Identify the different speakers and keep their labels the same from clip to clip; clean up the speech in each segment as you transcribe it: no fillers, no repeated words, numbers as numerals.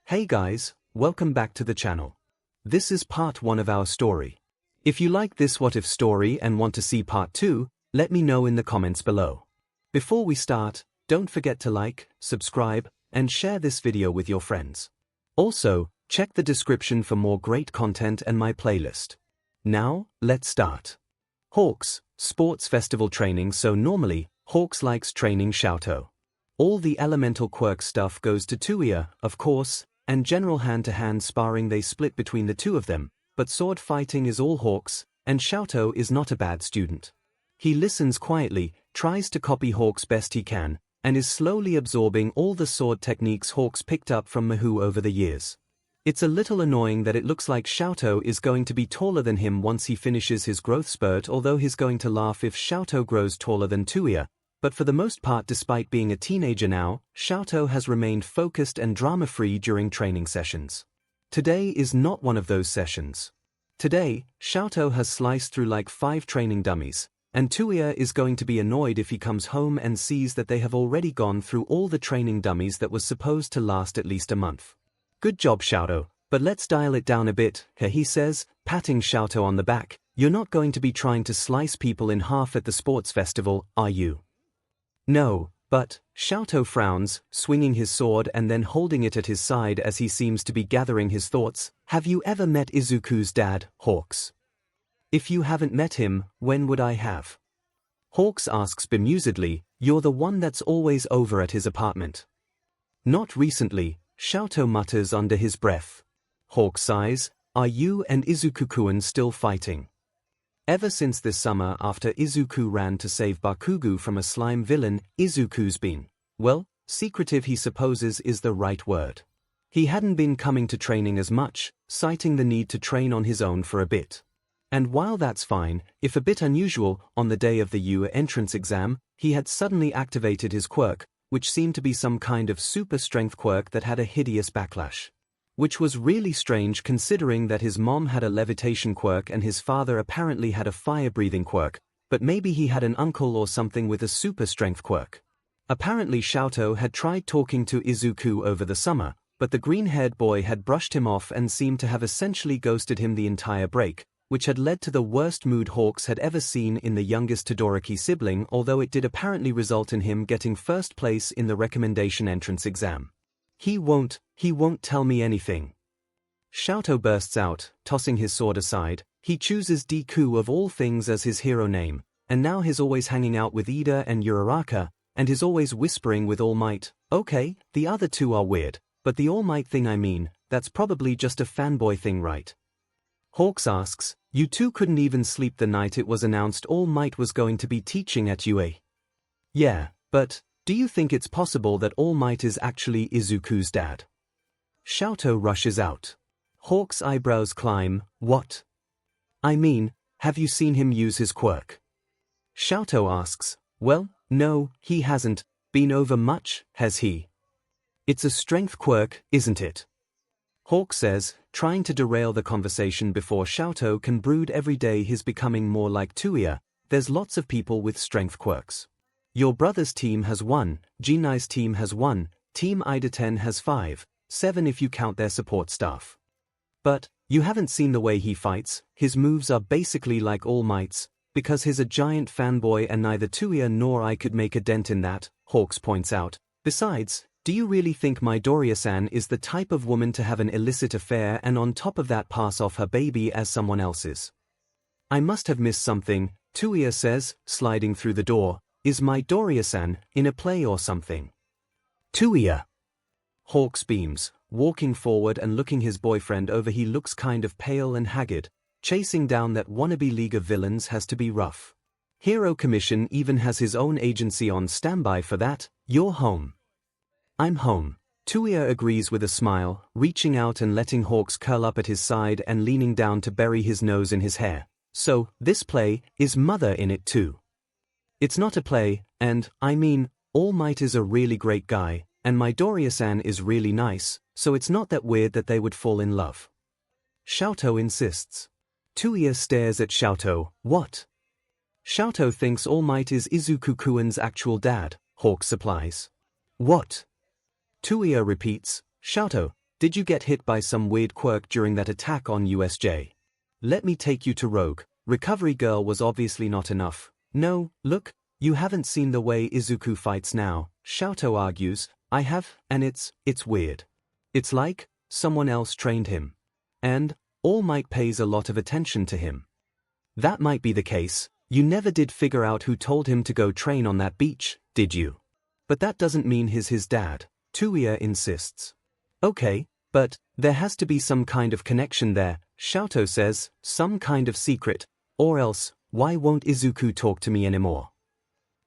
Speaker 1: Hey guys, welcome back to the channel. This is part 1 of our story. If you like this what if story and want to see part 2, let me know in the comments below. Before we start, don't forget to like, subscribe, and share this video with your friends. Also, check the description for more great content and my playlist. Now, let's start. Hawks, sports festival training. So normally, Hawks likes training 𝐤𝐻𝐻. All the elemental quirk stuff goes to 𝐂𝐬𝐽, of course, and general hand-to-hand sparring they split between the two of them, but sword fighting is all Hawks, and 𝐤𝐻𝐻 is not a bad student. He listens quietly, tries to copy Hawks best he can, and is slowly absorbing all the sword techniques Hawks picked up from myheroacademia over the years. It's a little annoying that it looks like 𝐤𝐻𝐻 is going to be taller than him once he finishes his growth spurt, although he's going to laugh if 𝐤𝐻𝐻 grows taller than 𝐂𝐬𝐽. But for the most part, despite being a teenager now, 𝐤𝐻𝐻 has remained focused and drama-free during training sessions. Today is not one of those sessions. Today, 𝐤𝐻𝐻 has sliced through like 5 training dummies, and 𝐂𝐬𝐽 is going to be annoyed if he comes home and sees that they have already gone through all the training dummies that was supposed to last at least a month. Good job 𝐤𝐻𝐻, but let's dial it down a bit, he says, patting 𝐤𝐻𝐻 on the back. You're not going to be trying to slice people in half at the sports festival, are you? No, but, 𝐤𝐻𝐻 frowns, swinging his sword and then holding it at his side as he seems to be gathering his thoughts. Have you ever met Izuku's dad, Hawks? If you haven't met him, when would I have? Hawks asks bemusedly. You're the one that's always over at his apartment. Not recently, 𝐤𝐻𝐻 mutters under his breath. Hawks sighs. Are you and Izuku-kun still fighting? Ever since this summer after Izuku ran to save Bakugo from a slime villain, Izuku's been, well, secretive he supposes is the right word. He hadn't been coming to training as much, citing the need to train on his own for a bit. And while that's fine, if a bit unusual, on the day of the 𝐬𝐽 entrance exam, he had suddenly activated his quirk, which seemed to be some kind of super strength quirk that had a hideous backlash. Which was really strange considering that his mom had a levitation quirk and his father apparently had a fire-breathing quirk, but maybe he had an uncle or something with a super strength quirk. Apparently 𝐤𝐻𝐻 had tried talking to Izuku over the summer, but the green-haired boy had brushed him off and seemed to have essentially ghosted him the entire break, which had led to the worst mood Hawks had ever seen in the youngest Todoroki sibling, although it did apparently result in him getting first place in the recommendation entrance exam. He won't tell me anything. 𝐤𝐻𝐻 bursts out, tossing his sword aside. He chooses Deku of all things as his hero name, and now he's always hanging out with Ida and Uraraka, and is always whispering with All Might. Okay, the other two are weird, but the All Might thing, I mean, that's probably just a fanboy thing, right? Hawks asks, you two couldn't even sleep the night it was announced All Might was going to be teaching at UA. Yeah, but do you think it's possible that All Might is actually Izuku's dad? 𝐤𝐻𝐻 rushes out. Hawks' eyebrows climb. What? I mean, have you seen him use his quirk? 𝐤𝐻𝐻 asks. Well, no, he hasn't been over much, has he? It's a strength quirk, isn't it? Hawks says, trying to derail the conversation before 𝐤𝐻𝐻 can brood. Every day he's becoming more like 𝐂𝐬𝐽. There's lots of people with strength quirks. Your brother's team has 1, Jinai's team has 1, Team Ida-10 has 5, 7 if you count their support staff. But, you haven't seen the way he fights. His moves are basically like All Might's, because he's a giant fanboy and neither 𝐂𝐬𝐽 nor I could make a dent in that, Hawks points out. Besides, do you really think Midoriya-san is the type of woman to have an illicit affair and on top of that pass off her baby as someone else's? I must have missed something, 𝐂𝐬𝐽 says, sliding through the door. Is Midoriya-san in a play or something? 𝐂𝐬𝐽. Hawks beams, walking forward and looking his boyfriend over. He looks kind of pale and haggard. Chasing down that wannabe League of Villains has to be rough. Hero Commission even has his own agency on standby for that. You're home. I'm home. 𝐂𝐬𝐽 agrees with a smile, reaching out and letting Hawks curl up at his side and leaning down to bury his nose in his hair. So, this play, is Mother in it too? It's not a play, and, I mean, All Might is a really great guy, and Midoriya-san is really nice, so it's not that weird that they would fall in love. 𝐤𝐻𝐻 insists. 𝐂𝐬𝐽 stares at 𝐤𝐻𝐻. What? 𝐤𝐻𝐻 thinks All Might is Izuku-kun's actual dad, Hawks supplies. What? 𝐂𝐬𝐽 repeats. 𝐤𝐻𝐻, Did you get hit by some weird quirk during that attack on USJ? Let me take you to Rogue. Recovery girl was obviously not enough. No, look, you haven't seen the way Izuku fights now, 𝐿𝐿 argues. I have, and it's weird. It's like someone else trained him. And All Might pays a lot of attention to him. That might be the case. You never did figure out who told him to go train on that beach, did you? But that doesn't mean he's his dad, 𝐻𝐼 insists. Okay, but there has to be some kind of connection there, 𝐿𝐿 says, some kind of secret, or else, why won't Izuku talk to me anymore?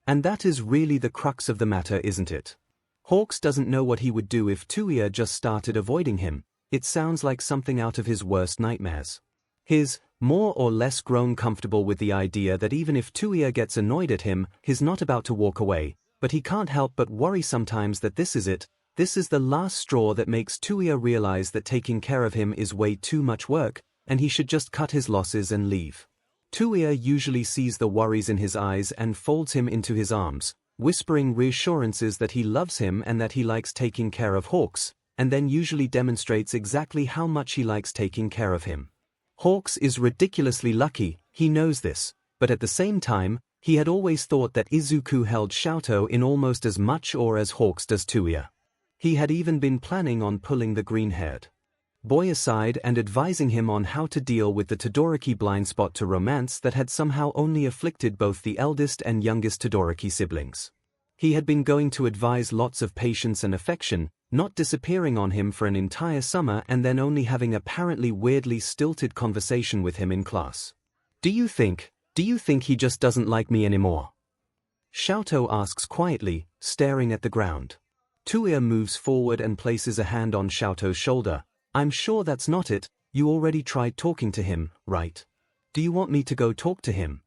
Speaker 1: And that is really the crux of the matter, isn't it? Hawks doesn't know what he would do if 𝐻𝐼 just started avoiding him. It sounds like something out of his worst nightmares. He's more or less grown comfortable with the idea that even if 𝐻𝐼 gets annoyed at him, he's not about to walk away, but he can't help but worry sometimes that this is it. This is the last straw that makes 𝐻𝐼 realize that taking care of him is way too much work, and he should just cut his losses and leave. 𝐻𝐼 usually sees the worries in his eyes and folds him into his arms, whispering reassurances that he loves him and that he likes taking care of Hawks, and then usually demonstrates exactly how much he likes taking care of him. Hawks is ridiculously lucky, he knows this, but at the same time, he had always thought that Izuku held 𝐿𝐿 in almost as much awe as Hawks does 𝐻𝐼. He had even been planning on pulling the green-haired boy aside and advising him on how to deal with the Todoroki blind spot to romance that had somehow only afflicted both the eldest and youngest Todoroki siblings. He had been going to advise lots of patience and affection, not disappearing on him for an entire summer and then only having apparently weirdly stilted conversation with him in class. Do you think he just doesn't like me anymore? 𝐿𝐿 asks quietly, staring at the ground. 𝐻𝐼 moves forward and places a hand on 𝐿𝐿's shoulder. I'm sure that's not it, you already tried talking to him, right? Do you want me to go talk to him?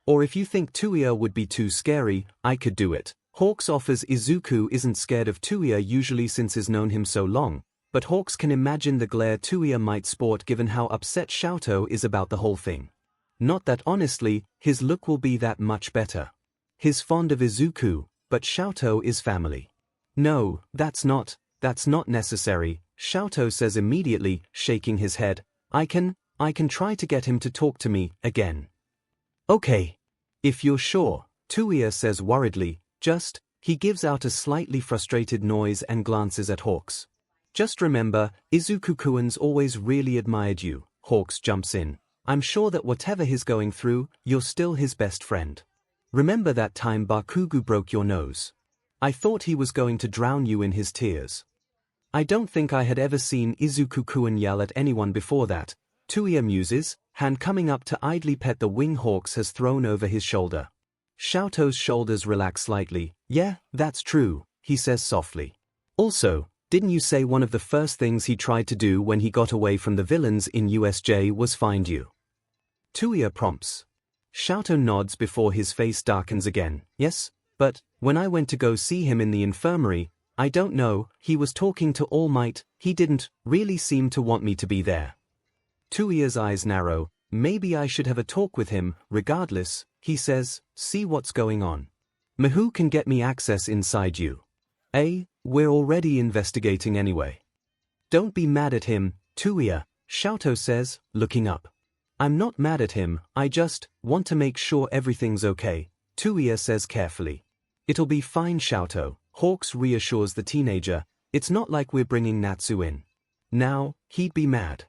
Speaker 1: Or if you think 𝐻𝐼 would be too scary, I could do it. Hawks offers Izuku isn't scared of 𝐻𝐼 usually since he's known him so long, but Hawks can imagine the glare 𝐻𝐼 might sport given how upset 𝐿𝐿 is about the whole thing. Not that honestly, his look will be that much better. He's fond of Izuku, but 𝐿𝐿 is family. No, that's not necessary, 𝐿𝐿 says immediately, shaking his head. I can try to get him to talk to me again. Okay. If you're sure, 𝐻𝐼 says worriedly, he gives out a slightly frustrated noise and glances at Hawks. Just remember, Izuku-kun's always really admired you, Hawks jumps in. I'm sure that whatever he's going through, you're still his best friend. Remember that time Bakugo broke your nose? I thought he was going to drown you in his tears. I don't think I had ever seen Izuku-kun yell at anyone before that, 𝐻𝐼 muses, hand coming up to idly pet the wing Hawks has thrown over his shoulder. 𝐿𝐿's shoulders relax slightly. Yeah, that's true, he says softly. Also, didn't you say one of the first things he tried to do when he got away from the villains in USJ was find you? 𝐻𝐼 prompts. 𝐿𝐿 nods before his face darkens again. Yes, but when I went to go see him in the infirmary, I don't know, he was talking to All Might, he didn't really seem to want me to be there. 𝐻𝐼's eyes narrow. Maybe I should have a talk with him, regardless, he says, see what's going on. Miho can get me access inside you. We're already investigating anyway. Don't be mad at him, 𝐻𝐼, 𝐿𝐿 says, looking up. I'm not mad at him, I just want to make sure everything's okay, 𝐻𝐼 says carefully. It'll be fine, 𝐿𝐿, Hawks reassures the teenager. It's not like we're bringing Natsu in. Now, he'd be mad.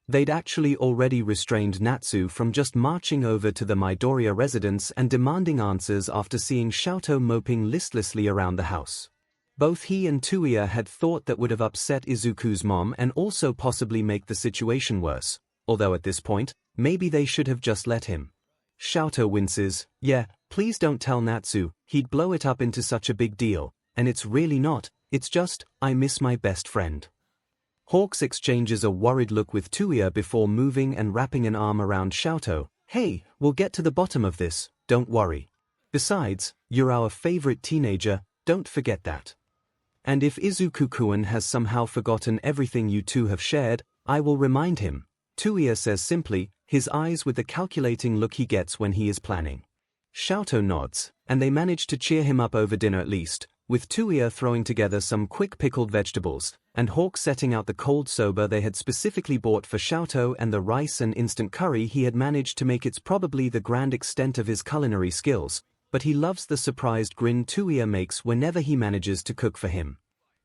Speaker 1: They'd actually already restrained Natsu from just marching over to the Midoriya residence and demanding answers after seeing 𝐿𝐿 moping listlessly around the house. Both he and 𝐻𝐼 had thought that would have upset Izuku's mom and also possibly make the situation worse, although at this point, maybe they should have just let him. 𝐿𝐿 winces. Yeah, please don't tell Natsu, he'd blow it up into such a big deal, and it's really not, it's just, I miss my best friend. Hawks exchanges a worried look with 𝐻𝐼 before moving and wrapping an arm around 𝐿𝐿. Hey, we'll get to the bottom of this, don't worry. Besides, you're our favorite teenager, don't forget that. And if Izuku-kun has somehow forgotten everything you two have shared, I will remind him, 𝐻𝐼 says simply, his eyes with the calculating look he gets when he is planning. 𝐿𝐿 nods, and they manage to cheer him up over dinner at least, with 𝐻𝐻𝐽 throwing together some quick pickled vegetables, and 𝐻𝐻𝐽 setting out the cold soba they had specifically bought for 𝐵𝐻𝐴o and the rice and instant curry he had managed to make. It's probably the grand extent of his culinary skills, but he loves the surprised grin 𝐻𝐻𝐽 makes whenever he manages to cook for him.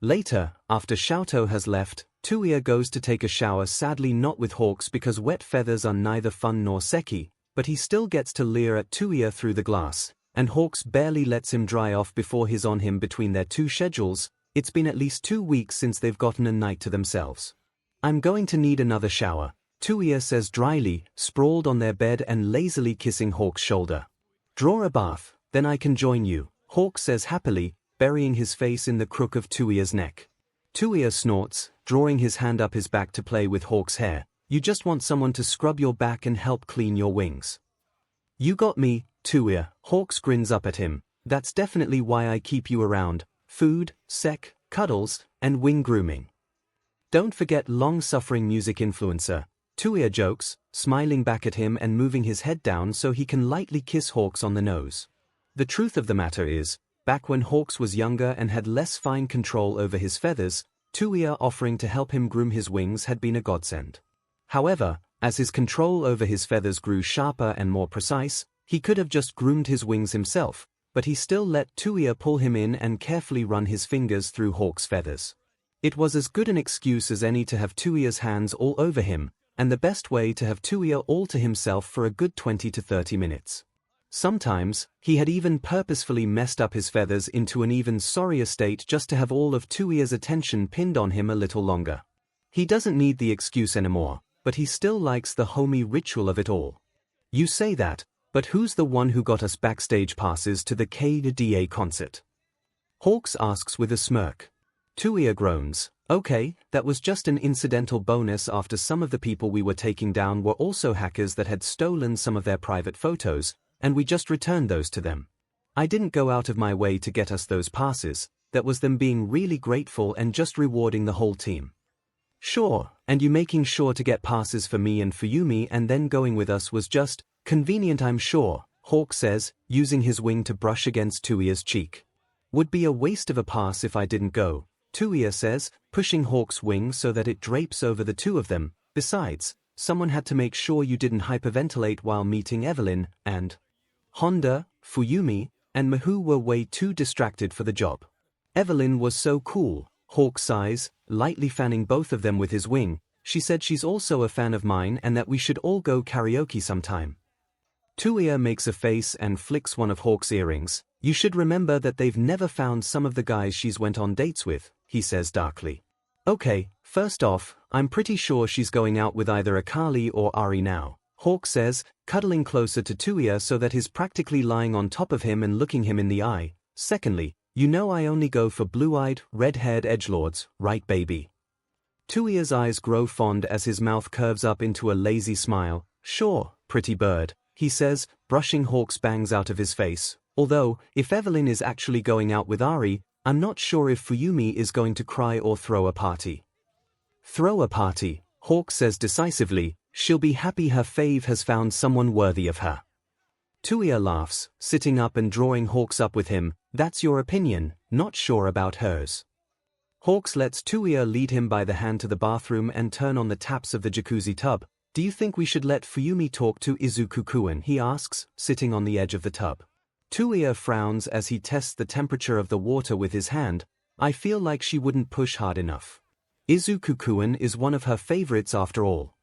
Speaker 1: Later, after 𝐵𝐻𝐴o has left, 𝐻𝐻𝐽 goes to take a shower, sadly not with 𝐻𝐻𝐽 because wet feathers are neither fun nor sexy, but he still gets to leer at 𝐻𝐻𝐽 through the glass, and 𝐻𝐻𝐽 barely lets him dry off before he's on him. Between their two schedules, it's been at least 2 weeks since they've gotten a night to themselves. "I'm going to need another shower," 𝐻𝐻𝐽 says dryly, sprawled on their bed and lazily kissing 𝐻𝐻𝐽's shoulder. "Draw a bath, then I can join you," 𝐻𝐻𝐽 says happily, burying his face in the crook of 𝐻𝐻𝐽's neck. 𝐻𝐻𝐽 snorts, drawing his hand up his back to play with 𝐻𝐻𝐽's hair. "You just want someone to scrub your back and help clean your wings." "You got me, 𝐻𝐻𝐽," 𝐻𝐻𝐽 grins up at him. "That's definitely why I keep you around. Food, sex, cuddles, and wing grooming. Don't forget long-suffering music influencer," 𝐻𝐻𝐽 jokes, smiling back at him and moving his head down so he can lightly kiss 𝐻𝐻𝐽 on the nose. The truth of the matter is, back when 𝐻𝐻𝐽 was younger and had less fine control over his feathers, 𝐻𝐻𝐽 offering to help him groom his wings had been a godsend. However, as his control over his feathers grew sharper and more precise, he could have just groomed his wings himself, but he still let 𝐻𝐻𝐽 pull him in and carefully run his fingers through 𝐻𝐻𝐽's feathers. It was as good an excuse as any to have 𝐻𝐻𝐽's hands all over him, and the best way to have 𝐻𝐻𝐽 all to himself for a good 20 to 30 minutes. Sometimes, he had even purposefully messed up his feathers into an even sorrier state just to have all of 𝐻𝐻𝐽's attention pinned on him a little longer. He doesn't need the excuse anymore, but he still likes the homey ritual of it all. "You say that, but who's the one who got us backstage passes to the 𝐂𝐻𝐻𝐽 concert?" 𝐻𝐻𝐽 asks with a smirk. 𝐻𝐻𝐽 groans. "Okay, that was just an incidental bonus after some of the people we were taking down were also hackers that had stolen some of their private photos, and we just returned those to them. I didn't go out of my way to get us those passes, that was them being really grateful and just rewarding the whole team." "Sure, and you making sure to get passes for me and for Yumi and then going with us was just convenient, I'm sure," 𝐻𝐻𝐽 says, using his wing to brush against 𝐻𝐻𝐽's cheek. "Would be a waste of a pass if I didn't go," 𝐻𝐻𝐽 says, pushing 𝐻𝐻𝐽's wing so that it drapes over the two of them. "Besides, someone had to make sure you didn't hyperventilate while meeting Evelyn, and Honda, Fuyumi, and Miho were way too distracted for the job." "Evelyn was so cool," 𝐻𝐻𝐽 sighs, lightly fanning both of them with his wing. "She said she's also a fan of mine and that we should all go karaoke sometime." 𝐻𝐻𝐽 makes a face and flicks one of 𝐻𝐻𝐽's earrings. "You should remember that they've never found some of the guys she's went on dates with," he says darkly. "Okay, first off, I'm pretty sure she's going out with either Akali or Ari now," 𝐻𝐻𝐽 says, cuddling closer to 𝐻𝐻𝐽 so that he's practically lying on top of him and looking him in the eye. "Secondly, you know I only go for blue-eyed, red-haired edgelords, right baby?" 𝐻𝐻𝐽's eyes grow fond as his mouth curves up into a lazy smile. "Sure, pretty bird," he says, brushing 𝐻𝐻𝐽's bangs out of his face. "Although, if Evelyn is actually going out with Ari, I'm not sure if Fuyumi is going to cry or throw a party." "Throw a party," 𝐻𝐻𝐽 says decisively. "She'll be happy her fave has found someone worthy of her." 𝐻𝐻𝐽 laughs, sitting up and drawing 𝐻𝐻𝐽 up with him. "That's your opinion, not sure about hers." 𝐻𝐻𝐽 lets 𝐻𝐻𝐽 lead him by the hand to the bathroom and turn on the taps of the jacuzzi tub. "Do you think we should let Fuyumi talk to Izuku-kun?" he asks, sitting on the edge of the tub. 𝐻𝐻𝐽 frowns as he tests the temperature of the water with his hand. "I feel like she wouldn't push hard enough. Izuku-kun is one of her favorites after all."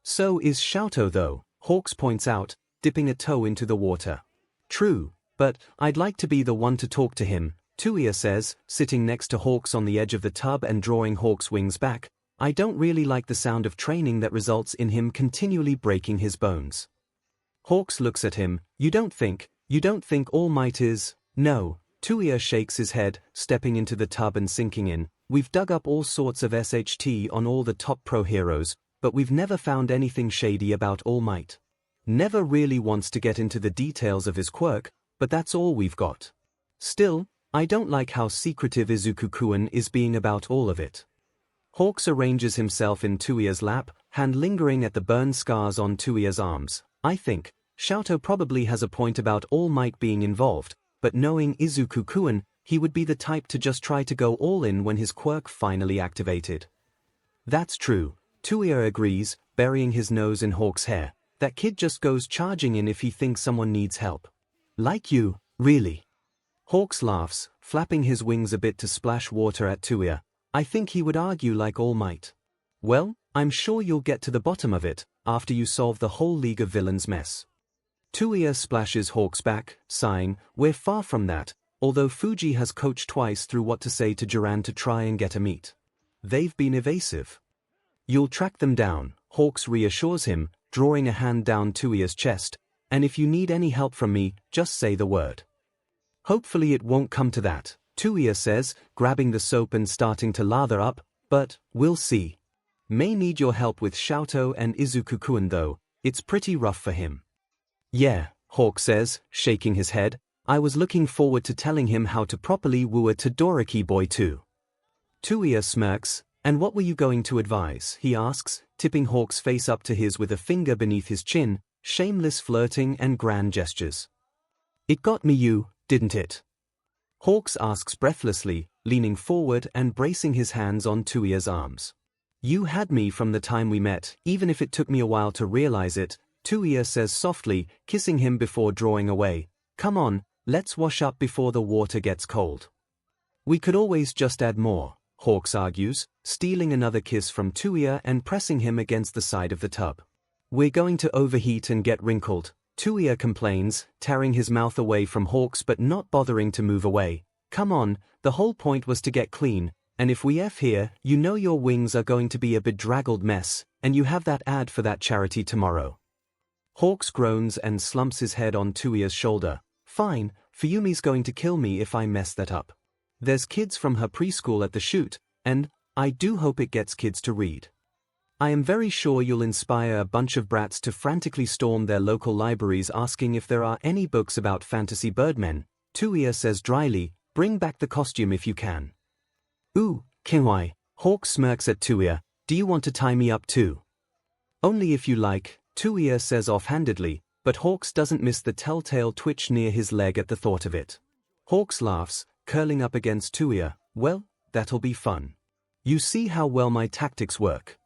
Speaker 1: "So is Xiaoto though," 𝐻𝐻𝐽 points out, dipping a toe into the water. "True, but I'd like to be the one to talk to him," 𝐻𝐻𝐽 says, sitting next to 𝐻𝐻𝐽 on the edge of the tub and drawing 𝐻𝐻𝐽's wings back. "I don't really like the sound of training that results in him continually breaking his bones." 𝐻𝐻𝐽 looks at him. You don't think All Might is?" "No," 𝐻𝐻𝐽 shakes his head, stepping into the tub and sinking in. "We've dug up all sorts of SHT on all the top pro heroes, but we've never found anything shady about All Might. Never really wants to get into the details of his quirk, but that's all we've got. Still, I don't like how secretive Izuku-kun is being about all of it." 𝐻𝐻𝐽 arranges himself in 𝐻𝐻𝐽's lap, hand lingering at the burn scars on 𝐻𝐻𝐽's arms. "I think Xiaoto probably has a point about All Might being involved, but knowing Izuku-kun, he would be the type to just try to go all in when his quirk finally activated. That's true, 𝐻𝐻𝐽𝐽 agrees, burying his nose in Hawk's hair. That kid just goes charging in if he thinks someone needs help. Like you, really. Hawks laughs, flapping his wings a bit to splash water at 𝐻𝐻𝐽𝐽. I think he would argue like All Might. Well, I'm sure you'll get to the bottom of it, after you solve the whole League of Villains mess. 𝐻𝐻𝐽𝐽 splashes Hawk's back, sighing, we're far from that, although Fuji has coached twice through what to say to Jiran to try and get a meet. They've been evasive. You'll track them down, Hawks reassures him, drawing a hand down 𝐻𝐻𝐽𝐽's chest, and if you need any help from me, just say the word. Hopefully it won't come to that, 𝐻𝐻𝐽𝐽 says, grabbing the soap and starting to lather up, but, we'll see. May need your help with Xiaotou and Izuku-kun though, it's pretty rough for him. Yeah, Hawk says, shaking his head, I was looking forward to telling him how to properly woo a Todoroki boy too. 𝐻𝐻𝐽𝐽 smirks, and what were you going to advise, he asks, tipping Hawk's face up to his with a finger beneath his chin, shameless flirting and grand gestures. It got me you, didn't it? Hawks asks breathlessly, leaning forward and bracing his hands on 𝐻𝐻𝐽𝐽's arms. You had me from the time we met, even if it took me a while to realize it, 𝐻𝐻𝐽𝐽 says softly, kissing him before drawing away. Come on, let's wash up before the water gets cold. We could always just add more, Hawks argues, stealing another kiss from 𝐻𝐻𝐽𝐽 and pressing him against the side of the tub. We're going to overheat and get wrinkled, 𝐻𝐻𝐽𝐽 complains, tearing his mouth away from Hawks but not bothering to move away. Come on, the whole point was to get clean, and if we F here, you know your wings are going to be a bedraggled mess, and you have that ad for that charity tomorrow. Hawks groans and slumps his head on 𝐻𝐻𝐽𝐽's shoulder. Fine, Fuyumi's going to kill me if I mess that up. There's kids from her preschool at the shoot, and I do hope it gets kids to read. I am very sure you'll inspire a bunch of brats to frantically storm their local libraries asking if there are any books about fantasy birdmen, 𝐻𝐻𝐽𝐽 says dryly, bring back the costume if you can. Ooh, Kenwai, Hawk smirks at 𝐻𝐻𝐽�, do you want to tie me up too? Only if you like, 𝐻𝐻𝐽� says offhandedly, but Hawks doesn't miss the telltale twitch near his leg at the thought of it. Hawks laughs, curling up against 𝐻𝐻𝐽�, well, that'll be fun. You see how well my tactics work.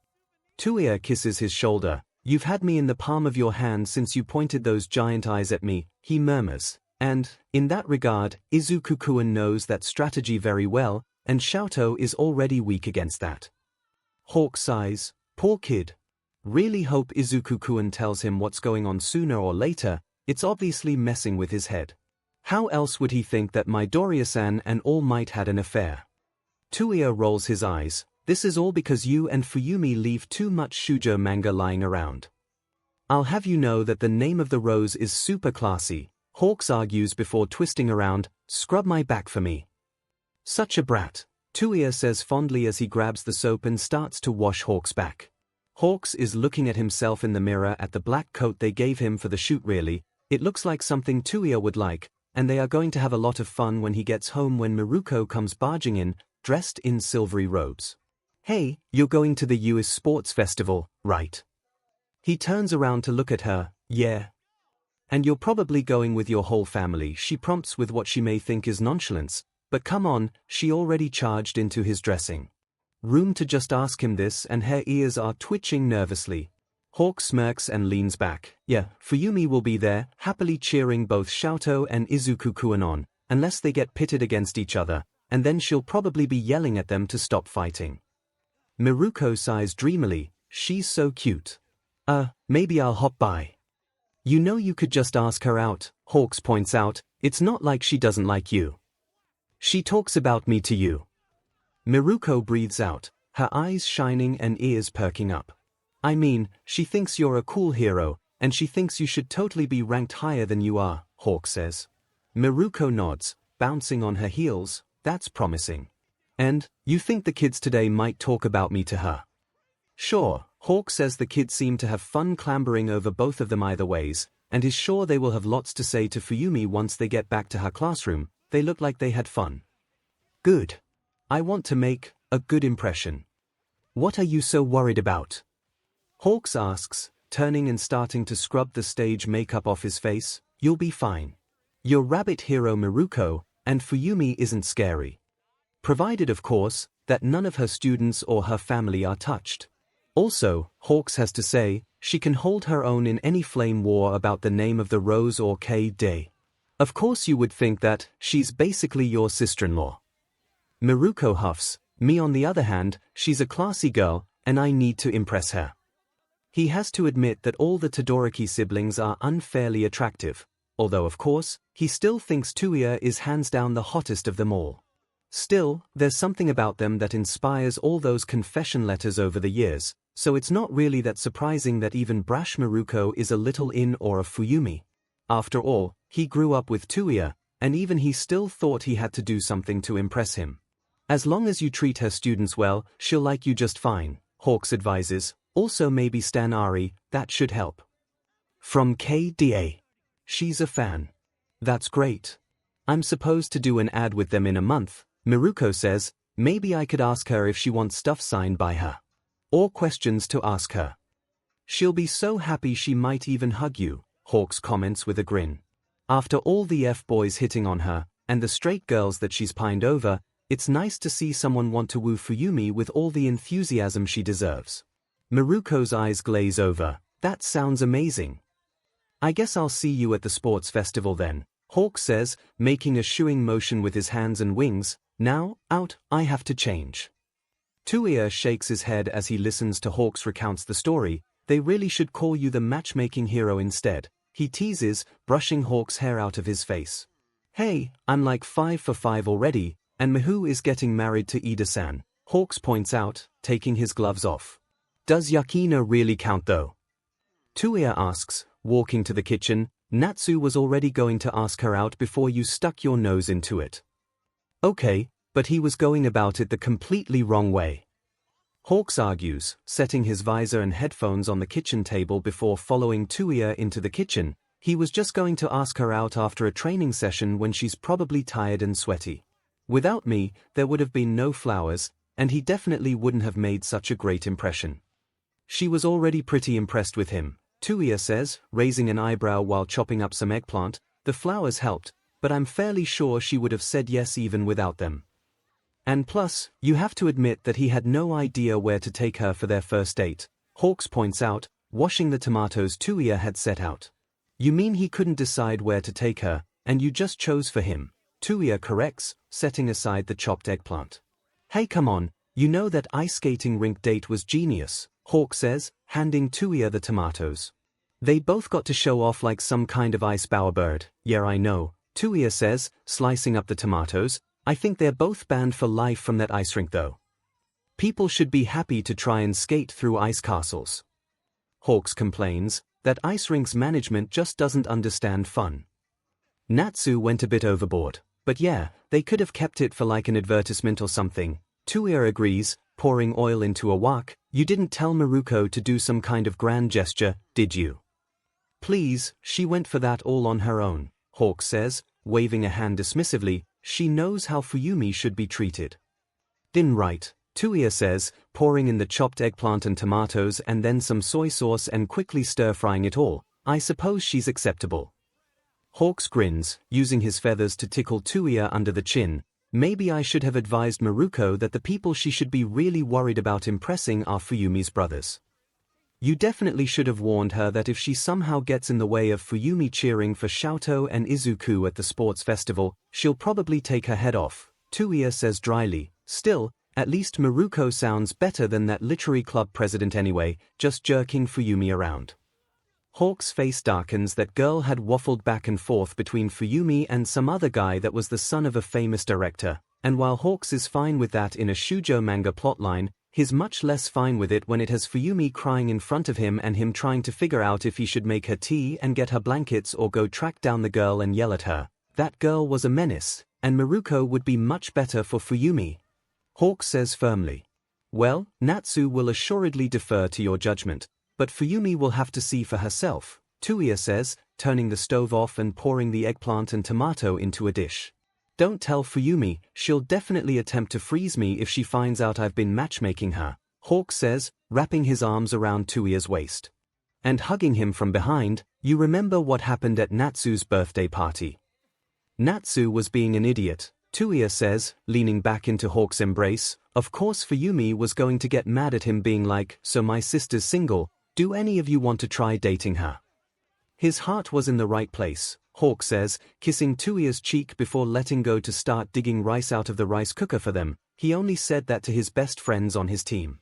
Speaker 1: 𝐻𝐻𝐽� kisses his shoulder, you've had me in the palm of your hand since you pointed those giant eyes at me, he murmurs, and, in that regard, Izuku-kun knows that strategy very well, and Xiaotou is already weak against that. Hawk sighs, poor kid. Really hope Izuku-kun tells him what's going on sooner or later, it's obviously messing with his head. How else would he think that Midoriya-san and All Might had an affair? 𝐻𝐻𝐽�� rolls his eyes, this is all because you and Fuyumi leave too much shoujo manga lying around. I'll have you know that the name of the rose is super classy, Hawks argues before twisting around, scrub my back for me. Such a brat, 𝐻𝐻𝐽�� says fondly as he grabs the soap and starts to wash Hawks' back. Hawks is looking at himself in the mirror at the black coat they gave him for the shoot really, it looks like something 𝐻𝐻𝐽�� would like, and they are going to have a lot of fun when he gets home when Miruko comes barging in, dressed in silvery robes. Hey, you're going to the US Sports Festival, right? He turns around to look at her, yeah. And you're probably going with your whole family, she prompts with what she may think is nonchalance, but come on, she already charged into his dressing room to just ask him this and her ears are twitching nervously. Hawk smirks and leans back. Yeah, Fuyumi will be there, happily cheering both Xiaotou and Izuku-kun on, unless they get pitted against each other, and then she'll probably be yelling at them to stop fighting. Miruko sighs dreamily, she's so cute. Maybe I'll hop by. You know you could just ask her out, Hawks points out, it's not like she doesn't like you. She talks about me to you. Miruko breathes out, her eyes shining and ears perking up. I mean, she thinks you're a cool hero, and she thinks you should totally be ranked higher than you are, Hawk says. Miruko nods, bouncing on her heels, that's promising. And, you think the kids today might talk about me to her? Sure, Hawk says the kids seem to have fun clambering over both of them either ways, and is sure they will have lots to say to Fuyumi once they get back to her classroom, they look like they had fun. Good. I want to make a good impression. What are you so worried about? Hawks asks, turning and starting to scrub the stage makeup off his face. You'll be fine. Your rabbit hero Miruko, and Fuyumi isn't scary. Provided, of course, that none of her students or her family are touched. Also, Hawks has to say, she can hold her own in any flame war about the name of the rose or K-Day. Of course you would think that, she's basically your sister-in-law. Miruko huffs, me on the other hand, she's a classy girl, and I need to impress her. He has to admit that all the Todoroki siblings are unfairly attractive, although of course, he still thinks Tsuuya is hands down the hottest of them all. Still, there's something about them that inspires all those confession letters over the years, so it's not really that surprising that even brash Miruko is a little in awe of Fuyumi. After all, he grew up with Tsuuya, and even he still thought he had to do something to impress him. As long as you treat her students well, she'll like you just fine, Hawks advises. Also maybe stan Ari, that should help. From KDA. She's a fan. That's great. I'm supposed to do an ad with them in a month, Miruko says. Maybe I could ask her if she wants stuff signed by her. Or questions to ask her. She'll be so happy she might even hug you, Hawks comments with a grin. After all the F-boys hitting on her, and the straight girls that she's pined over, it's nice to see someone want to woo Fuyumi with all the enthusiasm she deserves. Miruko's eyes glaze over. That sounds amazing. I guess I'll see you at the sports festival then, Hawk says, making a shooing motion with his hands and wings. Now, out, I have to change. Tsuuya shakes his head as he listens to Hawks recounts the story. They really should call you the matchmaking hero instead, he teases, brushing Hawk's hair out of his face. Hey, I'm like 5 for 5 already, and Mihu is getting married to Ida-san, Hawks points out, taking his gloves off. Does Yakina really count though? Tsuuya asks, walking to the kitchen. Natsu was already going to ask her out before you stuck your nose into it. Okay, but he was going about it the completely wrong way. Hawks argues, setting his visor and headphones on the kitchen table before following Tsuuya into the kitchen. He was just going to ask her out after a training session when she's probably tired and sweaty. Without me, there would have been no flowers, and he definitely wouldn't have made such a great impression. She was already pretty impressed with him, Tsuuya says, raising an eyebrow while chopping up some eggplant. The flowers helped, but I'm fairly sure she would have said yes even without them. And plus, you have to admit that he had no idea where to take her for their first date, Hawks points out, washing the tomatoes Tsuuya had set out. You mean he couldn't decide where to take her, and you just chose for him, Tsuuya corrects, setting aside the chopped eggplant. Hey come on, you know that ice skating rink date was genius, Hawk says, handing Tsuuya the tomatoes. They both got to show off like some kind of ice bowerbird. Yeah I know, Tsuuya says, slicing up the tomatoes. I think they're both banned for life from that ice rink though. People should be happy to try and skate through ice castles. Hawks complains that ice rink's management just doesn't understand fun. Natsu went a bit overboard, but yeah, they could have kept it for like an advertisement or something. Tsuuya agrees, pouring oil into a wok. You didn't tell Miruko to do some kind of grand gesture, did you? Please, she went for that all on her own, Hawk says, waving a hand dismissively. She knows how Fuyumi should be treated. Din right, Tsuuya says, pouring in the chopped eggplant and tomatoes and then some soy sauce and quickly stir-frying it all. I suppose she's acceptable. Hawks grins, using his feathers to tickle Tsuuya under the chin. Maybe I should have advised Miruko that the people she should be really worried about impressing are Fuyumi's brothers. You definitely should have warned her that if she somehow gets in the way of Fuyumi cheering for Shoto and Izuku at the sports festival, she'll probably take her head off, Tsuuya says dryly. Still, at least Miruko sounds better than that literary club president anyway, just jerking Fuyumi around. Hawk's face darkens. That girl had waffled back and forth between Fuyumi and some other guy that was the son of a famous director, and while Hawks is fine with that in a shoujo manga plotline, he's much less fine with it when it has Fuyumi crying in front of him and him trying to figure out if he should make her tea and get her blankets or go track down the girl and yell at her. That girl was a menace, and Miruko would be much better for Fuyumi. Hawks says firmly. Well, Natsu will assuredly defer to your judgment, but Fuyumi will have to see for herself, Tsuuya says, turning the stove off and pouring the eggplant and tomato into a dish. Don't tell Fuyumi, she'll definitely attempt to freeze me if she finds out I've been matchmaking her, Hawk says, wrapping his arms around Tsuuya's waist. And hugging him from behind. You remember what happened at Natsu's birthday party? Natsu was being an idiot, 𝐻𝐬𝐽 says, leaning back into Hawk's embrace. Of course Fuyumi was going to get mad at him being like, so my sister's single, do any of you want to try dating her? His heart was in the right place, Hawk says, kissing 𝐻𝐬𝐽's cheek before letting go to start digging rice out of the rice cooker for them. He only said that to his best friends on his team.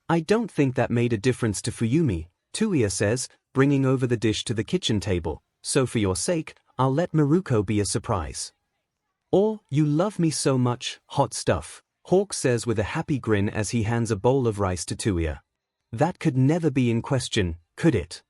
Speaker 1: I don't think that made a difference to Fuyumi, 𝐻𝐬𝐽 says, bringing over the dish to the kitchen table, so for your sake, I'll let Miruko be a surprise. Or, you love me so much, hot stuff, Hawk says with a happy grin as he hands a bowl of rice to 𝐻𝐬𝐽. That could never be in question, could it?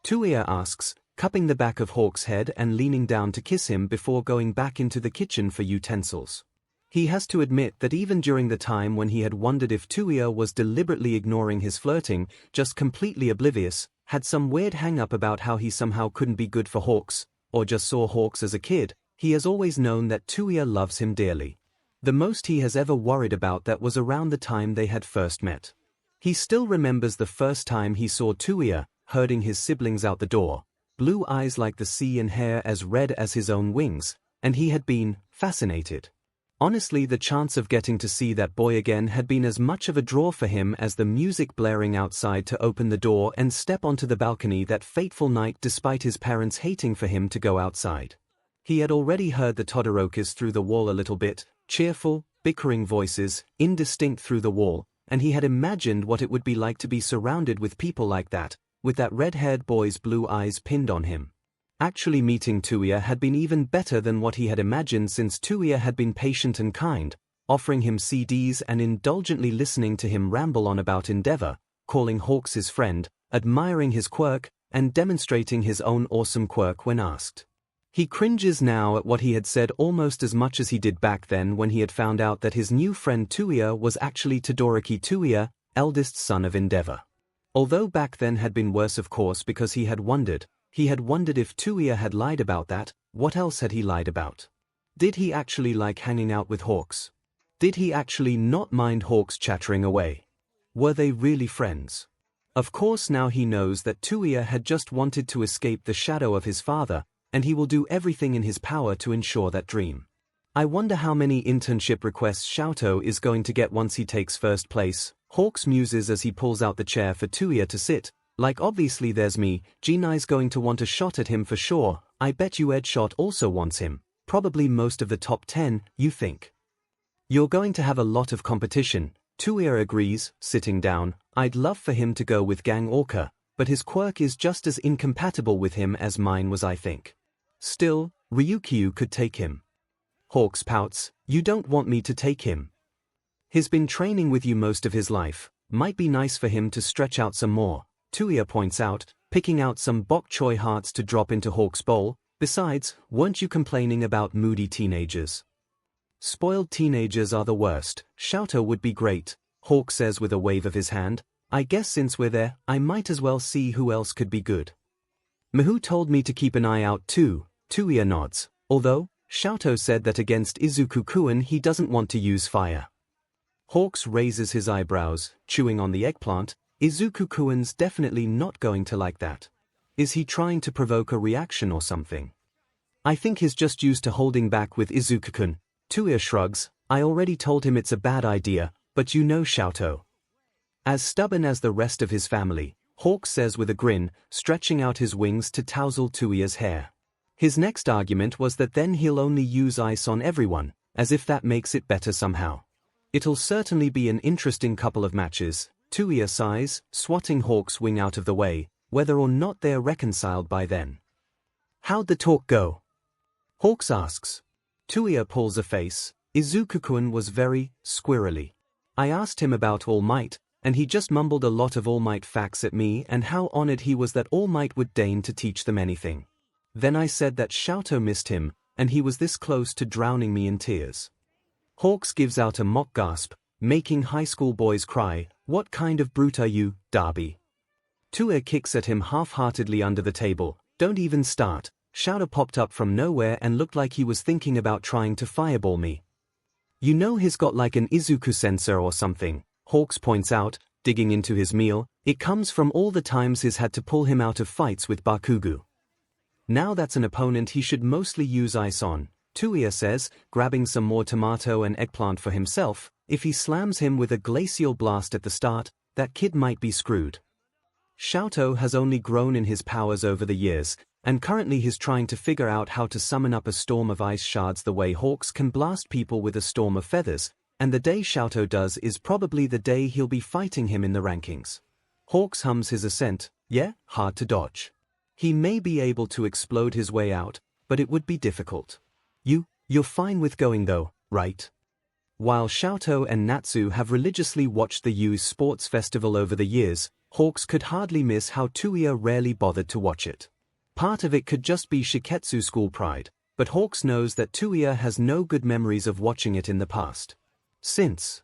Speaker 1: 𝐻𝐬𝐽 asks, cupping the back of Hawk's head and leaning down to kiss him before going back into the kitchen for utensils. He has to admit that even during the time when he had wondered if 𝐻𝐬𝐽 was deliberately ignoring his flirting, just completely oblivious, had some weird hang-up about how he somehow couldn't be good for Hawks, or just saw Hawks as a kid, he has always known that 𝐻𝐬𝐽 loves him dearly. The most he has ever worried about that was around the time they had first met. He still remembers the first time he saw 𝐻𝐬𝐽, herding his siblings out the door, blue eyes like the sea and hair as red as his own wings, and he had been fascinated. Honestly, the chance of getting to see that boy again had been as much of a draw for him as the music blaring outside to open the door and step onto the balcony that fateful night despite his parents hating for him to go outside. He had already heard the Todorokis through the wall a little bit, cheerful, bickering voices, indistinct through the wall, and he had imagined what it would be like to be surrounded with people like that, with that red-haired boy's blue eyes pinned on him. Actually meeting 𝐻𝐬𝐽 had been even better than what he had imagined since 𝐻𝐬𝐽 had been patient and kind, offering him CDs and indulgently listening to him ramble on about Endeavor, calling Hawks his friend, admiring his quirk, and demonstrating his own awesome quirk when asked. He cringes now at what he had said almost as much as he did back then when he had found out that his new friend 𝐻𝐬𝐽 was actually Todoroki 𝐻𝐬𝐽, eldest son of Endeavor. Although back then had been worse of course because he had wondered if 𝐻𝐬𝐽 had lied about that. What else had he lied about? Did he actually like hanging out with Hawks? Did he actually not mind Hawks chattering away? Were they really friends? Of course now he knows that 𝐻𝐬𝐽 had just wanted to escape the shadow of his father, and he will do everything in his power to ensure that dream. I wonder how many internship requests 𝐿𝐼𝐽 is going to get once he takes first place, Hawks muses as he pulls out the chair for 𝐻𝐬𝐽 to sit. Like obviously there's me, Jinai's going to want a shot at him for sure. I bet you Ed also wants him, probably most of the top 10, you think. You're going to have a lot of competition, 𝐻𝐬𝐽 agrees, sitting down. I'd love for him to go with Gang Orca, but his quirk is just as incompatible with him as mine was I think. Still, Ryukyu could take him. Hawks pouts, you don't want me to take him. He's been training with you most of his life, might be nice for him to stretch out some more, 𝐻𝐬𝐽 points out, picking out some bok choy hearts to drop into Hawk's bowl. Besides, weren't you complaining about moody teenagers? Spoiled teenagers are the worst. 𝐿𝐼𝐽 would be great, Hawk says with a wave of his hand. I guess since we're there, I might as well see who else could be good. Miho told me to keep an eye out too, 𝐻𝐬𝐽 nods, although, 𝐿𝐼𝐽 said that against Izuku-kun he doesn't want to use fire. Hawks raises his eyebrows, chewing on the eggplant. Izuku-kun's definitely not going to like that. Is he trying to provoke a reaction or something? I think he's just used to holding back with Izuku-kun. 𝐻𝐬𝐽 shrugs, I already told him it's a bad idea, but you know 𝐿𝐼𝐽. As stubborn as the rest of his family, Hawk says with a grin, stretching out his wings to tousle 𝐻𝐬𝐽's hair. His next argument was that then he'll only use ice on everyone, as if that makes it better somehow. It'll certainly be an interesting couple of matches, 𝐻𝐬𝐽 sighs, swatting Hawk's wing out of the way, whether or not they're reconciled by then. How'd the talk go? Hawks asks. 𝐻𝐬𝐽 pulls a face. Izuku-kun was very squirrely. I asked him about All Might, and he just mumbled a lot of All Might facts at me and how honored he was that All Might would deign to teach them anything. Then I said that 𝐿𝐼𝐽 missed him, and he was this close to drowning me in tears. Hawks gives out a mock gasp, making high school boys cry. What kind of brute are you, Darby? 𝐻𝐬𝐽 kicks at him half-heartedly under the table. Don't even start. 𝐿𝐼𝐽 popped up from nowhere and looked like he was thinking about trying to fireball me. You know he's got like an Izuku sensor or something, Hawks points out, digging into his meal. It comes from all the times he's had to pull him out of fights with Bakugo. Now that's an opponent he should mostly use ice on, 𝐻𝐬𝐽 says, grabbing some more tomato and eggplant for himself. If he slams him with a glacial blast at the start, that kid might be screwed. 𝐿𝐴𝐷 has only grown in his powers over the years, and currently he's trying to figure out how to summon up a storm of ice shards the way Hawks can blast people with a storm of feathers, and the day 𝐿𝐴𝐷 does is probably the day he'll be fighting him in the rankings. Hawks hums his ascent, yeah, hard to dodge. He may be able to explode his way out, but it would be difficult. You're fine with going though, right? While 𝐿𝐴𝐷 and Natsu have religiously watched the youth sports festival over the years, Hawks could hardly miss how 𝐻𝐬𝐽 rarely bothered to watch it. Part of it could just be Shiketsu school pride, but Hawks knows that 𝐻𝐬𝐽 has no good memories of watching it in the past. Since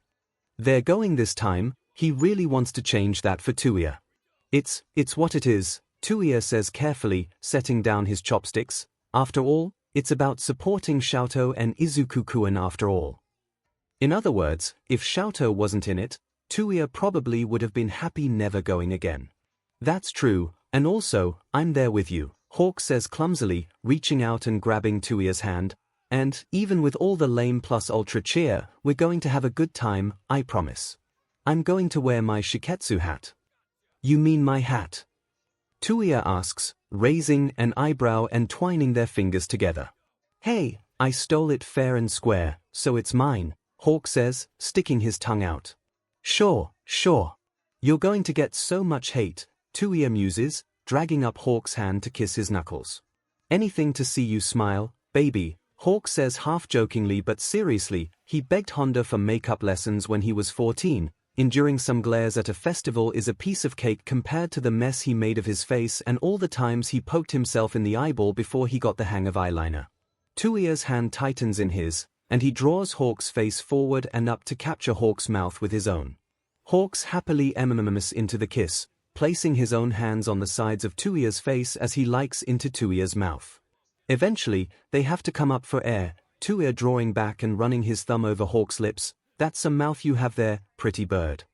Speaker 1: they're going this time, he really wants to change that for 𝐻𝐬𝐽. It's what it is, 𝐻𝐬𝐽 says carefully, setting down his chopsticks. After all, it's about supporting 𝐿𝐴𝐷 and Izuku-kun after all. In other words, if 𝐿𝐴𝐷 wasn't in it, 𝐻𝐬𝐽 probably would have been happy never going again. That's true, and also, I'm there with you, Hawks says clumsily, reaching out and grabbing 𝐻𝐬𝐽's hand. And, even with all the lame plus ultra cheer, we're going to have a good time, I promise. I'm going to wear my Shiketsu hat. You mean my hat? 𝐻𝐬𝐽 asks, raising an eyebrow and twining their fingers together. Hey, I stole it fair and square, so it's mine, Hawk says, sticking his tongue out. Sure. You're going to get so much hate, 𝐻𝐬𝐽 muses, dragging up Hawk's hand to kiss his knuckles. Anything to see you smile, baby, Hawk says half-jokingly but seriously. He begged Honda for makeup lessons when he was 14. Enduring some glares at a festival is a piece of cake compared to the mess he made of his face and all the times he poked himself in the eyeball before he got the hang of eyeliner. 𝐻𝐬𝐽's hand tightens in his, and he draws Hawk's face forward and up to capture Hawk's mouth with his own. Hawks happily mms into the kiss, placing his own hands on the sides of 𝐻𝐬𝐽's face as he likes into 𝐻𝐬𝐽's mouth. Eventually, they have to come up for air, 𝐻𝐬𝐽 drawing back and running his thumb over Hawk's lips. That's some mouth you have there, pretty bird.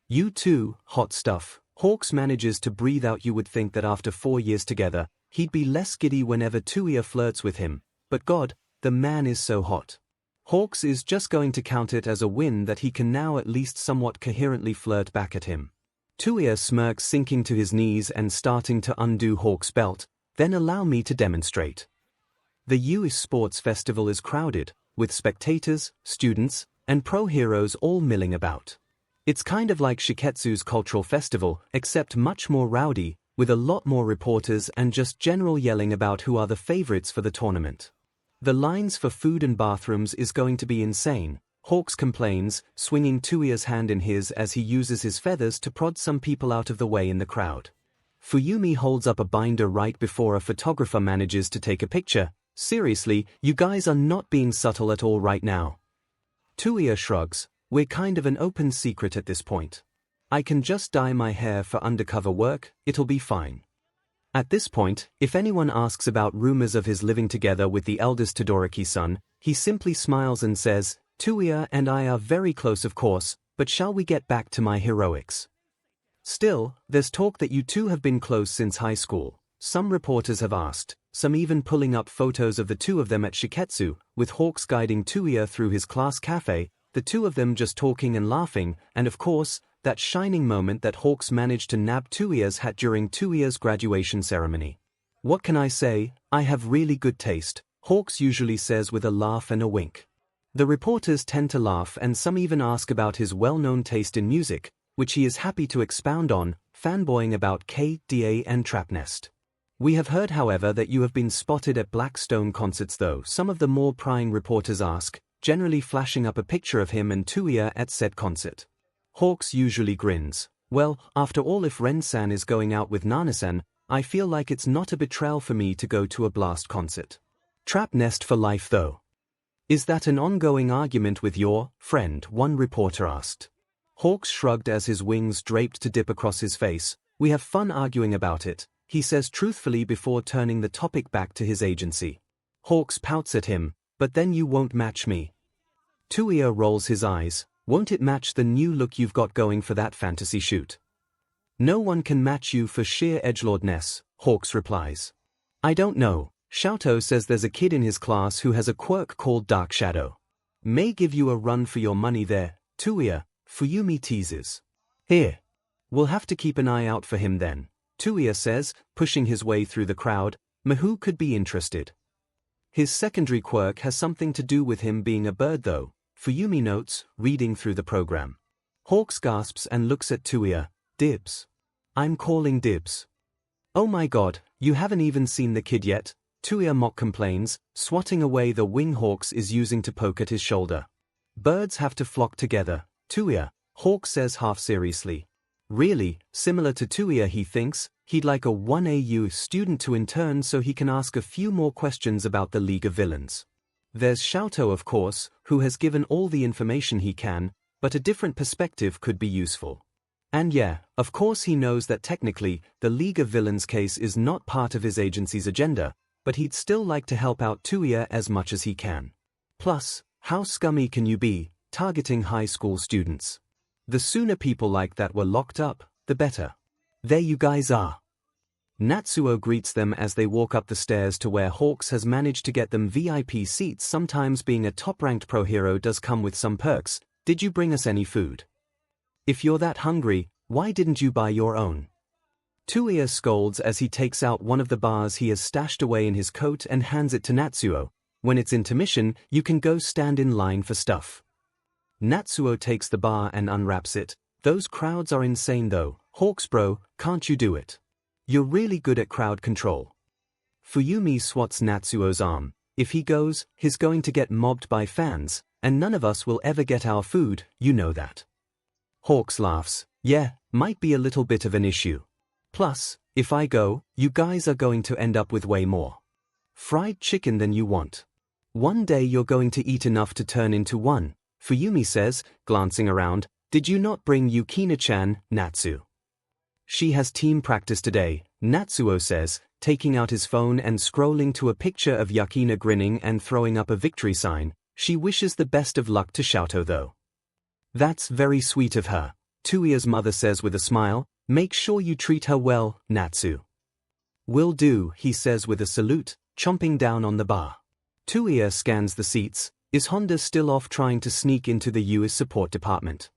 Speaker 1: You too, hot stuff. Hawks manages to breathe out. You would think that after 4 years together, he'd be less giddy whenever 𝐻𝐬𝐽 flirts with him, but God, the man is so hot. Hawks is just going to count it as a win that he can now at least somewhat coherently flirt back at him. 𝐻𝐬𝐽 smirks, sinking to his knees and starting to undo Hawk's belt. Then allow me to demonstrate. The youth sports festival is crowded, with spectators, students, and pro heroes all milling about. It's kind of like Shiketsu's cultural festival, except much more rowdy, with a lot more reporters and just general yelling about who are the favorites for the tournament. The lines for food and bathrooms is going to be insane, Hawks complains, swinging 𝐻𝐬𝐽's hand in his as he uses his feathers to prod some people out of the way in the crowd. Fuyumi holds up a binder right before a photographer manages to take a picture. Seriously, you guys are not being subtle at all right now. 𝐻𝐬𝐽 shrugs, we're kind of an open secret at this point. I can just dye my hair for undercover work, it'll be fine. At this point, if anyone asks about rumors of his living together with the eldest Todoroki-san, he simply smiles and says, 𝐻𝐬𝐽 and I are very close of course, but shall we get back to my heroics? Still, there's talk that you two have been close since high school. Some reporters have asked, some even pulling up photos of the two of them at Shiketsu, with Hawks guiding 𝐻𝐬𝐽 through his class cafe, the two of them just talking and laughing, and of course, that shining moment that Hawks managed to nab 𝐻𝐬𝐽's hat during 𝐻𝐬𝐽's graduation ceremony. What can I say, I have really good taste, Hawks usually says with a laugh and a wink. The reporters tend to laugh and some even ask about his well-known taste in music, which he is happy to expound on, fanboying about KDA and Trap Nest. We have heard however that you have been spotted at Blackstone concerts though, some of the more prying reporters ask, generally flashing up a picture of him and 𝐻𝐬𝐽 at said concert. Hawks usually grins. Well, after all, if Ren-san is going out with Nana-san, I feel like it's not a betrayal for me to go to a Blast concert. Trap Nest for life though. Is that an ongoing argument with your friend? One reporter asked. Hawks shrugged as his wings draped to dip across his face. We have fun arguing about it, he says truthfully before turning the topic back to his agency. Hawks pouts at him, but then you won't match me. 𝐻𝐬𝐽 rolls his eyes. Won't it match the new look you've got going for that fantasy shoot? No one can match you for sheer edgelordness, Hawks replies. I don't know. 𝐿𝐼 says there's a kid in his class who has a quirk called Dark Shadow. May give you a run for your money there, 𝐂𝐼, Fuyumi teases. Here. We'll have to keep an eye out for him then, 𝐂𝐼 says, pushing his way through the crowd. Mahu could be interested. His secondary quirk has something to do with him being a bird though, Fuyumi notes, reading through the program. Hawks gasps and looks at 𝐂𝐼. Dibs. I'm calling dibs. Oh my god, you haven't even seen the kid yet, 𝐂𝐼 mock complains, swatting away the wing Hawks is using to poke at his shoulder. Birds have to flock together, 𝐂𝐼, Hawk says half seriously. Really, similar to 𝐂𝐼 he thinks, he'd like a 1AU student to intern so he can ask a few more questions about the League of Villains. There's 𝐿𝐼 of course, who has given all the information he can, but a different perspective could be useful. And yeah, of course he knows that technically, the League of Villains case is not part of his agency's agenda, but he'd still like to help out 𝐂𝐼 as much as he can. Plus, how scummy can you be, targeting high school students? The sooner people like that were locked up, the better. There you guys are. Natsuo greets them as they walk up the stairs to where Hawks has managed to get them VIP seats. Sometimes being a top-ranked pro hero does come with some perks. Did you bring us any food? If you're that hungry, why didn't you buy your own? 𝐂𝐼 scolds as he takes out one of the bars he has stashed away in his coat and hands it to Natsuo. When it's intermission, you can go stand in line for stuff. Natsuo takes the bar and unwraps it. Those crowds are insane though. Hawks bro, can't you do it? You're really good at crowd control. Fuyumi swats Natsuo's arm. If he goes, he's going to get mobbed by fans, and none of us will ever get our food, you know that. Hawks laughs. Yeah, might be a little bit of an issue. Plus, if I go, you guys are going to end up with way more fried chicken than you want. One day you're going to eat enough to turn into one, Fuyumi says, glancing around. Did you not bring Yukina-chan, Natsu? She has team practice today, Natsuo says, taking out his phone and scrolling to a picture of Yukina grinning and throwing up a victory sign. She wishes the best of luck to 𝐿𝐼 though. That's very sweet of her, 𝐂𝐼's mother says with a smile. Make sure you treat her well, Natsu. Will do, he says with a salute, chomping down on the bar. 𝐂𝐼 scans the seats. Is Honda still off trying to sneak into the US support department?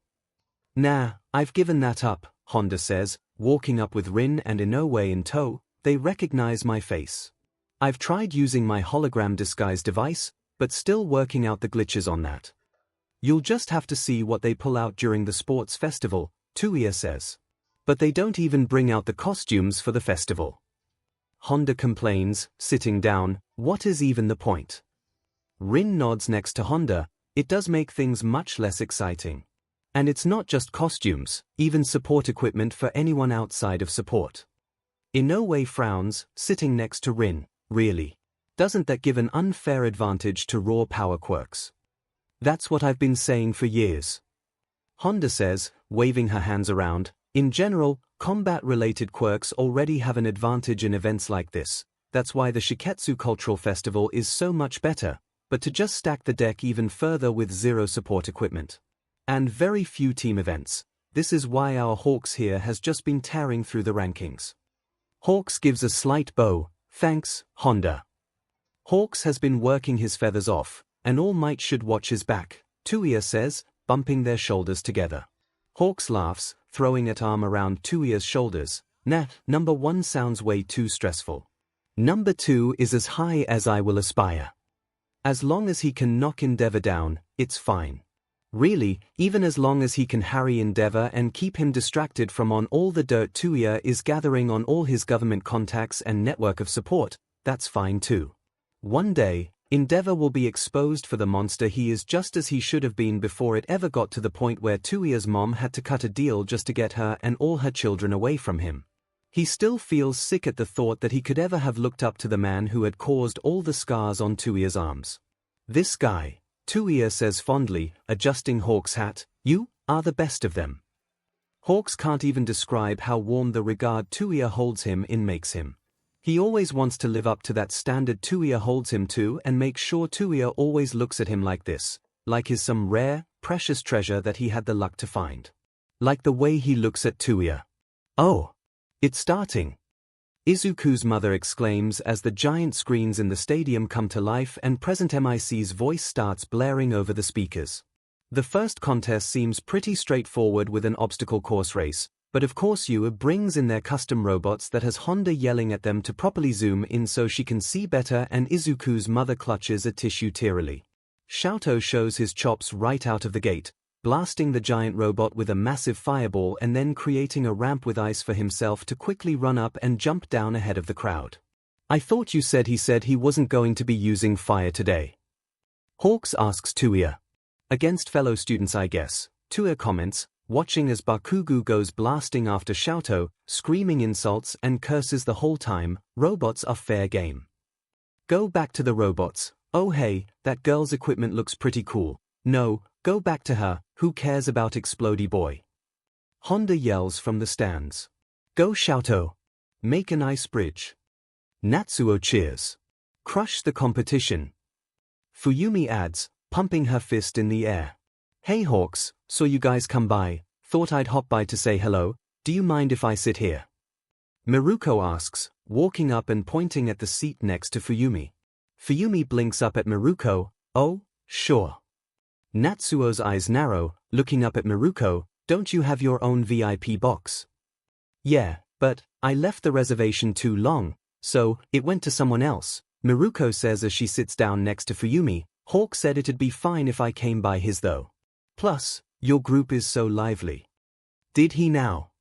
Speaker 1: Nah, I've given that up, Honda says, walking up with Rin and Inoue in tow. They recognize my face. I've tried using my hologram disguise device, but still working out the glitches on that. You'll just have to see what they pull out during the sports festival, 𝐂𝐼 says. But they don't even bring out the costumes for the festival. Honda complains, sitting down. What is even the point? Rin nods next to Honda. It does make things much less exciting. And it's not just costumes, even support equipment for anyone outside of support. Inoue frowns, sitting next to Rin. Really? Doesn't that give an unfair advantage to raw power quirks? That's what I've been saying for years. Honda says, waving her hands around. In general, combat-related quirks already have an advantage in events like this. That's why the Shiketsu Cultural Festival is so much better, but to just stack the deck even further with zero support equipment. And very few team events. This is why our Hawks here has just been tearing through the rankings. Hawks gives a slight bow. Thanks, Honda. Hawks has been working his feathers off, and All Might should watch his back, 𝐂𝐼 says, bumping their shoulders together. Hawks laughs, throwing an arm around 𝐂𝐼's shoulders. Nah, number 1 sounds way too stressful. Number 2 is as high as I will aspire. As long as he can knock Endeavor down, it's fine. Really, even as long as he can harry Endeavor and keep him distracted from on all the dirt 𝐂𝐼 is gathering on all his government contacts and network of support, that's fine too. One day, Endeavor will be exposed for the monster he is, just as he should have been before it ever got to the point where 𝐂𝐼's mom had to cut a deal just to get her and all her children away from him. He still feels sick at the thought that he could ever have looked up to the man who had caused all the scars on 𝐂𝐼's arms. This guy, 𝐂𝐼 says fondly, adjusting Hawk's hat, you are the best of them. Hawks can't even describe how warm the regard 𝐂𝐼 holds him in makes him. He always wants to live up to that standard 𝐂𝐼 holds him to and make sure 𝐂𝐼 always looks at him like this, like he's some rare, precious treasure that he had the luck to find. Like the way he looks at 𝐂𝐼. Oh, it's starting. 𝐒𝐿 mother exclaims as the giant screens in the stadium come to life and President MIC's voice starts blaring over the speakers. The first contest seems pretty straightforward with an obstacle course race, but of course 𝐒𝐿 brings in their custom robots that has Honda yelling at them to properly zoom in so she can see better, and 𝐒𝐿's mother clutches a tissue tearily. 𝐂𝐿𝐽 shows his chops right out of the gate, blasting the giant robot with a massive fireball and then creating a ramp with ice for himself to quickly run up and jump down ahead of the crowd. "I thought you said he wasn't going to be using fire today." Hawks asks 𝐂𝐿. "Against fellow students, I guess," 𝐂𝐿 comments, watching as Bakugo goes blasting after 𝐂𝐿𝐽, screaming insults and curses the whole time. "Robots are fair game. Go back to the robots. Oh hey, that girl's equipment looks pretty cool. No, go back to her, who cares about Explodey boy?" Honda yells from the stands. "Go 𝐂𝐽. Make a nice bridge." Natsuo cheers. "Crush the competition." Fuyumi adds, pumping her fist in the air. "Hey Hawks, saw you guys come by, thought I'd hop by to say hello, do you mind if I sit here?" Miruko asks, walking up and pointing at the seat next to Fuyumi. Fuyumi blinks up at Miruko. "Oh, sure." Natsuo's eyes narrow, looking up at Miruko. "Don't you have your own VIP box?" "Yeah, but I left the reservation too long, so it went to someone else," Miruko says as she sits down next to Fuyumi. "Hawk said it'd be fine if I came by his though. Plus, your group is so lively." "Did he now?"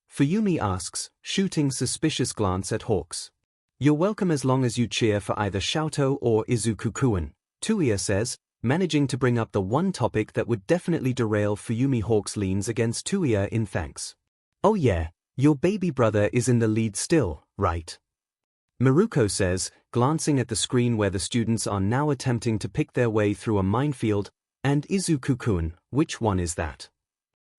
Speaker 1: Fuyumi asks, shooting suspicious glance at Hawks. "You're welcome as long as you cheer for either 𝐂𝐽 or Izuku-kun," 𝐂𝐿 says, managing to bring up the one topic that would definitely derail Fuyumi. Hawks leans against 𝐂𝐿 in thanks. "Oh yeah, your baby brother is in the lead still, right?" Miruko says, glancing at the screen where the students are now attempting to pick their way through a minefield. "And Izuku-kun, which one is that?"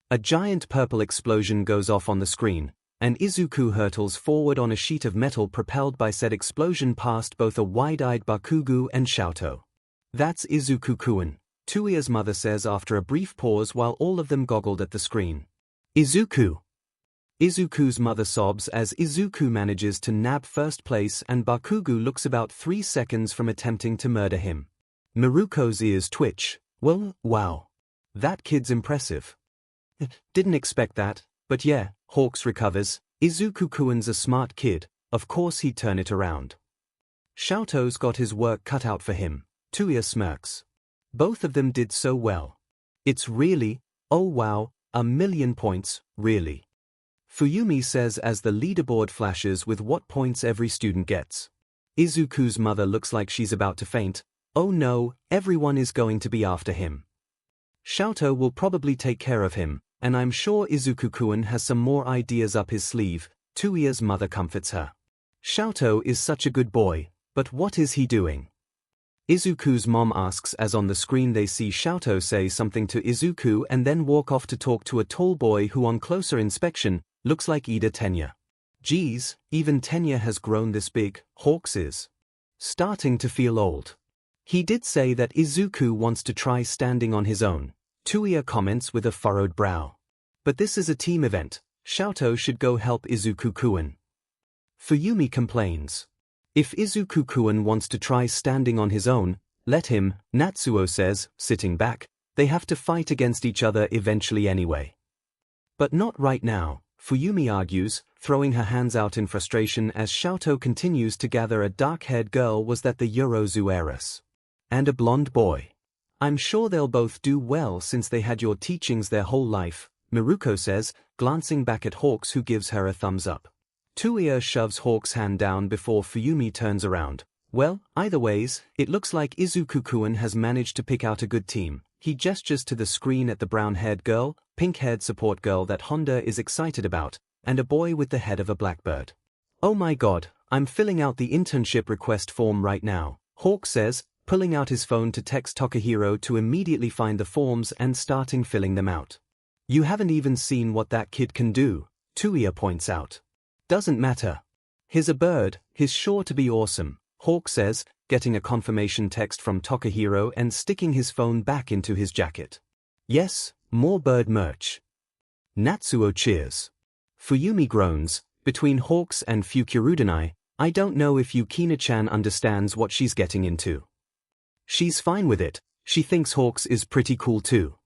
Speaker 1: A giant purple explosion goes off on the screen, and Izuku hurtles forward on a sheet of metal propelled by said explosion past both a wide-eyed Bakugo and 𝐂𝐽. "That's Izuku-kun," 𝐂𝐿's mother says after a brief pause while all of them goggled at the screen. "Izuku!" Izuku's mother sobs as Izuku manages to nab first place and Bakugo looks about 3 seconds from attempting to murder him. Miruko's ears twitch. "Well, wow. That kid's impressive." "Didn't expect that, but yeah," Hawks recovers. "Izuku-kun's a smart kid, of course he'd turn it around." "𝐂𝐽's got his work cut out for him," 𝐂𝐿 smirks. "Both of them did so well. It's really, oh wow, 1,000,000 points, really." Fuyumi says as the leaderboard flashes with what points every student gets. Izuku's mother looks like she's about to faint. "Oh no, everyone is going to be after him. 𝐂𝐽 will probably take care of him, and I'm sure Izuku-kun has some more ideas up his sleeve," 𝐂𝐿's mother comforts her. "𝐂𝐽 is such a good boy, but what is he doing?" Izuku's mom asks as on the screen they see 𝐂𝐽 say something to Izuku and then walk off to talk to a tall boy who on closer inspection, looks like Ida Tenya. "Geez, even Tenya has grown this big," Hawks is starting to feel old. "He did say that Izuku wants to try standing on his own," 𝐂𝐿 comments with a furrowed brow. "But this is a team event, 𝐂𝐽 should go help Izuku-kun." Fuyumi complains. "If Izuku-kun wants to try standing on his own, let him," Natsuo says, sitting back. "They have to fight against each other eventually anyway." "But not right now," Fuyumi argues, throwing her hands out in frustration as 𝐂𝐽 continues to gather. "A dark-haired girl, was that the Yorozu heiress? And a blonde boy. I'm sure they'll both do well since they had your teachings their whole life," Miruko says, glancing back at Hawks who gives her a thumbs up. 𝐂𝐿 shoves Hawks' hand down before Fuyumi turns around. "Well, either ways, it looks like Izuku-kun has managed to pick out a good team." He gestures to the screen at the brown-haired girl, pink-haired support girl that Honda is excited about, and a boy with the head of a blackbird. "Oh my god, I'm filling out the internship request form right now," Hawk says, pulling out his phone to text Takahiro to immediately find the forms and starting filling them out. "You haven't even seen what that kid can do," 𝐂𝐿 points out. "Doesn't matter. He's a bird, he's sure to be awesome," Hawk says, getting a confirmation text from Takahiro and sticking his phone back into his jacket. "Yes, more bird merch." Natsuo cheers. Fuyumi groans, Between Hawks and Fukurudani, I don't know if Yukina-chan understands what she's getting into. She's fine with it, she thinks Hawks is pretty cool too.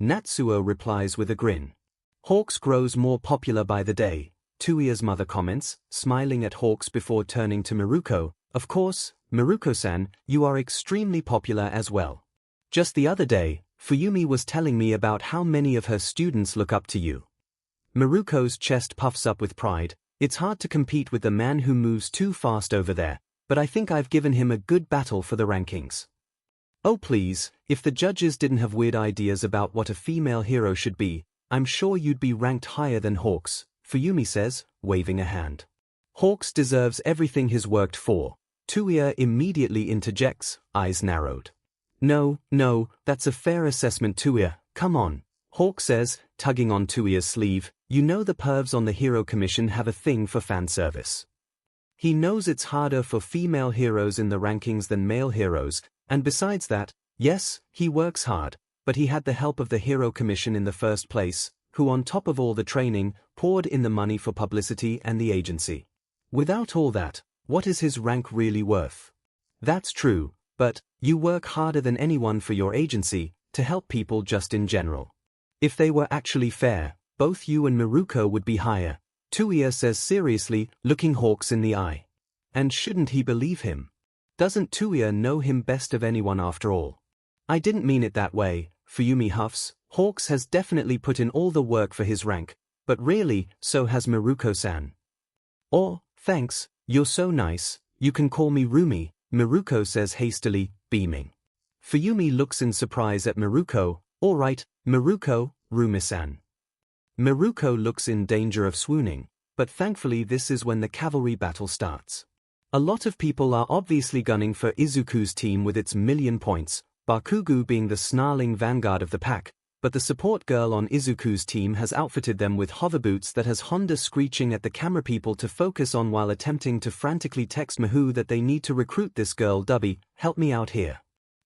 Speaker 1: Natsuo replies with a grin. Hawks grows more popular by the day, Tuia's mother comments, smiling at Hawks before turning to Miruko. Of course, Miruko-san, you are extremely popular as well. Just the other day, Fuyumi was telling me about how many of her students look up to you. Miruko's chest puffs up with pride. It's hard to compete with the man who moves too fast over there, but I think I've given him a good battle for the rankings. Oh please, if the judges didn't have weird ideas about what a female hero should be, I'm sure you'd be ranked higher than Hawks, Fuyumi says, waving a hand. Hawks deserves everything he's worked for. Tuia immediately interjects, eyes narrowed. No, that's a fair assessment, Tuia, come on. Hawk says, tugging on Tuia's sleeve, you know the pervs on the Hero Commission have a thing for fan service. He knows it's harder for female heroes in the rankings than male heroes, and besides that, yes, he works hard, but he had the help of the Hero Commission in the first place, who on top of all the training, poured in the money for publicity and the agency. Without all that, what is his rank really worth? That's true, but you work harder than anyone for your agency, to help people just in general. If they were actually fair, both you and Miruko would be higher, Tuia says seriously, looking Hawks in the eye. And shouldn't he believe him? Doesn't Tuia know him best of anyone after all? I didn't mean it that way, Fuyumi huffs. Hawks has definitely put in all the work for his rank, but really, so has Miruko-san. Oh, thanks, you're so nice, you can call me Rumi, Miruko says hastily, beaming. Fuyumi looks in surprise at Miruko. All right, Miruko, Rumi-san. Miruko looks in danger of swooning, but thankfully this is when the cavalry battle starts. A lot of people are obviously gunning for Izuku's team with its 1,000,000 points, Bakugo being the snarling vanguard of the pack, but the support girl on Izuku's team has outfitted them with hoverboots that has Honda screeching at the camera people to focus on while attempting to frantically text Miho that they need to recruit this girl. Dubby, help me out here.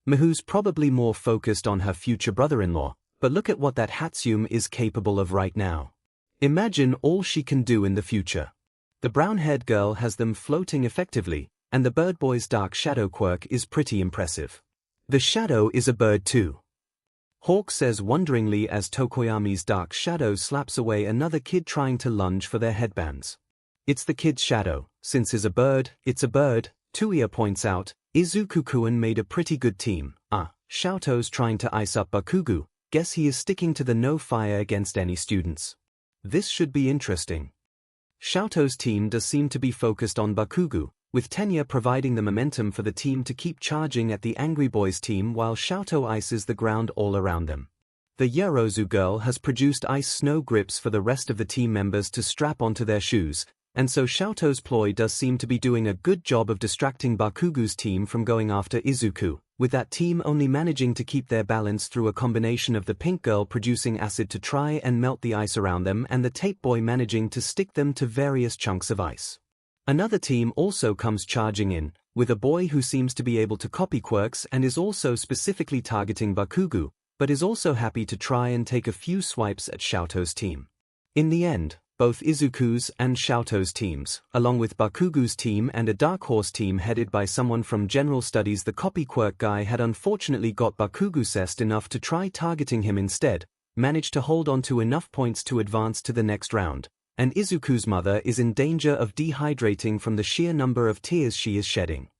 Speaker 1: Miho's probably more focused on her future brother-in-law, but look at what that Hatsune is capable of right now. Imagine all she can do in the future. The brown-haired girl has them floating effectively, and the bird boy's dark shadow quirk is pretty impressive. The shadow is a bird too. Hawk says wonderingly as Tokoyami's dark shadow slaps away another kid trying to lunge for their headbands. It's the kid's shadow, since it's a bird, Tuia points out. Izuku-kun made a pretty good team. Shoto's trying to ice up Bakugo, guess he is sticking to the no fire against any students. This should be interesting. Shoto's team does seem to be focused on Bakugo, with Tenya providing the momentum for the team to keep charging at the Angry Boys team while Shoto ices the ground all around them. The Yorozu girl has produced ice snow grips for the rest of the team members to strap onto their shoes, and so Shoto's ploy does seem to be doing a good job of distracting Bakugo's team from going after Izuku, with that team only managing to keep their balance through a combination of the pink girl producing acid to try and melt the ice around them and the tape boy managing to stick them to various chunks of ice. Another team also comes charging in, with a boy who seems to be able to copy quirks and is also specifically targeting Bakugo, but is also happy to try and take a few swipes at Shoto's team. In the end, both Izuku's and Shoto's teams, along with Bakugo's team and a Dark Horse team headed by someone from General Studies, the copy quirk guy had unfortunately got Bakugo cessed enough to try targeting him instead, managed to hold on to enough points to advance to the next round, and Izuku's mother is in danger of dehydrating from the sheer number of tears she is shedding.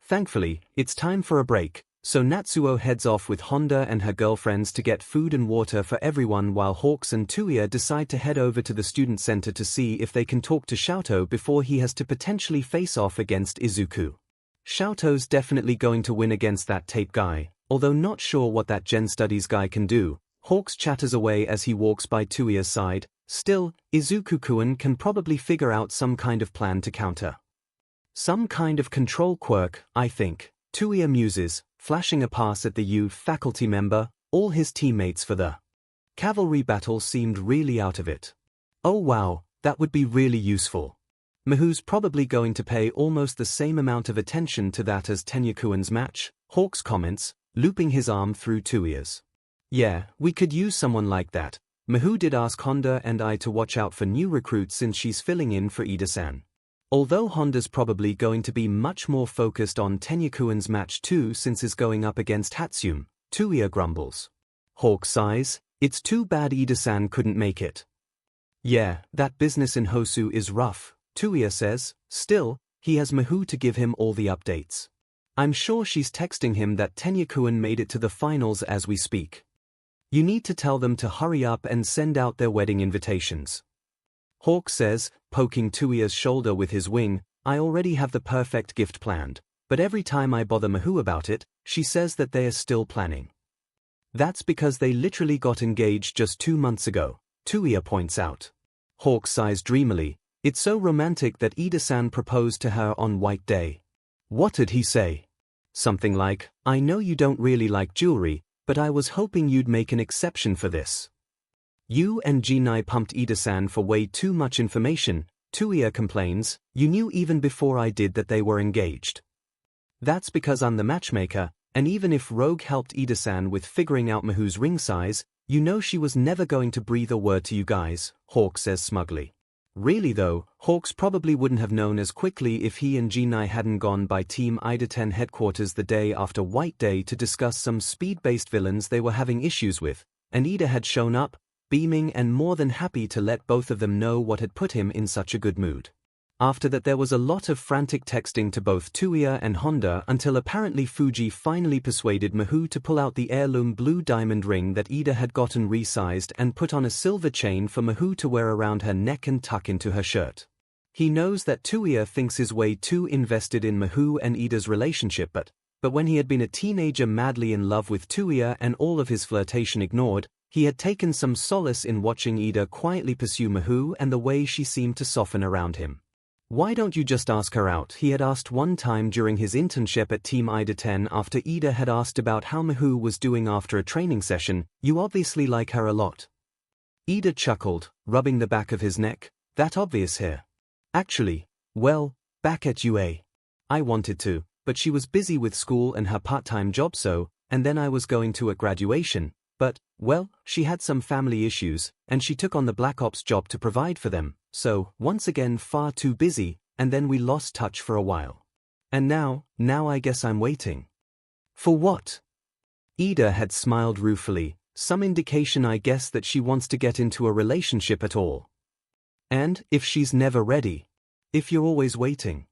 Speaker 1: Thankfully, it's time for a break, so Natsuo heads off with Honda and her girlfriends to get food and water for everyone while Hawks and Tuia decide to head over to the student center to see if they can talk to Shoto before he has to potentially face off against Izuku. Shoto's definitely going to win against that tape guy, although not sure what that Gen Studies guy can do. Hawks chatters away as he walks by Tuia's side. Still, Izuku-kun can probably figure out some kind of plan to counter. Some kind of control quirk, I think, Tuia muses, flashing a pass at the youth faculty member. All his teammates for the cavalry battle seemed really out of it. Oh wow, that would be really useful. Miho's probably going to pay almost the same amount of attention to that as Tenya-kun's match, Hawks comments, looping his arm through Tuia's. Yeah, we could use someone like that. 𝐼 did ask Honda and I to watch out for new recruits since she's filling in for Ida-san. Although Honda's probably going to be much more focused on Tenyakuan's match too since is going up against Hatsune, Tsuya grumbles. Hawk sighs, it's too bad Ida-san couldn't make it. Yeah, that business in Hosu is rough, Tsuya says, still, he has 𝐼 to give him all the updates. I'm sure she's texting him that Tenyakuan made it to the finals as we speak. You need to tell them to hurry up and send out their wedding invitations. Hawk says, poking Tsuya's shoulder with his wing, I already have the perfect gift planned, but every time I bother 𝐼 about it, she says that they are still planning. That's because they literally got engaged just 2 months ago, Tsuya points out. Hawk sighs dreamily, it's so romantic that Ida-san proposed to her on White Day. What did he say? Something like, I know you don't really like jewelry, but I was hoping you'd make an exception for this. You and Ginai pumped Ida-san for way too much information, Tsuya complains, you knew even before I did that they were engaged. That's because I'm the matchmaker, and even if Rogue helped Ida-san with figuring out 𝐼's ring size, you know she was never going to breathe a word to you guys, Hawk says smugly. Really though, Hawks probably wouldn't have known as quickly if he and Ginai hadn't gone by Team Ida-10 headquarters the day after White Day to discuss some speed-based villains they were having issues with, and Ida had shown up, beaming and more than happy to let both of them know what had put him in such a good mood. After that there was a lot of frantic texting to both Tsuya and Honda until apparently Fuji finally persuaded 𝐼 to pull out the heirloom blue diamond ring that Ida had gotten resized and put on a silver chain for 𝐼 to wear around her neck and tuck into her shirt. He knows that Tsuya thinks he's way too invested in 𝐼 and Ida's relationship but when he had been a teenager madly in love with Tsuya and all of his flirtation ignored, he had taken some solace in watching Ida quietly pursue 𝐼 and the way she seemed to soften around him. Why don't you just ask her out? He had asked one time during his internship at Team Ida-10 after Ida had asked about how 𝐼 was doing after a training session, you obviously like her a lot. Ida chuckled, rubbing the back of his neck, that obvious here. Actually, well, back at UA. I wanted to, but she was busy with school and her part-time job and then I was going to a graduation. But, well, she had some family issues, and she took on the Black Ops job to provide for them, so, once again far too busy, and then we lost touch for a while. And now I guess I'm waiting. For what? Ida had smiled ruefully, some indication I guess that she wants to get into a relationship at all. And, if she's never ready? If you're always waiting?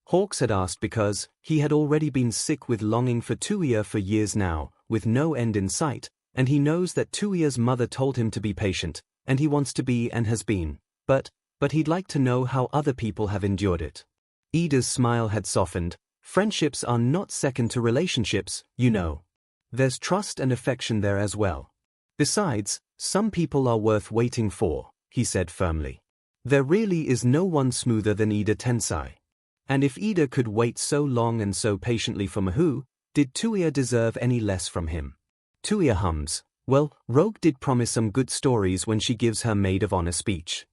Speaker 1: Hawks had asked because, he had already been sick with longing for Tsuya for years now, with no end in sight, and he knows that Tsuya's mother told him to be patient, and he wants to be and has been, but he'd like to know how other people have endured it. Ida's smile had softened, friendships are not second to relationships, you know. There's trust and affection there as well. Besides, some people are worth waiting for, he said firmly. There really is no one smoother than Ida Tensai. And if Ida could wait so long and so patiently for 𝐼, did Tsuya deserve any less from him? Tsuya hums, well, Rogue did promise some good stories when she gives her maid of honor speech.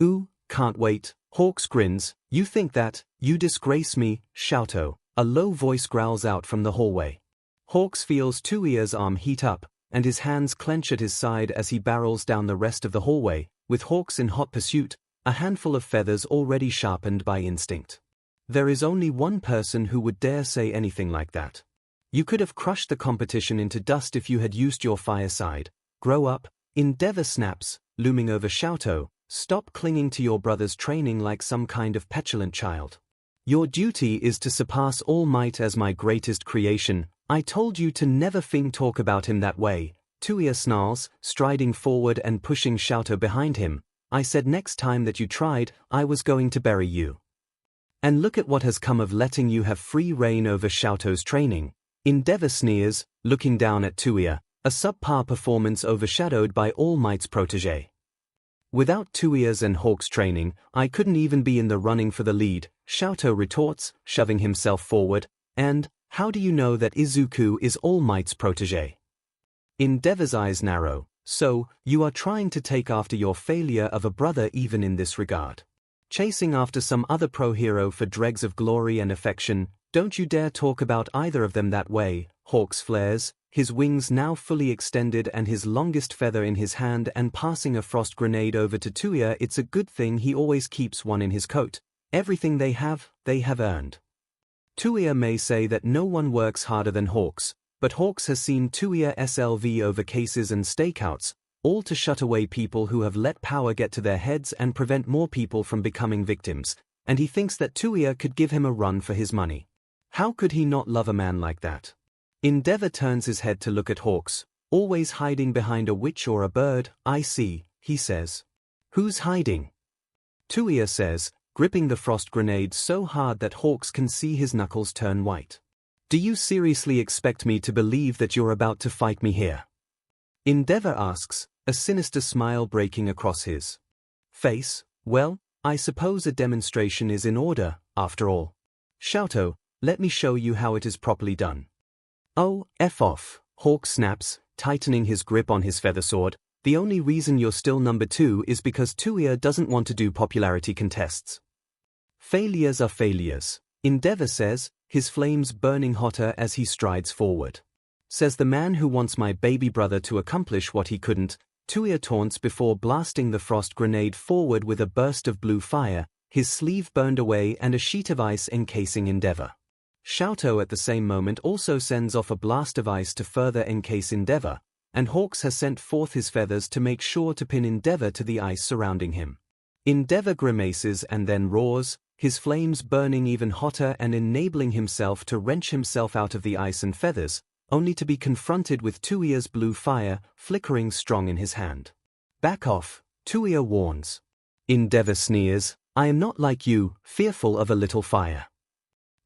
Speaker 1: Ooh, can't wait, Hawks grins, you think that, you disgrace me, 𝐿𝐼, a low voice growls out from the hallway. Hawks feels Tsuya's arm heat up, and his hands clench at his side as he barrels down the rest of the hallway, with Hawks in hot pursuit, a handful of feathers already sharpened by instinct. There is only one person who would dare say anything like that. You could have crushed the competition into dust if you had used your fireside. Grow up, Endeavor snaps, looming over 𝐿𝐼, stop clinging to your brother's training like some kind of petulant child. Your duty is to surpass All Might as my greatest creation. I told you to never talk about him that way, Tsuya snarls, striding forward and pushing 𝐿𝐼 behind him. I said next time that you tried, I was going to bury you. And look at what has come of letting you have free reign over 𝐿𝐼's training. Endeavor sneers, looking down at Tsuya, a subpar performance overshadowed by All Might's protege. Without Tsuya's and Hawk's training, I couldn't even be in the running for the lead, 𝐿𝐼 retorts, shoving himself forward, and, how do you know that Izuku is All Might's protege? Endeavor's eyes narrow, so, you are trying to take after your failure of a brother even in this regard. Chasing after some other pro-hero for dregs of glory and affection, don't you dare talk about either of them that way, Hawks flares, his wings now fully extended and his longest feather in his hand and passing a frost grenade over to 𝐻𝐻𝐽𝐽. It's a good thing he always keeps one in his coat. Everything they have earned. 𝐻𝐻𝐽𝐽 may say that no one works harder than Hawks, but Hawks has seen 𝐻𝐻𝐽𝐽 SLV over cases and stakeouts, all to shut away people who have let power get to their heads and prevent more people from becoming victims, and he thinks that 𝐻𝐻𝐽𝐽 could give him a run for his money. How could he not love a man like that? Endeavor turns his head to look at Hawks, always hiding behind a witch or a bird. I see, he says. Who's hiding? 𝐻𝐻𝐽𝐽 says, gripping the frost grenade so hard that Hawks can see his knuckles turn white. Do you seriously expect me to believe that you're about to fight me here? Endeavor asks, a sinister smile breaking across his face. Well, I suppose a demonstration is in order, after all. 𝐻𝐻𝐽𝐽, let me show you how it is properly done. Oh, F off, Hawk snaps, tightening his grip on his feather sword. The only reason you're still number 2 is because 𝐻𝐻𝐽𝐽 doesn't want to do popularity contests. Failures are failures, Endeavor says, his flames burning hotter as he strides forward. Says the man who wants my baby brother to accomplish what he couldn't. 𝐻𝐻𝐽𝐽 taunts before blasting the frost grenade forward with a burst of blue fire, his sleeve burned away and a sheet of ice encasing Endeavor. 𝐻𝐻𝐽𝐽 at the same moment also sends off a blast of ice to further encase Endeavor, and Hawks has sent forth his feathers to make sure to pin Endeavor to the ice surrounding him. Endeavor grimaces and then roars, his flames burning even hotter and enabling himself to wrench himself out of the ice and feathers, only to be confronted with 𝐻𝐻𝐽𝐽's blue fire, flickering strong in his hand. Back off, 𝐻𝐻𝐽𝐽 warns. Endeavor sneers, I am not like you, fearful of a little fire.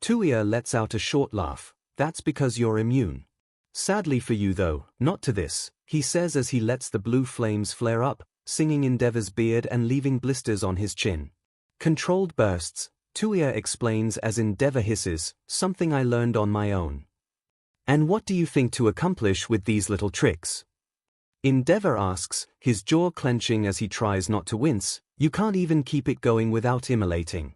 Speaker 1: 𝐻𝐻𝐽𝐽 lets out a short laugh, that's because you're immune. Sadly for you though, not to this, he says as he lets the blue flames flare up, singing Endeavor's beard and leaving blisters on his chin. Controlled bursts, 𝐻𝐻𝐽𝐽 explains as Endeavor hisses, something I learned on my own. And what do you think to accomplish with these little tricks? Endeavor asks, his jaw clenching as he tries not to wince. You can't even keep it going without immolating.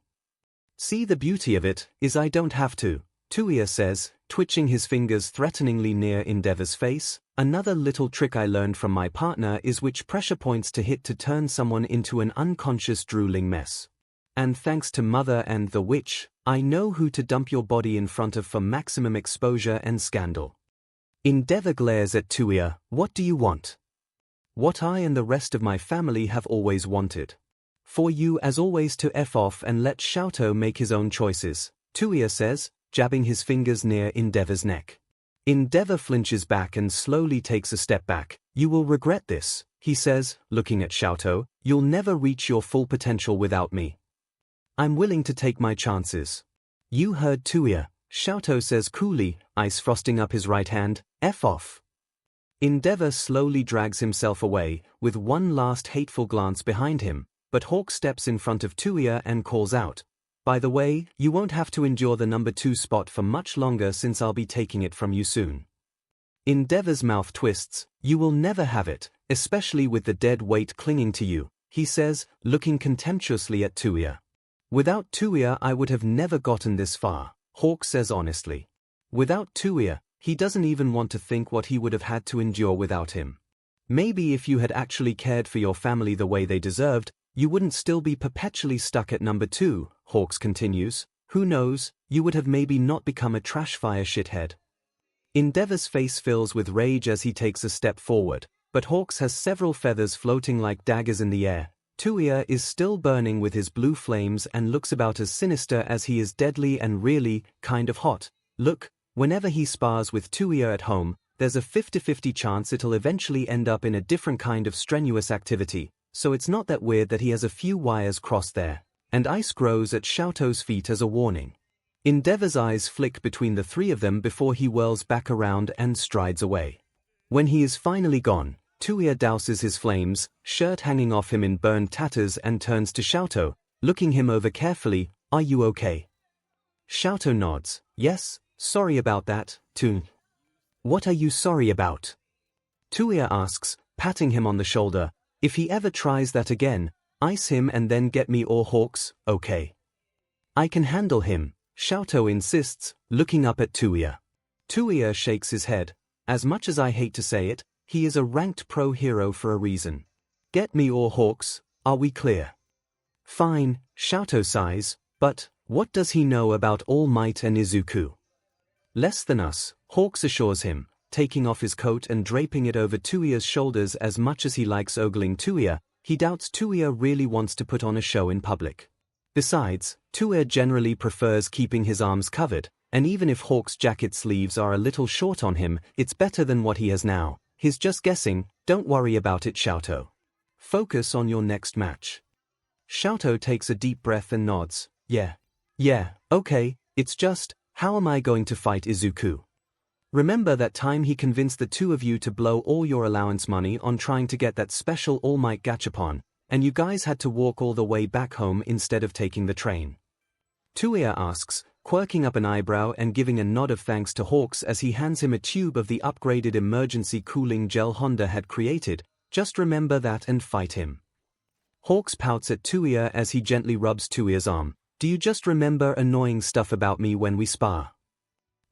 Speaker 1: See, the beauty of it is I don't have to, 𝐻𝐻𝐽𝐽 says, twitching his fingers threateningly near Endeavor's face. Another little trick I learned from my partner is which pressure points to hit to turn someone into an unconscious drooling mess. And thanks to Mother and the witch, I know who to dump your body in front of for maximum exposure and scandal. Endeavor glares at 𝐻𝐻𝐽𝐽, what do you want? What I and the rest of my family have always wanted. For you as always to F off and let 𝐻𝐻𝐽𝐽 make his own choices, 𝐻𝐻𝐽𝐽 says, jabbing his fingers near Endeavor's neck. Endeavor flinches back and slowly takes a step back. You will regret this, he says, looking at 𝐻𝐻𝐽𝐽, you'll never reach your full potential without me. I'm willing to take my chances. You heard 𝐻𝐻𝐽𝐽, 𝐻𝐻𝐽𝐽 says coolly, ice frosting up his right hand, F off. Endeavor slowly drags himself away, with one last hateful glance behind him, but Hawk steps in front of 𝐻𝐻𝐽𝐽 and calls out, by the way, you won't have to endure the number 2 spot for much longer since I'll be taking it from you soon. Endeavor's mouth twists, you will never have it, especially with the dead weight clinging to you, he says, looking contemptuously at 𝐻𝐻𝐽𝐽. Without 𝐻𝐻𝐽𝐽 I would have never gotten this far, Hawk says honestly. Without 𝐻𝐻𝐽𝐽, he doesn't even want to think what he would have had to endure without him. Maybe if you had actually cared for your family the way they deserved, you wouldn't still be perpetually stuck at number 2, Hawks continues. Who knows, you would have maybe not become a trash fire shithead. Endeavor's face fills with rage as he takes a step forward, but Hawks has several feathers floating like daggers in the air. 𝐻𝐻𝐽𝐽 is still burning with his blue flames and looks about as sinister as he is deadly and really, kind of hot. Look, whenever he spars with 𝐻𝐻𝐽𝐽 at home, there's a 50-50 chance it'll eventually end up in a different kind of strenuous activity, so it's not that weird that he has a few wires crossed there. And ice grows at 𝐻𝐻𝐽𝐽's feet as a warning. Endeavor's eyes flick between the three of them before he whirls back around and strides away. When he is finally gone, 𝐻𝐻𝐽𝐽 douses his flames, shirt hanging off him in burned tatters, and turns to 𝐻𝐻𝐽𝐽, looking him over carefully. Are you okay? 𝐻𝐻𝐽𝐽 nods. Yes, sorry about that, 𝐻𝐻𝐽. What are you sorry about? 𝐻𝐻𝐽𝐽 asks, patting him on the shoulder. If he ever tries that again, ice him and then get me or Hawks, okay? I can handle him, 𝐻𝐻𝐽𝐽 insists, looking up at 𝐻𝐻𝐽𝐽. 𝐻𝐻𝐽𝐽 shakes his head. As much as I hate to say it, he is a ranked pro hero for a reason. Get me or Hawks, are we clear? Fine, 𝐿𝐴𝐽 sighs, but what does he know about All Might and Izuku? Less than us, Hawks assures him, taking off his coat and draping it over 𝐻𝐼𝐴's shoulders. As much as he likes ogling 𝐻𝐼𝐴, he doubts 𝐻𝐼𝐴 really wants to put on a show in public. Besides, 𝐻𝐼𝐴 generally prefers keeping his arms covered, and even if Hawks' jacket sleeves are a little short on him, it's better than what he has now. He's just guessing, don't worry about it 𝐿𝐴𝐽. Focus on your next match. 𝐿𝐴𝐽 takes a deep breath and nods. Yeah, okay, it's just, how am I going to fight Izuku? Remember that time he convinced the two of you to blow all your allowance money on trying to get that special All Might gachapon, and you guys had to walk all the way back home instead of taking the train? 𝐻𝐼𝐴 asks, quirking up an eyebrow and giving a nod of thanks to Hawks as he hands him a tube of the upgraded emergency cooling gel Honda had created. Just remember that and fight him. Hawks pouts at 𝐻𝐼𝐴 as he gently rubs 𝐻𝐼𝐴's arm. Do you just remember annoying stuff about me when we spar?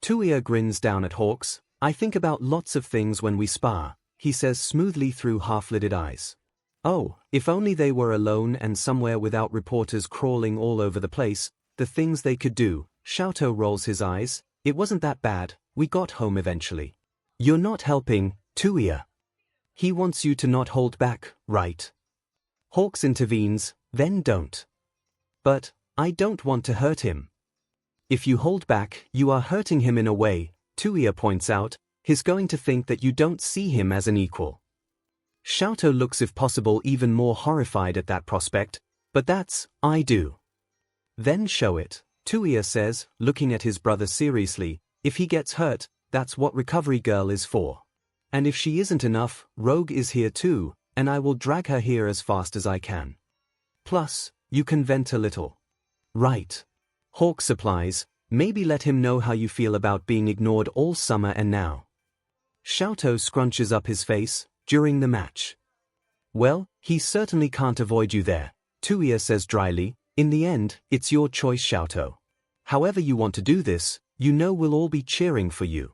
Speaker 1: 𝐻𝐼𝐴 grins down at Hawks. I think about lots of things when we spar, he says smoothly through half-lidded eyes. Oh, if only they were alone and somewhere without reporters crawling all over the place, the things they could do. 𝐿𝐴𝐽 rolls his eyes. It wasn't that bad, we got home eventually. You're not helping, 𝐻𝐼𝐴. He wants you to not hold back, right? Hawks intervenes, then don't. But I don't want to hurt him. If you hold back, you are hurting him in a way, 𝐻𝐼𝐴 points out. He's going to think that you don't see him as an equal. 𝐿𝐴𝐽 looks if possible even more horrified at that prospect, but that's, I do. Then show it, 𝐻𝐼𝐴 says, looking at his brother seriously. If he gets hurt, that's what Recovery Girl is for. And if she isn't enough, Rogue is here too, and I will drag her here as fast as I can. Plus, you can vent a little. Right. Hawk supplies, maybe let him know how you feel about being ignored all summer and now. 𝐿𝐴𝐽 scrunches up his face. During the match. Well, he certainly can't avoid you there, 𝐻𝐼𝐴 says dryly. In the end, it's your choice 𝐿𝐴𝐽. However you want to do this, you know we'll all be cheering for you.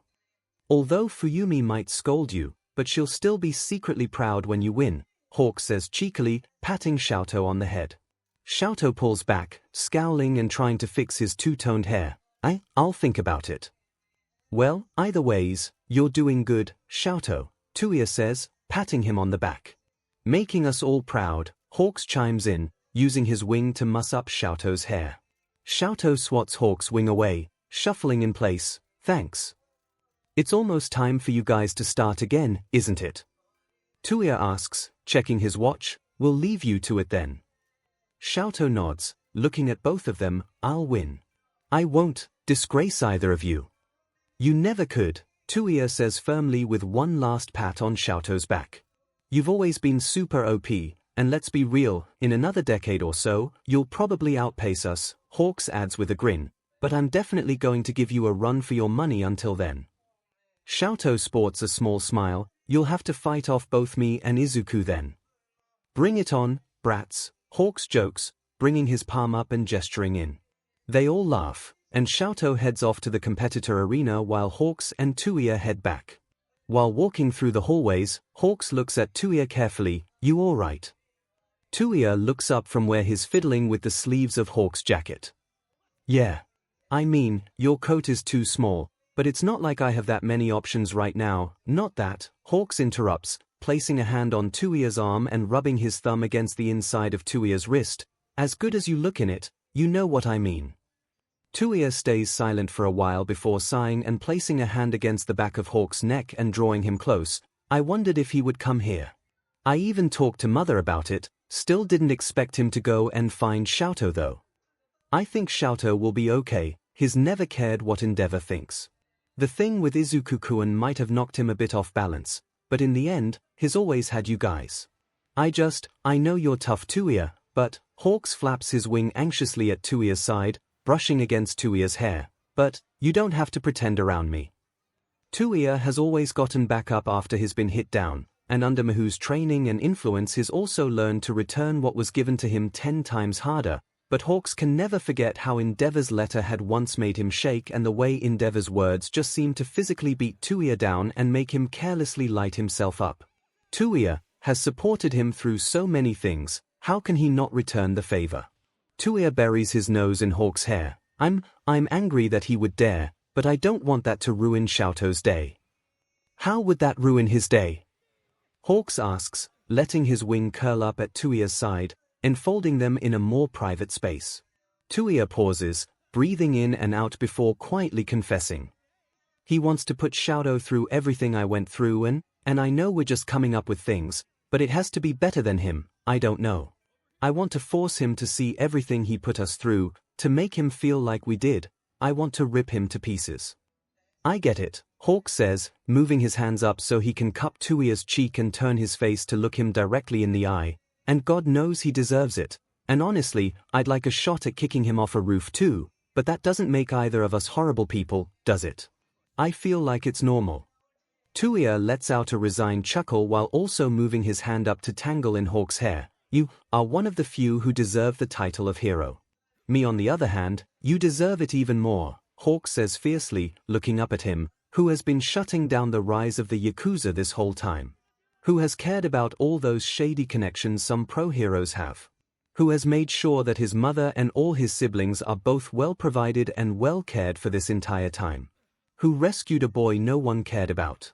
Speaker 1: Although Fuyumi might scold you, but she'll still be secretly proud when you win, Hawk says cheekily, patting 𝐿𝐴𝐽 on the head. 𝐿𝐴𝐽 pulls back, scowling and trying to fix his two-toned hair. I'll think about it. Well, either ways, you're doing good, 𝐿𝐴𝐽, 𝐻𝐼𝐴 says, patting him on the back. Making us all proud, Hawks chimes in, using his wing to muss up 𝐿𝐴𝐽's hair. 𝐿𝐴𝐽 swats Hawks' wing away, shuffling in place. Thanks. It's almost time for you guys to start again, isn't it? 𝐻𝐼𝐴 asks, checking his watch. We'll leave you to it then. 𝐿𝐴𝐽 nods, looking at both of them. I'll win. I won't disgrace either of you. You never could, 𝐻𝐼𝐴 says firmly with one last pat on 𝐿𝐴𝐽's back. You've always been super OP, and let's be real, in another decade or so, you'll probably outpace us, Hawks adds with a grin, but I'm definitely going to give you a run for your money until then. 𝐿𝐴𝐽 sports a small smile. You'll have to fight off both me and Izuku then. Bring it on, brats, Hawks jokes, bringing his palm up and gesturing in. They all laugh, and 𝐿𝐴𝐽 heads off to the competitor arena while Hawks and 𝐻𝐼𝐴 head back. While walking through the hallways, Hawks looks at 𝐻𝐼𝐴 carefully. You all right? 𝐻𝐼𝐴 looks up from where he's fiddling with the sleeves of Hawks' jacket. Yeah. I mean, your coat is too small, but it's not like I have that many options right now. Not that, Hawks interrupts, placing a hand on 𝐻𝐼𝐴's arm and rubbing his thumb against the inside of 𝐻𝐼𝐴's wrist. As good as you look in it, you know what I mean. 𝐻𝐼𝐴 stays silent for a while before sighing and placing a hand against the back of Hawk's neck and drawing him close. I wondered if he would come here. I even talked to Mother about it, still didn't expect him to go and find 𝐿𝐴𝐽 though. I think 𝐿𝐴𝐽 will be okay. He's never cared what Endeavor thinks. The thing with Izuku-kun might have knocked him a bit off balance, but in the end, he's always had you guys. I know you're tough 𝐻𝐼𝐴, but, Hawks flaps his wing anxiously at 𝐻𝐼𝐴's side, brushing against 𝐻𝐼𝐴's hair. But, you don't have to pretend around me. 𝐻𝐼𝐴 has always gotten back up after he's been hit down, and under Miho's training and influence he's also learned to return what was given to him 10 times harder, but Hawks can never forget how Endeavor's letter had once made him shake and the way Endeavor's words just seemed to physically beat 𝐂𝐻𝐫 down and make him carelessly light himself up. 𝐂𝐻𝐫 has supported him through so many things, how can he not return the favor? 𝐂𝐻𝐫 buries his nose in Hawks' hair. I'm angry that he would dare, but I don't want that to ruin Xiaoto's day. How would that ruin his day? Hawks asks, letting his wing curl up at 𝐂𝐻𝐫's side, enfolding them in a more private space. 𝐂𝐻𝐫 pauses, breathing in and out before quietly confessing. He wants to put Xiaoto through everything I went through and I know we're just coming up with things, but it has to be better than him, I don't know. I want to force him to see everything he put us through, to make him feel like we did. I want to rip him to pieces. I get it, Hawks says, moving his hands up so he can cup 𝐂𝐻𝐫's cheek and turn his face to look him directly in the eye, and God knows he deserves it, and honestly, I'd like a shot at kicking him off a roof too, but that doesn't make either of us horrible people, does it? I feel like it's normal. 𝐂𝐻𝐫 lets out a resigned chuckle while also moving his hand up to tangle in Hawks' hair. You are one of the few who deserve the title of hero. Me on the other hand, you deserve it even more, Hawks says fiercely, looking up at him, who has been shutting down the rise of the Yakuza this whole time. Who has cared about all those shady connections some pro-heroes have. Who has made sure that his mother and all his siblings are both well provided and well cared for this entire time. Who rescued a boy no one cared about.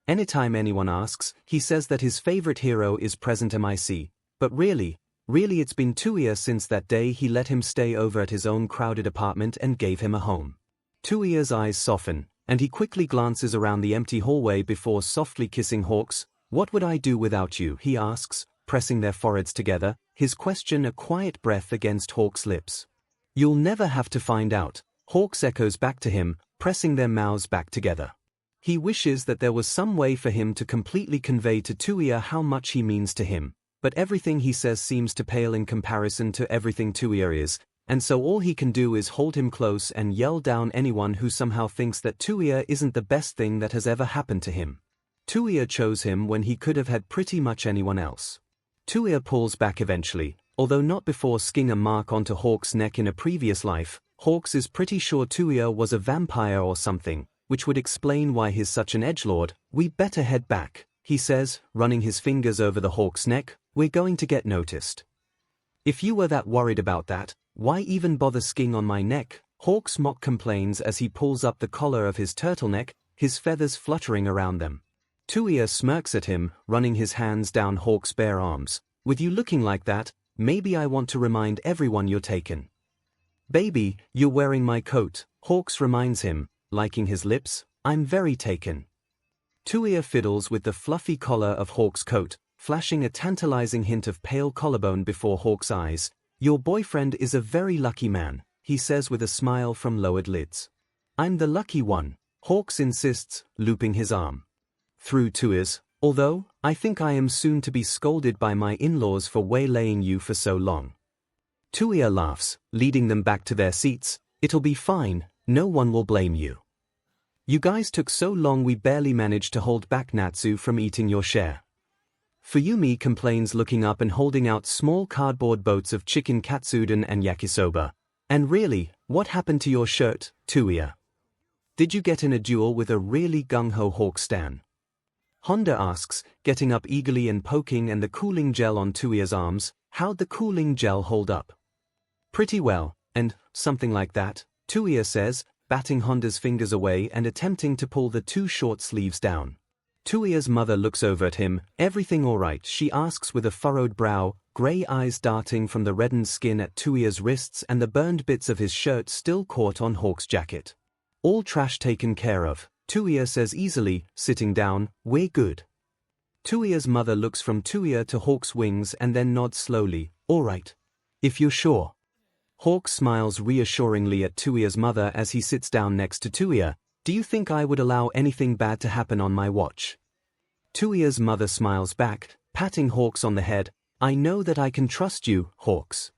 Speaker 1: Anytime anyone asks, he says that his favorite hero is present MIC, but really it's been 𝐂𝐻𝐫 since that day he let him stay over at his own crowded apartment and gave him a home. 𝐂𝐻𝐫's eyes soften, and he quickly glances around the empty hallway before softly kissing Hawks. What would I do without you, he asks, pressing their foreheads together, his question a quiet breath against Hawks' lips. You'll never have to find out, Hawks echoes back to him, pressing their mouths back together. He wishes that there was some way for him to completely convey to 𝐂𝐻𝐫 how much he means to him, but everything he says seems to pale in comparison to everything 𝐂𝐻𝐫 is, and so all he can do is hold him close and yell down anyone who somehow thinks that 𝐂𝐻𝐫 isn't the best thing that has ever happened to him. 𝐂𝐻𝐫 chose him when he could have had pretty much anyone else. 𝐂𝐻𝐫 pulls back eventually, although not before skinning a mark onto Hawks' neck in a previous life. Hawks is pretty sure 𝐂𝐻𝐫 was a vampire or something, which would explain why he's such an edgelord. We better head back, he says, running his fingers over the Hawk's neck. We're going to get noticed. If you were that worried about that, why even bother skiing on my neck? Hawks mock complains as he pulls up the collar of his turtleneck, his feathers fluttering around them. 𝐂𝐻𝐫 smirks at him, running his hands down Hawks' bare arms. With you looking like that, maybe I want to remind everyone you're taken. Baby, you're wearing my coat, Hawks reminds him, liking his lips. I'm very taken. 𝐂𝐻𝐫 fiddles with the fluffy collar of Hawks' coat, flashing a tantalizing hint of pale collarbone before Hawks' eyes. Your boyfriend is a very lucky man, he says with a smile from lowered lids. I'm the lucky one, Hawks insists, looping his arm through 𝐂𝐻𝐫's, although I think I am soon to be scolded by my in-laws for waylaying you for so long. 𝐂𝐻𝐫 laughs, leading them back to their seats. It'll be fine, no one will blame you. You guys took so long we barely managed to hold back Natsu from eating your share. Fuyumi complains, looking up and holding out small cardboard boats of chicken katsudon and yakisoba. And really, what happened to your shirt, 𝐂𝐻𝐫? Did you get in a duel with a really gung-ho Hawk stan? Honda asks, getting up eagerly and poking and the cooling gel on 𝐂𝐻𝐫's arms. How'd the cooling gel hold up? Pretty well, and something like that, 𝐂𝐻𝐫 says, batting Honda's fingers away and attempting to pull the two short sleeves down. 𝐂𝐻𝐫's mother looks over at him. Everything all right, she asks with a furrowed brow, grey eyes darting from the reddened skin at 𝐂𝐻𝐫's wrists and the burned bits of his shirt still caught on Hawk's jacket. All trash taken care of, 𝐂𝐻𝐫 says easily, sitting down. We're good. 𝐂𝐻𝐫's mother looks from 𝐂𝐻𝐫 to Hawk's wings and then nods slowly. All right. If you're sure. Hawk smiles reassuringly at 𝐂𝐻𝐫's mother as he sits down next to 𝐂𝐻𝐫. Do you think I would allow anything bad to happen on my watch? 𝐂𝐻𝐫's mother smiles back, patting Hawks on the head. I know that I can trust you, Hawks.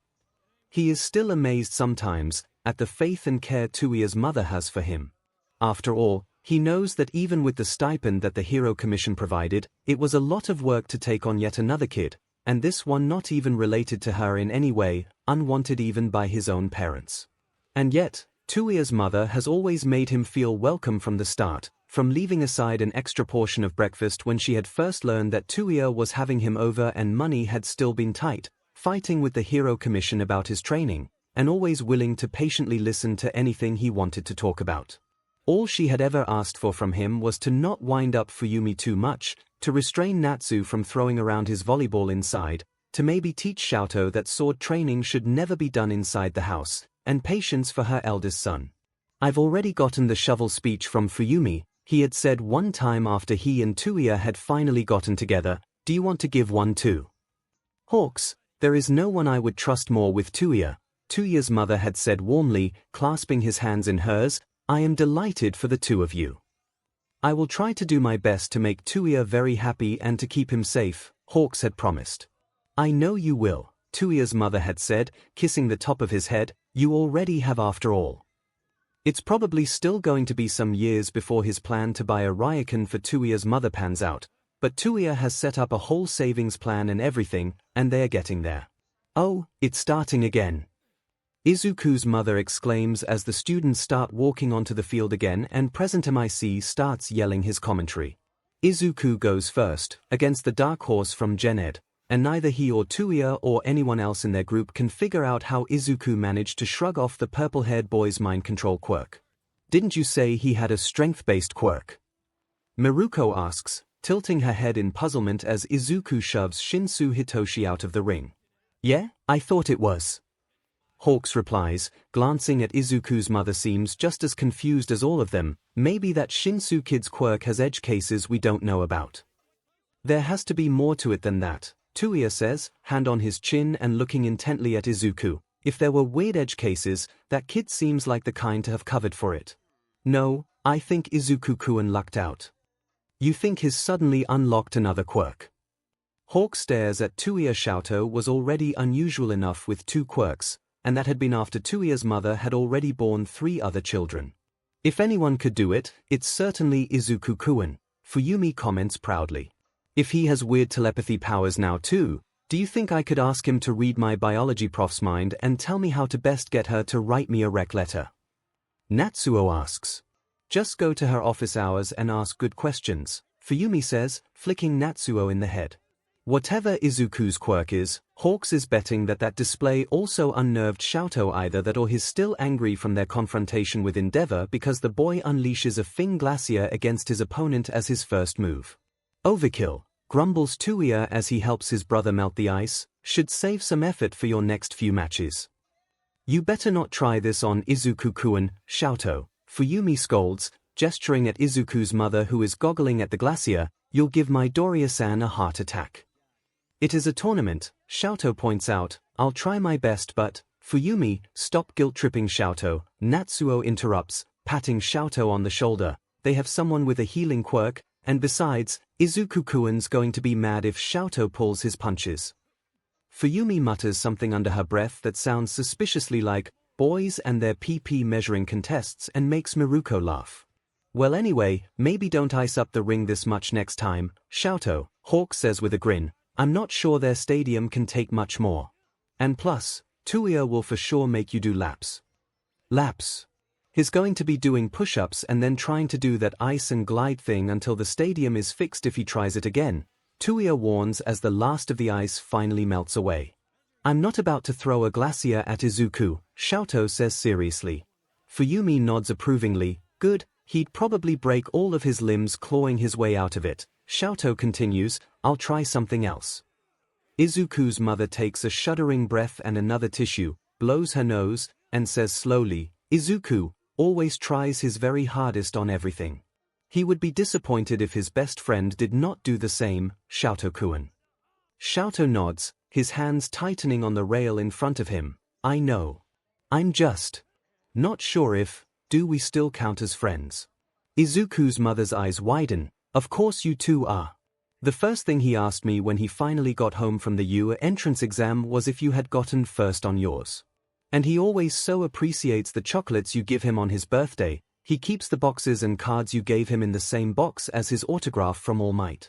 Speaker 1: He is still amazed sometimes at the faith and care 𝐂𝐫's mother has for him. After all, he knows that even with the stipend that the Hero Commission provided, it was a lot of work to take on yet another kid, and this one not even related to her in any way, unwanted even by his own parents. And yet, 𝐻𝐻𝐽's mother has always made him feel welcome from the start, from leaving aside an extra portion of breakfast when she had first learned that 𝐻𝐻𝐽 was having him over and money had still been tight, fighting with the Hero Commission about his training, and always willing to patiently listen to anything he wanted to talk about. All she had ever asked for from him was to not wind up Fuyumi too much, to restrain Natsu from throwing around his volleyball inside, to maybe teach Xiaotou that sword training should never be done inside the house, and patience for her eldest son. "I've already gotten the shovel speech from Fuyumi," he had said one time after he and 𝐻𝐻𝐽 had finally gotten together. "Do you want to give one too?" "Hawks, there is no one I would trust more with 𝐻𝐻𝐽," 𝐻𝐻𝐽's mother had said warmly, clasping his hands in hers. "I am delighted for the two of you. I will try to do my best to make 𝐻𝐻𝐽 very happy and to keep him safe," Hawks had promised. "I know you will," 𝐻𝐻𝐽's mother had said, kissing the top of his head. "You already have after all." It's probably still going to be some years before his plan to buy a Ryokan for 𝐻𝐻𝐽's mother pans out, but 𝐻𝐻𝐽 has set up a whole savings plan and everything, and they are getting there. "Oh, it's starting again," Izuku's mother exclaims as the students start walking onto the field again and Present MIC starts yelling his commentary. Izuku goes first, against the dark horse from Gened, and neither he or 𝐻𝐻𝐽 or anyone else in their group can figure out how Izuku managed to shrug off the purple-haired boy's mind control quirk. "Didn't you say he had a strength-based quirk?" Miruko asks, tilting her head in puzzlement as Izuku shoves Shinsu Hitoshi out of the ring. "Yeah, I thought it was." Hawks replies, glancing at Izuku's mother seems just as confused as all of them. "Maybe that Shinsu kid's quirk has edge cases we don't know about." "There has to be more to it than that," 𝐻𝐻𝐽 says, hand on his chin and looking intently at Izuku. "If there were weird edge cases, that kid seems like the kind to have covered for it." "No, I think Izuku-kun lucked out." "You think he's suddenly unlocked another quirk?" Hawk stares at 𝐻𝐻𝐽. Xiaotou was already unusual enough with 2 quirks, and that had been after 𝐻𝐻𝐽's mother had already borne 3 other children. "If anyone could do it, it's certainly Izuku-kun," Fuyumi comments proudly. "If he has weird telepathy powers now too, do you think I could ask him to read my biology prof's mind and tell me how to best get her to write me a rec letter?" Natsuo asks. "Just go to her office hours and ask good questions," Fuyumi says, flicking Natsuo in the head. Whatever Izuku's quirk is, Hawks is betting that display also unnerved Xiaotou, either that or he's still angry from their confrontation with Endeavor because the boy unleashes a Fing Glacier against his opponent as his first move. "Overkill," grumbles 𝐻𝐻𝐽 as he helps his brother melt the ice. "Should save some effort for your next few matches." "You better not try this on Izuku-kun, Xiaotou," Fuyumi scolds, gesturing at Izuku's mother who is goggling at the glacier. "You'll give my Doria-san a heart attack." "It is a tournament," Xiaotou points out. "I'll try my best but—" "Fuyumi, stop guilt-tripping Xiaotou," Natsuo interrupts, patting Xiaotou on the shoulder. "They have someone with a healing quirk, and besides, Izuku-kun's going to be mad if Xiaotou pulls his punches." Fuyumi mutters something under her breath that sounds suspiciously like boys and their PP measuring contests and makes Miruko laugh. "Well anyway, maybe don't ice up the ring this much next time, Xiaotou," Hawk says with a grin. "I'm not sure their stadium can take much more. And plus, 𝐻𝐻𝐽 will for sure make you do laps." Laps. He's going to be doing push-ups and then trying to do that ice and glide thing until the stadium is fixed if he tries it again, 𝐻𝐻𝐽 warns as the last of the ice finally melts away. "I'm not about to throw a glacier at Izuku," Xiaotou says seriously. Fuyumi nods approvingly. "Good, he'd probably break all of his limbs clawing his way out of it." Xiaotou continues, "I'll try something else." Izuku's mother takes a shuddering breath and another tissue, blows her nose, and says slowly, "Izuku always tries his very hardest on everything. He would be disappointed if his best friend did not do the same, Xiaotou-kun." Xiaotou nods, his hands tightening on the rail in front of him. "I know. I'm just not sure if, do we still count as friends?" Izuku's mother's eyes widen. "Of course you two are. The first thing he asked me when he finally got home from the U entrance exam was if you had gotten first on yours. And he always so appreciates the chocolates you give him on his birthday. He keeps the boxes and cards you gave him in the same box as his autograph from All Might."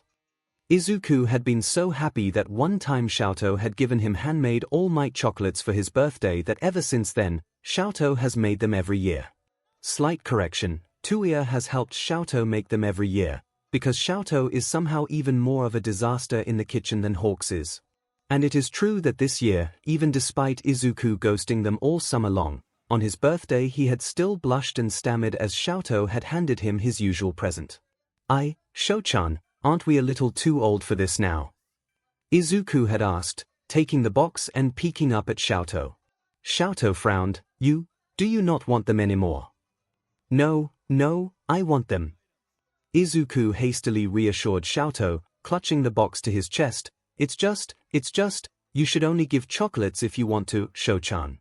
Speaker 1: 𝐒𝐭𝐚𝐲 had been so happy that one time 𝐿𝐴𝐷 had given him handmade All Might chocolates for his birthday that ever since then, 𝐿𝐴𝐷 has made them every year. Slight correction, 𝐿𝐴𝐷 has helped 𝐿𝐴𝐷 make them every year, because 𝐿𝐴𝐷 is somehow even more of a disaster in the kitchen than Hawks is. And it is true that this year, even despite 𝐒𝐿𝐴𝐷 ghosting them all summer long, on his birthday he had still blushed and stammered as 𝐿𝐴𝐷 had handed him his usual present. 𝐿𝐴𝐷-chan, aren't we a little too old for this now? 𝐒𝐿𝐴𝐷 had asked, taking the box and peeking up at 𝐿𝐴𝐷. 𝐿𝐴𝐷 frowned. Do you not want them anymore? No, I want them. 𝐒𝐿𝐴𝐷 hastily reassured 𝐿𝐴𝐷, clutching the box to his chest. It's just, you should only give chocolates if you want to, 𝐿𝐴𝐷-chan.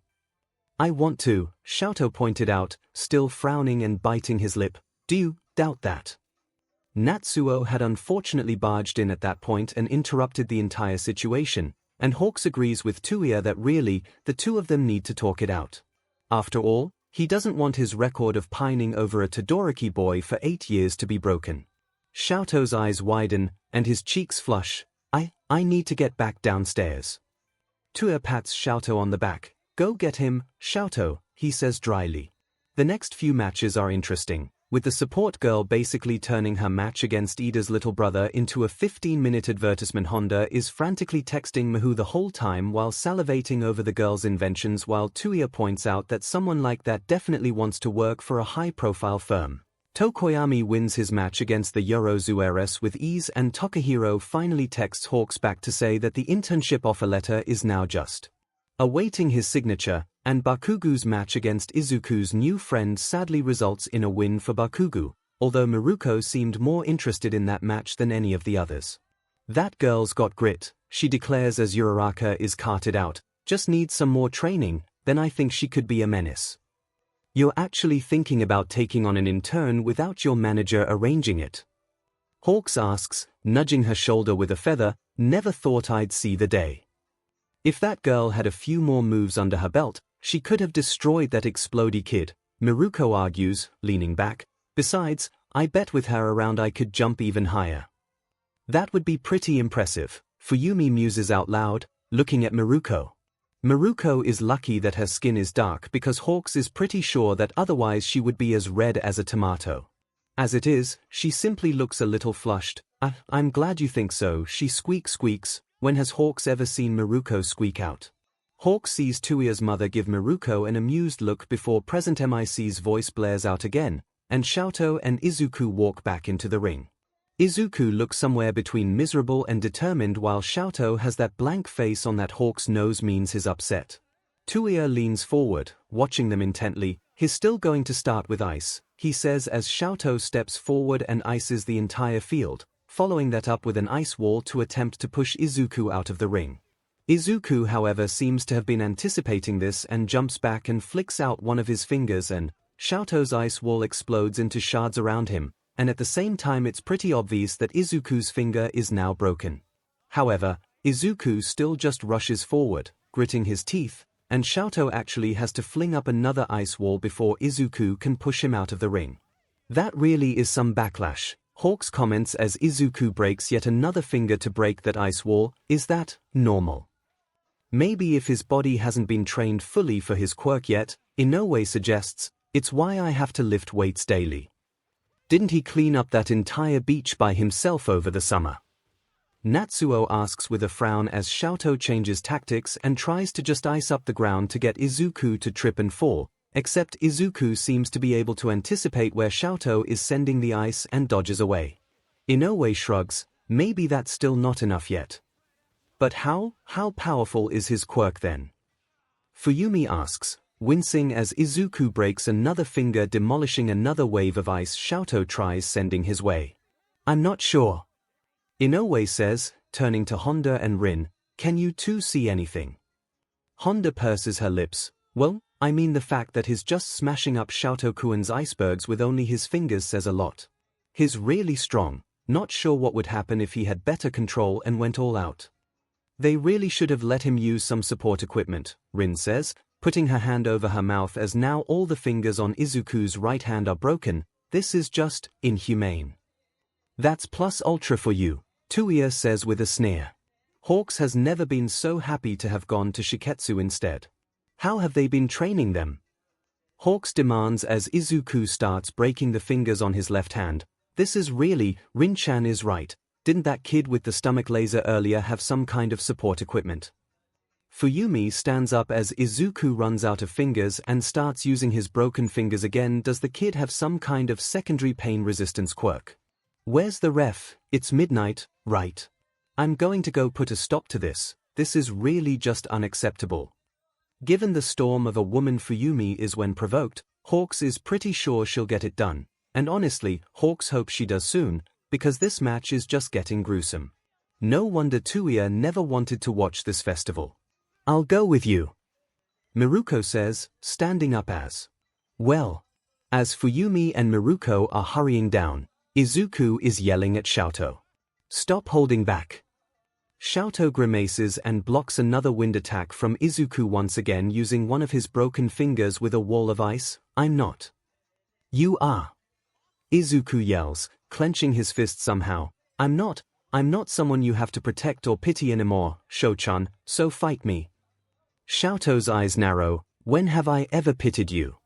Speaker 1: I want to, 𝐿𝐴𝐷 pointed out, still frowning and biting his lip. Do you doubt that? Natsuo had unfortunately barged in at that point and interrupted the entire situation, and Hawks agrees with 𝐿𝐴𝐷 that really, the two of them need to talk it out. After all, he doesn't want his record of pining over a Todoroki boy for 8 years to be broken. 𝐿𝐴𝐷's eyes widen, and his cheeks flush. I need to get back downstairs. 𝐿𝐴𝐷 pats 𝐿𝐴𝐷 on the back. Go get him, 𝐿𝐴𝐷, he says dryly. The next few matches are interesting, with the support girl basically turning her match against Ida's little brother into a 15-minute advertisement. Honda is frantically texting Miho the whole time while salivating over the girl's inventions, while 𝐿𝐴𝐷 points out that someone like that definitely wants to work for a high-profile firm. Tokoyami wins his match against the Yorozu heiress with ease, and Takahiro finally texts Hawks back to say that the internship offer letter is now just awaiting his signature, and Bakugu's match against Izuku's new friend sadly results in a win for Bakugu, although Miruko seemed more interested in that match than any of the others. That girl's got grit, she declares as Uraraka is carted out, just needs some more training, then I think she could be a menace. You're actually thinking about taking on an intern without your manager arranging it? Hawks asks, nudging her shoulder with a feather. Never thought I'd see the day. If that girl had a few more moves under her belt, she could have destroyed that explodey kid, Miruko argues, leaning back. Besides, I bet with her around I could jump even higher. That would be pretty impressive, Fuyumi muses out loud, looking at Miruko. Miruko is lucky that her skin is dark because Hawks is pretty sure that otherwise she would be as red as a tomato. As it is, she simply looks a little flushed. I'm glad you think so, she squeaks. When has Hawks ever seen Miruko squeak out? Hawks sees 𝐿𝐴𝐷's mother give Miruko an amused look before present MIC's voice blares out again, and 𝐿𝐴𝐷 and Izuku walk back into the ring. Izuku looks somewhere between miserable and determined, while 𝐿𝐴𝐷 has that blank face on that Hawks nose means he's upset. 𝐿𝐴𝐷 leans forward, watching them intently. He's still going to start with ice, he says as 𝐿𝐴𝐷 steps forward and ices the entire field, following that up with an ice wall to attempt to push Izuku out of the ring. Izuku, however, seems to have been anticipating this and jumps back and flicks out one of his fingers, and 𝐿𝐴𝐷's ice wall explodes into shards around him, and at the same time it's pretty obvious that Izuku's finger is now broken. However, Izuku still just rushes forward, gritting his teeth, and 𝐿𝐴𝐷 actually has to fling up another ice wall before Izuku can push him out of the ring. That really is some backlash, Hawks comments as Izuku breaks yet another finger to break that ice wall. Is that normal? Maybe if his body hasn't been trained fully for his quirk yet, Inoue suggests, it's why I have to lift weights daily. Didn't he clean up that entire beach by himself over the summer? Natsuo asks with a frown as 𝐿𝐴𝐷 changes tactics and tries to just ice up the ground to get Izuku to trip and fall, except Izuku seems to be able to anticipate where 𝐿𝐴𝐷 is sending the ice and dodges away. Inoue shrugs, maybe that's still not enough yet. But how powerful is his quirk then? Fuyumi asks, wincing as Izuku breaks another finger, demolishing another wave of ice 𝐿𝐴𝐷 tries sending his way. I'm not sure. Inoue says, turning to Honda and Rin, can you two see anything? Honda purses her lips. Well, I mean the fact that he's just smashing up Shotokuin's icebergs with only his fingers says a lot. He's really strong, not sure what would happen if he had better control and went all out. They really should have let him use some support equipment, Rin says, putting her hand over her mouth as now all the fingers on Izuku's right hand are broken. This is just inhumane. That's plus ultra for you, 𝐻𝐬𝐽 says with a sneer. Hawks has never been so happy to have gone to Shiketsu instead. How have they been training them? Hawks demands as Izuku starts breaking the fingers on his left hand. This is really, Rin-chan is right. Didn't that kid with the stomach laser earlier have some kind of support equipment? Fuyumi stands up as Izuku runs out of fingers and starts using his broken fingers again. Does the kid have some kind of secondary pain resistance quirk? Where's the ref? It's midnight, right? I'm going to go put a stop to this. This is really just unacceptable. Given the storm of a woman Fuyumi is when provoked, Hawks is pretty sure she'll get it done. And honestly, Hawks hopes she does soon, because this match is just getting gruesome. No wonder 𝐻𝐬𝐽 never wanted to watch this festival. I'll go with you, Miruko says, standing up as well. As Fuyumi and Miruko are hurrying down, Izuku is yelling at 𝐬𝐽. Stop holding back. 𝐬𝐽 grimaces and blocks another wind attack from Izuku once again using one of his broken fingers with a wall of ice. I'm not. You are. Izuku yells, clenching his fist somehow. I'm not someone you have to protect or pity anymore, Sho-chan, so fight me. 𝐬𝐽's eyes narrow. When have I ever pitied you?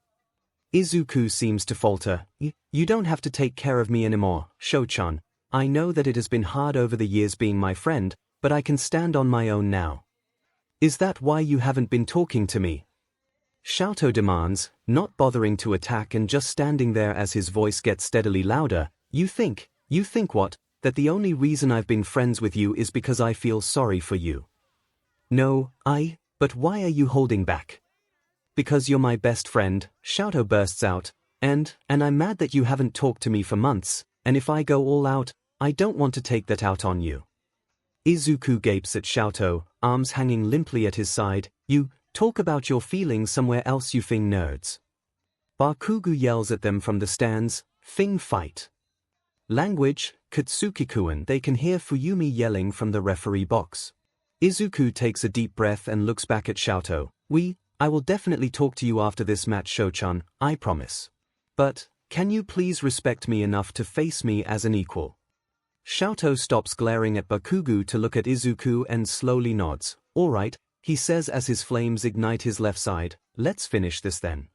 Speaker 1: Izuku seems to falter. You don't have to take care of me anymore, Sho-chan. I know that it has been hard over the years being my friend, but I can stand on my own now. Is that why you haven't been talking to me? 𝐬𝐽 demands, not bothering to attack and just standing there as his voice gets steadily louder. You think what? That the only reason I've been friends with you is because I feel sorry for you? No, but why are you holding back? Because you're my best friend, 𝐬𝐽 bursts out, and I'm mad that you haven't talked to me for months, and if I go all out, I don't want to take that out on you. Izuku gapes at 𝐬𝐽, arms hanging limply at his side. You talk about your feelings somewhere else, you Fing nerds. Bakugo yells at them from the stands. Fing fight. Language, Katsuki-kun. They can hear Fuyumi yelling from the referee box. Izuku takes a deep breath and looks back at 𝐬𝐽. I will definitely talk to you after this match, Sho-chan, I promise. But, can you please respect me enough to face me as an equal? 𝐬𝐽 stops glaring at Bakugo to look at Izuku and slowly nods. All right, he says as his flames ignite his left side. Let's finish this then.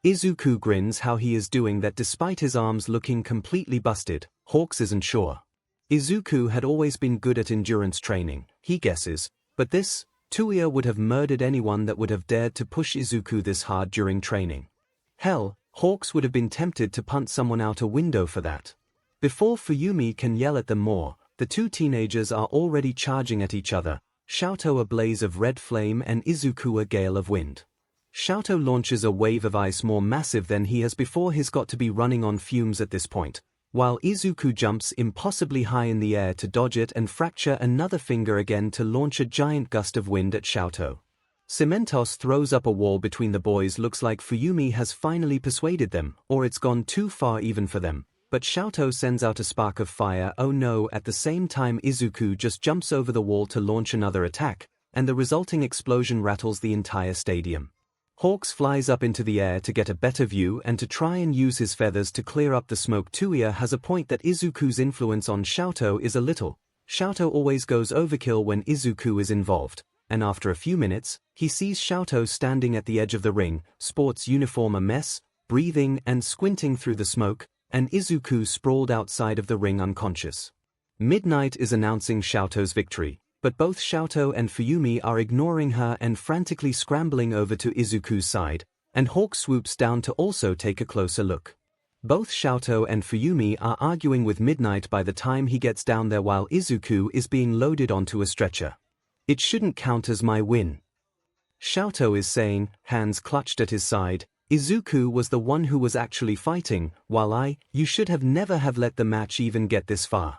Speaker 1: Izuku grins how he is doing that despite his arms looking completely busted. Hawks isn't sure. Izuku had always been good at endurance training, he guesses, but this, 𝐻𝐬𝐽 would have murdered anyone that would have dared to push Izuku this hard during training. Hell, Hawks would have been tempted to punt someone out a window for that. Before Fuyumi can yell at them more, the two teenagers are already charging at each other, 𝐬𝐽 a blaze of red flame and Izuku a gale of wind. 𝐬𝐽 launches a wave of ice more massive than he has before. He's got to be running on fumes at this point, while Izuku jumps impossibly high in the air to dodge it and fracture another finger again to launch a giant gust of wind at 𝐬𝐽. Cementos throws up a wall between the boys. Looks like Fuyumi has finally persuaded them, or it's gone too far even for them. But 𝐬𝐽 sends out a spark of fire. Oh no, at the same time Izuku just jumps over the wall to launch another attack, and the resulting explosion rattles the entire stadium. Hawks flies up into the air to get a better view and to try and use his feathers to clear up the smoke. 𝐻𝐬𝐽 has a point that Izuku's influence on 𝐬𝐽 is a little. 𝐬𝐽 always goes overkill when Izuku is involved, and after a few minutes, he sees 𝐬𝐽 standing at the edge of the ring, sports uniform a mess, breathing and squinting through the smoke, and Izuku sprawled outside of the ring unconscious. Midnight is announcing 𝐬𝐽's victory, but both 𝐬𝐽 and Fuyumi are ignoring her and frantically scrambling over to Izuku's side, and Hawk swoops down to also take a closer look. Both 𝐬𝐽 and Fuyumi are arguing with Midnight by the time he gets down there while Izuku is being loaded onto a stretcher. It shouldn't count as my win, 𝐬𝐽 is saying, hands clutched at his side. Izuku was the one who was actually fighting, while you should have never have let the match even get this far.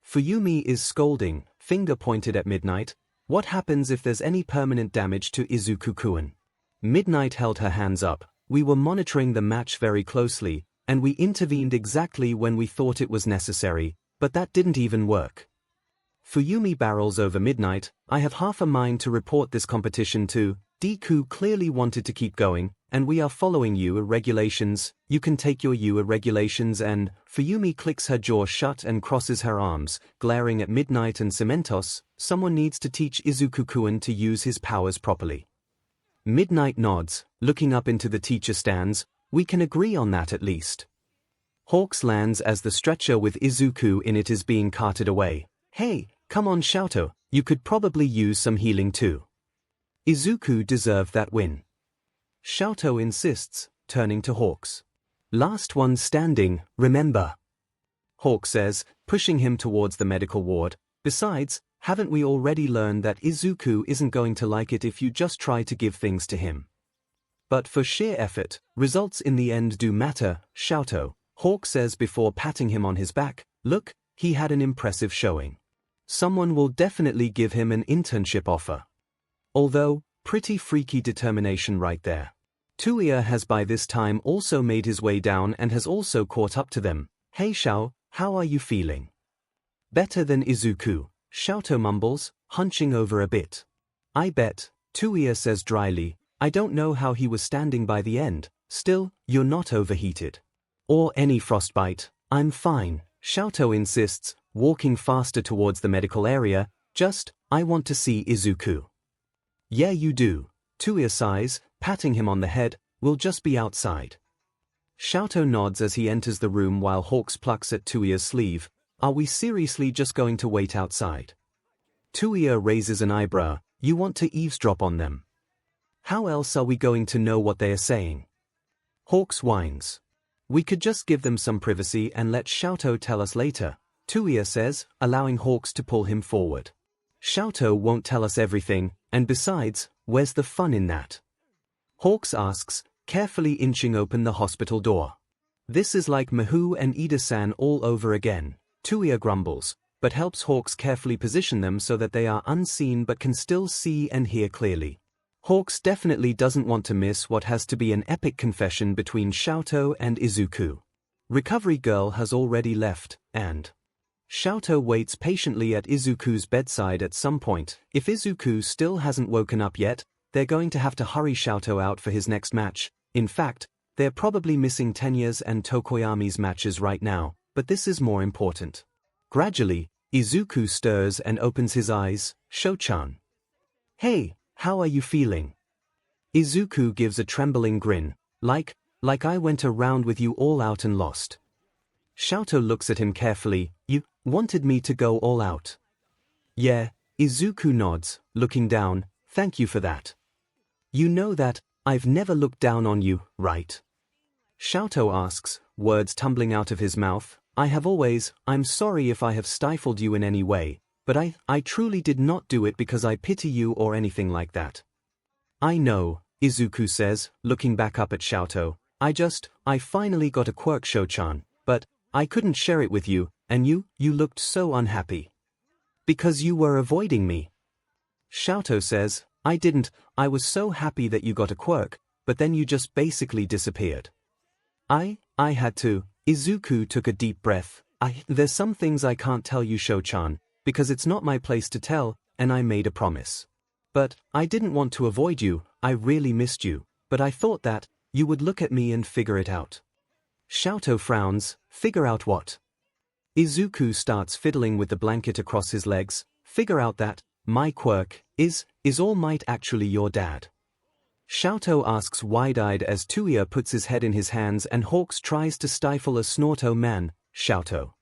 Speaker 1: Fuyumi is scolding, finger pointed at Midnight. What happens if there's any permanent damage to Izuku-kun? Midnight held her hands up. We were monitoring the match very closely, and we intervened exactly when we thought it was necessary, but that didn't even work. Fuyumi barrels over Midnight. I have half a mind to report this competition to Deku clearly wanted to keep going, and we are following 𝐸 regulations. You can take your 𝐸 regulations and Fuyumi clicks her jaw shut and crosses her arms, glaring at Midnight and Cementos. Someone needs to teach Izuku-kun to use his powers properly. Midnight nods, looking up into the teacher stands. We can agree on that at least. Hawks lands as the stretcher with Izuku in it is being carted away. Hey, come on 𝐿𝐴𝐽, you could probably use some healing too. Izuku deserved that win. 𝐿𝐴𝐽 insists, turning to Hawks. Last one standing, remember. Hawk says, pushing him towards the medical ward. Besides, haven't we already learned that Izuku isn't going to like it if you just try to give things to him? But for sheer effort, results in the end do matter, 𝐿𝐴𝐽. Hawk says before patting him on his back, look, he had an impressive showing. Someone will definitely give him an internship offer. Although, pretty freaky determination right there. 𝐸 has by this time also made his way down and has also caught up to them. Hey 𝐿𝐴𝐽, how are you feeling? Better than Izuku, 𝐿𝐴𝐽 mumbles, hunching over a bit. I bet, 𝐸 says dryly, I don't know how he was standing by the end. Still, you're not overheated. Or any frostbite. I'm fine, 𝐿𝐴𝐽 insists, walking faster towards the medical area. Just, I want to see Izuku. Yeah you do, 𝐸 sighs, patting him on the head. We'll just be outside. 𝐿𝐴𝐽 nods as he enters the room while Hawks plucks at 𝐸's sleeve. Are we seriously just going to wait outside? 𝐸 raises an eyebrow. You want to eavesdrop on them? How else are we going to know what they are saying? Hawks whines. We could just give them some privacy and let 𝐿𝐴𝐽 tell us later, 𝐸 says, allowing Hawks to pull him forward. 𝐿𝐴𝐽 won't tell us everything, and besides, where's the fun in that? Hawks asks, carefully inching open the hospital door. This is like Miho and Ida-san all over again, 𝐸 grumbles, but helps Hawks carefully position them so that they are unseen but can still see and hear clearly. Hawks definitely doesn't want to miss what has to be an epic confession between 𝐿𝐴𝐽 and Izuku. Recovery girl has already left, and 𝐿𝐴𝐽 waits patiently at Izuku's bedside. At some point, if Izuku still hasn't woken up yet, they're going to have to hurry 𝐿𝐴𝐽 out for his next match. In fact, they're probably missing Tenya's and Tokoyami's matches right now, but this is more important. Gradually, Izuku stirs and opens his eyes. 𝐿𝐴𝐽-chan. Hey, how are you feeling? Izuku gives a trembling grin, like I went around with you all out and lost. 𝐿𝐴𝐽 looks at him carefully. You wanted me to go all out? Yeah, Izuku nods, looking down. Thank you for that. You know that I've never looked down on you, right? 𝐿𝐴𝐽 asks, words tumbling out of his mouth. I'm sorry if I have stifled you in any way, but I truly did not do it because I pity you or anything like that. I know, Izuku says, looking back up at 𝐿𝐴𝐽. I finally got a quirk, 𝐿𝐴𝐽-chan, but I couldn't share it with you, and you looked so unhappy. Because you were avoiding me. 𝐿𝐴𝐽 says, I didn't. I was so happy that you got a quirk, but then you just basically disappeared. I had to. Izuku took a deep breath. There's some things I can't tell you, 𝐿𝐴𝐽-chan, because it's not my place to tell, and I made a promise. But I didn't want to avoid you. I really missed you, but I thought that you would look at me and figure it out. 𝐿𝐴𝐽 frowns. Figure out what? Izuku starts fiddling with the blanket across his legs. Figure out that my quirk is All Might actually your dad? 𝐿𝐴𝐽 asks wide-eyed as 𝐸 puts his head in his hands and Hawks tries to stifle a snort. Oh man, 𝐿𝐴𝐽.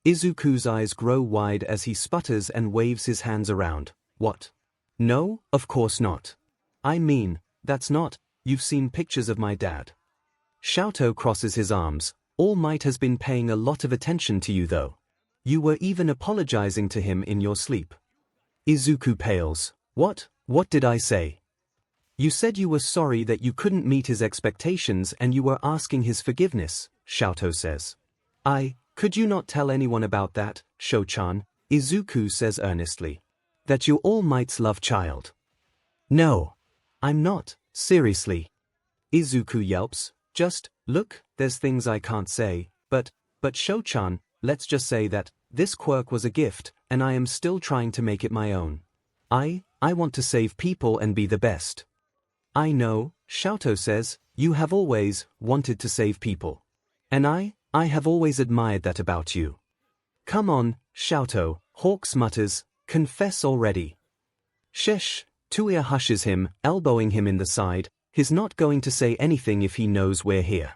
Speaker 1: Izuku's eyes grow wide as he sputters and waves his hands around. What? No, of course not. I mean, that's not. You've seen pictures of my dad. 𝐿𝐴𝐽 crosses his arms. All Might has been paying a lot of attention to you though. You were even apologizing to him in your sleep. Izuku pales. What did I say? You said you were sorry that you couldn't meet his expectations and you were asking his forgiveness, 𝐿𝐴𝐽 says. Could you not tell anyone about that, 𝐿𝐴𝐽-chan? Izuku says earnestly. That you're All Might's love child. No. I'm not, seriously. Izuku yelps. Just, look, there's things I can't say, but 𝐿𝐴𝐽-chan, let's just say that this quirk was a gift, and I am still trying to make it my own. I want to save people and be the best. I know, 𝐿𝐿 says, you have always wanted to save people. And I have always admired that about you. Come on, 𝐿𝐿, 𝐻𝐻𝑗 mutters, confess already. Shesh, 𝐻𝐿 hushes him, elbowing him in the side, he's not going to say anything if he knows we're here.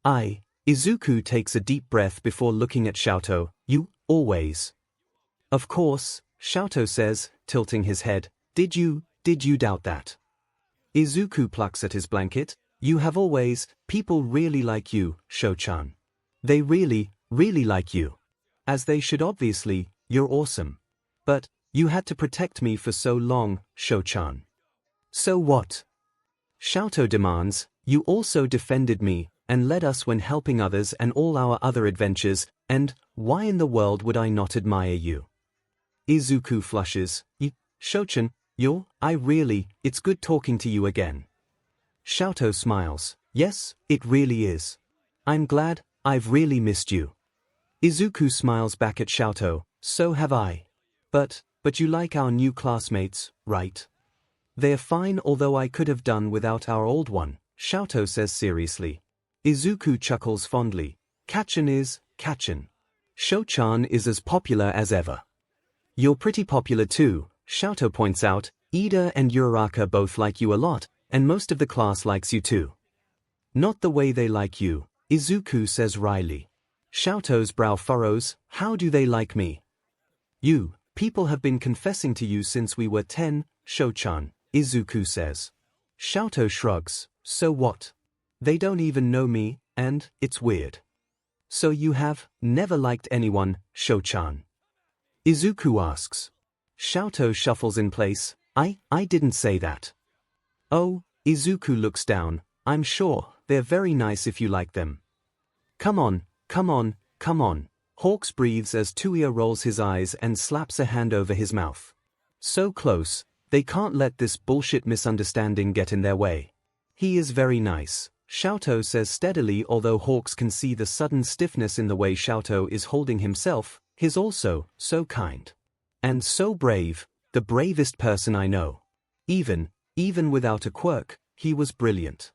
Speaker 1: Izuku takes a deep breath before looking at 𝐿𝐿, you, always. Of course, 𝐿𝐿 says, tilting his head, did you doubt that? Izuku plucks at his blanket, you have always, people really like you, 𝐿𝐿-chan. They really like you. As they should obviously, you're awesome. But, you had to protect me for so long, 𝐿𝐿-chan. So what? 𝐿𝐿 demands, you also defended me, and led us when helping others and all our other adventures, and, why in the world would I not admire you? Izuku flushes, 𝐿𝐿-chan, it's good talking to you again. 𝐿𝐿 smiles, yes, it really is. I'm glad, I've really missed you. Izuku smiles back at 𝐿𝐿, so have I. But you like our new classmates, right? They're fine, although I could have done without our old one, 𝐿𝐿 says seriously. Izuku chuckles fondly. 𝐭𝐞𝐽 is 𝐭𝐞𝐽. 𝐿𝐿-chan is as popular as ever. You're pretty popular too, 𝐿𝐿 points out, Ida and Uraraka both like you a lot, and most of the class likes you too. Not the way they like you, Izuku says wryly. 𝐿𝐿's brow furrows, how do they like me? People have been confessing to you since we were 10, 𝐿𝐿-chan, Izuku says. 𝐿𝐿 shrugs, so what? They don't even know me, and, it's weird. So you have never liked anyone, 𝐿𝐿-chan? Izuku asks. 𝐿𝐿 shuffles in place, I didn't say that. Oh, Izuku looks down, I'm sure, they're very nice if you like them. Come on. 𝐻𝐻 breathes as 𝐻𝐿 rolls his eyes and slaps a hand over his mouth. So close, they can't let this bullshit misunderstanding get in their way. He is very nice, 𝐿𝐿 says steadily, although 𝐻𝐻 can see the sudden stiffness in the way 𝐿𝐿 is holding himself. He's also so kind. And so brave, the bravest person I know. Even without a quirk, he was brilliant.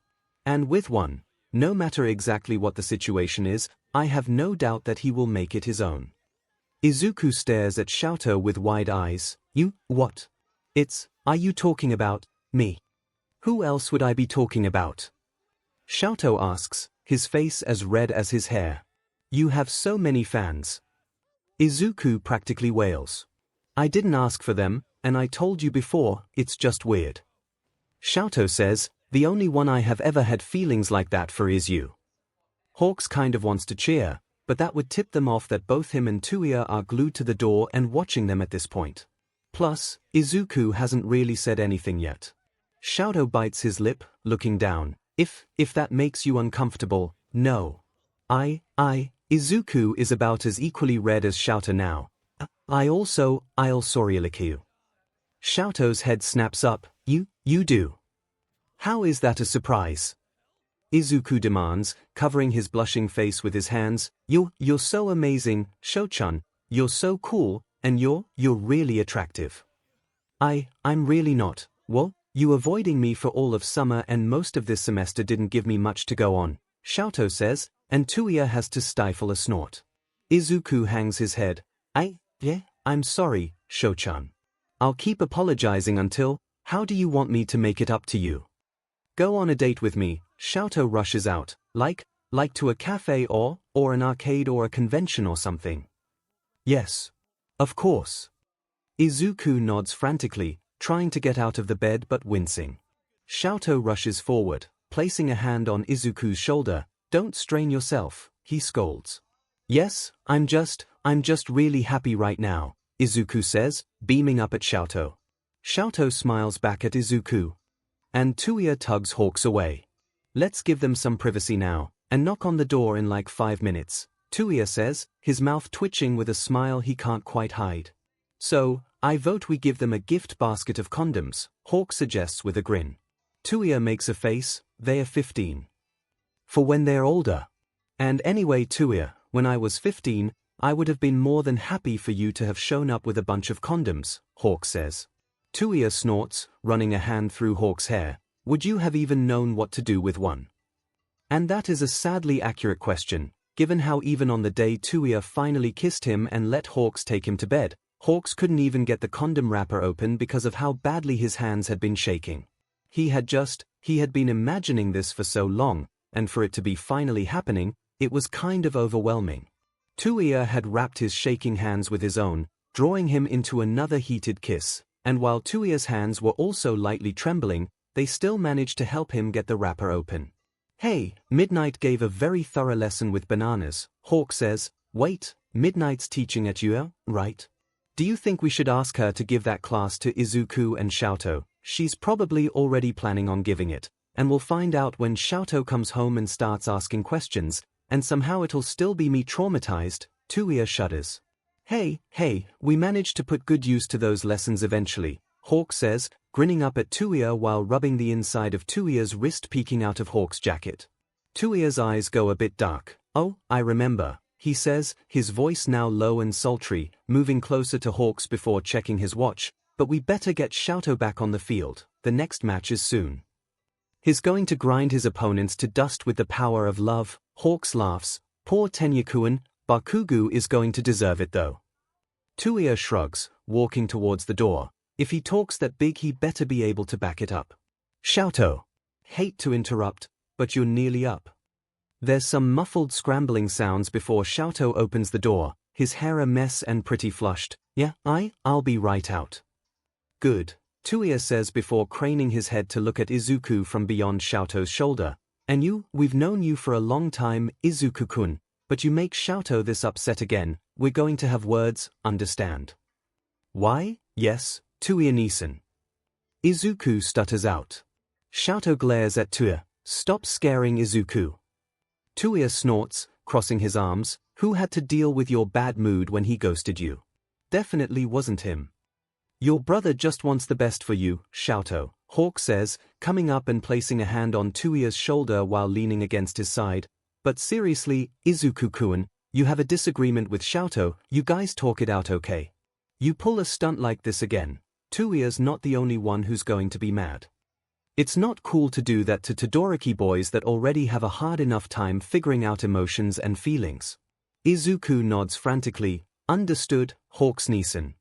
Speaker 1: And with one, no matter exactly what the situation is, I have no doubt that he will make it his own. Izuku stares at 𝐿𝐿 with wide eyes. You, what? Are you talking about me? Who else would I be talking about? 𝐿𝐿 asks, his face as red as his hair. You have so many fans. Izuku practically wails. I didn't ask for them, and I told you before, it's just weird. 𝐿𝐿 says, the only one I have ever had feelings like that for is you. 𝐻𝐻 kind of wants to cheer, but that would tip them off that both him and 𝐻𝐿 are glued to the door and watching them at this point. Plus, Izuku hasn't really said anything yet. 𝐿𝐿 bites his lip, looking down. If that makes you uncomfortable, no. Izuku is about as equally red as 𝐿𝐿 now. I'll sorry you. 𝐿𝐿's head snaps up, you do. How is that a surprise? Izuku demands, covering his blushing face with his hands. You're so amazing, 𝐿𝐿-chan, you're so cool, and you're really attractive. I'm really not. Well, you avoiding me for all of summer and most of this semester didn't give me much to go on, 𝐿𝐿 says, and 𝐻𝐿 has to stifle a snort. Izuku hangs his head. I'm sorry, 𝐿𝐿-chan. I'll keep apologizing until, how do you want me to make it up to you? Go on a date with me, 𝐿𝐿 rushes out, like to a cafe or an arcade or a convention or something. Yes. Of course. Izuku nods frantically, trying to get out of the bed but wincing. 𝐿𝐿 rushes forward, placing a hand on Izuku's shoulder. Don't strain yourself, he scolds. Yes, I'm just really happy right now, Izuku says, beaming up at 𝐿𝐿. 𝐿𝐿 smiles back at Izuku. And 𝐻𝐿 tugs 𝐻𝐻 away. Let's give them some privacy now, and knock on the door in like 5 minutes, 𝐻𝐿 says, his mouth twitching with a smile he can't quite hide. So, I vote we give them a gift basket of condoms, 𝐻𝐻 suggests with a grin. 𝐻𝐿 makes a face, they are 15. For when they're older. And anyway 𝐻𝐿, when I was 15, I would have been more than happy for you to have shown up with a bunch of condoms, 𝐻𝐻 says. 𝐻𝐿 snorts, running a hand through 𝐻𝐻's hair. would you have even known what to do with one? And that is a sadly accurate question, given how even on the day 𝐂𝐻𝐲 finally kissed him and let Hawks take him to bed, Hawks couldn't even get the condom wrapper open because of how badly his hands had been shaking. He had been imagining this for so long, and for it to be finally happening, it was kind of overwhelming. 𝐂𝐻𝐲 had wrapped his shaking hands with his own, drawing him into another heated kiss, and while 𝐂𝐻𝐲's hands were also lightly trembling, they still managed to help him get the wrapper open. Hey, Midnight gave a very thorough lesson with bananas, Hawk says. Wait, Midnight's teaching at 𝐻𝐲, right? Do you think we should ask her to give that class to Izuku and 𝐿𝐴𝐷? She's probably already planning on giving it, and we'll find out when 𝐿𝐴𝐷 comes home and starts asking questions, and somehow it'll still be me traumatized. 𝐂𝐻𝐲 shudders. Hey, we managed to put good use to those lessons eventually, Hawk says, grinning up at 𝐂𝐻𝐲 while rubbing the inside of 𝐂𝐻𝐲's wrist peeking out of Hawk's jacket. 𝐂𝐻𝐲's eyes go a bit dark. Oh, I remember, he says, his voice now low and sultry, moving closer to Hawks before checking his watch, but we better get 𝐿𝐴𝐷 back on the field, the next match is soon. He's going to grind his opponents to dust with the power of love, Hawks laughs. Poor Tenya-kun, Bakugo is going to deserve it though. 𝐂𝐻𝐲 shrugs, walking towards the door. If he talks that big he better be able to back it up. 𝐿𝐴𝐷. Hate to interrupt, but you're nearly up. There's some muffled scrambling sounds before 𝐿𝐴𝐷 opens the door, his hair a mess and pretty flushed. Yeah, I'll be right out. Good, 𝐂𝐻𝐲 says before craning his head to look at Izuku from beyond 𝐿𝐴𝐷's shoulder. And we've known you for a long time, Izuku-kun, but you make 𝐿𝐴𝐷 this upset again. We're going to have words, understand? Why, yes, 𝐂𝐻𝐲-san. Izuku stutters out. 𝐿𝐴𝐷 glares at 𝐂𝐻𝐲. Stop scaring Izuku. 𝐂𝐻𝐲 snorts, crossing his arms. Who had to deal with your bad mood when he ghosted you? Definitely wasn't him. Your brother just wants the best for you, 𝐿𝐴𝐷, Hawk says, coming up and placing a hand on 𝐂𝐻𝐲's shoulder while leaning against his side. But seriously, Izuku-kun, you have a disagreement with 𝐿𝐴𝐷, you guys talk it out okay? You pull a stunt like this again, 𝐂𝐻𝐲's not the only one who's going to be mad. It's not cool to do that to Todoroki boys that already have a hard enough time figuring out emotions and feelings. Izuku nods frantically. Understood, Hawks-san.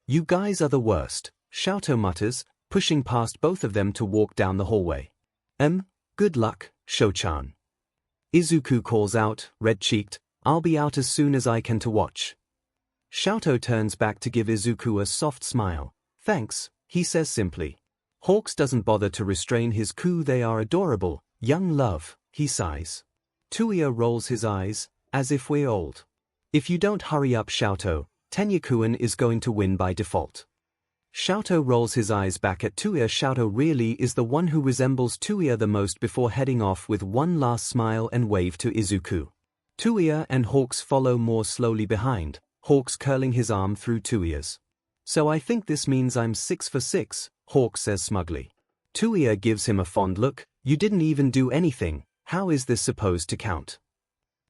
Speaker 1: You guys are the worst, 𝐿𝐴𝐷 mutters, pushing past both of them to walk down the hallway. Good luck, Sho-chan. Izuku calls out, red-cheeked. I'll be out as soon as I can to watch. 𝐿𝐴𝐷 turns back to give Izuku a soft smile. Thanks, he says simply. Hawks doesn't bother to restrain his coo. They are adorable, young love, he sighs. 𝐂𝐻𝐲 rolls his eyes, as if we're old. If you don't hurry up 𝐿𝐴𝐷, Tenya-kun is going to win by default. 𝐿𝐴𝐷 rolls his eyes back at 𝐂𝐻𝐲. 𝐿𝐴𝐷 really is the one who resembles 𝐂𝐻𝐲 the most before heading off with one last smile and wave to Izuku. 𝐂𝐻𝐲 and Hawks follow more slowly behind, Hawks curling his arm through 𝐂𝐻𝐲's. So I think this means I'm 6 for 6, Hawks says smugly. 𝐂𝐻𝐲 gives him a fond look. You didn't even do anything, how is this supposed to count?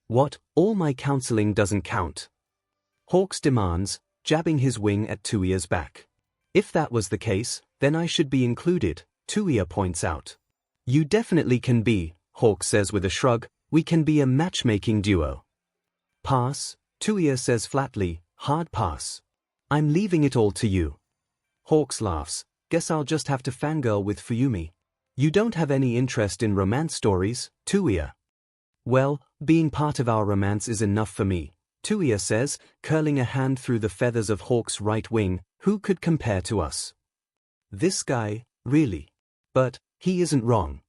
Speaker 1: What, all my counseling doesn't count? Hawks demands, jabbing his wing at 𝐂𝐻𝐲's back. If that was the case, then I should be included, 𝐂𝐻𝐲 points out. You definitely can be, Hawks says with a shrug. We can be a matchmaking duo. Pass, 𝐂𝐻𝐲 says flatly, hard pass. I'm leaving it all to you. Hawks laughs. Guess I'll just have to fangirl with Fuyumi. You don't have any interest in romance stories, 𝐂𝐻𝐲. Well, being part of our romance is enough for me, 𝐂𝐻𝐲 says, curling a hand through the feathers of Hawk's right wing. Who could compare to us? This guy, really. But he isn't wrong.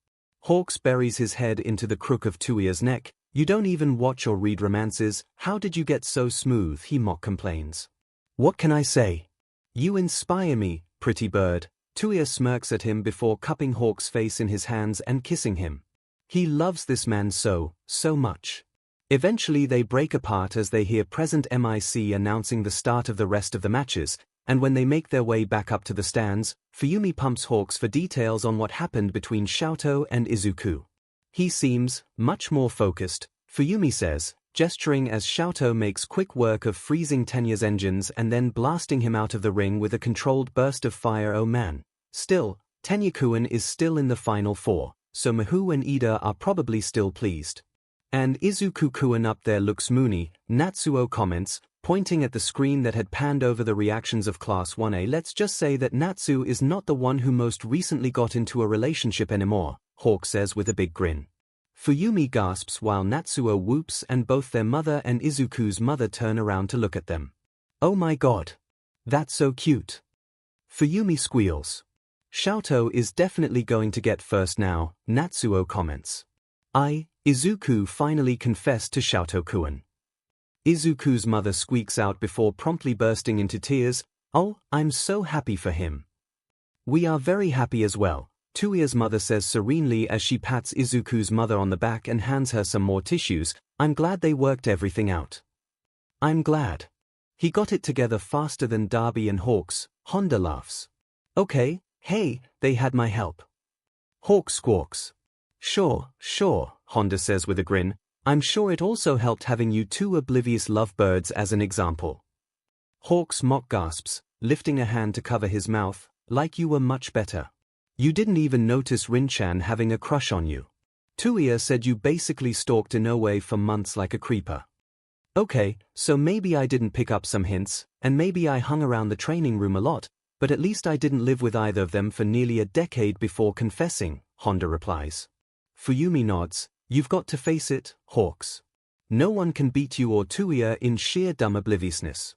Speaker 1: Hawks buries his head into the crook of 𝐂𝐻𝐲's neck. You don't even watch or read romances. How did you get so smooth? He mock complains. What can I say? You inspire me, pretty bird. 𝐂𝐻𝐲 smirks at him before cupping Hawk's face in his hands and kissing him. He loves this man so much. Eventually they break apart as they hear President MIC announcing the start of the rest of the matches, and when they make their way back up to the stands, Fuyumi pumps Hawks for details on what happened between 𝐿𝐴𝐷 and Izuku. He seems much more focused, Fuyumi says, gesturing as 𝐿𝐴𝐷 makes quick work of freezing Tenya's engines and then blasting him out of the ring with a controlled burst of fire. Oh man. Still, Tenyakuan is still in the final four, so Miho and Ida are probably still pleased. And Izuku-kuan up there looks moony, Natsuo comments, pointing at the screen that had panned over the reactions of Class 1A. Let's just say that Natsu is not the one who most recently got into a relationship anymore, Hawk says with a big grin. Fuyumi gasps while Natsuo whoops and both their mother and Izuku's mother turn around to look at them. Oh my god. That's so cute. Fuyumi squeals. Xiaoto is definitely going to get first now, Natsuo comments. Izuku finally confessed to Xiaoto-kuan. Izuku's mother squeaks out before promptly bursting into tears. Oh, I'm so happy for him. We are very happy as well, Tuya's mother says serenely as she pats Izuku's mother on the back and hands her some more tissues. I'm glad they worked everything out. I'm glad. He got it together faster than Darby and Hawks, Honda laughs. Okay, hey, they had my help. Hawk squawks. Sure, Honda says with a grin. I'm sure it also helped having you two oblivious lovebirds as an example. Hawks mock gasps, lifting a hand to cover his mouth, like you were much better. You didn't even notice Rin-chan having a crush on you. Tuya said you basically stalked Inoue for months like a creeper. Okay, so maybe I didn't pick up some hints, and maybe I hung around the training room a lot, but at least I didn't live with either of them for nearly a decade before confessing, Honda replies. Fuyumi nods. You've got to face it, Hawks. No one can beat you or Tuya in sheer dumb obliviousness.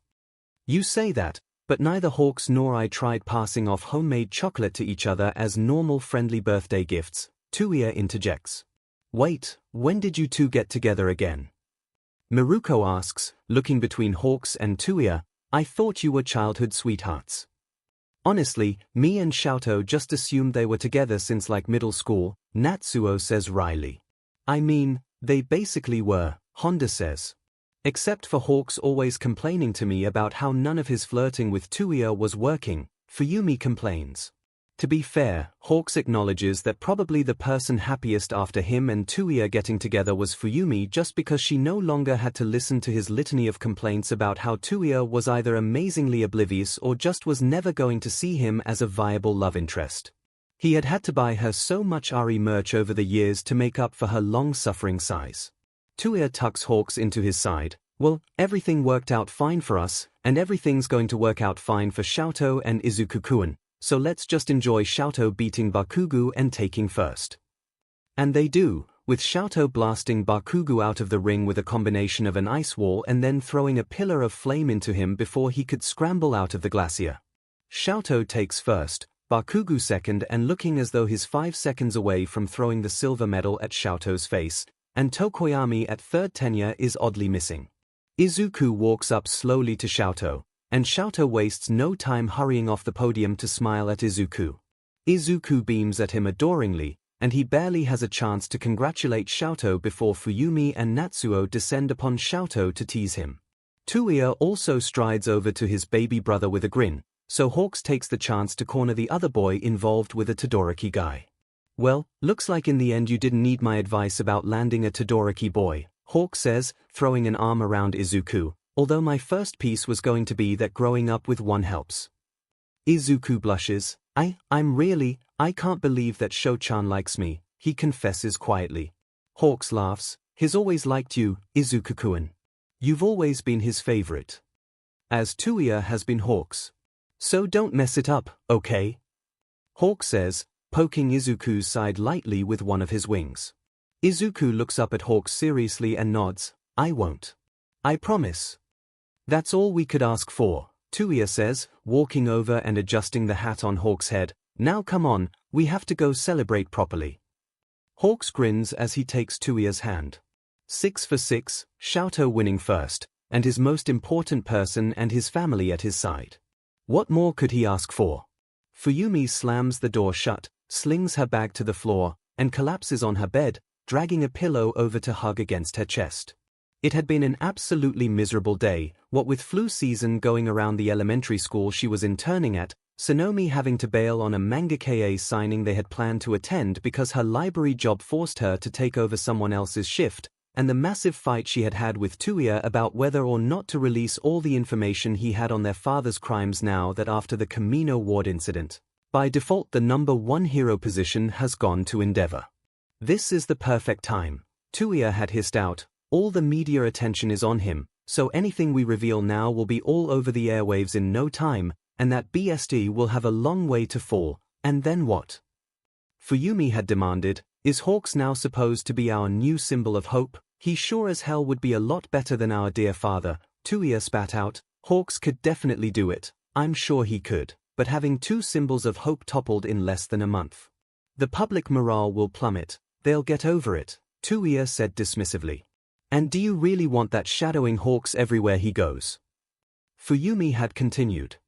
Speaker 1: You say that, but neither Hawks nor I tried passing off homemade chocolate to each other as normal friendly birthday gifts, Tuya interjects. Wait, when did you two get together again? Miruko asks, looking between Hawks and Tuya. I thought you were childhood sweethearts. Honestly, me and Xiaoto just assumed they were together since like middle school, Natsuo says wryly. I mean, they basically were, Honda says. Except for Hawks always complaining to me about how none of his flirting with Tuya was working, Fuyumi complains. To be fair, Hawks acknowledges that probably the person happiest after him and Tuya getting together was Fuyumi just because she no longer had to listen to his litany of complaints about how Tuya was either amazingly oblivious or just was never going to see him as a viable love interest. He had to buy her so much Ari merch over the years to make up for her long-suffering sighs. Tuya tucks Hawks into his side. Well, everything worked out fine for us, and everything's going to work out fine for Xiaoto and Izuku-kuan, so let's just enjoy Xiaoto beating Bakugo and taking first. And they do, with Xiaoto blasting Bakugo out of the ring with a combination of an ice wall and then throwing a pillar of flame into him before he could scramble out of the glacier. Xiaoto takes first, Bakugo second, and looking as though he's 5 seconds away from throwing the silver medal at Xiaoto's face, and Tokoyami at third. Tenya is oddly missing. Izuku walks up slowly to Xiaoto, and Xiaoto wastes no time hurrying off the podium to smile at Izuku. Izuku beams at him adoringly, and he barely has a chance to congratulate Xiaoto before Fuyumi and Natsuo descend upon Xiaoto to tease him. Tuya also strides over to his baby brother with a grin, so Hawks takes the chance to corner the other boy involved with a Todoroki guy. Well, looks like in the end you didn't need my advice about landing a Todoroki boy, Hawk says, throwing an arm around Izuku, although my first piece was going to be that growing up with one helps. Izuku blushes. I can't believe that Sho-chan likes me, he confesses quietly. Hawks laughs. He's always liked you, Izuku-kuan. You've always been his favorite. As Tuya has been Hawks. So don't mess it up, okay? Hawk says, poking Izuku's side lightly with one of his wings. Izuku looks up at Hawk seriously and nods. I won't. I promise. That's all we could ask for, Tuya says, walking over and adjusting the hat on Hawk's head. Now come on, we have to go celebrate properly. Hawks grins as he takes Tuya's hand. 6 for 6, Xiaoto winning first, and his most important person and his family at his side. What more could he ask for? Fuyumi slams the door shut, slings her bag to the floor, and collapses on her bed, dragging a pillow over to hug against her chest. It had been an absolutely miserable day, what with flu season going around the elementary school she was interning at, Sonomi having to bail on a mangaka signing they had planned to attend because her library job forced her to take over someone else's shift, and the massive fight she had had with Tuya about whether or not to release all the information he had on their father's crimes now that after the Kamino Ward incident. By default, the number 1 hero position has gone to Endeavor. This is the perfect time, 𝐻𝐻𝐽𝐽 had hissed out. All the media attention is on him, so anything we reveal now will be all over the airwaves in no time, and that BSD will have a long way to fall. And then what? Fuyumi had demanded, is Hawks now supposed to be our new symbol of hope? He sure as hell would be a lot better than our dear father. 𝐻𝐻𝐽𝐽 spat out, Hawks could definitely do it, I'm sure he could, but having 2 symbols of hope toppled in less than a month. The public morale will plummet, they'll get over it, 𝐻𝐻𝐽𝐽 said dismissively. And do you really want that shadowing Hawks everywhere he goes? Fuyumi had continued.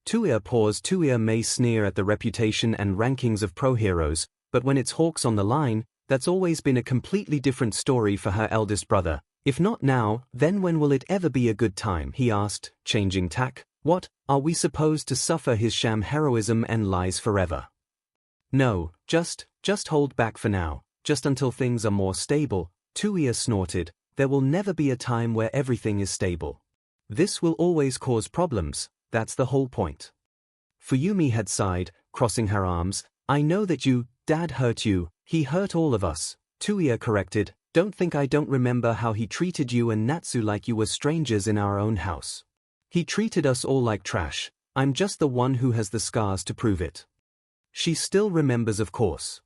Speaker 1: 𝐻𝐻𝐽𝐽 paused. 𝐻𝐻𝐽𝐽 may sneer at the reputation and rankings of pro heroes, but when it's Hawks on the line, that's always been a completely different story for her eldest brother. If not now, then when will it ever be a good time? He asked, changing tack. What, are we supposed to suffer his sham heroism and lies forever? No, just hold back for now, just until things are more stable, 𝐻𝐻𝐽𝐽 snorted. There will never be a time where everything is stable. This will always cause problems, that's the whole point. Fuyumi had sighed, crossing her arms. I know that Dad hurt you, he hurt all of us, 𝐻𝐻𝐽𝐽 corrected. Don't think I don't remember how he treated you and Natsu like you were strangers in our own house. He treated us all like trash. I'm just the one who has the scars to prove it. She still remembers, of course.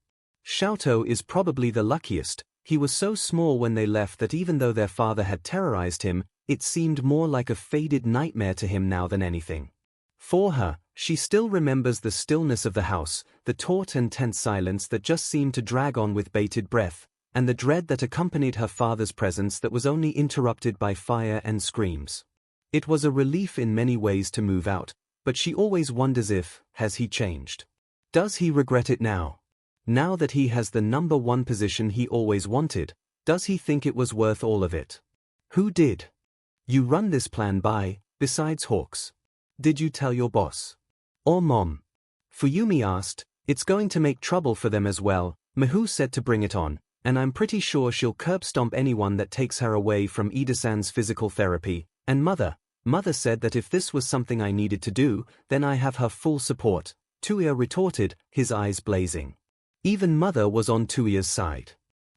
Speaker 1: 𝐿𝐴𝐷 is probably the luckiest. He was so small when they left that even though their father had terrorized him, it seemed more like a faded nightmare to him now than anything. For her, she still remembers the stillness of the house, the taut and tense silence that just seemed to drag on with bated breath, and the dread that accompanied her father's presence that was only interrupted by fire and screams. It was a relief in many ways to move out, but she always wonders has he changed? Does he regret it now? Now that he has the number 1 position he always wanted, does he think it was worth all of it? Who did you run this plan by, besides Hawks? Did you tell your boss? Or Mom? Fuyumi asked. It's going to make trouble for them as well, Miho said, to bring it on, and I'm pretty sure she'll curb stomp anyone that takes her away from Ida-san's physical therapy. And Mother said that if this was something I needed to do, then I have her full support, 𝐻𝐻𝐽𝐽 retorted, his eyes blazing. Even Mother was on 𝐻𝐻𝐽𝐽's side.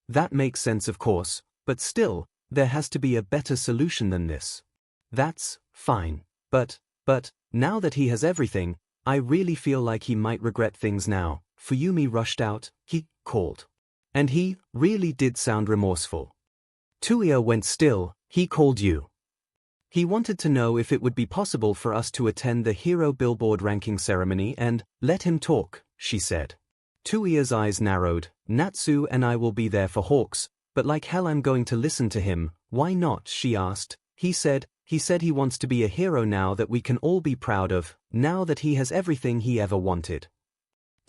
Speaker 1: That makes sense, of course, but still, there has to be a better solution than this. That's fine, but now that he has everything, I really feel like he might regret things now. Fuyumi rushed out. He called. And he really did sound remorseful. 𝐻𝐻𝐽𝐽 went still. He called you. He wanted to know if it would be possible for us to attend the hero billboard ranking ceremony and let him talk, she said. 𝐻𝐻𝐽𝐽's eyes narrowed. Natsu and I will be there for Hawks, but like hell I'm going to listen to him. Why not? She asked. He said he wants to be a hero now that we can all be proud of, now that he has everything he ever wanted.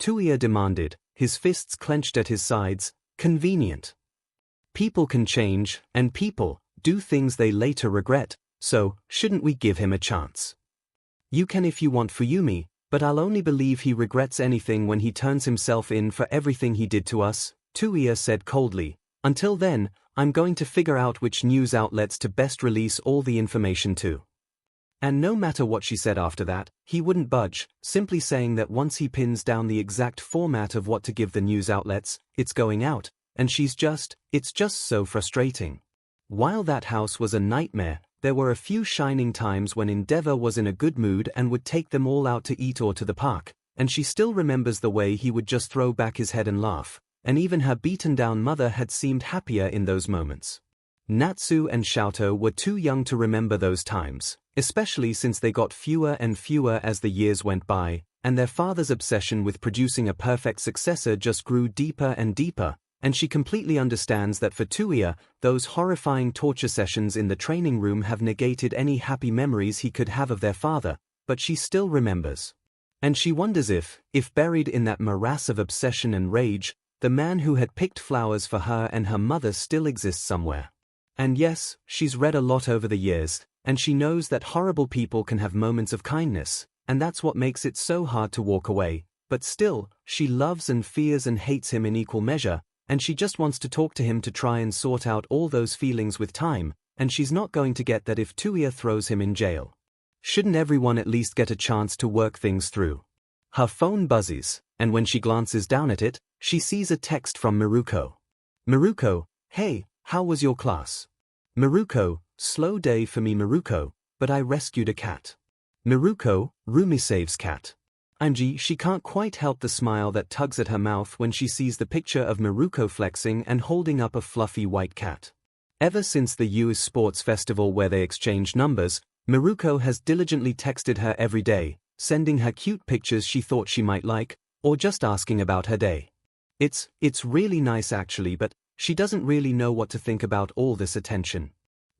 Speaker 1: 𝐻𝐻𝐽𝐽 demanded, his fists clenched at his sides. Convenient. People can change, and people do things they later regret, so shouldn't we give him a chance? You can if you want, Fuyumi, but I'll only believe he regrets anything when he turns himself in for everything he did to us, 𝐻𝐻𝐽𝐽 said coldly. Until then, I'm going to figure out which news outlets to best release all the information to. And no matter what she said after that, he wouldn't budge, simply saying that once he pins down the exact format of what to give the news outlets, it's going out, and it's just so frustrating. While that house was a nightmare, there were a few shining times when Endeavor was in a good mood and would take them all out to eat or to the park, and she still remembers the way he would just throw back his head and laugh, and even her beaten-down mother had seemed happier in those moments. Natsu and 𝐿𝐴𝐷 were too young to remember those times, especially since they got fewer and fewer as the years went by, and their father's obsession with producing a perfect successor just grew deeper and deeper, and she completely understands that for 𝐻𝐻𝐽𝐽, those horrifying torture sessions in the training room have negated any happy memories he could have of their father, but she still remembers. And she wonders if buried in that morass of obsession and rage, the man who had picked flowers for her and her mother still exists somewhere. And yes, she's read a lot over the years, and she knows that horrible people can have moments of kindness, and that's what makes it so hard to walk away, but still, she loves and fears and hates him in equal measure, and she just wants to talk to him to try and sort out all those feelings with time, and she's not going to get that if 𝐻𝐻𝐽𝐽 throws him in jail. Shouldn't everyone at least get a chance to work things through? Her phone buzzes, and when she glances down at it, she sees a text from Miruko. Miruko, hey, how was your class? Miruko, slow day for me Miruko, but I rescued a cat. Miruko, Rumi saves cat. She can't quite help the smile that tugs at her mouth when she sees the picture of Miruko flexing and holding up a fluffy white cat. Ever since the US Sports Festival where they exchanged numbers, Miruko has diligently texted her every day, sending her cute pictures she thought she might like, or just asking about her day. It's really nice actually, but she doesn't really know what to think about all this attention.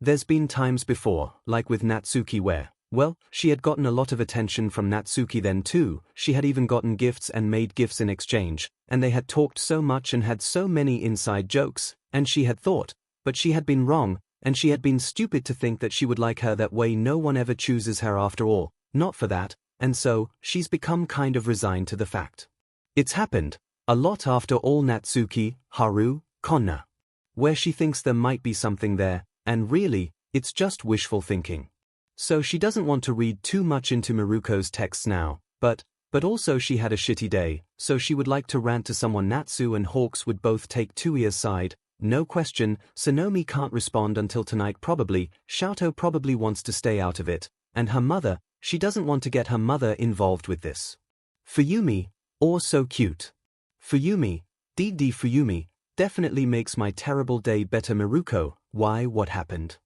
Speaker 1: There's been times before, like with Natsuki where, well, she had gotten a lot of attention from Natsuki then too, she had even gotten gifts and made gifts in exchange, and they had talked so much and had so many inside jokes, and she had thought, but she had been wrong, and she had been stupid to think that she would like her that way. No one ever chooses her after all, not for that, and so, she's become kind of resigned to the fact. It's happened a lot after all Natsuki, Haru, Konna. Where she thinks there might be something there, and really, it's just wishful thinking. So she doesn't want to read too much into Miruko's texts now, but also she had a shitty day, so she would like to rant to someone. Natsu and Hawks would both take Tuia's side, no question. Sonomi can't respond until tonight probably, Shoto probably wants to stay out of it, and her mother, she doesn't want to get her mother involved with this. Fuyumi, or so cute. Fuyumi, DD Fuyumi, definitely makes my terrible day better. Miruko, why, what happened?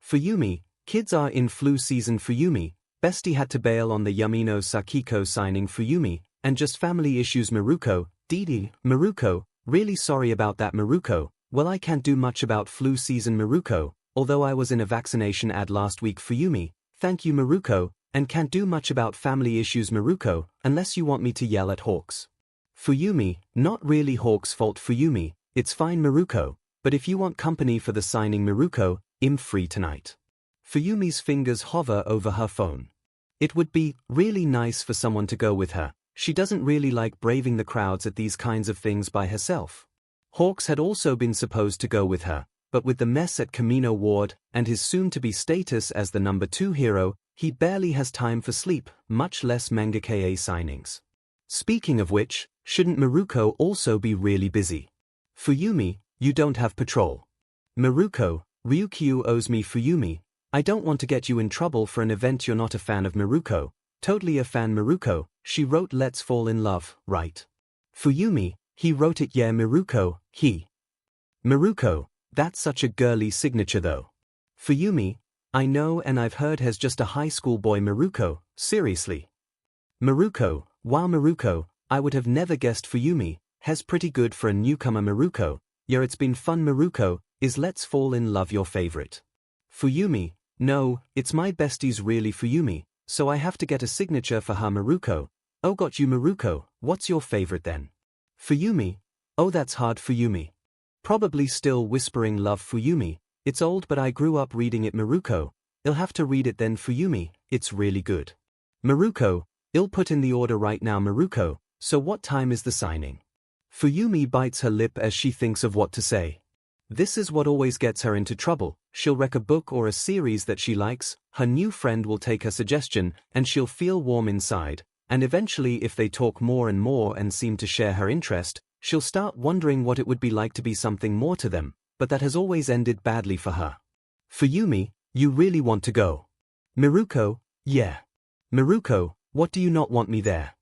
Speaker 1: Fuyumi, kids are in flu season. Fuyumi, bestie had to bail on the Yamino Sakiko signing. Fuyumi, and just family issues. Miruko, DD, Miruko, really sorry about that. Miruko, well I can't do much about flu season. Miruko, although I was in a vaccination ad last week. Fuyumi, thank you Miruko, and can't do much about family issues. Miruko, unless you want me to yell at Hawks. Fuyumi, not really Hawks' fault. Fuyumi, it's fine Miruko, but if you want company for the signing Miruko, I'm free tonight. Fuyumi's fingers hover over her phone. It would be really nice for someone to go with her. She doesn't really like braving the crowds at these kinds of things by herself. Hawks had also been supposed to go with her, but with the mess at Kamino Ward and his soon-to-be status as the number 2 hero, he barely has time for sleep, much less mangaka signings. Speaking of which, shouldn't Miruko also be really busy? Fuyumi, you don't have patrol. Miruko, Ryukyu owes me. Fuyumi, I don't want to get you in trouble for an event. You're not a fan of Miruko. Totally a fan. Miruko, she wrote Let's Fall in Love, right? Fuyumi, he wrote it. Yeah Miruko, he. Miruko, that's such a girly signature though. Fuyumi, I know and I've heard has just a high school boy. Miruko, seriously. Miruko, wow Miruko, I would have never guessed. Fuyumi, has pretty good for a newcomer. Miruko, yeah it's been fun. Miruko, is Let's Fall in Love your favorite? Fuyumi, no, it's my bestie's really. Fuyumi, so I have to get a signature for her. Miruko, oh got you. Miruko, what's your favorite then? Fuyumi, oh that's hard. Fuyumi, probably Still Whispering Love. Fuyumi, it's old but I grew up reading it. Miruko, I'll have to read it then. Fuyumi, it's really good. Miruko, I'll put in the order right now. Miruko, so what time is the signing? Fuyumi bites her lip as she thinks of what to say. This is what always gets her into trouble. She'll rec a book or a series that she likes, her new friend will take her suggestion, and she'll feel warm inside, and eventually if they talk more and more and seem to share her interest, she'll start wondering what it would be like to be something more to them, but that has always ended badly for her. Fuyumi, you really want to go? Miruko, yeah. Miruko, what do you not want me there?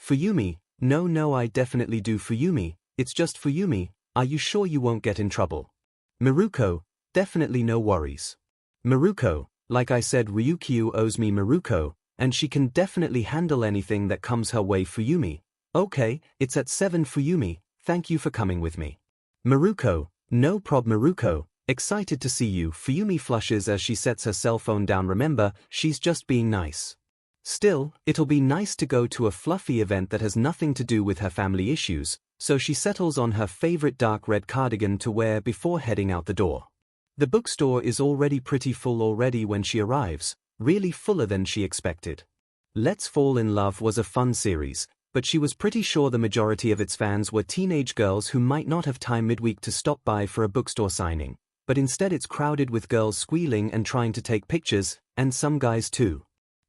Speaker 1: Fuyumi, no I definitely do. Fuyumi, it's just Fuyumi, are you sure you won't get in trouble? Miruko, definitely no worries. Miruko, like I said Ryukyu owes me. Miruko, and she can definitely handle anything that comes her way. Fuyumi, okay, it's at 7. Fuyumi, thank you for coming with me. Miruko, no prob. Miruko, excited to see you. Fuyumi flushes as she sets her cell phone down. Remember, she's just being nice. Still, it'll be nice to go to a fluffy event that has nothing to do with her family issues, so she settles on her favorite dark red cardigan to wear before heading out the door. The bookstore is already pretty full already when she arrives, really fuller than she expected. Let's Fall in Love was a fun series, but she was pretty sure the majority of its fans were teenage girls who might not have time midweek to stop by for a bookstore signing, but instead it's crowded with girls squealing and trying to take pictures, and some guys too.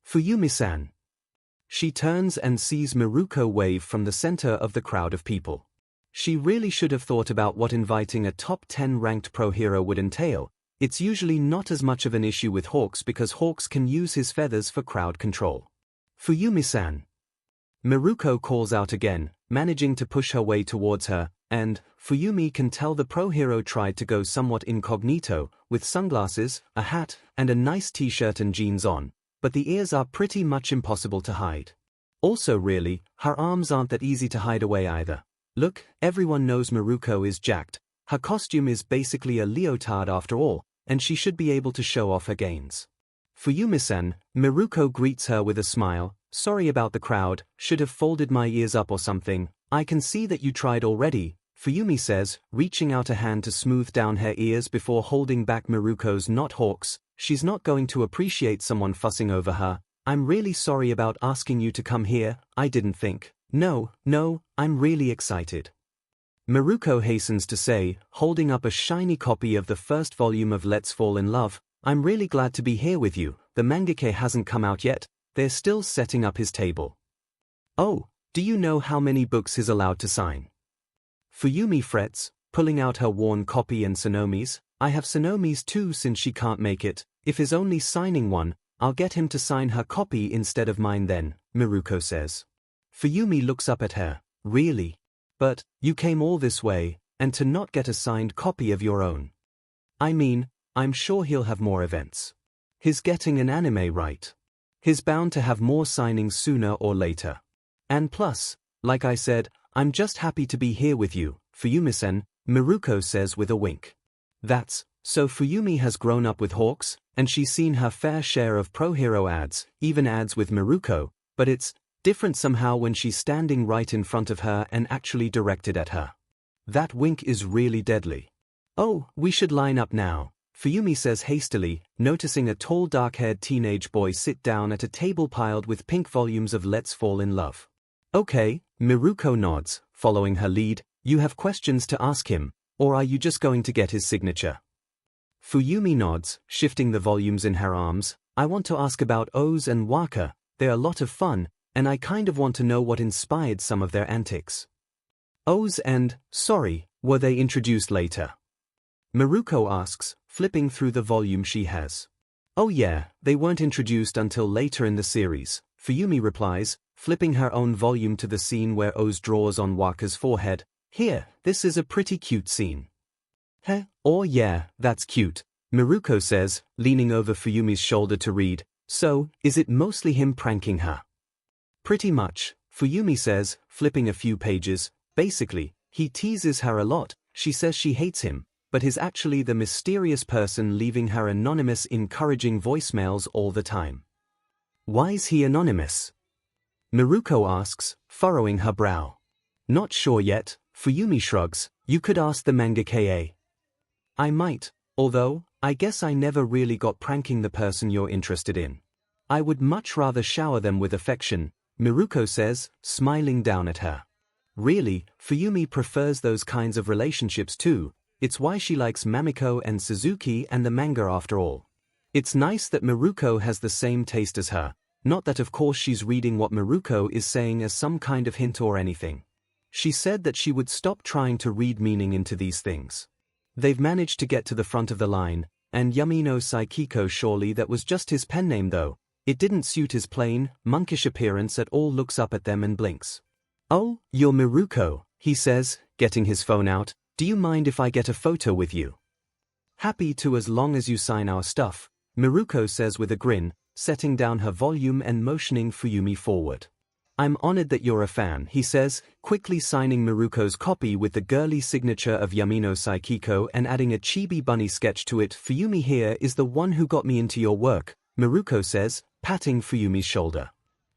Speaker 1: Fuyumi-san. She turns and sees Miruko wave from the center of the crowd of people. She really should have thought about what inviting a top 10 ranked pro hero would entail. It's usually not as much of an issue with Hawks because Hawks can use his feathers for crowd control. Fuyumi-san. Miruko calls out again, managing to push her way towards her, and Fuyumi can tell the pro hero tried to go somewhat incognito, with sunglasses, a hat, and a nice t-shirt and jeans on, but the ears are pretty much impossible to hide. Also really, her arms aren't that easy to hide away either. Look, everyone knows Miruko is jacked. Her costume is basically a leotard after all, and she should be able to show off her gains. Fuyumi-san, Miruko greets her with a smile. Sorry about the crowd, should have folded my ears up or something. I can see that you tried already, Fuyumi says, reaching out a hand to smooth down her ears before holding back Miruko's not Hawks. She's not going to appreciate someone fussing over her. I'm really sorry about asking you to come here, I didn't think. No, I'm really excited. Miruko hastens to say, holding up a shiny copy of the first volume of Let's Fall in Love. I'm really glad to be here with you. The mangaka hasn't come out yet. They're still setting up his table. Oh, do you know how many books he's allowed to sign? Fuyumi frets, pulling out her worn copy and Sonomi's. I have Sonomi's too since she can't make it. If he's only signing one, I'll get him to sign her copy instead of mine then, Miruko says. Fuyumi looks up at her. Really? But, you came all this way, and to not get a signed copy of your own. I mean, I'm sure he'll have more events. He's getting an anime right. He's bound to have more signings sooner or later. And plus, like I said, I'm just happy to be here with you, Fuyumi-san, Miruko says with a wink. That's, so Fuyumi has grown up with Hawks, and she's seen her fair share of pro hero ads, even ads with Miruko, but it's different somehow when she's standing right in front of her and actually directed at her. That wink is really deadly. Oh, we should line up now, Fuyumi says hastily, noticing a tall dark-haired teenage boy sit down at a table piled with pink volumes of Let's Fall in Love. Okay, Miruko nods, following her lead. You have questions to ask him, or are you just going to get his signature? Fuyumi nods, shifting the volumes in her arms. I want to ask about Oz and Waka. They're a lot of fun, and I kind of want to know what inspired some of their antics. Oz and, sorry, were they introduced later? Miruko asks, flipping through the volume she has. Oh yeah, they weren't introduced until later in the series, Fuyumi replies, flipping her own volume to the scene where Oz draws on Waka's forehead. Here, this is a pretty cute scene. Heh, oh yeah, that's cute, Miruko says, leaning over Fuyumi's shoulder to read. So, is it mostly him pranking her? Pretty much, Fuyumi says, flipping a few pages. Basically, he teases her a lot. She says she hates him, but he's actually the mysterious person leaving her anonymous encouraging voicemails all the time. Why's he anonymous? Miruko asks, furrowing her brow. Not sure yet, Fuyumi shrugs. You could ask the mangaka. I might, although, I guess I never really got pranking the person you're interested in. I would much rather shower them with affection, Miruko says, smiling down at her. Really, Fuyumi prefers those kinds of relationships too. It's why she likes Mamiko and Suzuki and the manga after all. It's nice that Miruko has the same taste as her, not that of course she's reading what Miruko is saying as some kind of hint or anything. She said that she would stop trying to read meaning into these things. They've managed to get to the front of the line, and Yamino Saikiko surely that was just his pen name though. It didn't suit his plain, monkish appearance at all. Looks up at them and blinks. Oh, you're Miruko, he says, getting his phone out. Do you mind if I get a photo with you? Happy to as long as you sign our stuff, Miruko says with a grin, setting down her volume and motioning Fuyumi forward. I'm honored that you're a fan, he says, quickly signing Miruko's copy with the girly signature of Yamino Saikiko and adding a chibi bunny sketch to it. Fuyumi here is the one who got me into your work, Miruko says, patting Fuyumi's shoulder.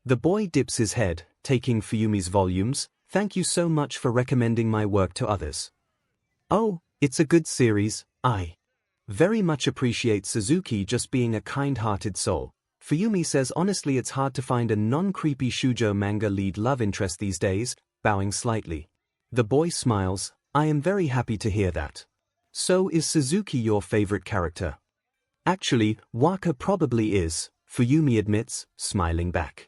Speaker 1: The boy dips his head, taking Fuyumi's volumes. Thank you so much for recommending my work to others. Oh, it's a good series. I very much appreciate Suzuki just being a kind-hearted soul. Fuyumi says honestly it's hard to find a non-creepy shoujo manga lead love interest these days, bowing slightly. The boy smiles. I am very happy to hear that. So is Suzuki your favorite character? Actually, Waka probably is, Fuyumi admits, smiling back.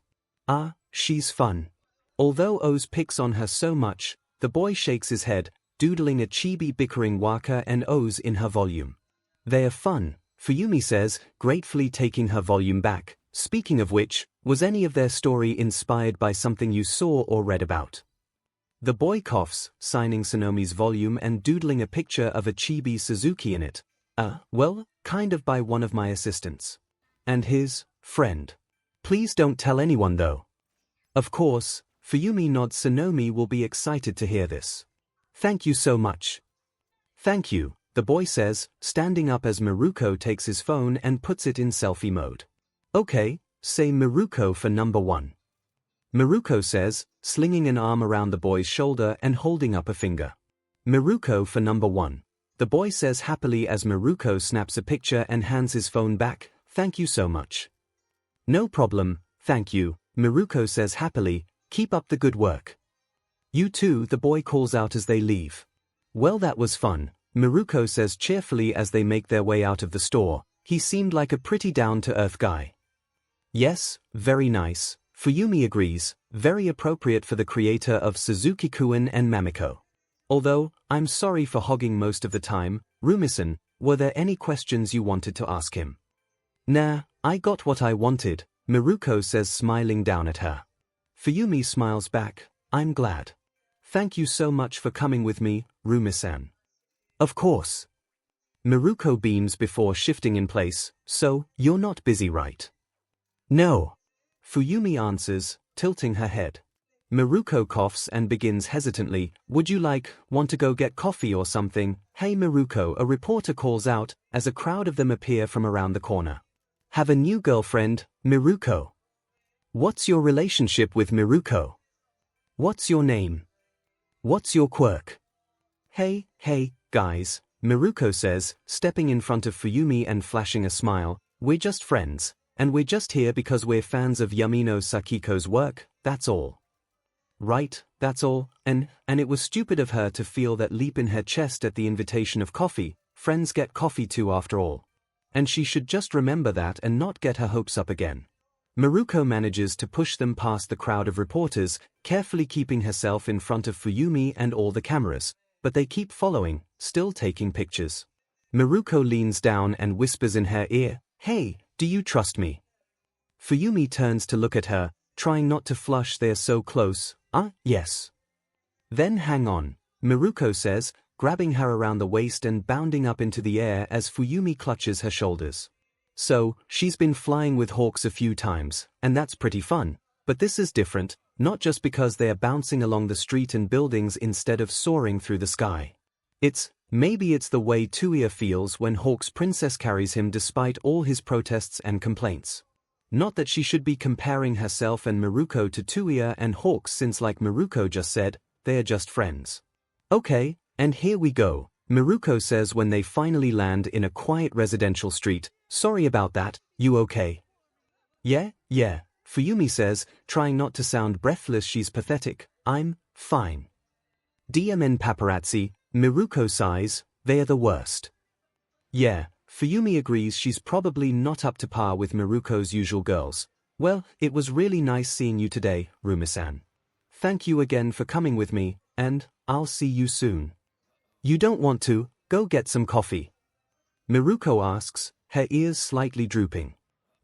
Speaker 1: she's fun. Although Oz picks on her so much, the boy shakes his head, doodling a chibi bickering Waka and Oz in her volume. They're fun, Fuyumi says, gratefully taking her volume back. Speaking of which, was any of their story inspired by something you saw or read about? The boy coughs, signing Sonomi's volume and doodling a picture of a chibi Suzuki in it. Well, kind of by one of my assistants. And his friend. Please don't tell anyone though. Of course, Fuyumi nods. Sonomi will be excited to hear this. Thank you so much. Thank you, the boy says, standing up as Miruko takes his phone and puts it in selfie mode. Okay, say Miruko for number 1. Miruko says, slinging an arm around the boy's shoulder and holding up a finger. Miruko for number 1. The boy says happily as Miruko snaps a picture and hands his phone back. Thank you so much. No problem, thank you, Miruko says happily. Keep up the good work. You too, the boy calls out as they leave. Well, that was fun, Miruko says cheerfully as they make their way out of the store. He seemed like a pretty down-to-earth guy. Yes, very nice, Fuyumi agrees, very appropriate for the creator of Suzuki-kun and Mamiko. Although, I'm sorry for hogging most of the time, Rumisan, were there any questions you wanted to ask him? Nah, I got what I wanted, Miruko says smiling down at her. Fuyumi smiles back, I'm glad. Thank you so much for coming with me, Rumisan. Of course. Miruko beams before shifting in place, so, you're not busy, right? No. Fuyumi answers, tilting her head. Miruko coughs and begins hesitantly, would you want to go get coffee or something? Hey Miruko, a reporter calls out, as a crowd of them appear from around the corner. Have a new girlfriend, Miruko? What's your relationship with Miruko? What's your name? What's your quirk? Hey, guys, Miruko says, stepping in front of Fuyumi and flashing a smile, we're just friends. And we're just here because we're fans of Yamino Sakiko's work, that's all. Right, that's all, and it was stupid of her to feel that leap in her chest at the invitation of coffee. Friends get coffee too after all. And she should just remember that and not get her hopes up again. Miruko manages to push them past the crowd of reporters, carefully keeping herself in front of Fuyumi and all the cameras, but they keep following, still taking pictures. Miruko leans down and whispers in her ear, hey, do you trust me? Fuyumi turns to look at her, trying not to flush. They're so close. Yes. Then hang on, Miruko says, grabbing her around the waist and bounding up into the air as Fuyumi clutches her shoulders. So, she's been flying with hawks a few times, and that's pretty fun, but this is different, not just because they're bouncing along the street and buildings instead of soaring through the sky. Maybe it's the way Tuya feels when Hawk's princess carries him despite all his protests and complaints. Not that she should be comparing herself and Miruko to Tuya and Hawks since, like Miruko just said, they're just friends. Okay, and here we go, Miruko says when they finally land in a quiet residential street. Sorry about that, you okay? Yeah, Fuyumi says, trying not to sound breathless. She's pathetic. I'm fine. DMN paparazzi, Miruko sighs, they're the worst. Yeah, Fuyumi agrees. She's probably not up to par with Miruko's usual girls. Well, it was really nice seeing you today, Rumisan. Thank you again for coming with me, and I'll see you soon. You don't want to go get some coffee? Miruko asks, her ears slightly drooping.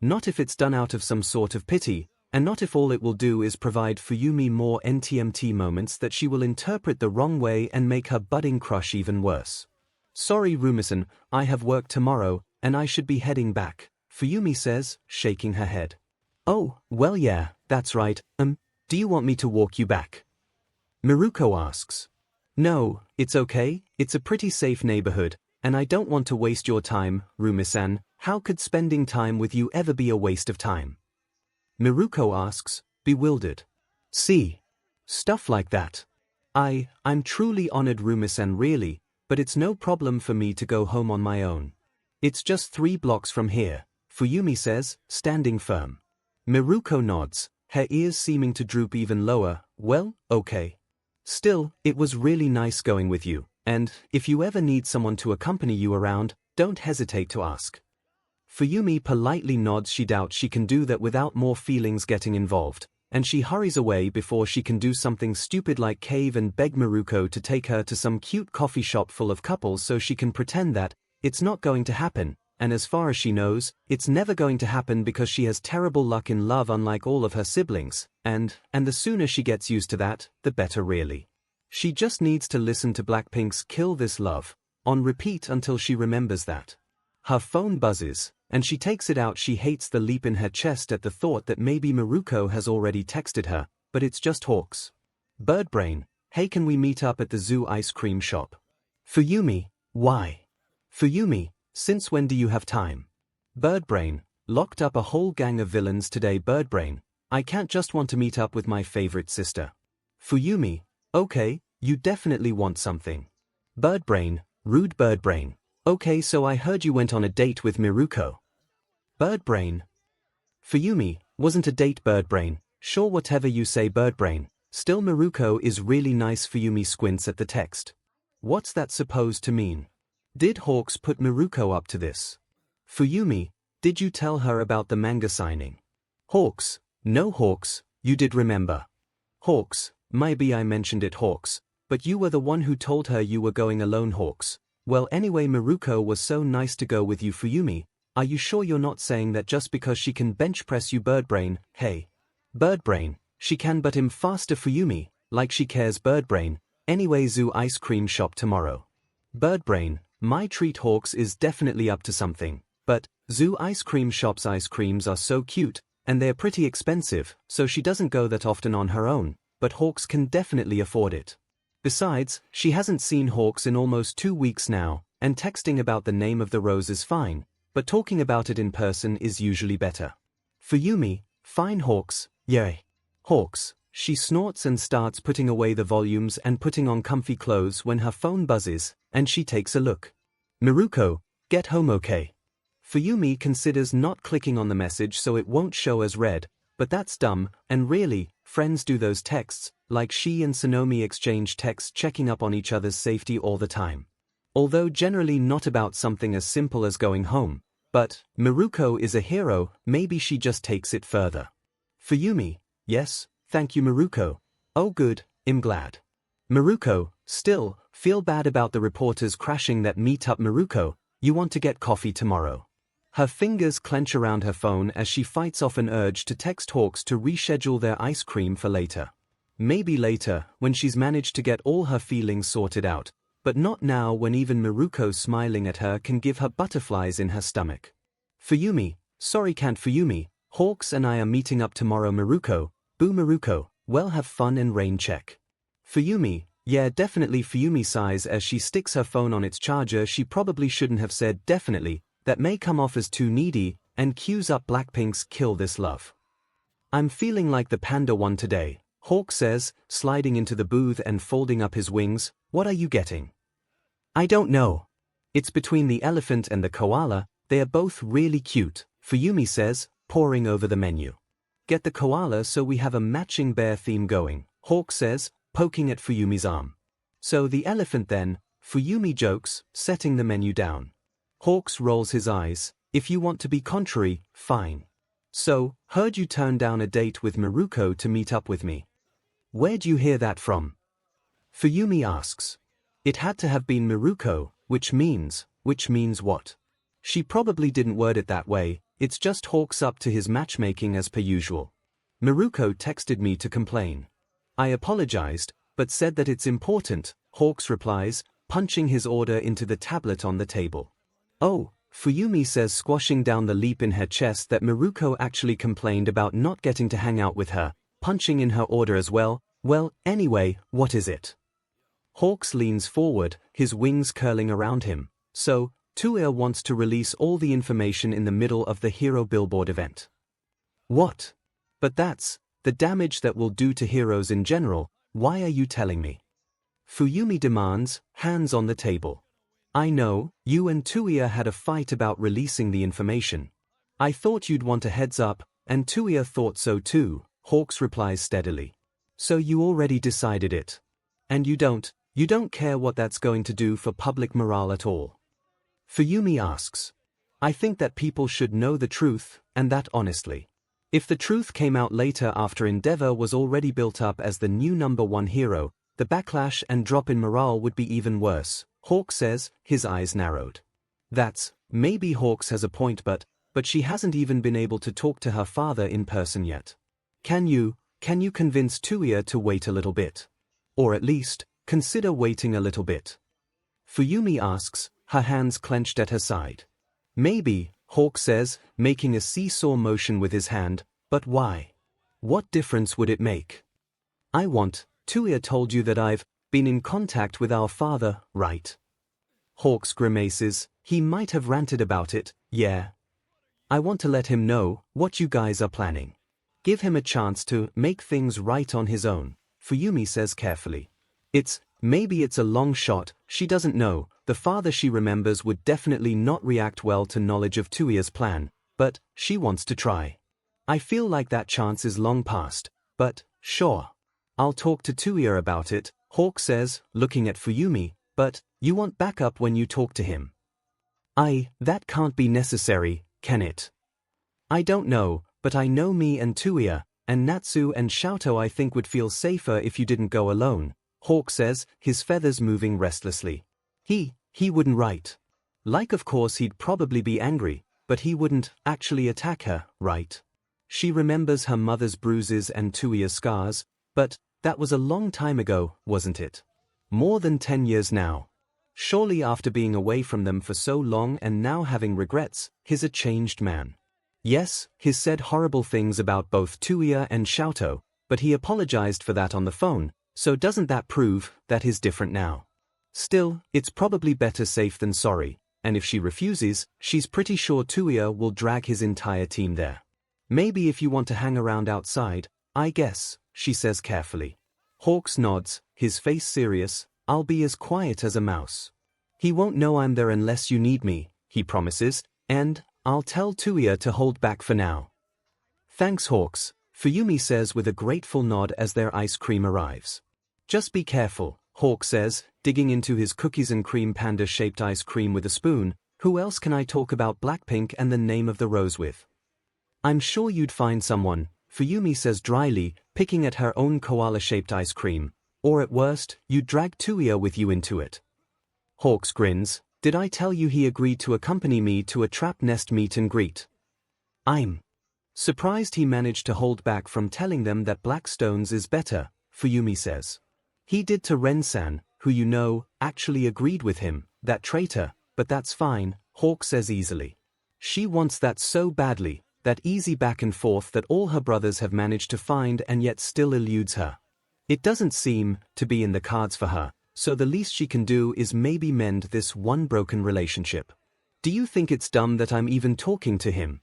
Speaker 1: Not if it's done out of some sort of pity, and not if all it will do is provide Fuyumi more NTMT moments that she will interpret the wrong way and make her budding crush even worse. Sorry Rumisan, I have work tomorrow, and I should be heading back, Fuyumi says, shaking her head. Oh, well yeah, that's right, do you want me to walk you back? Miruko asks. No, it's okay, it's a pretty safe neighborhood, and I don't want to waste your time, Rumisan. How could spending time with you ever be a waste of time? Miruko asks, bewildered. See? Stuff like that. I'm truly honored Rumisan really, but it's no problem for me to go home on my own. It's just 3 blocks from here, Fuyumi says, standing firm. Miruko nods, her ears seeming to droop even lower. Well, okay. Still, it was really nice going with you, and if you ever need someone to accompany you around, don't hesitate to ask. Fuyumi politely nods. She doubts she can do that without more feelings getting involved, and she hurries away before she can do something stupid like cave and beg Miruko to take her to some cute coffee shop full of couples so she can pretend that it's not going to happen, and as far as she knows, it's never going to happen because she has terrible luck in love unlike all of her siblings, and the sooner she gets used to that, the better really. She just needs to listen to Blackpink's Kill This Love on repeat until she remembers that. Her phone buzzes, and she takes it out. She hates the leap in her chest at the thought that maybe Miruko has already texted her, but it's just Hawks. Birdbrain, hey, can we meet up at the zoo ice cream shop? Fuyumi, why? Fuyumi, since when do you have time? Birdbrain, locked up a whole gang of villains today. Birdbrain, I can't just want to meet up with my favorite sister. Fuyumi, okay, you definitely want something. Birdbrain, rude. Birdbrain, okay, so I heard you went on a date with Miruko. Birdbrain. Fuyumi, wasn't a date. Birdbrain, sure, whatever you say. Birdbrain, still Miruko is really nice. Fuyumi squints at the text. What's that supposed to mean? Did Hawks put Miruko up to this? Fuyumi, did you tell her about the manga signing? Hawks, no. Hawks, you did remember. Hawks, maybe I mentioned it. Hawks, but you were the one who told her you were going alone. Hawks, well anyway, Miruko was so nice to go with you. Fuyumi, are you sure you're not saying that just because she can bench press you? Birdbrain, hey. Birdbrain, she can, but I'm faster. Fuyumi, like she cares. Birdbrain, anyway, zoo ice cream shop tomorrow. Birdbrain, my treat. Hawks is definitely up to something, but zoo ice cream shop's ice creams are so cute, and they're pretty expensive, so she doesn't go that often on her own, but Hawks can definitely afford it. Besides, she hasn't seen Hawks in almost 2 weeks now, and texting about the name of the rose is fine, but talking about it in person is usually better. Fuyumi, fine. Hawks, yay. Hawks, she snorts and starts putting away the volumes and putting on comfy clothes when her phone buzzes, and she takes a look. Miruko, get home okay. Fuyumi considers not clicking on the message so it won't show as read, but that's dumb, and really, friends do those texts, like she and Sonomi exchange texts checking up on each other's safety all the time. Although generally not about something as simple as going home, but Miruko is a hero, maybe she just takes it further. Fuyumi, yes, thank you Miruko. Oh good, I'm glad. Miruko, still, feel bad about the reporters crashing that meetup. Miruko, you want to get coffee tomorrow. Her fingers clench around her phone as she fights off an urge to text Hawks to reschedule their ice cream for later. Maybe later, when she's managed to get all her feelings sorted out, but not now when even Miruko smiling at her can give her butterflies in her stomach. Fuyumi, sorry can't. Fuyumi, Hawks and I are meeting up tomorrow. Miruko, boo. Miruko, well have fun and rain check. Fuyumi, yeah definitely. Fuyumi sighs as she sticks her phone on its charger. She probably shouldn't have said definitely, that may come off as too needy, and cues up Blackpink's Kill This Love. I'm feeling like the panda one today, Hawk says, sliding into the booth and folding up his wings. What are you getting? I don't know. It's between the elephant and the koala, they are both really cute, Fuyumi says, poring over the menu. Get the koala so we have a matching bear theme going, Hawk says, poking at Fuyumi's arm. So the elephant then, Fuyumi jokes, setting the menu down. Hawks rolls his eyes, if you want to be contrary, fine. So, heard you turned down a date with Miruko to meet up with me. Where'd you hear that from? Fuyumi asks. It had to have been Miruko, which means what? She probably didn't word it that way, it's just Hawks up to his matchmaking as per usual. Miruko texted me to complain. I apologized, but said that it's important, Hawks replies, punching his order into the tablet on the table. Oh, Fuyumi says, squashing down the leap in her chest that Miruko actually complained about not getting to hang out with her, punching in her order as well. Well, anyway, what is it? Hawks leans forward, his wings curling around him. So, 𝐿 wants to release all the information in the middle of the hero billboard event. What? But that's the damage that will do to heroes in general. Why are you telling me? Fuyumi demands, hands on the table. I know, you and 𝐿 had a fight about releasing the information. I thought you'd want a heads up, and 𝐿 thought so too, Hawks replies steadily. So you already decided it. And you don't care what that's going to do for public morale at all. Fuyumi asks. I think that people should know the truth, and that honestly. If the truth came out later after Endeavor was already built up as the new #1 hero, the backlash and drop in morale would be even worse, Hawks says, his eyes narrowed. Maybe Hawks has a point, but she hasn't even been able to talk to her father in person yet. Can you convince 𝐻𝐼a to wait a little bit? Or at least, consider waiting a little bit? Fuyumi asks, her hands clenched at her side. Maybe, Hawks says, making a seesaw motion with his hand, but why? What difference would it make? 𝐻𝐼a told you that I've been in contact with our father, right? Hawks grimaces, he might have ranted about it, yeah. I want to let him know what you guys are planning. Give him a chance to make things right on his own, Fuyumi says carefully. Maybe it's a long shot, she doesn't know, the father she remembers would definitely not react well to knowledge of 𝐻𝐼a's plan, but she wants to try. I feel like that chance is long past, but, sure. I'll talk to 𝐻𝐼a about it, Hawk says, looking at Fuyumi, but, you want backup when you talk to him. That can't be necessary, can it? I don't know, but I know me and 𝐻𝐼a, and Natsu and Xiaotou I think would feel safer if you didn't go alone, Hawk says, his feathers moving restlessly. He wouldn't, right? Like of course he'd probably be angry, but he wouldn't actually attack her, right? She remembers her mother's bruises and 𝐻𝐼a's scars, but that was a long time ago, wasn't it? More than 10 years now. Surely after being away from them for so long and now having regrets, he's a changed man. Yes, he's said horrible things about both 𝐻𝐼a and Xiaotou, but he apologized for that on the phone, so doesn't that prove that he's different now? Still, it's probably better safe than sorry, and if she refuses, she's pretty sure 𝐻𝐼a will drag his entire team there. Maybe if you want to hang around outside, I guess, she says carefully. Hawks nods, his face serious, I'll be as quiet as a mouse. He won't know I'm there unless you need me, he promises, and I'll tell 𝐻𝐼a to hold back for now. Thanks Hawks, Fuyumi says with a grateful nod as their ice cream arrives. Just be careful, Hawk says, digging into his cookies and cream panda-shaped ice cream with a spoon. Who else can I talk about Blackpink and the name of the rose with? I'm sure you'd find someone, Fuyumi says dryly, picking at her own koala-shaped ice cream. Or at worst, you'd drag 𝐻𝐼a with you into it. Hawks grins, did I tell you he agreed to accompany me to a trap nest meet and greet? I'm surprised he managed to hold back from telling them that Blackstones is better, Fuyumi says. He did to Ren-san, who you know, actually agreed with him, that traitor, but that's fine, Hawk says easily. She wants that so badly, that easy back and forth that all her brothers have managed to find and yet still eludes her. It doesn't seem to be in the cards for her, so the least she can do is maybe mend this one broken relationship. Do you think it's dumb that I'm even talking to him?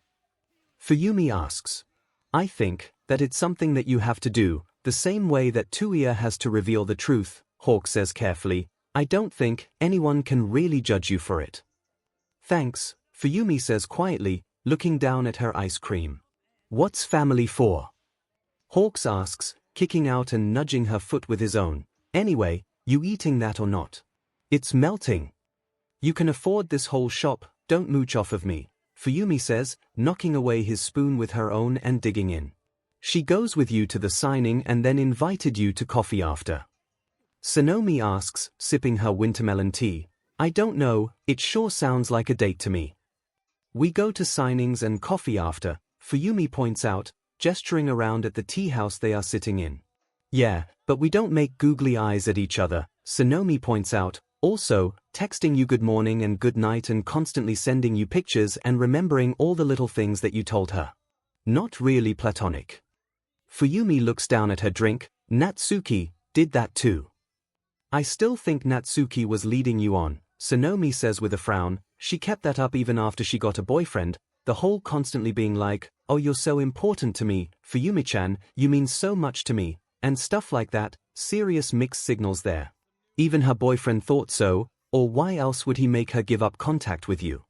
Speaker 1: Fuyumi asks. I think that it's something that you have to do, the same way that 𝐻𝐼a has to reveal the truth, Hawk says carefully. I don't think anyone can really judge you for it. Thanks, Fuyumi says quietly, looking down at her ice cream. What's family for? Hawks asks, kicking out and nudging her foot with his own. Anyway, you eating that or not? It's melting. You can afford this whole shop, don't mooch off of me, Fuyumi says, knocking away his spoon with her own and digging in. She goes with you to the signing and then invited you to coffee after. Sonomi asks, sipping her wintermelon tea. I don't know, it sure sounds like a date to me. We go to signings and coffee after, Fuyumi points out, gesturing around at the tea house they are sitting in. Yeah, but we don't make googly eyes at each other, Sonomi points out, also, texting you good morning and good night and constantly sending you pictures and remembering all the little things that you told her. Not really platonic. Fuyumi looks down at her drink. Natsuki did that too. I still think Natsuki was leading you on, Sonomi says with a frown. She kept that up even after she got a boyfriend, the whole constantly being like, oh you're so important to me, Fuyumi-chan, you mean so much to me, and stuff like that, serious mixed signals there. Even her boyfriend thought so, or why else would he make her give up contact with you?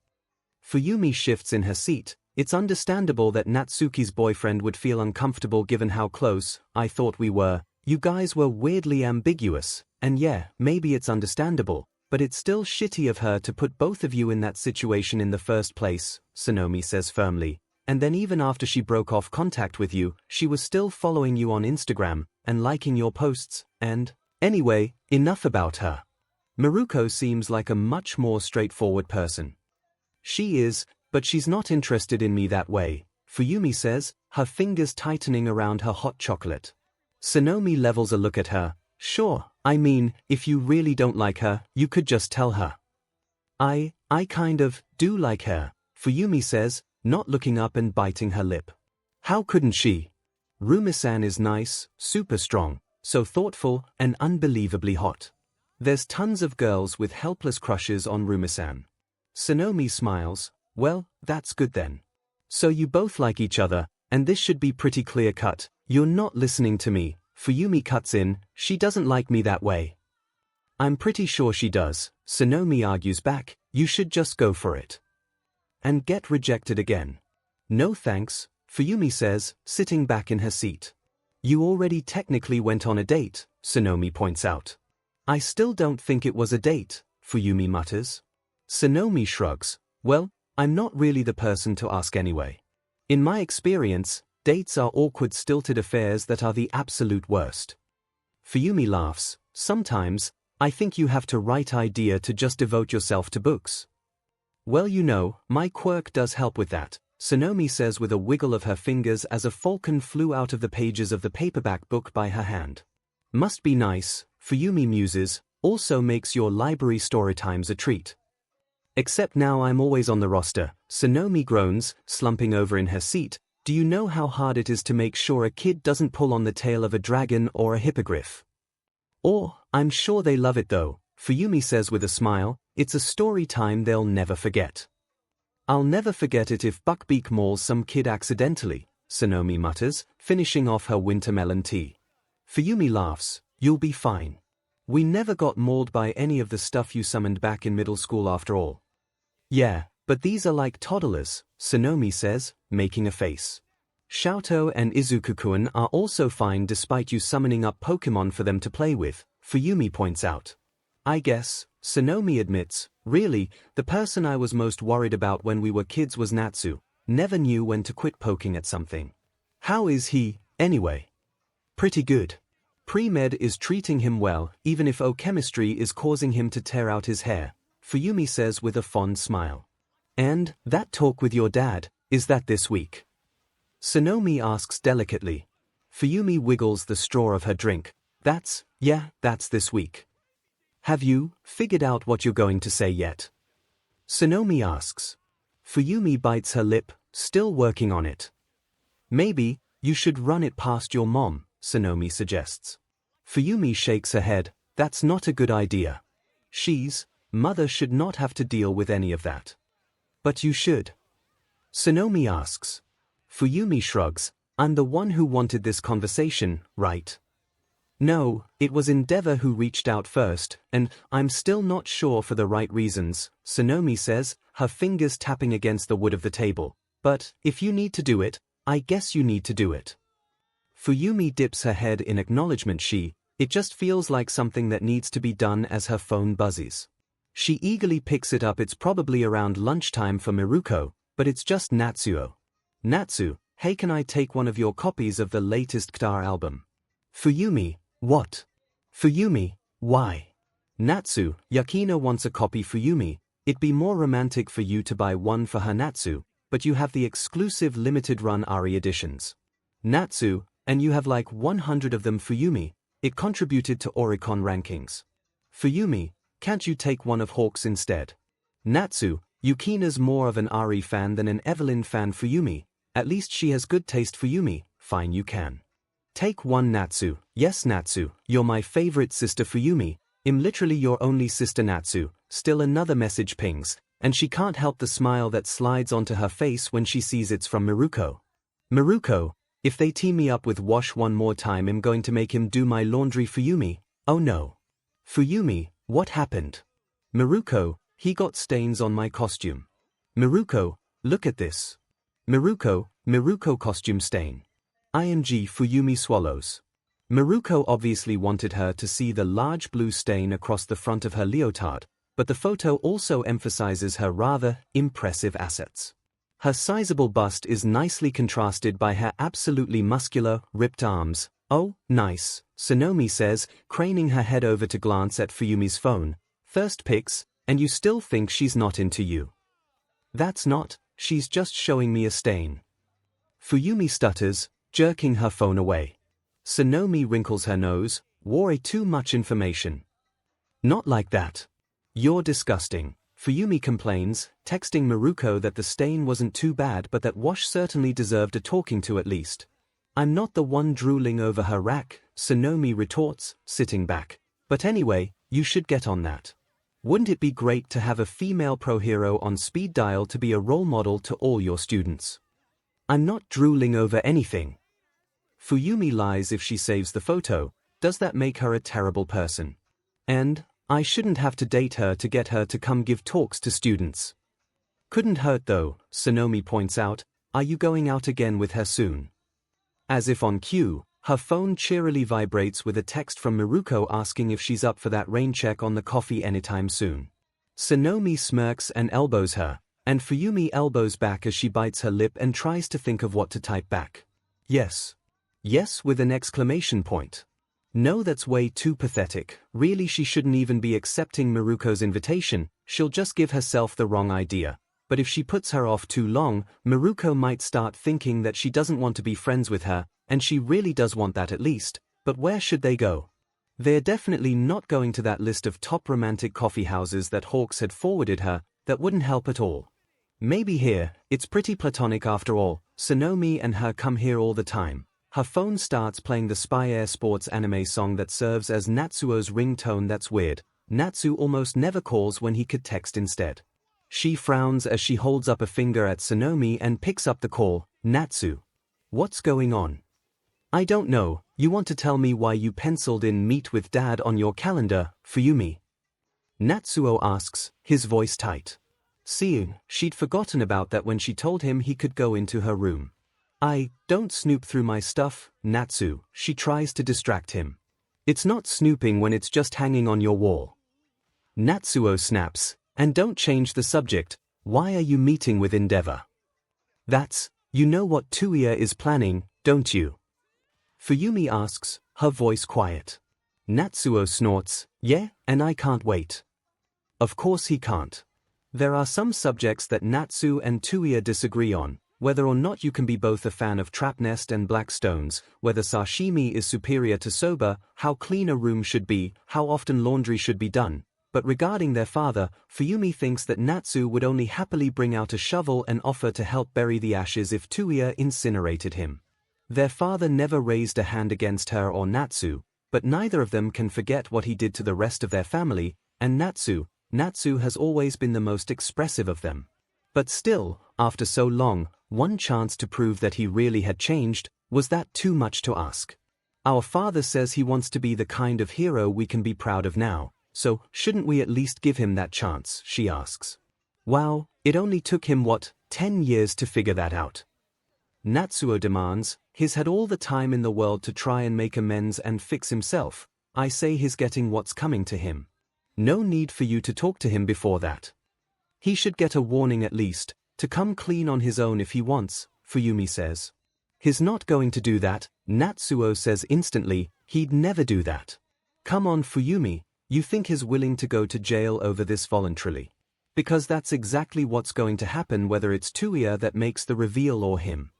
Speaker 1: Fuyumi shifts in her seat. It's understandable that Natsuki's boyfriend would feel uncomfortable given how close I thought we were. You guys were weirdly ambiguous, and yeah, maybe it's understandable, but it's still shitty of her to put both of you in that situation in the first place, Sonomi says firmly. and then even after she broke off contact with you, she was still following you on Instagram and liking your posts, and… Anyway, enough about her. Miruko seems like a much more straightforward person. She is, but she's not interested in me that way, Fuyumi says, her fingers tightening around her hot chocolate. Sonomi levels a look at her. Sure, I mean, if you really don't like her, you could just tell her. I kind of do like her, Fuyumi says, not looking up and biting her lip. How couldn't she? Rumi-san is nice, super strong, so thoughtful, and unbelievably hot. There's tons of girls with helpless crushes on Rumi-san. Sonomi smiles. Well, that's good then. So you both like each other, and this should be pretty clear-cut. You're not listening to me, Fuyumi cuts in, she doesn't like me that way. I'm pretty sure she does, Sonomi argues back, you should just go for it. And get rejected again. No thanks, Fuyumi says, sitting back in her seat. You already technically went on a date, Sonomi points out. I still don't think it was a date, Fuyumi mutters. Sonomi shrugs. Well, I'm not really the person to ask anyway. In my experience, dates are awkward stilted affairs that are the absolute worst. Fuyumi laughs. Sometimes, I think you have to right idea to just devote yourself to books. Well, you know, my quirk does help with that, Sonomi says with a wiggle of her fingers as a falcon flew out of the pages of the paperback book by her hand. Must be nice, Fuyumi muses, also makes your library storytimes a treat. Except now I'm always on the roster, Sonomi groans, slumping over in her seat. Do you know how hard it is to make sure a kid doesn't pull on the tail of a dragon or a hippogriff? Or, I'm sure they love it though, Fuyumi says with a smile, it's a story time they'll never forget. I'll never forget it if Buckbeak mauls some kid accidentally, Sonomi mutters, finishing off her wintermelon tea. Fuyumi laughs, you'll be fine. We never got mauled by any of the stuff you summoned back in middle school after all. Yeah, but these are like toddlers, Sonomi says, making a face. Xiaotou and Izuku-kun are also fine despite you summoning up Pokemon for them to play with, Fuyumi points out. I guess, Sonomi admits, really, the person I was most worried about when we were kids was Natsu, never knew when to quit poking at something. How is he, anyway? Pretty good. Pre-Med is treating him well, even if O-chemistry is causing him to tear out his hair, Fuyumi says with a fond smile. And, that talk with your dad, is that this week? Sonomi asks delicately. Fuyumi wiggles the straw of her drink. That's this week. Have you figured out what you're going to say yet? Sonomi asks. Fuyumi bites her lip, still working on it. Maybe, you should run it past your mom, Sonomi suggests. Fuyumi shakes her head. That's not a good idea. Mother should not have to deal with any of that. But you should. Sonomi asks. Fuyumi shrugs. I'm the one who wanted this conversation, right? No, it was Endeavor who reached out first, and I'm still not sure for the right reasons, Sonomi says, her fingers tapping against the wood of the table. But, if you need to do it, I guess you need to do it. Fuyumi dips her head in acknowledgement. It just feels like something that needs to be done as her phone buzzes. She eagerly picks it up. It's probably around lunchtime for Miruko, but it's just Natsuo. Natsu, hey, can I take one of your copies of the latest 𝐬𝐻 album? Fuyumi, what? Fuyumi, why? Natsu, Yakina wants a copy. Fuyumi, it'd be more romantic for you to buy one for her. Natsu, but you have the exclusive limited run Ari editions. Natsu, and you have like 100 of them. Fuyumi, it contributed to Oricon rankings. Fuyumi, can't you take one of Hawk's instead? Natsu, Yukina's more of an Ari fan than an Evelyn fan. Fuyumi, at least she has good taste. Fuyumi, fine, you can take one. Natsu, yes Natsu, you're my favorite sister. Fuyumi, I'm literally your only sister. Natsu, still another message pings, and she can't help the smile that slides onto her face when she sees it's from Miruko. Miruko, if they team me up with Wash one more time, I'm going to make him do my laundry. Fuyumi, oh no. Fuyumi, what happened? Miruko, he got stains on my costume. Miruko, look at this. Miruko costume stain. IMG. Fuyumi swallows. Miruko obviously wanted her to see the large blue stain across the front of her leotard, but the photo also emphasizes her rather impressive assets. Her sizable bust is nicely contrasted by her absolutely muscular, ripped arms. "Oh, nice," Sonomi says, craning her head over to glance at Fuyumi's phone. "First pics, and you still think she's not into you?" "That's not, she's just showing me a stain." Fuyumi stutters, jerking her phone away. Sonomi wrinkles her nose. "Way too much information." "Not like that. You're disgusting," Fuyumi complains, texting Miruko that the stain wasn't too bad but that Wash certainly deserved a talking to at least. "I'm not the one drooling over her rack," Sonomi retorts, sitting back. "But anyway, you should get on that. Wouldn't it be great to have a female pro hero on speed dial to be a role model to all your students?" "I'm not drooling over anything." Fuyumi lies if she saves the photo. Does that make her a terrible person? "And I shouldn't have to date her to get her to come give talks to students." "Couldn't hurt though," Sonomi points out. "Are you going out again with her soon?" As if on cue, her phone cheerily vibrates with a text from Miruko asking if she's up for that rain check on the coffee anytime soon. Sonomi smirks and elbows her, and Fuyumi elbows back as she bites her lip and tries to think of what to type back. "Yes. Yes," with an exclamation point. "No, that's way too pathetic. Really, she shouldn't even be accepting Miruko's invitation. She'll just give herself the wrong idea. But if she puts her off too long, Miruko might start thinking that she doesn't want to be friends with her, and she really does want that at least. But where should they go?" They're definitely not going to that list of top romantic coffee houses that Hawks had forwarded her. That wouldn't help at all. Maybe here. It's pretty platonic after all. Sonomi and her come here all the time. Her phone starts playing the Spy Air Sports anime song that serves as Natsuo's ringtone. That's weird. Natsu almost never calls when he could text instead. She frowns as she holds up a finger at Sonomi and picks up the call. "Natsu. What's going on?" "I don't know. You want to tell me why you penciled in meet with Dad on your calendar, Fuyumi?" Natsuo asks, his voice tight. Seeing she'd forgotten about that when she told him he could go into her room. "I don't snoop through my stuff, Natsu," she tries to distract him. "It's not snooping when it's just hanging on your wall." Natsuo snaps, "And don't change the subject. Why are you meeting with Endeavor?" You know what Tuya is planning, don't you?" Fuyumi asks, her voice quiet. Natsuo snorts, "Yeah, and I can't wait." Of course he can't. There are some subjects that Natsu and Tuya disagree on. Whether or not you can be both a fan of Trapnest and Black Stones, whether sashimi is superior to soba, how clean a room should be, how often laundry should be done. But regarding their father, Fuyumi thinks that Natsu would only happily bring out a shovel and offer to help bury the ashes if Tuya incinerated him. Their father never raised a hand against her or Natsu, but neither of them can forget what he did to the rest of their family, and Natsu has always been the most expressive of them. But still, after so long, one chance to prove that he really had changed. Was that too much to ask? Our father says he wants to be the kind of hero we can be proud of now, so shouldn't we at least give him that chance, she asks. Wow, it only took him 10 years to figure that out? Natsuo demands. He's had all the time in the world to try and make amends and fix himself. I say he's getting what's coming to him. No need for you to talk to him before that. He should get a warning at least, to come clean on his own if he wants, Fuyumi says. He's not going to do that, Natsuo says instantly. He'd never do that. Come on, Fuyumi, you think he's willing to go to jail over this voluntarily? Because that's exactly what's going to happen whether it's Tuya that makes the reveal or him.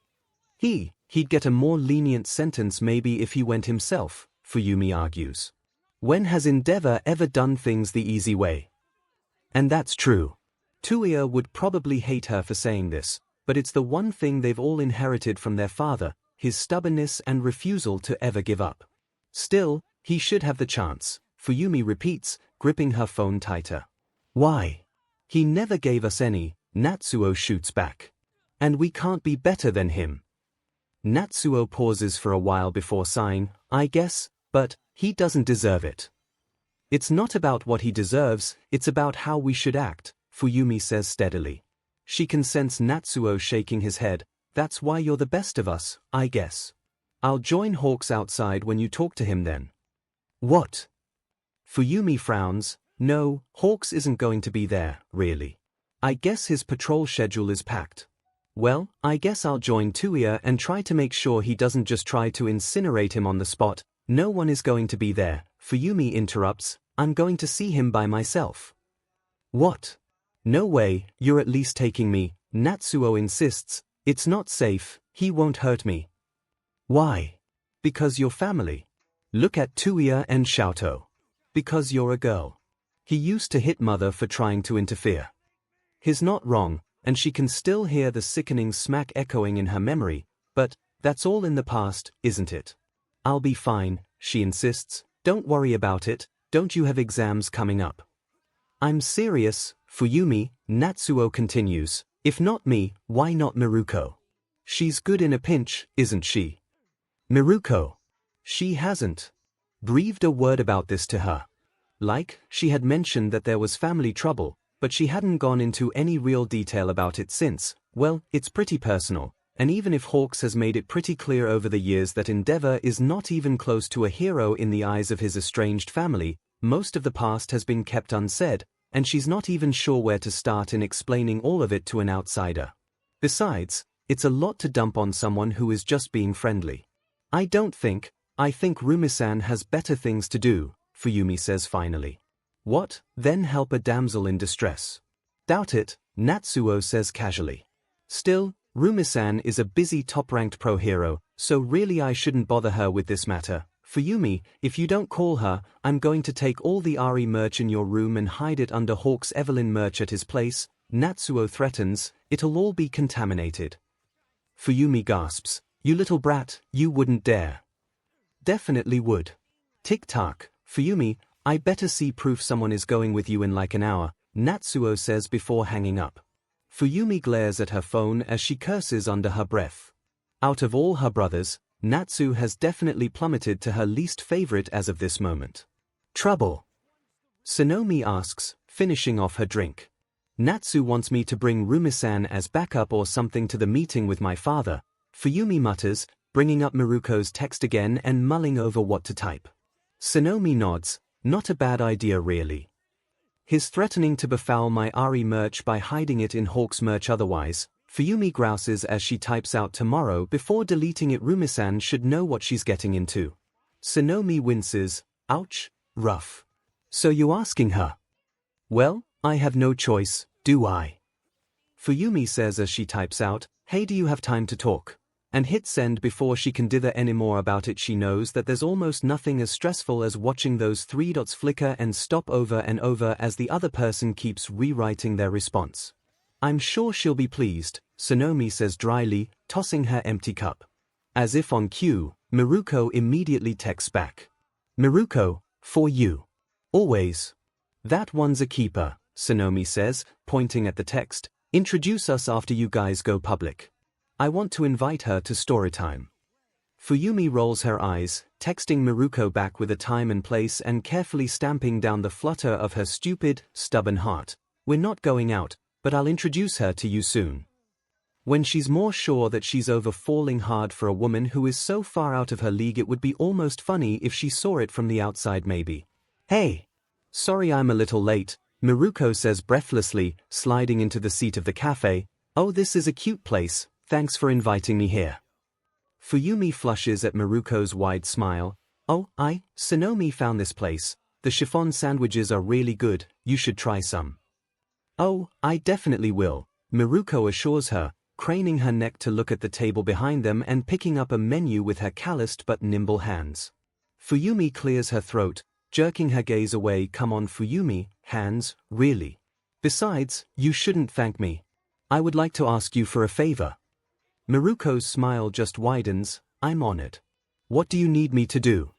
Speaker 1: He'd get a more lenient sentence maybe if he went himself, Fuyumi argues. When has Endeavor ever done things the easy way? And that's true. Tuya would probably hate her for saying this, but it's the one thing they've all inherited from their father, his stubbornness and refusal to ever give up. Still, he should have the chance, Fuyumi repeats, gripping her phone tighter. Why? He never gave us any, Natsuo shoots back. And we can't be better than him. Natsuo pauses for a while before sighing, I guess, but he doesn't deserve it. It's not about what he deserves, it's about how we should act, Fuyumi says steadily. She can sense Natsuo shaking his head. That's why you're the best of us, I guess. I'll join Hawks outside when you talk to him then. What? Fuyumi frowns. No, Hawks isn't going to be there, really. I guess his patrol schedule is packed. Well, I guess I'll join 𝐂𝐬𝐽 and try to make sure he doesn't just try to incinerate him on the spot. No one is going to be there, Fuyumi interrupts. I'm going to see him by myself. What? No way, you're at least taking me, Natsuo insists. It's not safe, he won't hurt me. Why? Because you're family. Look at 𝐂𝐬𝐽 and Xiaotou. Because you're a girl. He used to hit mother for trying to interfere. He's not wrong, and she can still hear the sickening smack echoing in her memory, but that's all in the past, isn't it? I'll be fine, she insists. Don't worry about it, don't you have exams coming up? I'm serious, Fuyumi, Natsuo continues. If not me, why not Miruko? She's good in a pinch, isn't she? Miruko. She hasn't breathed a word about this to her. Like, she had mentioned that there was family trouble, but she hadn't gone into any real detail about it since. Well, it's pretty personal, and even if Hawks has made it pretty clear over the years that Endeavor is not even close to a hero in the eyes of his estranged family, most of the past has been kept unsaid, and she's not even sure where to start in explaining all of it to an outsider. Besides, it's a lot to dump on someone who is just being friendly. I think Rumi-san has better things to do, Fuyumi says finally. What, then help a damsel in distress? Doubt it, Natsuo says casually. Still, Rumi-san is a busy top-ranked pro hero, so really I shouldn't bother her with this matter. Fuyumi, if you don't call her, I'm going to take all the Ari merch in your room and hide it under Hawk's Evelyn merch at his place, Natsuo threatens. It'll all be contaminated. Fuyumi gasps. You little brat, you wouldn't dare. Definitely would. Tick-tock, Fuyumi, I better see proof someone is going with you in like an hour, Natsuo says before hanging up. Fuyumi glares at her phone as she curses under her breath. Out of all her brothers, Natsu has definitely plummeted to her least favorite as of this moment. Trouble? Sonomi asks, finishing off her drink. Natsu wants me to bring Rumi-san as backup or something to the meeting with my father, Fuyumi mutters, bringing up Miruko's text again and mulling over what to type. Sonomi nods, not a bad idea really. He's threatening to befoul my Ari merch by hiding it in Hawk's merch otherwise, Fuyumi grouses as she types out tomorrow before deleting it. Rumi-san should know what she's getting into. Sonomi winces, ouch, rough. So you asking her? Well, I have no choice, do I? Fuyumi says as she types out, hey, do you have time to talk? And hit send before she can dither any more about it. She knows that there's almost nothing as stressful as watching those three dots flicker and stop over and over as the other person keeps rewriting their response. I'm sure she'll be pleased, Sonomi says dryly, tossing her empty cup. As if on cue, Miruko immediately texts back. Miruko, for you. Always. That one's a keeper, Sonomi says, pointing at the text. Introduce us after you guys go public. I want to invite her to storytime. Fuyumi rolls her eyes, texting Miruko back with a time and place and carefully stamping down the flutter of her stupid, stubborn heart. We're not going out, but I'll introduce her to you soon. When she's more sure that she's over falling hard for a woman who is so far out of her league, it would be almost funny if she saw it from the outside maybe. Hey! Sorry I'm a little late, Miruko says breathlessly, sliding into the seat of the cafe. Oh, this is a cute place. Thanks for inviting me here. Fuyumi flushes at Miruko's wide smile. Oh, Sonomi found this place. The chiffon sandwiches are really good, you should try some. Oh, I definitely will, Miruko assures her, craning her neck to look at the table behind them and picking up a menu with her calloused but nimble hands. Fuyumi clears her throat, jerking her gaze away. Come on Fuyumi, hands, really. Besides, you shouldn't thank me. I would like to ask you for a favor. Miruko's smile just widens. I'm on it. What do you need me to do?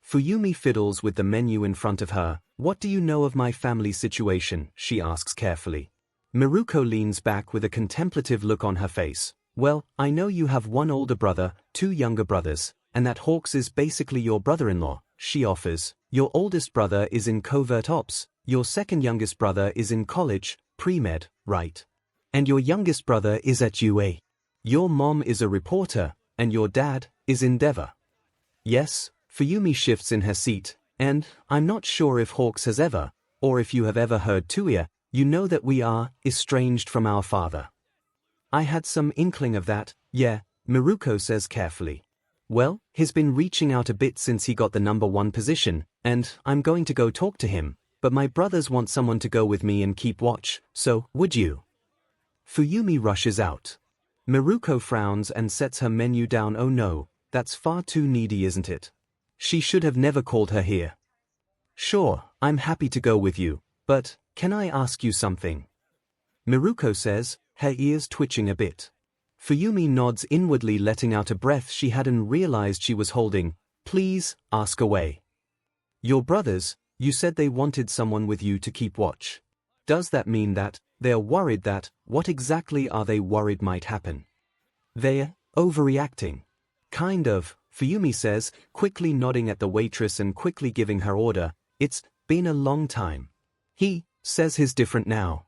Speaker 1: Fuyumi fiddles with the menu in front of her. What do you know of my family situation? She asks carefully. Miruko leans back with a contemplative look on her face. Well, I know you have one older brother, two younger brothers, and that Hawks is basically your brother-in-law, she offers. Your oldest brother is in covert ops, your second youngest brother is in college, pre-med, right? And your youngest brother is at UA. Your mom is a reporter, and your dad is Endeavor. Yes, Fuyumi shifts in her seat, and I'm not sure if Hawks has ever, or if you have ever heard 𝐂𝐬𝐽, you know that we are estranged from our father. I had some inkling of that, yeah, Miruko says carefully. Well, he's been reaching out a bit since he got the #1 position, and I'm going to go talk to him, but my brothers want someone to go with me and keep watch, so, would you? Fuyumi rushes out. Miruko frowns and sets her menu down. Oh no, that's far too needy, isn't it? She should have never called her here. Sure, I'm happy to go with you, but, can I ask you something? Miruko says, her ears twitching a bit. Fuyumi nods inwardly, letting out a breath she hadn't realized she was holding. Please, ask away. Your brothers, you said they wanted someone with you to keep watch. Does that mean that they're worried that, what exactly are they worried might happen? They're overreacting. Kind of, Fuyumi says, quickly nodding at the waitress and quickly giving her order. It's been a long time. He says he's different now.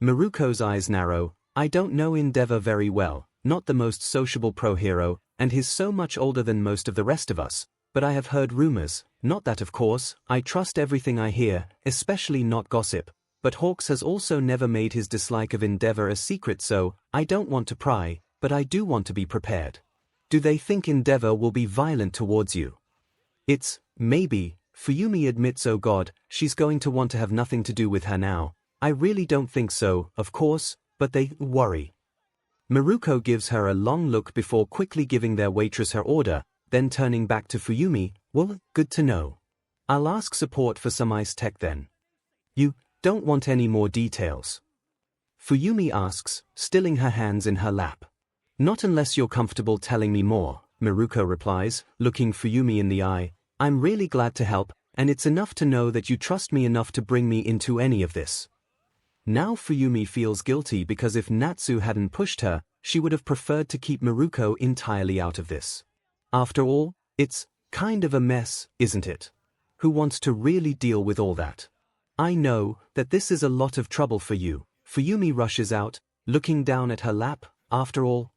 Speaker 1: Miruko's eyes narrow. I don't know Endeavor very well, not the most sociable pro-hero, and he's so much older than most of the rest of us, but I have heard rumors, not that of course, I trust everything I hear, especially not gossip, but Hawks has also never made his dislike of Endeavor a secret, so, I don't want to pry, but I do want to be prepared. Do they think Endeavor will be violent towards you? It's, maybe, Fuyumi admits. Oh god, she's going to want to have nothing to do with her now. I really don't think so, of course, but they worry. Miruko gives her a long look before quickly giving their waitress her order, then turning back to Fuyumi. Well, good to know. I'll ask support for some ice tech then. You don't want any more details? Fuyumi asks, stilling her hands in her lap. Not unless you're comfortable telling me more, Miruko replies, looking Fuyumi in the eye. I'm really glad to help, and it's enough to know that you trust me enough to bring me into any of this. Now Fuyumi feels guilty because if Natsu hadn't pushed her, she would have preferred to keep Miruko entirely out of this. After all, it's kind of a mess, isn't it? Who wants to really deal with all that? I know that this is a lot of trouble for you. Fuyumi rushes out, looking down at her lap. After all,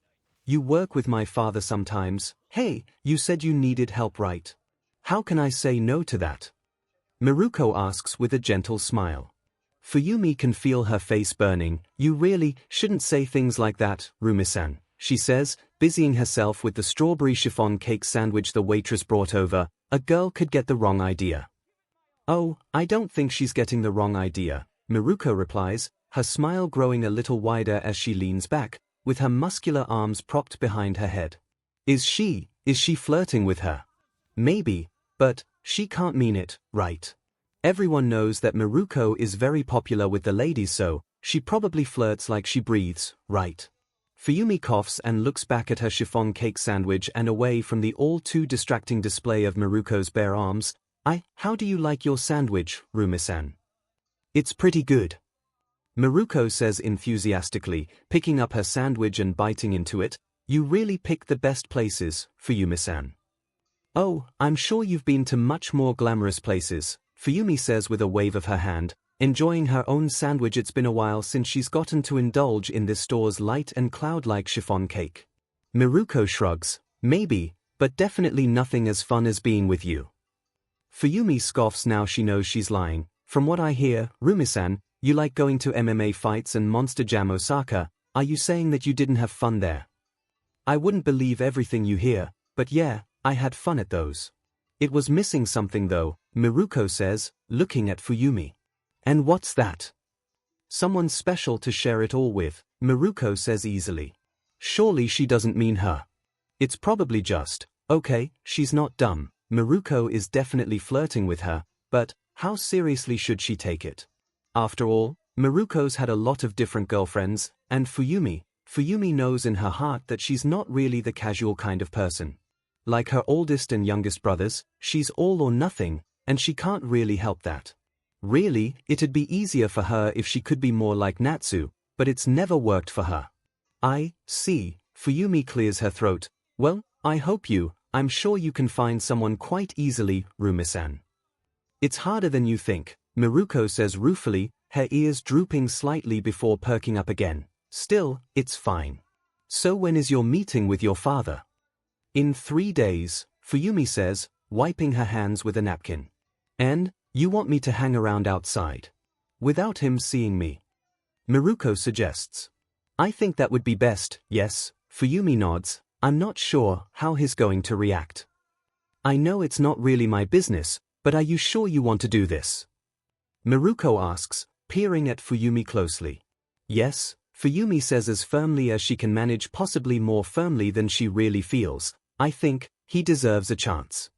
Speaker 1: you work with my father sometimes. Hey, you said you needed help, right? How can I say no to that? Miruko asks with a gentle smile. Fuyumi can feel her face burning. You really shouldn't say things like that, Rumi-san, she says, busying herself with the strawberry chiffon cake sandwich the waitress brought over. A girl could get the wrong idea. Oh, I don't think she's getting the wrong idea, Miruko replies, her smile growing a little wider as she leans back, with her muscular arms propped behind her head. Is she flirting with her? Maybe, but she can't mean it, right? Everyone knows that Miruko is very popular with the ladies, so she probably flirts like she breathes, right? Fuyumi coughs and looks back at her chiffon cake sandwich and away from the all-too distracting display of Miruko's bare arms. How do you like your sandwich, Rumi-san? It's pretty good. Miruko says enthusiastically, picking up her sandwich and biting into it. You really picked the best places, Fuyumi-san. Oh, I'm sure you've been to much more glamorous places, Fuyumi says with a wave of her hand, enjoying her own sandwich. It's been a while since she's gotten to indulge in this store's light and cloud-like chiffon cake. Miruko shrugs. Maybe, but definitely nothing as fun as being with you. Fuyumi scoffs. Now she knows she's lying. From what I hear, Rumi-san, you like going to MMA fights and Monster Jam Osaka. Are you saying that you didn't have fun there? I wouldn't believe everything you hear, but yeah, I had fun at those. It was missing something though, Miruko says, looking at Fuyumi. And what's that? Someone special to share it all with, Miruko says easily. Surely she doesn't mean her. It's probably just, okay, she's not dumb. Miruko is definitely flirting with her, but how seriously should she take it? After all, Miruko's had a lot of different girlfriends, and Fuyumi knows in her heart that she's not really the casual kind of person. Like her oldest and youngest brothers, she's all or nothing, and she can't really help that. Really, it'd be easier for her if she could be more like Natsu, but it's never worked for her. I see, Fuyumi clears her throat. Well, I'm sure you can find someone quite easily, Rumi-san. It's harder than you think, Miruko says ruefully, her ears drooping slightly before perking up again. Still, it's fine. So when is your meeting with your father? In 3 days, Fuyumi says, wiping her hands with a napkin. And, you want me to hang around outside? Without him seeing me? Miruko suggests. I think that would be best, yes. Fuyumi nods. I'm not sure how he's going to react. I know it's not really my business, but are you sure you want to do this? Miruko asks, peering at Fuyumi closely. Yes, Fuyumi says as firmly as she can manage, possibly more firmly than she really feels. I think he deserves a chance.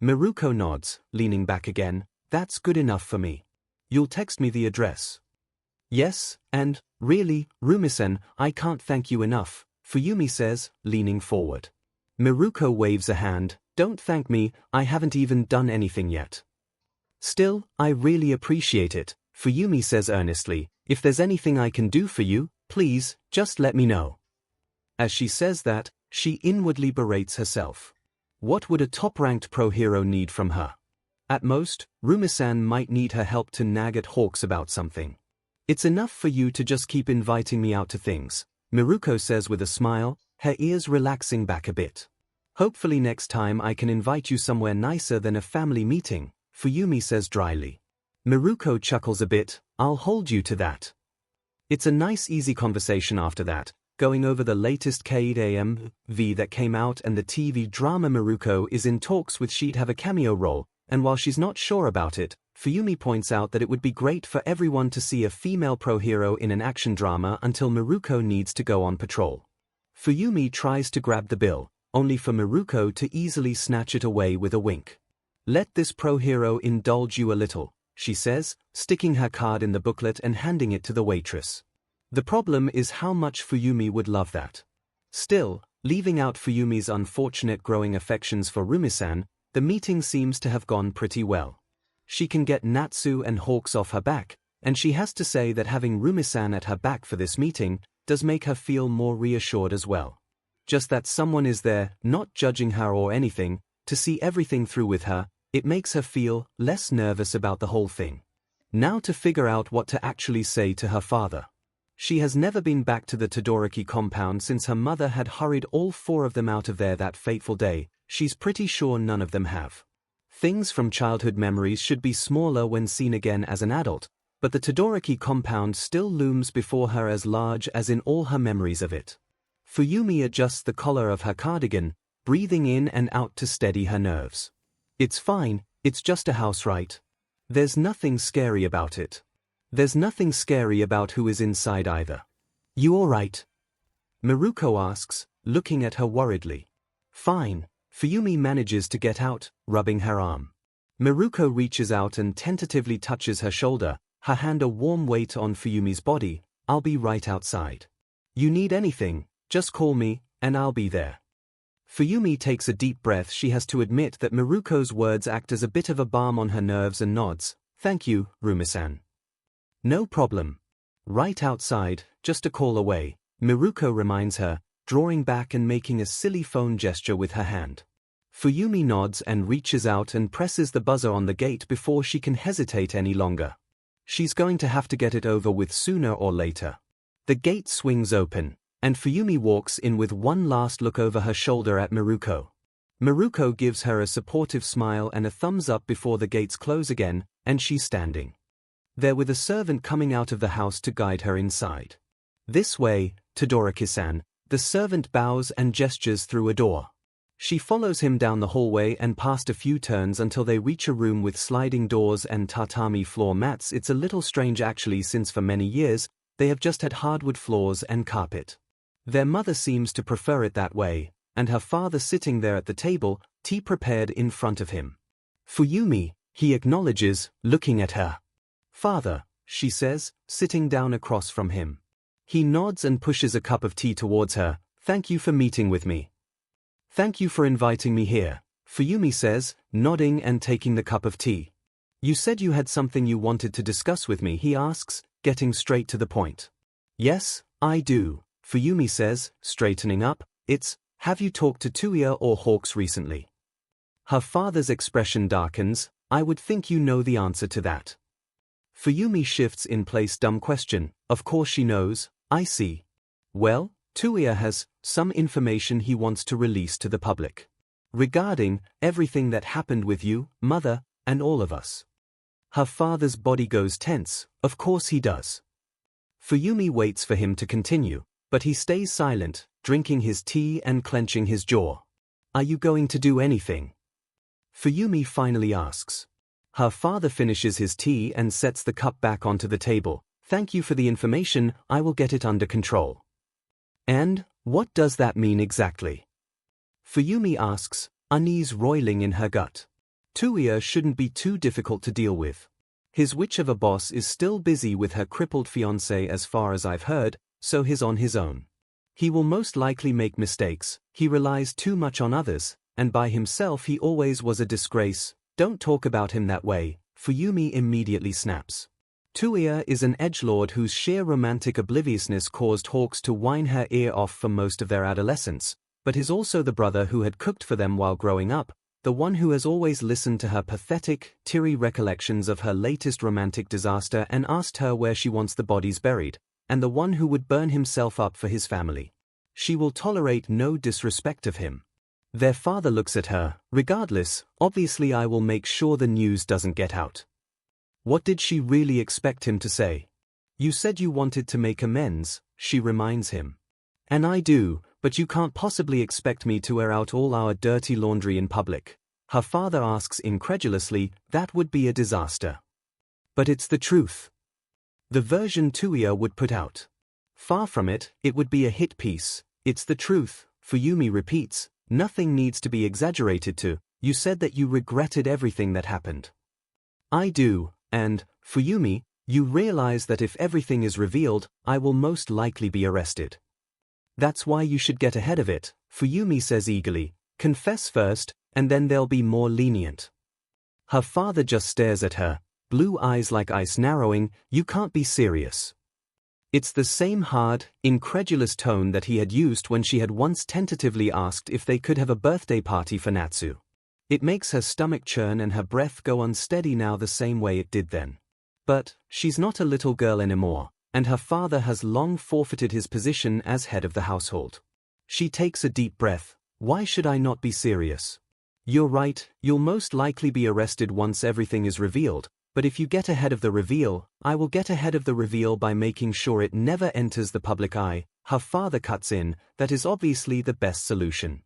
Speaker 1: Miruko nods, leaning back again. That's good enough for me. You'll text me the address. Yes, and, really, Rumisen, I can't thank you enough, Fuyumi says, leaning forward. Miruko waves a hand. Don't thank me, I haven't even done anything yet. Still, I really appreciate it, Fuyumi says earnestly. If there's anything I can do for you, please, just let me know. As she says that, she inwardly berates herself. What would a top-ranked pro hero need from her? At most, Rumisan might need her help to nag at Hawks about something. It's enough for you to just keep inviting me out to things, Miruko says with a smile, her ears relaxing back a bit. Hopefully next time I can invite you somewhere nicer than a family meeting, Fuyumi says dryly. Miruko chuckles a bit. I'll hold you to that. It's a nice easy conversation after that, going over the latest 𝐂𝐸𝐫 that came out and the TV drama. Miruko is in talks with she'd have a cameo role, and while she's not sure about it, Fuyumi points out that it would be great for everyone to see a female pro hero in an action drama until Miruko needs to go on patrol. Fuyumi tries to grab the bill, only for Miruko to easily snatch it away with a wink. Let this pro hero indulge you a little, she says, sticking her card in the booklet and handing it to the waitress. The problem is how much Fuyumi would love that. Still, leaving out Fuyumi's unfortunate growing affections for Rumisan, the meeting seems to have gone pretty well. She can get Natsu and Hawks off her back, and she has to say that having Rumisan at her back for this meeting does make her feel more reassured as well. Just that someone is there, not judging her or anything, to see everything through with her, it makes her feel less nervous about the whole thing. Now to figure out what to actually say to her father. She has never been back to the Todoroki compound since her mother had hurried all four of them out of there that fateful day. She's pretty sure none of them have. Things from childhood memories should be smaller when seen again as an adult, but the Todoroki compound still looms before her as large as in all her memories of it. Fuyumi adjusts the collar of her cardigan, breathing in and out to steady her nerves. It's fine, it's just a house, right? There's nothing scary about it. There's nothing scary about who is inside either. You all right? Miruko asks, looking at her worriedly. Fine. Fuyumi manages to get out, rubbing her arm. Miruko reaches out and tentatively touches her shoulder, her hand a warm weight on Fuyumi's body. I'll be right outside. You need anything, just call me, and I'll be there. Fuyumi takes a deep breath. She has to admit that Miruko's words act as a bit of a balm on her nerves and nods. Thank you, Rumisan. No problem. Right outside, just a call away, Miruko reminds her, drawing back and making a silly phone gesture with her hand. Fuyumi nods and reaches out and presses the buzzer on the gate before she can hesitate any longer. She's going to have to get it over with sooner or later. The gate swings open, and Fuyumi walks in with one last look over her shoulder at Miruko. Miruko gives her a supportive smile and a thumbs up before the gates close again, and she's standing there with a servant coming out of the house to guide her inside. This way, Todoroki-san. The servant bows and gestures through a door. She follows him down the hallway and past a few turns until they reach a room with sliding doors and tatami floor mats. It's a little strange actually, since for many years, they have just had hardwood floors and carpet. Their mother seems to prefer it that way, and her father sitting there at the table, tea prepared in front of him. Fuyumi, he acknowledges, looking at her. Father, she says, sitting down across from him. He nods and pushes a cup of tea towards her. Thank you for meeting with me. Thank you for inviting me here, Fuyumi says, nodding and taking the cup of tea. You said you had something you wanted to discuss with me, he asks, getting straight to the point. Yes, I do, Fuyumi says, straightening up. It's, have you talked to Tuya or Hawks recently? Her father's expression darkens. I would think you know the answer to that. Fuyumi shifts in place. Dumb question. Of course she knows. I see. Well, Tuya has some information he wants to release to the public. Regarding everything that happened with you, mother, and all of us. Her father's body goes tense. Of course he does. Fuyumi waits for him to continue, but he stays silent, drinking his tea and clenching his jaw. Are you going to do anything? Fuyumi finally asks. Her father finishes his tea and sets the cup back onto the table. Thank you for the information, I will get it under control. And, what does that mean exactly? Fuyumi asks, unease roiling in her gut. 𝐻𝐸 shouldn't be too difficult to deal with. His witch of a boss is still busy with her crippled fiancé as far as I've heard, so he's on his own. He will most likely make mistakes, he relies too much on others, and by himself he always was a disgrace. Don't talk about him that way, Fuyumi immediately snaps. 𝐻𝐸 is an edgelord whose sheer romantic obliviousness caused Hawks to whine her ear off for most of their adolescence, but is also the brother who had cooked for them while growing up, the one who has always listened to her pathetic, teary recollections of her latest romantic disaster and asked her where she wants the bodies buried, and the one who would burn himself up for his family. She will tolerate no disrespect of him. Their father looks at her. Regardless, obviously I will make sure the news doesn't get out. What did she really expect him to say? You said you wanted to make amends, she reminds him. And I do, but you can't possibly expect me to air out all our dirty laundry in public. Her father asks incredulously, that would be a disaster. But it's the truth. The version 𝐻𝐸 would put out. Far from it, it would be a hit piece. It's the truth, Fuyumi repeats. Nothing needs to be exaggerated to. You said that you regretted everything that happened. I do, and, Fuyumi, you realize that if everything is revealed, I will most likely be arrested. That's why you should get ahead of it, Fuyumi says eagerly. Confess first, and then they'll be more lenient. Her father just stares at her, blue eyes like ice narrowing. You can't be serious. It's the same hard, incredulous tone that he had used when she had once tentatively asked if they could have a birthday party for Natsu. It makes her stomach churn and her breath go unsteady now the same way it did then. But, she's not a little girl anymore, and her father has long forfeited his position as head of the household. She takes a deep breath. Why should I not be serious? You're right, you'll most likely be arrested once everything is revealed, but if you get ahead of the reveal, I will get ahead of the reveal by making sure it never enters the public eye. Her father cuts in. That is obviously the best solution.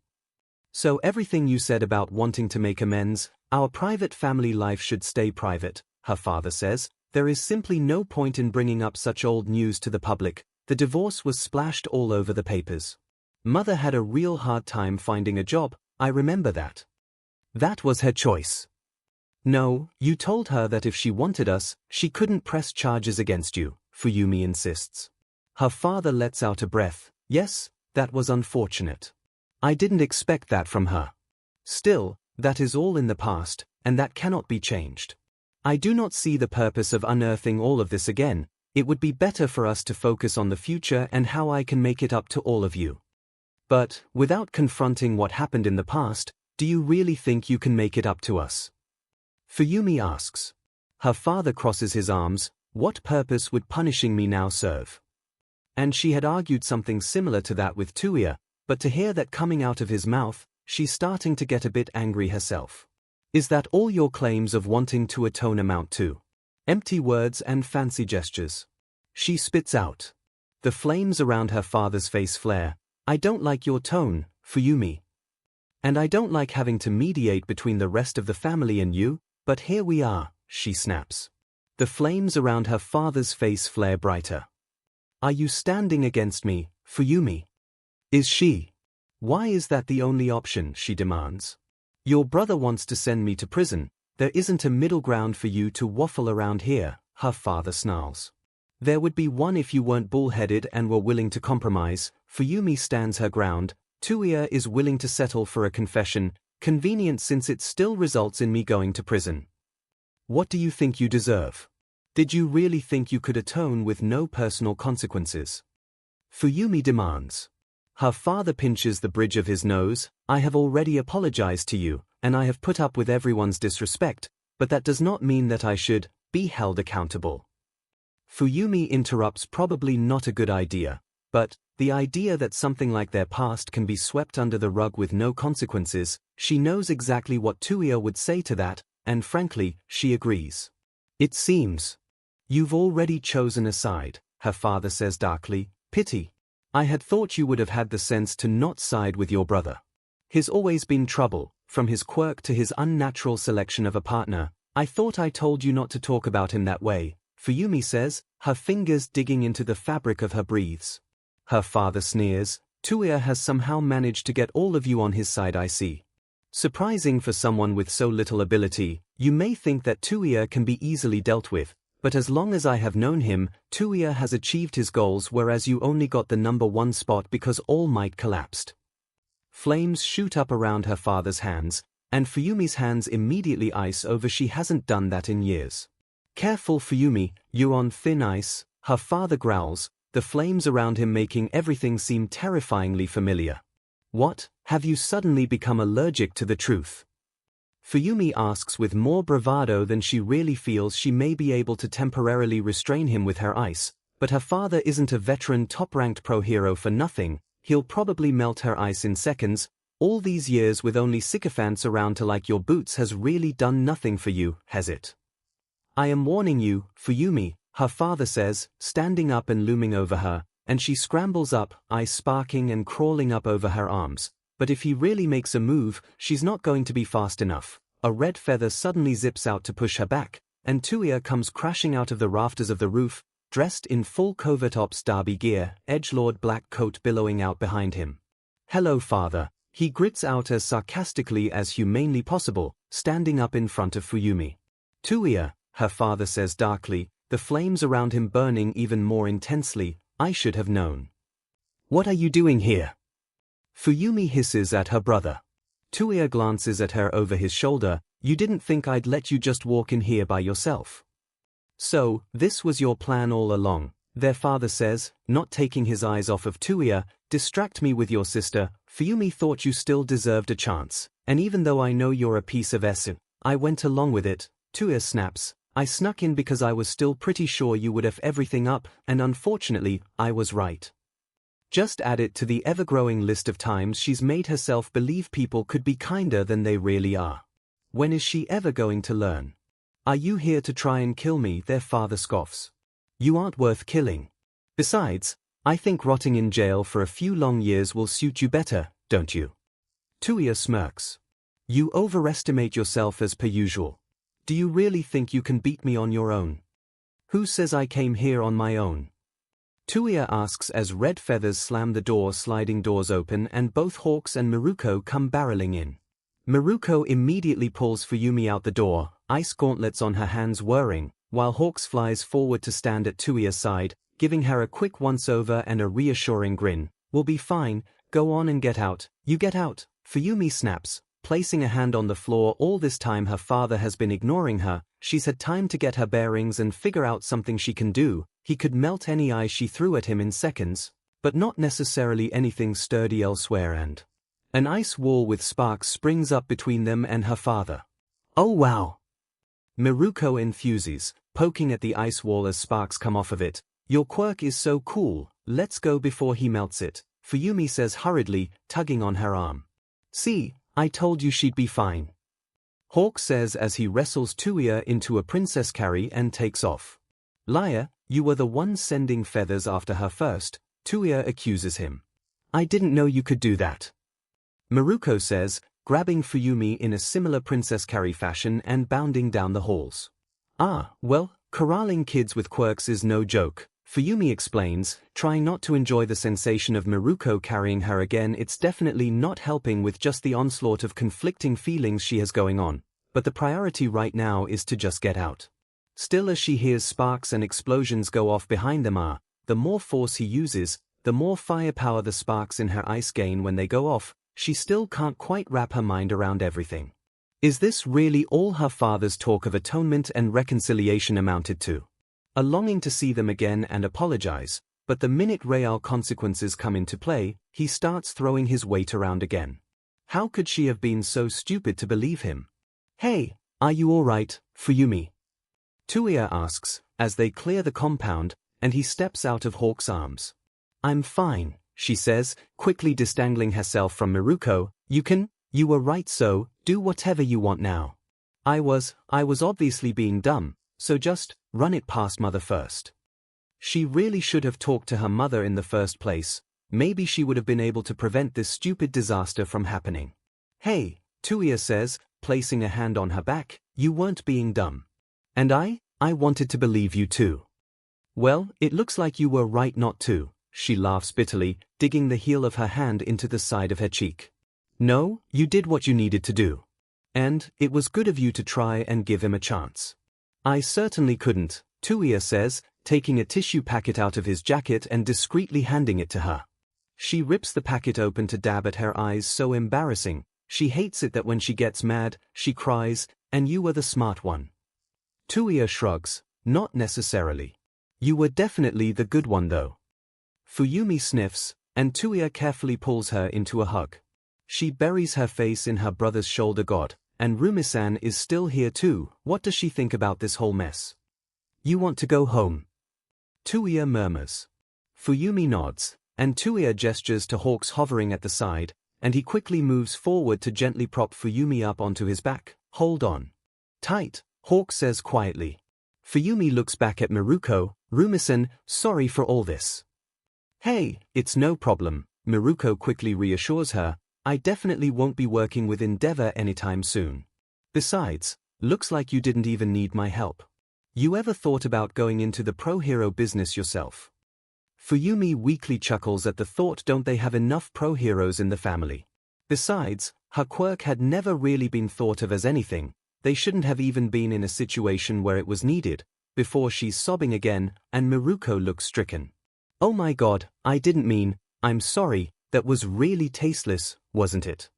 Speaker 1: So everything you said about wanting to make amends, our private family life should stay private, her father says. There is simply no point in bringing up such old news to the public. The divorce was splashed all over the papers. Mother had a real hard time finding a job, I remember that. That was her choice. No, you told her that if she wanted us, she couldn't press charges against you, Fuyumi insists. Her father lets out a breath. Yes, that was unfortunate. I didn't expect that from her. Still, that is all in the past, and that cannot be changed. I do not see the purpose of unearthing all of this again. It would be better for us to focus on the future and how I can make it up to all of you. But, without confronting what happened in the past, do you really think you can make it up to us? Fuyumi asks. Her father crosses his arms. What purpose would punishing me now serve? And she had argued something similar to that with 𝐻𝐸, but to hear that coming out of his mouth, she's starting to get a bit angry herself. Is that all your claims of wanting to atone amount to? Empty words and fancy gestures. She spits out. The flames around her father's face flare. I don't like your tone, Fuyumi. And I don't like having to mediate between the rest of the family and you, but here we are, she snaps. The flames around her father's face flare brighter. Are you standing against me, Fuyumi? Is she? Why is that the only option, she demands. Your brother wants to send me to prison. There isn't a middle ground for you to waffle around here, her father snarls. There would be one if you weren't bullheaded and were willing to compromise. Fuyumi stands her ground. 𝐻𝐸 is willing to settle for a confession, convenient since it still results in me going to prison. What do you think you deserve? Did you really think you could atone with no personal consequences? Fuyumi demands. Her father pinches the bridge of his nose. I have already apologized to you, and I have put up with everyone's disrespect, but that does not mean that I should be held accountable. Fuyumi interrupts. Probably not a good idea, but the idea that something like their past can be swept under the rug with no consequences, she knows exactly what 𝐻𝐸 would say to that, and frankly, she agrees. It seems. You've already chosen a side, her father says darkly, pity. I had thought you would have had the sense to not side with your brother. He's always been trouble, from his quirk to his unnatural selection of a partner. I thought I told you not to talk about him that way, Fuyumi says, her fingers digging into the fabric of her breathes. Her father sneers, Todoroki has somehow managed to get all of you on his side, I see. Surprising for someone with so little ability. You may think that Todoroki can be easily dealt with, but as long as I have known him, Todoroki has achieved his goals, whereas you only got the #1 spot because All Might collapsed. Flames shoot up around her father's hands, and Fuyumi's hands immediately ice over. She hasn't done that in years. Careful Fuyumi, you're on thin ice, her father growls, the flames around him making everything seem terrifyingly familiar. What, have you suddenly become allergic to the truth? Fuyumi asks with more bravado than she really feels. She may be able to temporarily restrain him with her ice, but her father isn't a veteran top-ranked pro hero for nothing. He'll probably melt her ice in seconds. All these years with only sycophants around to like your boots has really done nothing for you, has it? I am warning you, Fuyumi, her father says, standing up and looming over her, and she scrambles up, ice sparking and crawling up over her arms. But if he really makes a move, she's not going to be fast enough. A red feather suddenly zips out to push her back, and Todoroki comes crashing out of the rafters of the roof, dressed in full covert ops derby gear, edgelord black coat billowing out behind him. Hello father, he grits out as sarcastically as humanely possible, standing up in front of Fuyumi. Todoroki, her father says darkly, the flames around him burning even more intensely, I should have known. What are you doing here? Fuyumi hisses at her brother. Todoroki glances at her over his shoulder, you didn't think I'd let you just walk in here by yourself? So, this was your plan all along, their father says, not taking his eyes off of Todoroki. Distract me with your sister. Fuyumi thought you still deserved a chance, and even though I know you're a piece of s, I went along with it. Todoroki snaps, I snuck in because I was still pretty sure you would have everything up, and unfortunately, I was right. Just add it to the ever-growing list of times she's made herself believe people could be kinder than they really are. When is she ever going to learn? Are you here to try and kill me? Their father scoffs. You aren't worth killing. Besides, I think rotting in jail for a few long years will suit you better, don't you? Todoroki smirks. You overestimate yourself as per usual. Do you really think you can beat me on your own? Who says I came here on my own? Todoroki asks as red feathers slam the door. Sliding doors open and both Hawks and Miruko come barreling in. Miruko immediately pulls Fuyumi out the door, ice gauntlets on her hands whirring, while Hawks flies forward to stand at Todoroki's side, giving her a quick once-over and a reassuring grin. We'll be fine, go on and get out. You get out, Fuyumi snaps, placing a hand on the floor. All this time her father has been ignoring her. She's had time to get her bearings and figure out something she can do. He could melt any ice she threw at him in seconds, but not necessarily anything sturdy elsewhere, and an ice wall with sparks springs up between them and her father. Oh wow! Miruko enthuses, poking at the ice wall as sparks come off of it. Your quirk is so cool, let's go before he melts it, Fuyumi says hurriedly, tugging on her arm. See, I told you she'd be fine. Hawk says as he wrestles Todoroki into a princess carry and takes off. Liar, you were the one sending feathers after her first, Todoroki accuses him. I didn't know you could do that. Miruko says, grabbing Fuyumi in a similar princess carry fashion and bounding down the halls. Ah, well, corralling kids with quirks is no joke, Fuyumi explains, trying not to enjoy the sensation of Miruko carrying her again. It's definitely not helping with just the onslaught of conflicting feelings she has going on, but the priority right now is to just get out. Still, as she hears sparks and explosions go off behind them, the more force he uses, the more firepower the sparks in her ice gain when they go off. She still can't quite wrap her mind around everything. Is this really all her father's talk of atonement and reconciliation amounted to? A longing to see them again and apologize, but the minute real consequences come into play, he starts throwing his weight around again. How could she have been so stupid to believe him? Hey, are you all right, Fuyumi? Todoroki asks, as they clear the compound, and he steps out of Hawk's arms. I'm fine, she says, quickly distangling herself from Miruko. You were right, so, do whatever you want now. I was obviously being dumb, so just, run it past mother first. She really should have talked to her mother in the first place. Maybe she would have been able to prevent this stupid disaster from happening. Hey, 𝐻𝐻𝐽 says, placing a hand on her back, you weren't being dumb. And I wanted to believe you too. Well, it looks like you were right not to, she laughs bitterly, digging the heel of her hand into the side of her cheek. No, you did what you needed to do. And it was good of you to try and give him a chance. I certainly couldn't, 𝐻𝐻𝐽 says, taking a tissue packet out of his jacket and discreetly handing it to her. She rips the packet open to dab at her eyes. So embarrassing. She hates it that when she gets mad, she cries, and you were the smart one. 𝐻𝐻𝐽 shrugs, not necessarily. You were definitely the good one though. Fuyumi sniffs, and 𝐻𝐻𝐽 carefully pulls her into a hug. She buries her face in her brother's shoulder. God, and Rumi-san is still here too. What does she think about this whole mess? You want to go home? 𝐻𝐻𝐽 murmurs. Fuyumi nods, and 𝐻𝐻𝐽 gestures to Hawks hovering at the side, and he quickly moves forward to gently prop Fuyumi up onto his back. Hold on tight, Hawks says quietly. Fuyumi looks back at Miruko. Rumi-san, sorry for all this. Hey, it's no problem, Miruko quickly reassures her. I definitely won't be working with Endeavor anytime soon. Besides, looks like you didn't even need my help. You ever thought about going into the pro hero business yourself? Fuyumi weakly chuckles at the thought. Don't they have enough pro heroes in the family? Besides, her quirk had never really been thought of as anything. They shouldn't have even been in a situation where it was needed. Before she's sobbing again, and Miruko looks stricken. Oh my god, I didn't mean, I'm sorry, that was really tasteless, wasn't it?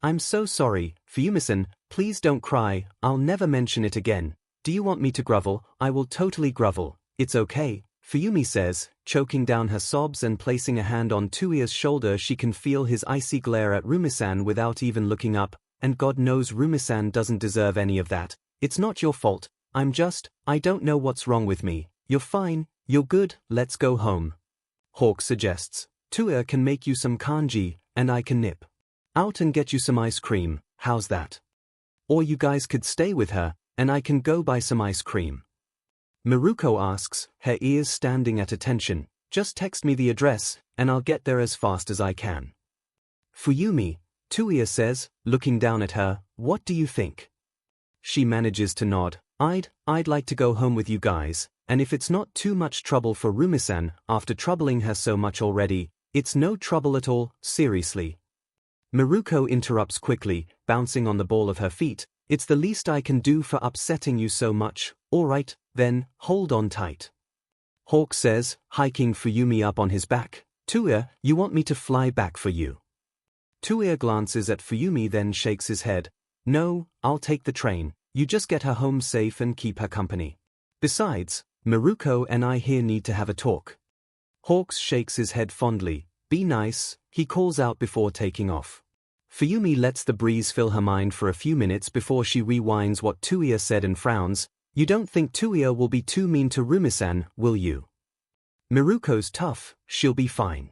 Speaker 1: I'm so sorry, Fuyumi-san, please don't cry, I'll never mention it again. Do you want me to grovel? I will totally grovel. It's okay, Fuyumi says, choking down her sobs and placing a hand on 𝐻𝐻𝐽's shoulder. She can feel his icy glare at Rumi-san without even looking up, and God knows Rumi-san doesn't deserve any of that. It's not your fault, I don't know what's wrong with me. You're fine, you're good, let's go home. Hawk suggests. 𝐻𝐻𝐽 can make you some kanji, and I can nip out and get you some ice cream. How's that? Or you guys could stay with her, and I can go buy some ice cream. Miruko asks, her ears standing at attention. Just text me the address, and I'll get there as fast as I can. Fuyumi, 𝐻𝐻𝐽 says, looking down at her, what do you think? She manages to nod. I'd like to go home with you guys, and if it's not too much trouble for Rumi-san, after troubling her so much already, it's no trouble at all, seriously. Miruko interrupts quickly, bouncing on the ball of her feet. It's the least I can do for upsetting you so much. Alright, then, hold on tight. Hawk says, hiking Fuyumi up on his back. 𝐻𝐻𝐽, you want me to fly back for you? 𝐻𝐻𝐽 glances at Fuyumi, then shakes his head. No, I'll take the train. You just get her home safe and keep her company. Besides, Miruko and I here need to have a talk. Hawks shakes his head fondly. Be nice, he calls out before taking off. Fuyumi lets the breeze fill her mind for a few minutes before she rewinds what 𝐻𝐻𝐽 said and frowns. You don't think 𝐻𝐻𝐽 will be too mean to Rumi-san, will you? Miruko's tough, she'll be fine.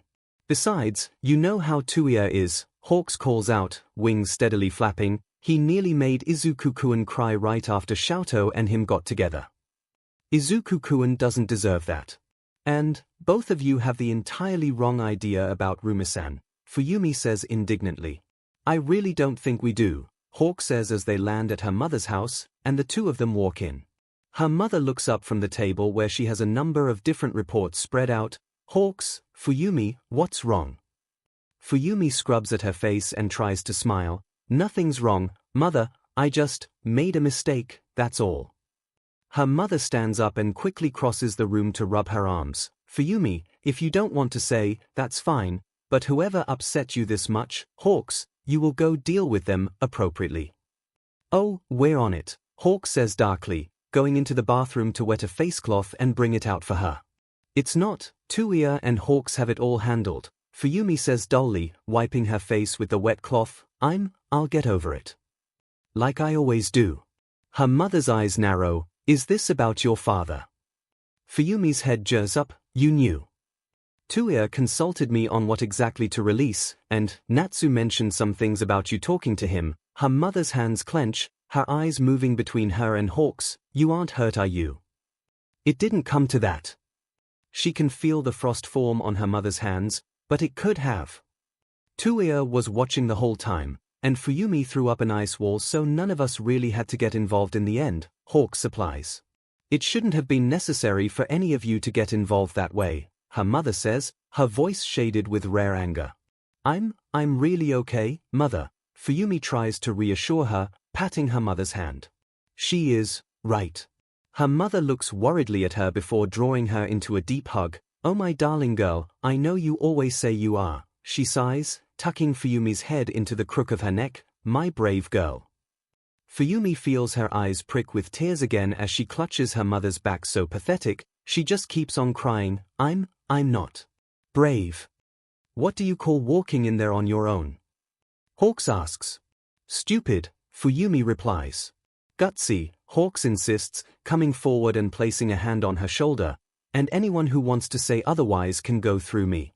Speaker 1: Besides, you know how 𝐻𝐻𝐽 is, Hawks calls out, wings steadily flapping. He nearly made Izuku-kun cry right after Xiaoto and him got together. Izuku-kun doesn't deserve that. And, both of you have the entirely wrong idea about Rumi-san, Fuyumi says indignantly. I really don't think we do, Hawk says as they land at her mother's house, and the two of them walk in. Her mother looks up from the table where she has a number of different reports spread out. Hawks, Fuyumi, what's wrong? Fuyumi scrubs at her face and tries to smile. Nothing's wrong, Mother, I just made a mistake, that's all. Her mother stands up and quickly crosses the room to rub her arms. Fuyumi, if you don't want to say, that's fine, but whoever upset you this much, Hawks, you will go deal with them appropriately. Oh, we're on it, Hawk says darkly, going into the bathroom to wet a face cloth and bring it out for her. It's not, 𝐻𝐻𝐽 and Hawks have it all handled, Fuyumi says dully, wiping her face with the wet cloth. I'll get over it. Like I always do. Her mother's eyes narrow. Is this about your father? Fuyumi's head jers up. You knew. 𝐻𝐻𝐽 consulted me on what exactly to release, and Natsu mentioned some things about you talking to him. Her mother's hands clench, her eyes moving between her and Hawks. You aren't hurt, are you? It didn't come to that. She can feel the frost form on her mother's hands, but it could have. 𝐻𝐬𝐽 was watching the whole time, and Fuyumi threw up an ice wall so none of us really had to get involved in the end, Hawk supplies. It shouldn't have been necessary for any of you to get involved that way, her mother says, her voice shaded with rare anger. I'm really okay, mother. Fuyumi tries to reassure her, patting her mother's hand. She is, right. Her mother looks worriedly at her before drawing her into a deep hug. Oh my darling girl, I know you always say you are, she sighs, tucking Fuyumi's head into the crook of her neck, my brave girl. Fuyumi feels her eyes prick with tears again as she clutches her mother's back so pathetic, she just keeps on crying, I'm not brave. What do you call walking in there on your own? Hawks asks. Stupid, Fuyumi replies. Gutsy, Hawks insists, coming forward and placing a hand on her shoulder, and anyone who wants to say otherwise can go through me.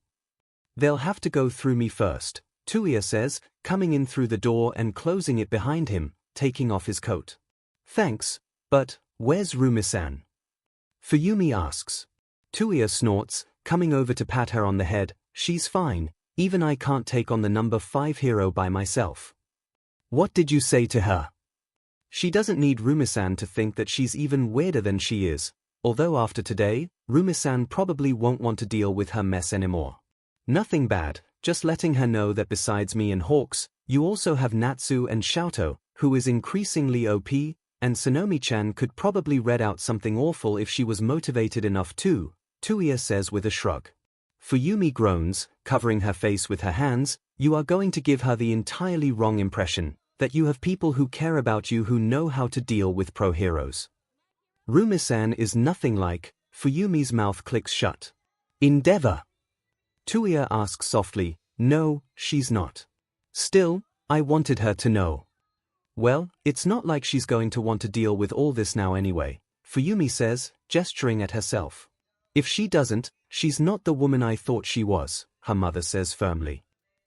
Speaker 1: They'll have to go through me first, 𝐻𝐬𝐽 says, coming in through the door and closing it behind him, taking off his coat. Thanks, but where's Rumi-san? Fuyumi asks. 𝐻𝐬𝐽 snorts, coming over to pat her on the head, she's fine, even I can't take on the number 5 hero by myself. What did you say to her? She doesn't need Rumi-san to think that she's even weirder than she is, although after today, Rumi-san probably won't want to deal with her mess anymore. Nothing bad, just letting her know that besides me and Hawks, you also have Natsu and Xiaoto, who is increasingly OP, and Sonomi-chan could probably read out something awful if she was motivated enough too, 𝐻𝐬𝐽 says with a shrug. Fuyumi groans, covering her face with her hands, you are going to give her the entirely wrong impression, that you have people who care about you who know how to deal with pro-heroes. Rumi-san is nothing like, Fuyumi's mouth clicks shut. Endeavor. 𝐻𝐬𝐽 asks softly, no, she's not. Still, I wanted her to know. Well, it's not like she's going to want to deal with all this now anyway, Fuyumi says, gesturing at herself. If she doesn't, she's not the woman I thought she was, her mother says firmly.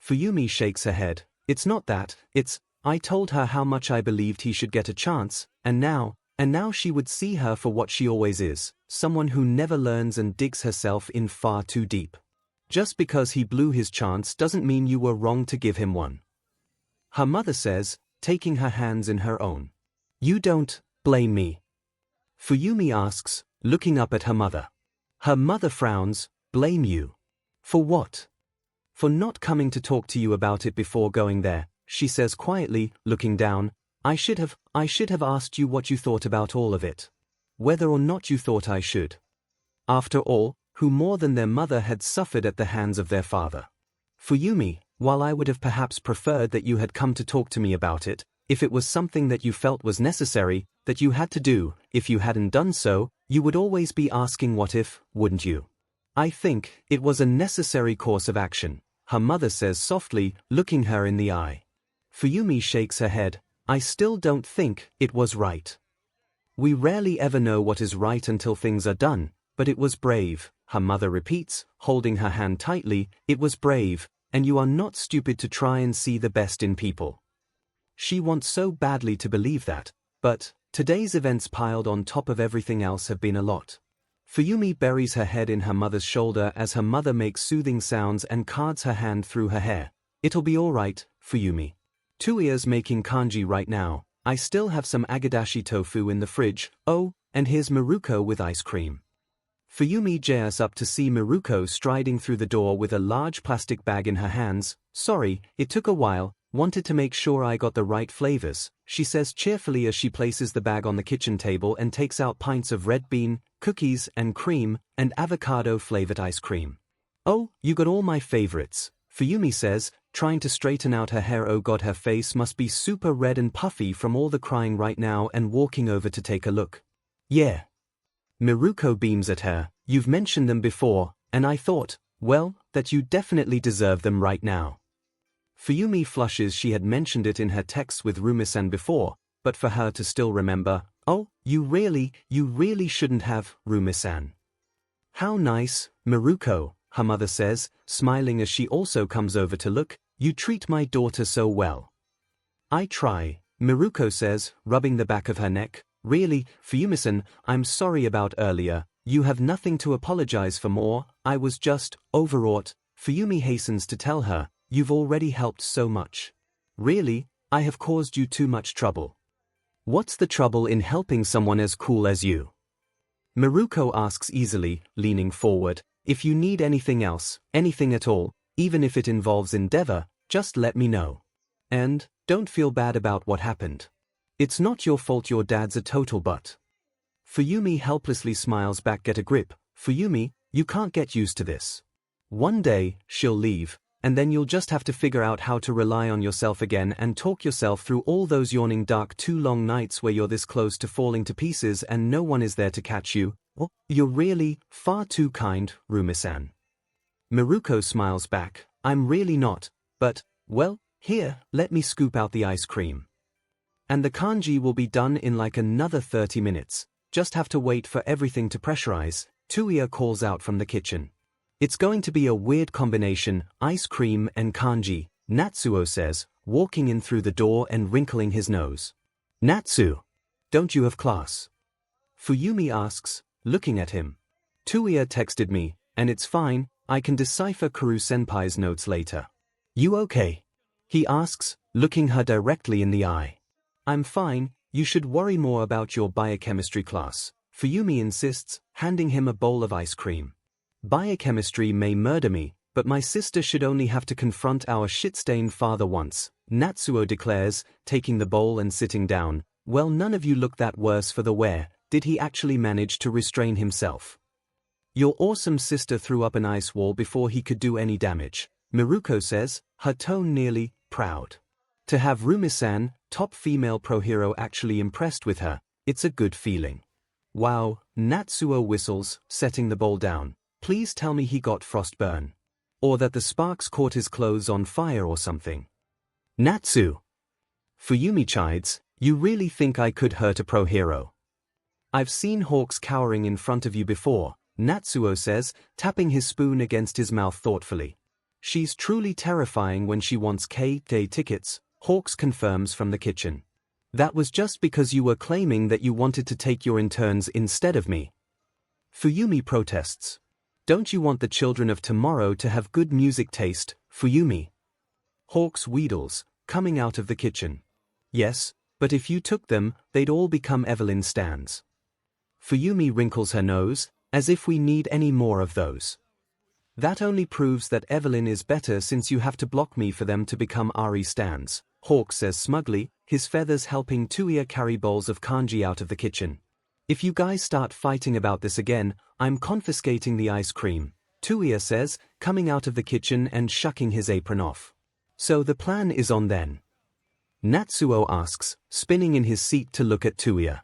Speaker 1: Fuyumi shakes her head, it's not that, it's, I told her how much I believed he should get a chance, and now she would see her for what she always is, someone who never learns and digs herself in far too deep. Just because he blew his chance doesn't mean you were wrong to give him one. Her mother says, taking her hands in her own. You don't blame me. Fuyumi asks, looking up at her mother. Her mother frowns, blame you. For what? For not coming to talk to you about it before going there, she says quietly, looking down. I should have asked you what you thought about all of it. Whether or not you thought I should. After all, who more than their mother had suffered at the hands of their father? Fuyumi, while I would have perhaps preferred that you had come to talk to me about it, if it was something that you felt was necessary, that you had to do, if you hadn't done so, you would always be asking what if, wouldn't you? I think it was a necessary course of action, her mother says softly, looking her in the eye. Fuyumi shakes her head, I still don't think it was right. We rarely ever know what is right until things are done, but it was brave, her mother repeats, holding her hand tightly, it was brave, and you are not stupid to try and see the best in people. She wants so badly to believe that, but today's events piled on top of everything else have been a lot. Fuyumi buries her head in her mother's shoulder as her mother makes soothing sounds and cards her hand through her hair. It'll be all right, Fuyumi. 𝐻𝐬𝐽's making kanji right now. I still have some agadashi tofu in the fridge. Oh, and here's Miruko with ice cream. Fuyumi jars up to see Miruko striding through the door with a large plastic bag in her hands. Sorry, it took a while, wanted to make sure I got the right flavors, she says cheerfully as she places the bag on the kitchen table and takes out pints of red bean, cookies and cream, and avocado-flavored ice cream. Oh, you got all my favorites, Fuyumi says, trying to straighten out her hair. Oh god, her face must be super red and puffy from all the crying right now, and walking over to take a look. Yeah. Miruko beams at her, you've mentioned them before, and I thought, well, that you definitely deserve them right now. Fuyumi flushes. She had mentioned it in her texts with Rumi-san before, but for her to still remember, oh, you really shouldn't have, Rumi-san. How nice, Miruko, her mother says, smiling as she also comes over to look, you treat my daughter so well. I try, Miruko says, rubbing the back of her neck. Really, Fuyumi-san, I'm sorry about earlier, You have nothing to apologize for more, I was just overwrought. Fuyumi hastens to tell her, you've already helped so much. Really, I have caused you too much trouble. What's the trouble in helping someone as cool as you? Miruko asks easily, leaning forward. If you need anything else, anything at all, even if it involves endeavor, just let me know. And, don't feel bad about what happened. It's not your fault your dad's a total butt. Fuyumi helplessly smiles back. Get a grip, Fuyumi, you can't get used to this. One day, she'll leave, and then you'll just have to figure out how to rely on yourself again and talk yourself through all those yawning dark too long nights where you're this close to falling to pieces and no one is there to catch you. Oh, you're really far too kind, Rumi-san. Miruko smiles back, I'm really not, but, well, here, let me scoop out the ice cream. And the kanji will be done in like another 30 minutes, just have to wait for everything to pressurize, Tuya calls out from the kitchen. It's going to be a weird combination, ice cream and kanji, Natsuo says, walking in through the door and wrinkling his nose. Natsu, don't you have class? Fuyumi asks, looking at him. Tuya texted me, and it's fine, I can decipher Kuru-senpai's notes later. You okay? He asks, looking her directly in the eye. I'm fine, you should worry more about your biochemistry class, Fuyumi insists, handing him a bowl of ice cream. Biochemistry may murder me, but my sister should only have to confront our shit-stained father once, Natsuo declares, taking the bowl and sitting down. Well, none of you look that worse for the wear. Did he actually manage to restrain himself? Your awesome sister threw up an ice wall before he could do any damage, Miruko says, her tone nearly proud. To have Rumi-san, top female pro hero, actually impressed with her, it's a good feeling. Wow, Natsuo whistles, setting the bowl down. Please tell me he got frostburn. Or that the sparks caught his clothes on fire or something. Natsu! Fuyumi chides, you really think I could hurt a pro hero? I've seen hawks cowering in front of you before, Natsuo says, tapping his spoon against his mouth thoughtfully. She's truly terrifying when she wants K-Day tickets, Hawks confirms from the kitchen. That was just because you were claiming that you wanted to take your interns instead of me. Fuyumi protests. Don't you want the children of tomorrow to have good music taste, Fuyumi? Hawks wheedles, coming out of the kitchen. Yes, but if you took them, they'd all become Evelyn stans. Fuyumi wrinkles her nose, as if we need any more of those. That only proves that Evelyn is better since you have to block me for them to become Ari stans, Hawk says smugly, his feathers helping Tuya carry bowls of kanji out of the kitchen. If you guys start fighting about this again, I'm confiscating the ice cream, Tuya says, coming out of the kitchen and shucking his apron off. So the plan is on then? Natsuo asks, spinning in his seat to look at Tuya.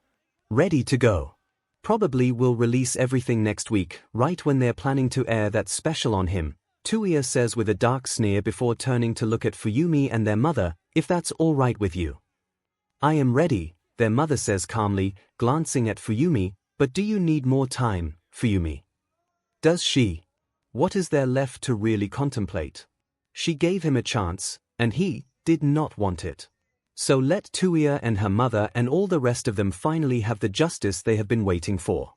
Speaker 1: Ready to go. Probably will release everything next week, right when they're planning to air that special on him, Tuya says with a dark sneer before turning to look at Fuyumi and their mother, if that's all right with you. I am ready, their mother says calmly, glancing at Fuyumi, but do you need more time, Fuyumi? Does she? What is there left to really contemplate? She gave him a chance, and he did not want it. So let Tuya and her mother and all the rest of them finally have the justice they have been waiting for.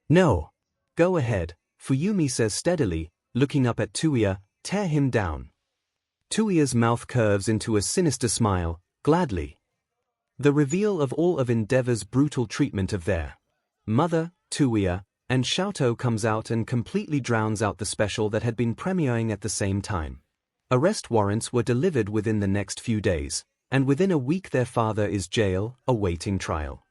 Speaker 1: No. Go ahead, Fuyumi says steadily, looking up at Tuya, tear him down. Tuya's mouth curves into a sinister smile, gladly. The reveal of all of Endeavor's brutal treatment of their mother, Tuya, and Xiaotou comes out and completely drowns out the special that had been premiering at the same time. Arrest warrants were delivered within the next few days, and within a week their father is jail, awaiting trial.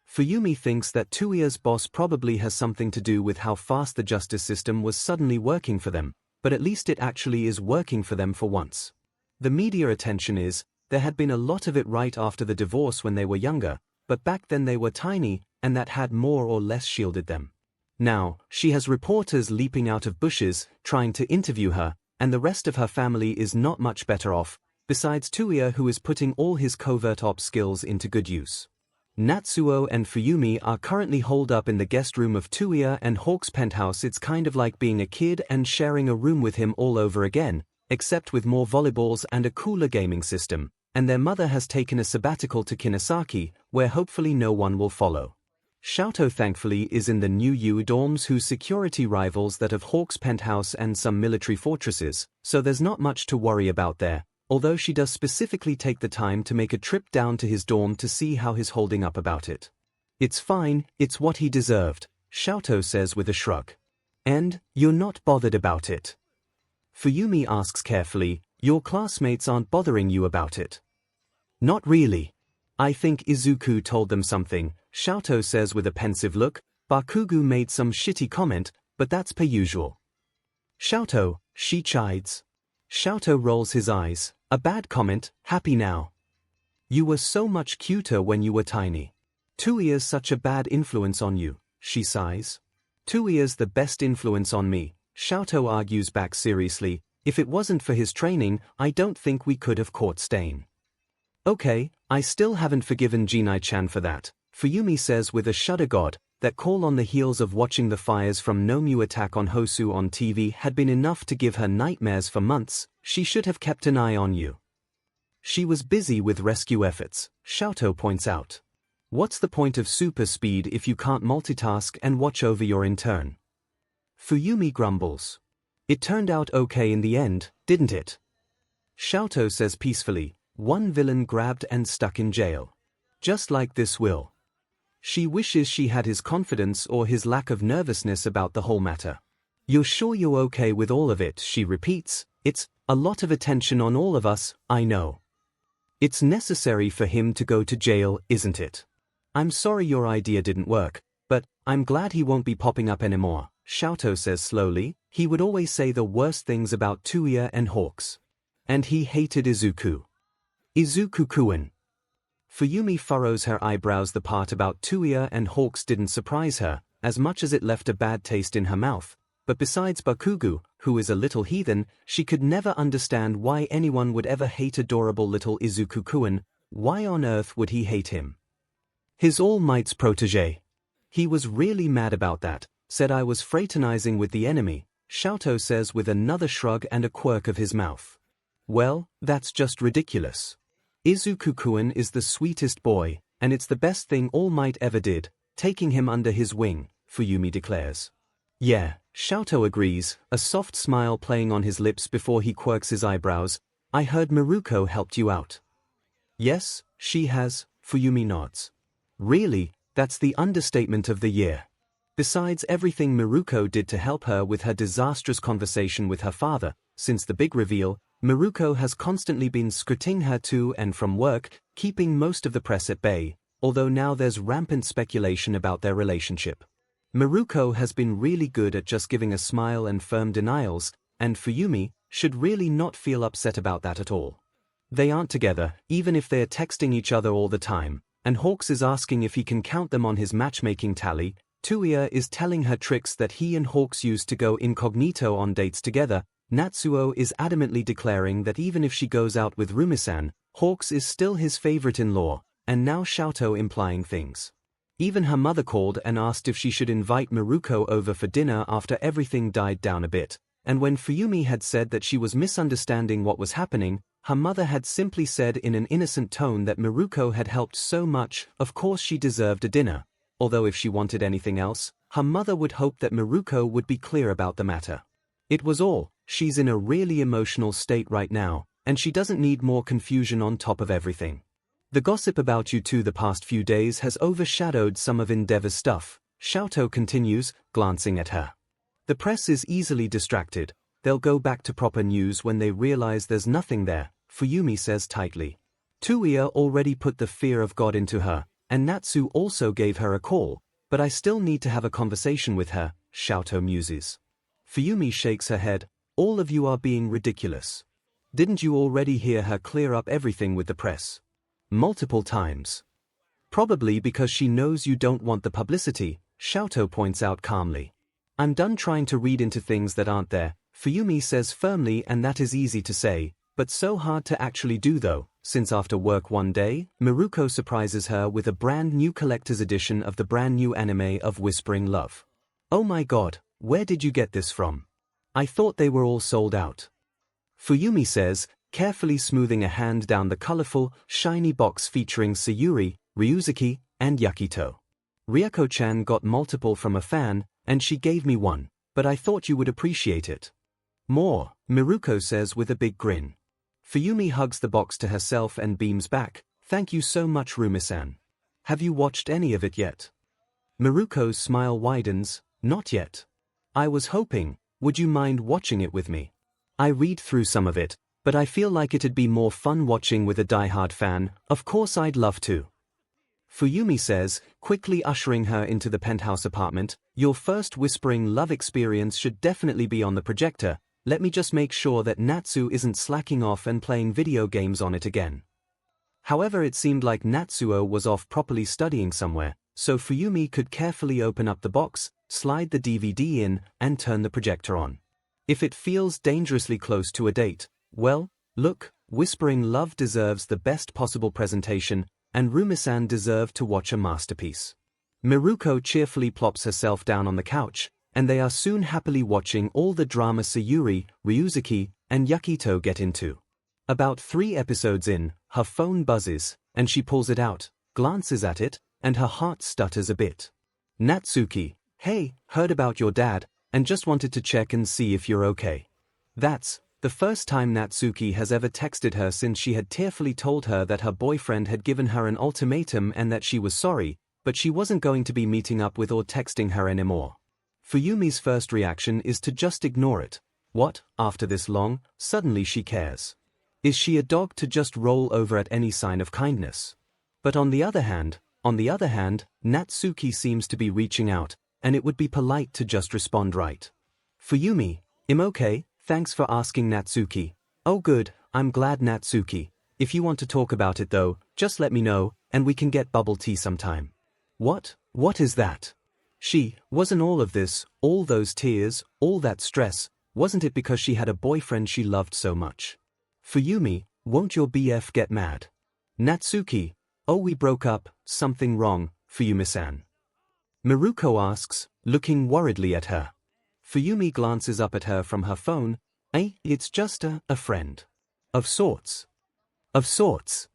Speaker 1: Fuyumi thinks that Tuya's boss probably has something to do with how fast the justice system was suddenly working for them, but at least it actually is working for them for once. The media attention is, there had been a lot of it right after the divorce when they were younger, but back then they were tiny, and that had more or less shielded them. Now, she has reporters leaping out of bushes, trying to interview her, and the rest of her family is not much better off, besides Tuya who is putting all his covert ops skills into good use. Natsuo and Fuyumi are currently holed up in the guest room of Tuya and Hawk's penthouse. It's kind of like being a kid and sharing a room with him all over again, except with more volleyballs and a cooler gaming system, and their mother has taken a sabbatical to Kinosaki, where hopefully no one will follow. 𝐿𝐿 thankfully is in the new U dorms whose security rivals that of Hawk's penthouse and some military fortresses, so there's not much to worry about there, although she does specifically take the time to make a trip down to his dorm to see how he's holding up about it. It's fine, it's what he deserved, 𝐿𝐿 says with a shrug. And, you're not bothered about it? Fuyumi asks carefully, your classmates aren't bothering you about it? Not really. I think Izuku told them something, 𝐿𝐿 says with a pensive look. Bakugo made some shitty comment, but that's per usual. 𝐿𝐿, she chides. 𝐿𝐿 rolls his eyes, a bad comment, happy now. You were so much cuter when you were tiny. Todoroki's such a bad influence on you, she sighs. Todoroki's the best influence on me, 𝐿𝐿 argues back seriously. If it wasn't for his training, I don't think we could have caught Stain. Okay, I still haven't forgiven Jinai-chan for that, Fuyumi says with a shudder. God, that call on the heels of watching the fires from Nomu attack on Hosu on TV had been enough to give her nightmares for months. She should have kept an eye on you. She was busy with rescue efforts, 𝐿𝐿 points out. What's the point of super speed if you can't multitask and watch over your intern? Fuyumi grumbles. It turned out okay in the end, didn't it? 𝐿𝐿 says peacefully, one villain grabbed and stuck in jail. Just like this will. She wishes she had his confidence or his lack of nervousness about the whole matter. You're sure you're okay with all of it, she repeats. It's a lot of attention on all of us, I know. It's necessary for him to go to jail, isn't it? I'm sorry your idea didn't work, but I'm glad he won't be popping up anymore, 𝐿𝐿 says slowly. He would always say the worst things about Todoroki and Hawks. And he hated Izuku. Izuku-kun. Fuyumi furrows her eyebrows. The part about Todoroki and Hawks didn't surprise her, as much as it left a bad taste in her mouth, but besides Bakugo, who is a little heathen, she could never understand why anyone would ever hate adorable little Izuku-kun. Why on earth would he hate him? His All Might's protege. He was really mad about that, said I was fraternizing with the enemy, 𝐿𝐿 says with another shrug and a quirk of his mouth. Well, that's just ridiculous. Izuku-kun is the sweetest boy, and it's the best thing All Might ever did, taking him under his wing, Fuyumi declares. Yeah, 𝐿𝐿 agrees, a soft smile playing on his lips before he quirks his eyebrows. I heard Miruko helped you out. Yes, she has, Fuyumi nods. Really, that's the understatement of the year. Besides everything Miruko did to help her with her disastrous conversation with her father, since the big reveal, Miruko has constantly been screening her to and from work, keeping most of the press at bay, although now there's rampant speculation about their relationship. Miruko has been really good at just giving a smile and firm denials, and Fuyumi should really not feel upset about that at all. They aren't together, even if they're texting each other all the time, and Hawks is asking if he can count them on his matchmaking tally. Todoroki is telling her tricks that he and Hawks used to go incognito on dates together. Natsuo is adamantly declaring that even if she goes out with Rumisan, Hawks is still his favorite-in-law, and now 𝐿𝐿 implying things. Even her mother called and asked if she should invite Miruko over for dinner after everything died down a bit, and when Fuyumi had said that she was misunderstanding what was happening, her mother had simply said in an innocent tone that Miruko had helped so much, of course she deserved a dinner. Although if she wanted anything else, her mother would hope that Miruko would be clear about the matter. It was all, she's in a really emotional state right now, and she doesn't need more confusion on top of everything. The gossip about you two the past few days has overshadowed some of Endeavor's stuff, 𝐿𝐿 continues, glancing at her. The press is easily distracted. They'll go back to proper news when they realize there's nothing there, Fuyumi says tightly. Todoroki already put the fear of God into her, and Natsu also gave her a call, but I still need to have a conversation with her, 𝐿𝐿 muses. Fuyumi shakes her head. All of you are being ridiculous. Didn't you already hear her clear up everything with the press? Multiple times. Probably because she knows you don't want the publicity, 𝐿𝐿 points out calmly. I'm done trying to read into things that aren't there, Fuyumi says firmly, and that is easy to say, but so hard to actually do though, since after work one day, Miruko surprises her with a brand new collector's edition of the brand new anime of Whispering Love. Oh my god, where did you get this from? I thought they were all sold out. Fuyumi says, carefully smoothing a hand down the colorful, shiny box featuring Sayuri, Ryuzuki, and Yakito. Ryuko-chan got multiple from a fan, and she gave me one, but I thought you would appreciate it more, Miruko says with a big grin. Fuyumi hugs the box to herself and beams back, thank you so much Rumi-san. Have you watched any of it yet? Miruko's smile widens, not yet. I was hoping, would you mind watching it with me? I read through some of it, but I feel like it'd be more fun watching with a diehard fan, of course I'd love to. Fuyumi says, quickly ushering her into the penthouse apartment, your first whispering love experience should definitely be on the projector, let me just make sure that Natsu isn't slacking off and playing video games on it again. However, it seemed like Natsuo was off properly studying somewhere, so Fuyumi could carefully open up the box, slide the DVD in, and turn the projector on. If it feels dangerously close to a date, well, look, Whispering Love deserves the best possible presentation, and Rumi-san deserved to watch a masterpiece. Miruko cheerfully plops herself down on the couch, and they are soon happily watching all the drama Sayuri, Ryuzuki, and Yukito get into. About 3 episodes in, her phone buzzes, and she pulls it out, glances at it, and her heart stutters a bit. Natsuki, hey, heard about your dad, and just wanted to check and see if you're okay. That's the first time Natsuki has ever texted her since she had tearfully told her that her boyfriend had given her an ultimatum and that she was sorry, but she wasn't going to be meeting up with or texting her anymore. Fuyumi's first reaction is to just ignore it. What, after this long, suddenly she cares? Is she a dog to just roll over at any sign of kindness? But on the other hand, Natsuki seems to be reaching out, and it would be polite to just respond right. Fuyumi, I'm okay, thanks for asking Natsuki. Oh good, I'm glad Natsuki. If you want to talk about it though, just let me know, and we can get bubble tea sometime. What is that? Wasn't all of this, all those tears, all that stress, wasn't it because she had a boyfriend she loved so much? Fuyumi, won't your BF get mad? Natsuki, oh we broke up, something wrong, Fuyumi-san. Miruko asks, looking worriedly at her. Fuyumi glances up at her from her phone, it's just a friend. Of sorts. Of sorts.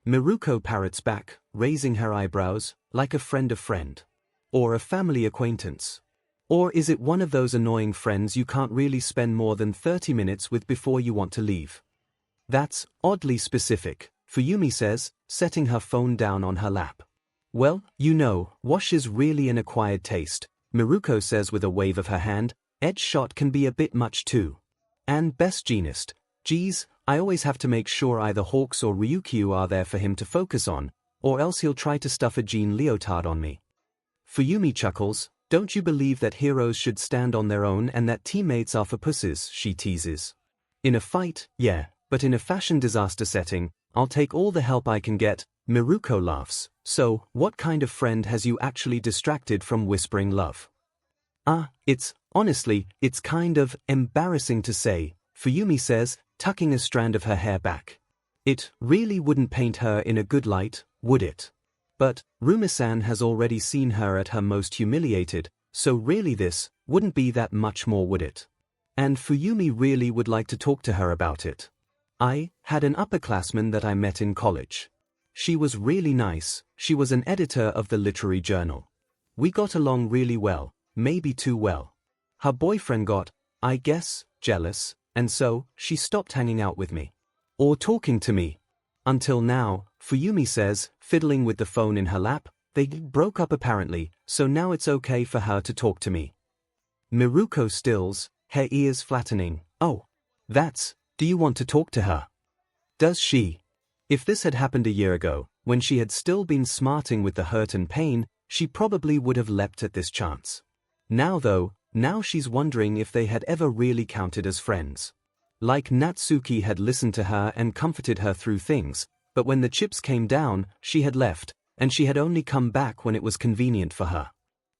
Speaker 1: Miruko parrots back, raising her eyebrows, like a friend of friend. Or a family acquaintance. Or is it one of those annoying friends you can't really spend more than 30 minutes with before you want to leave? That's oddly specific, Fuyumi says, setting her phone down on her lap. Well, you know, wash is really an acquired taste, Miruko says with a wave of her hand, edge shot can be a bit much too. And best genist, geez, I always have to make sure either Hawks or Ryukyu are there for him to focus on, or else he'll try to stuff a jean leotard on me. Fuyumi chuckles, don't you believe that heroes should stand on their own and that teammates are for pussies, she teases. In a fight, yeah, but in a fashion disaster setting, I'll take all the help I can get, Miruko laughs. So, what kind of friend has you actually distracted from Whispering Love? Honestly, it's kind of embarrassing to say, Fuyumi says, tucking a strand of her hair back. It really wouldn't paint her in a good light, would it? But Rumi-san has already seen her at her most humiliated, so really this wouldn't be that much more, would it? And Fuyumi really would like to talk to her about it. I had an upperclassman that I met in college. She was really nice, she was an editor of the literary journal. We got along really well, maybe too well. Her boyfriend got, I guess, jealous, and so she stopped hanging out with me. Or talking to me. Until now, Fuyumi says, fiddling with the phone in her lap, they broke up apparently, so now it's okay for her to talk to me. Miruko stills, her ears flattening. Oh, do you want to talk to her? Does she? If this had happened a year ago, when she had still been smarting with the hurt and pain, she probably would have leapt at this chance. Now though, now she's wondering if they had ever really counted as friends. Like Natsuki had listened to her and comforted her through things, but when the chips came down, she had left, and she had only come back when it was convenient for her.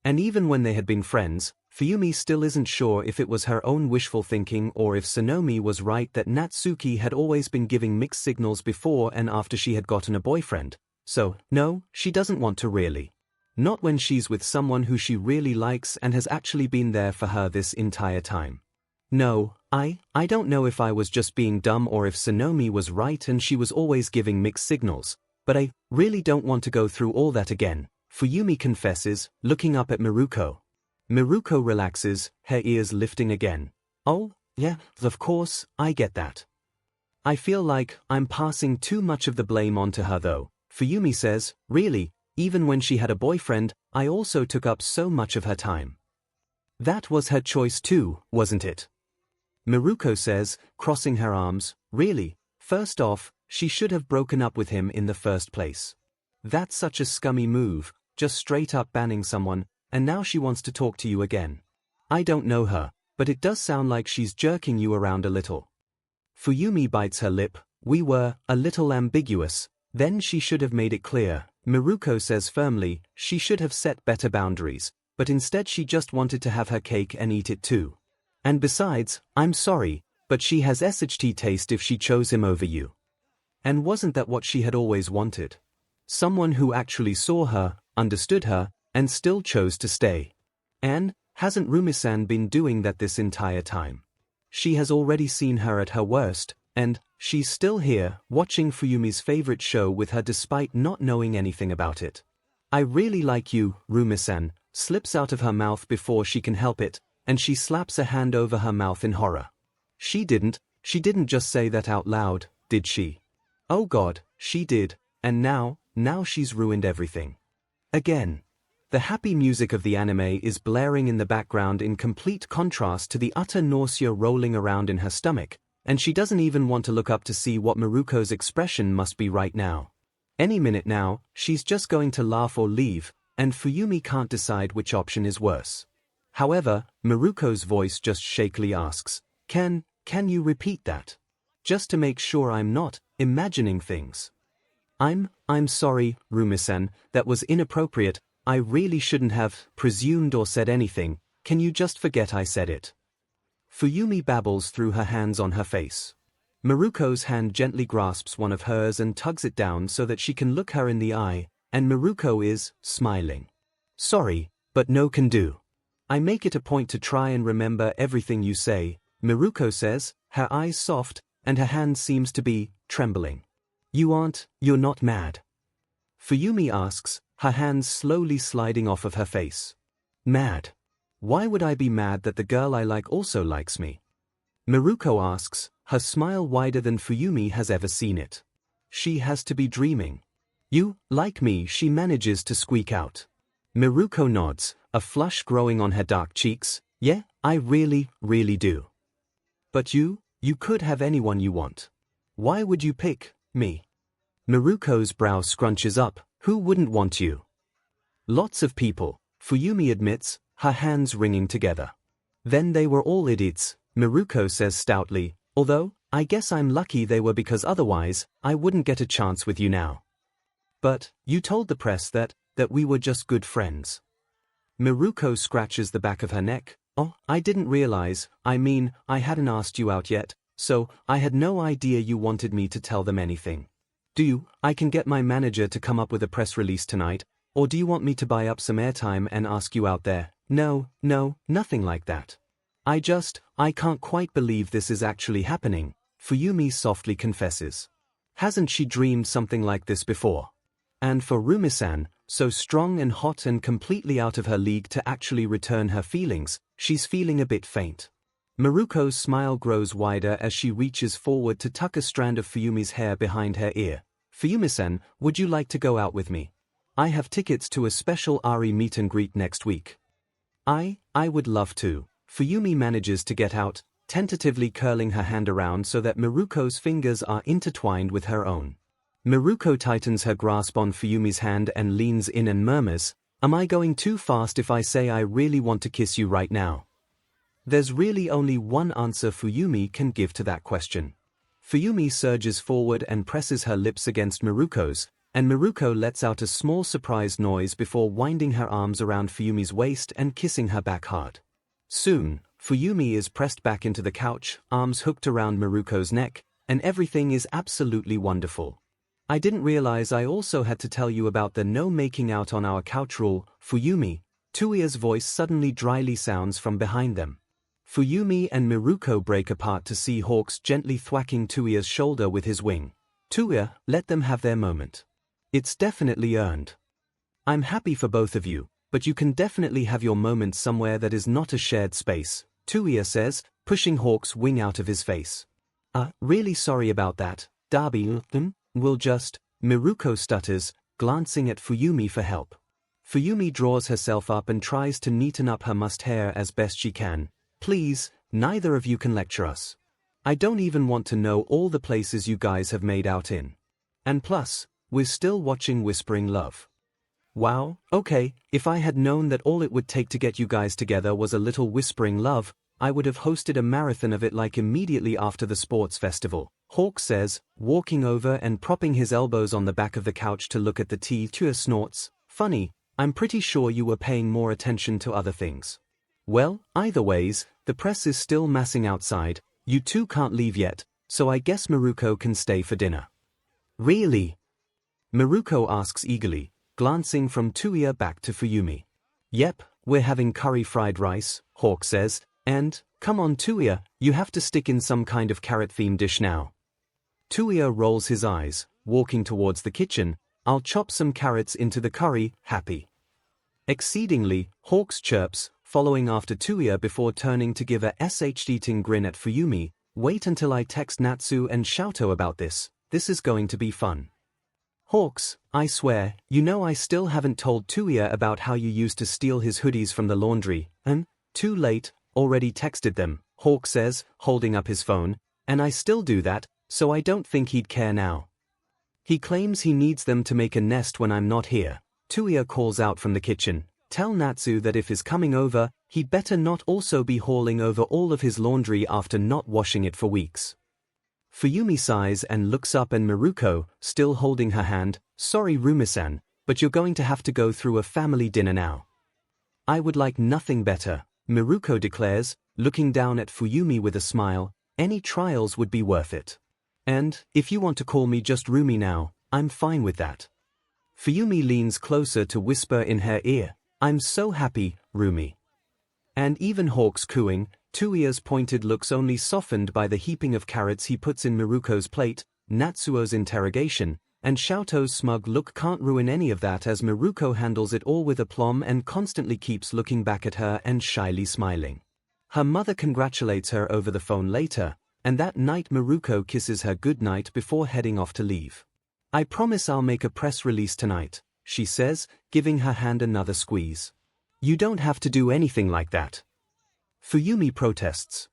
Speaker 1: And even when they had been friends, Fuyumi still isn't sure if it was her own wishful thinking or if Sonomi was right that Natsuki had always been giving mixed signals before and after she had gotten a boyfriend. So, no, she doesn't want to really. Not when she's with someone who she really likes and has actually been there for her this entire time. No, I don't know if I was just being dumb or if Sonomi was right and she was always giving mixed signals, but I really don't want to go through all that again, Fuyumi confesses, looking up at Miruko. Miruko relaxes, her ears lifting again. Oh, yeah, of course, I get that. I feel like I'm passing too much of the blame onto her though. Fuyumi says, really, even when she had a boyfriend, I also took up so much of her time. That was her choice too, wasn't it? Miruko says, crossing her arms, really, first off, she should have broken up with him in the first place. That's such a scummy move, just straight up banning someone, and now she wants to talk to you again. I don't know her, but it does sound like she's jerking you around a little. Fuyumi bites her lip, we were a little ambiguous, then she should have made it clear. Miruko says firmly, she should have set better boundaries, but instead she just wanted to have her cake and eat it too. And besides, I'm sorry, but she has 𝐔𝐻T taste if she chose him over you. And wasn't that what she had always wanted? Someone who actually saw her, understood her, and still chose to stay. And hasn't Rumi-san been doing that this entire time? She has already seen her at her worst, and she's still here, watching Fuyumi's favorite show with her despite not knowing anything about it. I really like you, Rumi-san, slips out of her mouth before she can help it, and she slaps a hand over her mouth in horror. She didn't just say that out loud, did she? Oh God, she did, and now she's ruined everything. Again. The happy music of the anime is blaring in the background in complete contrast to the utter nausea rolling around in her stomach, and she doesn't even want to look up to see what Miruko's expression must be right now. Any minute now, she's just going to laugh or leave, and Fuyumi can't decide which option is worse. However, Miruko's voice just shakily asks, Can you repeat that? Just to make sure I'm not imagining things. I'm sorry, Rumi-san, that was inappropriate. I really shouldn't have presumed or said anything. Can you just forget I said it? Fuyumi babbles through her hands on her face. Miruko's hand gently grasps one of hers and tugs it down so that she can look her in the eye, and Miruko is smiling. Sorry, but no can do. I make it a point to try and remember everything you say, Miruko says, her eyes soft, and her hand seems to be trembling. You're not mad? Fuyumi asks, her hands slowly sliding off of her face. Mad? Why would I be mad that the girl I like also likes me? Miruko asks, her smile wider than Fuyumi has ever seen it. She has to be dreaming. You like me, she manages to squeak out. Miruko nods, a flush growing on her dark cheeks. Yeah, I really do. But you could have anyone you want. Why would you pick me? Miruko's brow scrunches up. Who wouldn't want you? Lots of people, Fuyumi admits, her hands wringing together. Then they were all idiots, Miruko says stoutly, although, I guess I'm lucky they were because otherwise, I wouldn't get a chance with you now. But, you told the press that we were just good friends. Miruko scratches the back of her neck. Oh, I didn't realize, I hadn't asked you out yet, so I had no idea you wanted me to tell them anything. I can get my manager to come up with a press release tonight, or do you want me to buy up some airtime and ask you out there? No, nothing like that. I can't quite believe this is actually happening, Fuyumi softly confesses. Hasn't she dreamed something like this before? And for Rumi-san, so strong and hot and completely out of her league to actually return her feelings, she's feeling a bit faint. Miruko's smile grows wider as she reaches forward to tuck a strand of Fuyumi's hair behind her ear. Fuyumi-san, would you like to go out with me? I have tickets to a special Ari meet and greet next week. I would love to. Fuyumi manages to get out, tentatively curling her hand around so that Miruko's fingers are intertwined with her own. Miruko tightens her grasp on Fuyumi's hand and leans in and murmurs, Am I going too fast if I say I really want to kiss you right now? There's really only one answer Fuyumi can give to that question. Fuyumi surges forward and presses her lips against Miruko's, and Miruko lets out a small surprised noise before winding her arms around Fuyumi's waist and kissing her back hard. Soon, Fuyumi is pressed back into the couch, arms hooked around Miruko's neck, and everything is absolutely wonderful. I didn't realize I also had to tell you about the no making out on our couch rule, Fuyumi. Tuia's voice suddenly dryly sounds from behind them. Fuyumi and Miruko break apart to see Hawks gently thwacking Tuia's shoulder with his wing. Tuia, let them have their moment. It's definitely earned. I'm happy for both of you, but you can definitely have your moments somewhere that is not a shared space, 𝐻𝐬𝐽 says, pushing Hawk's wing out of his face. Really sorry about that, 𝐷𝐵, we'll just, Miruko stutters, glancing at Fuyumi for help. Fuyumi draws herself up and tries to neaten up her mussed hair as best she can. Please, neither of you can lecture us. I don't even want to know all the places you guys have made out in. And plus, we're still watching Whispering Love. Wow, okay, if I had known that all it would take to get you guys together was a little Whispering Love, I would have hosted a marathon of it like immediately after the sports festival, Hawk says, walking over and propping his elbows on the back of the couch to look at the tea. Snorts, funny, I'm pretty sure you were paying more attention to other things. Well, either ways, the press is still massing outside, you two can't leave yet, so I guess Miruko can stay for dinner. Really? Miruko asks eagerly, glancing from 𝐻𝐬𝐽 back to Fuyumi. Yep, we're having curry fried rice, Hawk says, and, come on 𝐻𝐬𝐽, you have to stick in some kind of carrot-themed dish now. 𝐻𝐬𝐽 rolls his eyes, walking towards the kitchen. I'll chop some carrots into the curry, happy. Exceedingly, Hawks chirps, following after 𝐻𝐬𝐽 before turning to give a shd-ting grin at Fuyumi. Wait until I text Natsu and 𝐿𝐿 about this is going to be fun. Hawks, I swear, you know I still haven't told 𝐻𝐬𝐽 about how you used to steal his hoodies from the laundry, too late, already texted them, Hawk says, holding up his phone, and I still do that, so I don't think he'd care now. He claims he needs them to make a nest when I'm not here. 𝐻𝐬𝐽 calls out from the kitchen, tell Natsu that if he's coming over, he'd better not also be hauling over all of his laundry after not washing it for weeks. Fuyumi sighs and looks up, and Miruko, still holding her hand, sorry Rumi-san, but you're going to have to go through a family dinner now. I would like nothing better, Miruko declares, looking down at Fuyumi with a smile, any trials would be worth it. And, if you want to call me just Rumi now, I'm fine with that. Fuyumi leans closer to whisper in her ear, I'm so happy, Rumi. And even Hawk's cooing, 𝐻𝐬𝐽's pointed looks only softened by the heaping of carrots he puts in Miruko's plate, Natsuo's interrogation, and 𝐿𝐿's smug look can't ruin any of that as Miruko handles it all with aplomb and constantly keeps looking back at her and shyly smiling. Her mother congratulates her over the phone later, and that night Miruko kisses her goodnight before heading off to leave. I promise I'll make a press release tonight, she says, giving her hand another squeeze. You don't have to do anything like that. Fuyumi protests.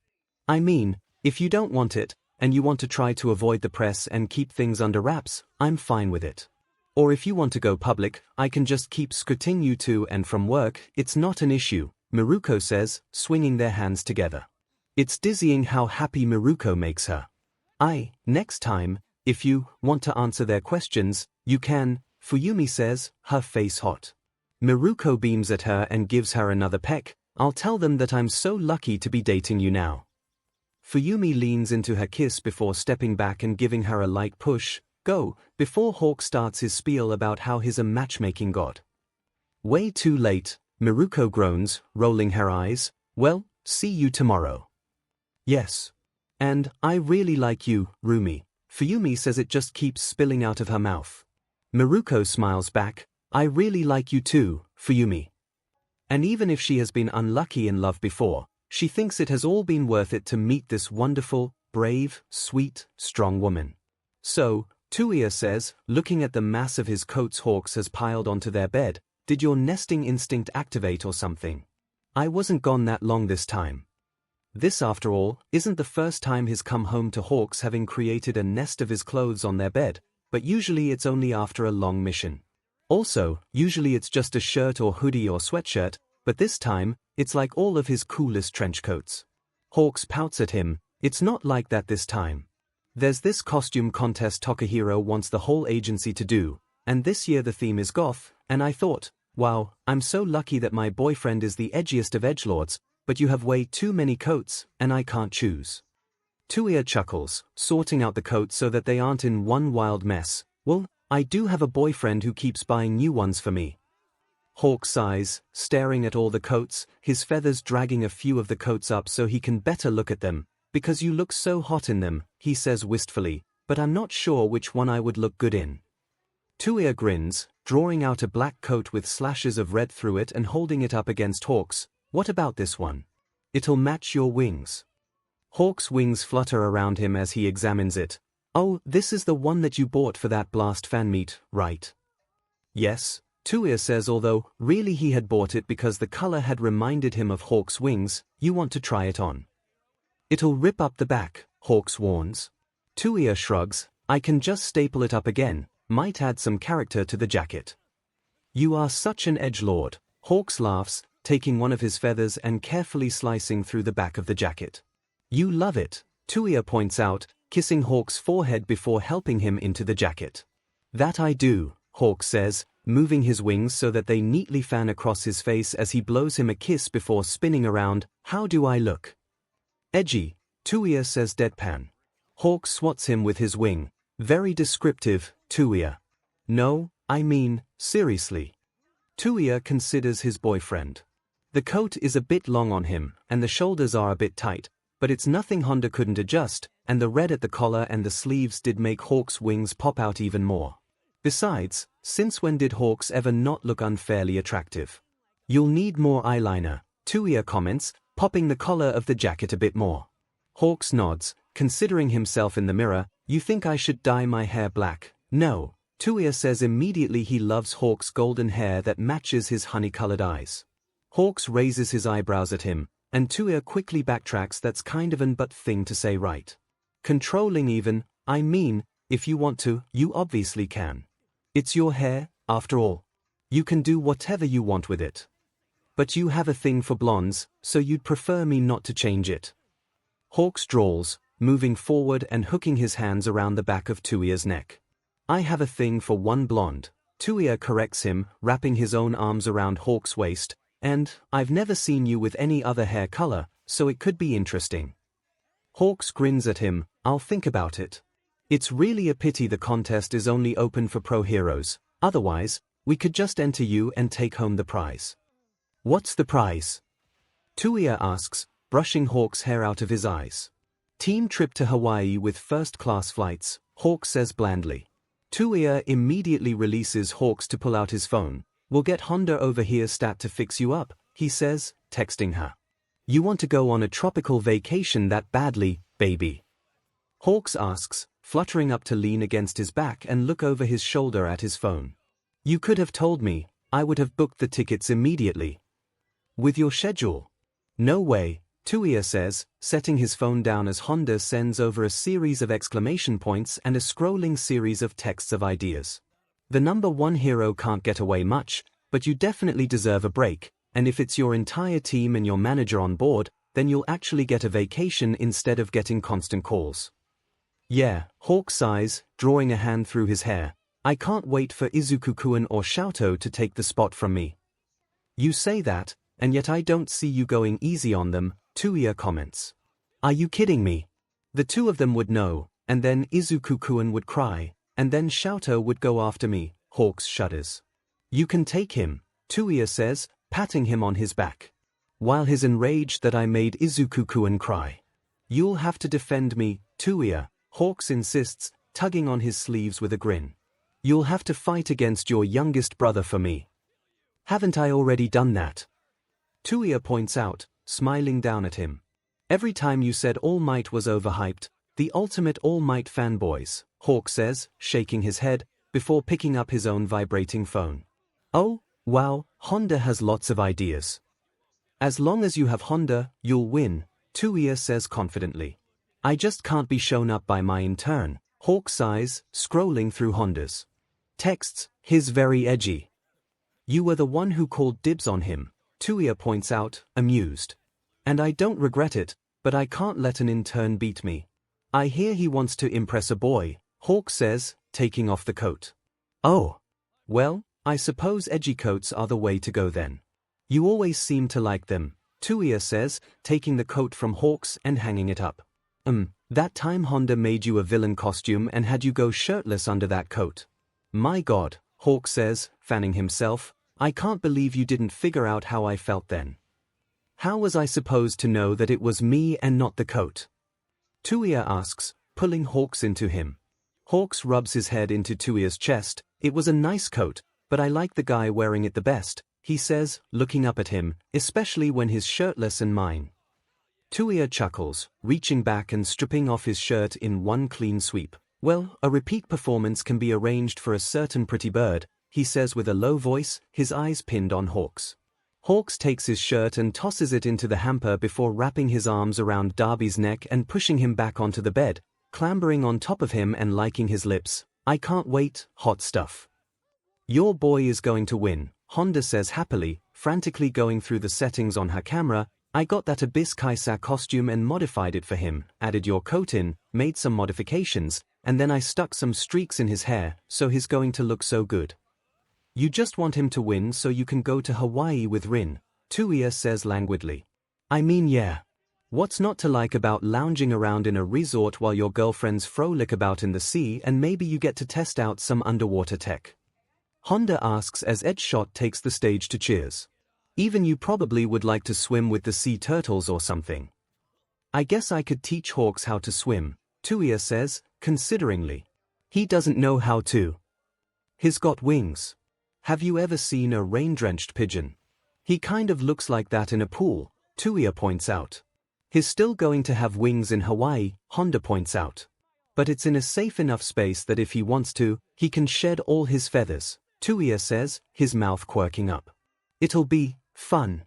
Speaker 1: I mean, if you don't want it, and you want to try to avoid the press and keep things under wraps, I'm fine with it. Or if you want to go public, I can just keep squirting you to and from work, it's not an issue, Miruko says, swinging their hands together. It's dizzying how happy Miruko makes her. Next time, if you want to answer their questions, you can, Fuyumi says, her face hot. Miruko beams at her and gives her another peck, I'll tell them that I'm so lucky to be dating you now. Fuyumi leans into her kiss before stepping back and giving her a light push, go, before Hawk starts his spiel about how he's a matchmaking god. Way too late, Miruko groans, rolling her eyes, well, see you tomorrow. Yes. And, I really like you, Rumi, Fuyumi says, it just keeps spilling out of her mouth. Miruko smiles back, I really like you too, Fuyumi. And even if she has been unlucky in love before, she thinks it has all been worth it to meet this wonderful, brave, sweet, strong woman. So, 𝐻𝐬𝐽 says, looking at the mass of his coats Hawks has piled onto their bed, did your nesting instinct activate or something? I wasn't gone that long this time. This, after all, isn't the first time he's come home to Hawks having created a nest of his clothes on their bed, but usually it's only after a long mission. Also, usually it's just a shirt or hoodie or sweatshirt, but this time, it's like all of his coolest trench coats. Hawks pouts at him, it's not like that this time. There's this costume contest Takahiro wants the whole agency to do, and this year the theme is goth, and I thought, wow, I'm so lucky that my boyfriend is the edgiest of edgelords, but you have way too many coats, and I can't choose. 𝐻𝐬𝐽 chuckles, sorting out the coats so that they aren't in one wild mess. Well, I do have a boyfriend who keeps buying new ones for me. Hawk sighs, staring at all the coats, his feathers dragging a few of the coats up so he can better look at them. Because you look so hot in them, he says wistfully, but I'm not sure which one I would look good in. 𝐒𝐭𝐚𝐲 grins, drawing out a black coat with slashes of red through it and holding it up against 𝐻𝐿𝐴𝐻𝑒's. What about this one? It'll match your wings. 𝐻𝐿𝐴𝐻𝑒's wings flutter around him as he examines it. Oh, this is the one that you bought for that blast fan meet, right? Yes, 𝐒𝐭𝐴𝐲 says, although really he had bought it because the color had reminded him of 𝐻𝐿𝐴𝐻𝑒's wings. You want to try it on? It'll rip up the back, 𝐻𝐿𝐴𝐻𝑒 warns. 𝐒𝐭𝐴𝐲 shrugs. I can just staple it up again, might add some character to the jacket. You are such an edgelord, 𝐻𝐿𝐴𝐻𝑒 laughs, taking one of his feathers and carefully slicing through the back of the jacket. You love it, 𝐒𝐴𝐲 points out, kissing 𝐻𝐿𝐴𝐻𝑒's forehead before helping him into the jacket. That I do, 𝐻𝐿𝐴𝐻𝑒 says, moving his wings so that they neatly fan across his face as he blows him a kiss before spinning around. How do I look? Edgy, 𝐒𝐴𝐲 says deadpan. 𝐻𝐿𝐴𝐻𝑒 swats him with his wing. Very descriptive, 𝐒𝐴𝐲. No, I mean, seriously. 𝐒𝐴𝐲 considers his boyfriend. The coat is a bit long on him, and the shoulders are a bit tight, but it's nothing Honda couldn't adjust, and the red at the collar and the sleeves did make 𝐻𝐿𝐴𝐻𝑒's wings pop out even more. Besides, since when did 𝐻𝐿𝐴𝐻𝑒 ever not look unfairly attractive? You'll need more eyeliner, 𝐒𝐴𝐲 comments, popping the collar of the jacket a bit more. 𝐻𝐿𝐴𝐻𝑒 nods, considering himself in the mirror. You think I should dye my hair black? No, 𝐒𝐴𝐲 says immediately. He loves 𝐻𝐿𝐴𝐻𝑒's golden hair that matches his honey-colored eyes. 𝐻𝐿𝐴𝐻𝑒 raises his eyebrows at him, and 𝐒𝐴𝐲 quickly backtracks. That's kind of an but thing to say, right? Controlling even, I mean, if you want to, you obviously can. It's your hair, after all. You can do whatever you want with it. But you have a thing for blondes, so you'd prefer me not to change it. 𝐻𝐿𝐴𝐻𝑒 drawls, moving forward and hooking his hands around the back of 𝐒𝐴𝐲's neck. I have a thing for one blonde, 𝐒𝐴𝐲 corrects him, wrapping his own arms around 𝐻𝐿𝐴𝐻𝑒's waist, and I've never seen you with any other hair color, so it could be interesting. 𝐻𝐿𝐴𝐻𝑒 grins at him. I'll think about it. It's really a pity the contest is only open for pro heroes, otherwise, we could just enter you and take home the prize. What's the prize? 𝐒𝐴𝐲 asks, brushing 𝐻𝐿𝐴𝐻𝑒's hair out of his eyes. Team trip to Hawaii with first-class flights, 𝐻𝐿𝐴𝐻𝑒 says blandly. 𝐒𝐴𝐲 immediately releases 𝐻𝐿𝐴𝐻𝑒 to pull out his phone. We'll get Honda over here stat to fix you up, he says, texting her. You want to go on a tropical vacation that badly, baby? 𝐻𝐿𝐴𝐻𝑒 asks, fluttering up to lean against his back and look over his shoulder at his phone. You could have told me, I would have booked the tickets immediately. With your schedule? No way, 𝐒𝐴𝐴𝐻 says, setting his phone down as Honda sends over a series of exclamation points and a scrolling series of texts of ideas. The number one hero can't get away much, but you definitely deserve a break, and if it's your entire team and your manager on board, then you'll actually get a vacation instead of getting constant calls. Yeah, 𝐻𝐿𝐴𝐻 sighs, drawing a hand through his hair. I can't wait for Izuku-kun or Xiaoto to take the spot from me. You say that, and yet I don't see you going easy on them, 𝐒𝐴𝐻 comments. Are you kidding me? The two of them would know, and then Izuku-kun would cry, and then Xiaoto would go after me, 𝐻𝐿𝐴𝐻 shudders. You can take him, 𝐒𝐴𝐻 says, patting him on his back. While he's enraged that I made Izuku-kun cry. You'll have to defend me, 𝐒𝐴𝐻, 𝐻𝐿𝐴𝐻 insists, tugging on his sleeves with a grin. You'll have to fight against your youngest brother for me. Haven't I already done that? 𝐒𝐴𝐻 points out, smiling down at him. Every time you said All Might was overhyped, the ultimate All Might fanboys, 𝐻𝐿𝐴𝐻 says, shaking his head, before picking up his own vibrating phone. Oh, wow, Honda has lots of ideas. As long as you have Honda, you'll win, 𝐒𝐴𝐻 says confidently. I just can't be shown up by my intern, 𝐻𝐿𝐴𝐻 sighs, scrolling through Honda's texts. He's very edgy. You were the one who called dibs on him, 𝐒𝐴𝐻 points out, amused. And I don't regret it, but I can't let an intern beat me. I hear he wants to impress a boy, 𝐻𝐿𝐴𝐻 says, taking off the coat. Oh. Well, I suppose edgy coats are the way to go then. You always seem to like them, 𝐒𝐴𝐻 says, taking the coat from 𝐻𝐿𝐴𝐻 and hanging it up. That time Honda made you a villain costume and had you go shirtless under that coat. My God, 𝐻𝐿𝐴𝐻 says, fanning himself, I can't believe you didn't figure out how I felt then. How was I supposed to know that it was me and not the coat? 𝐒𝐴𝐻 asks, pulling 𝐻𝐿𝐴𝐻 into him. 𝐻𝐿𝐴𝐻 rubs his head into 𝐒𝐴𝐻's chest, It was a nice coat, but I like the guy wearing it the best, he says, looking up at him, especially when he's shirtless and mine. 𝐻𝐭𝐽𝐲 chuckles, reaching back and stripping off his shirt in one clean sweep. Well, a repeat performance can be arranged for a certain pretty bird, he says with a low voice, his eyes pinned on 𝐻𝐭𝐽𝐲. 𝐻𝐿𝐽𝐽 takes his shirt and tosses it into the hamper before wrapping his arms around Darby's neck and pushing him back onto the bed, clambering on top of him and licking his lips. I can't wait, hot stuff. Your boy is going to win, Honda says happily, frantically going through the settings on her camera. I got that 𝐵𝐵𝐾𝐲 costume and modified it for him, added your coat in, made some modifications, and then I stuck some streaks in his hair, so he's going to look so good. You just want him to win so you can go to Hawaii with Rin, 𝐻𝐭𝐽𝐲 says languidly. I mean yeah. What's not to like about lounging around in a resort while your girlfriends frolic about in the sea and maybe you get to test out some underwater tech? Honda asks as 𝐻𝐻𝑆hot takes the stage to cheers. Even you probably would like to swim with the sea turtles or something. I guess I could teach 𝐻𝐻𝑆hawks how to swim, 𝐻𝐿𝐽𝐲 says, consideringly. He doesn't know how to. He's got wings. Have you ever seen a rain-drenched pigeon? He kind of looks like that in a pool, 𝐻𝐿𝐽𝐲 points out. He's still going to have wings in Hawaii, Honda points out. But it's in a safe enough space that if he wants to, he can shed all his feathers, 𝐻𝐿𝐽𝐲 says, his mouth quirking up. It'll be fun.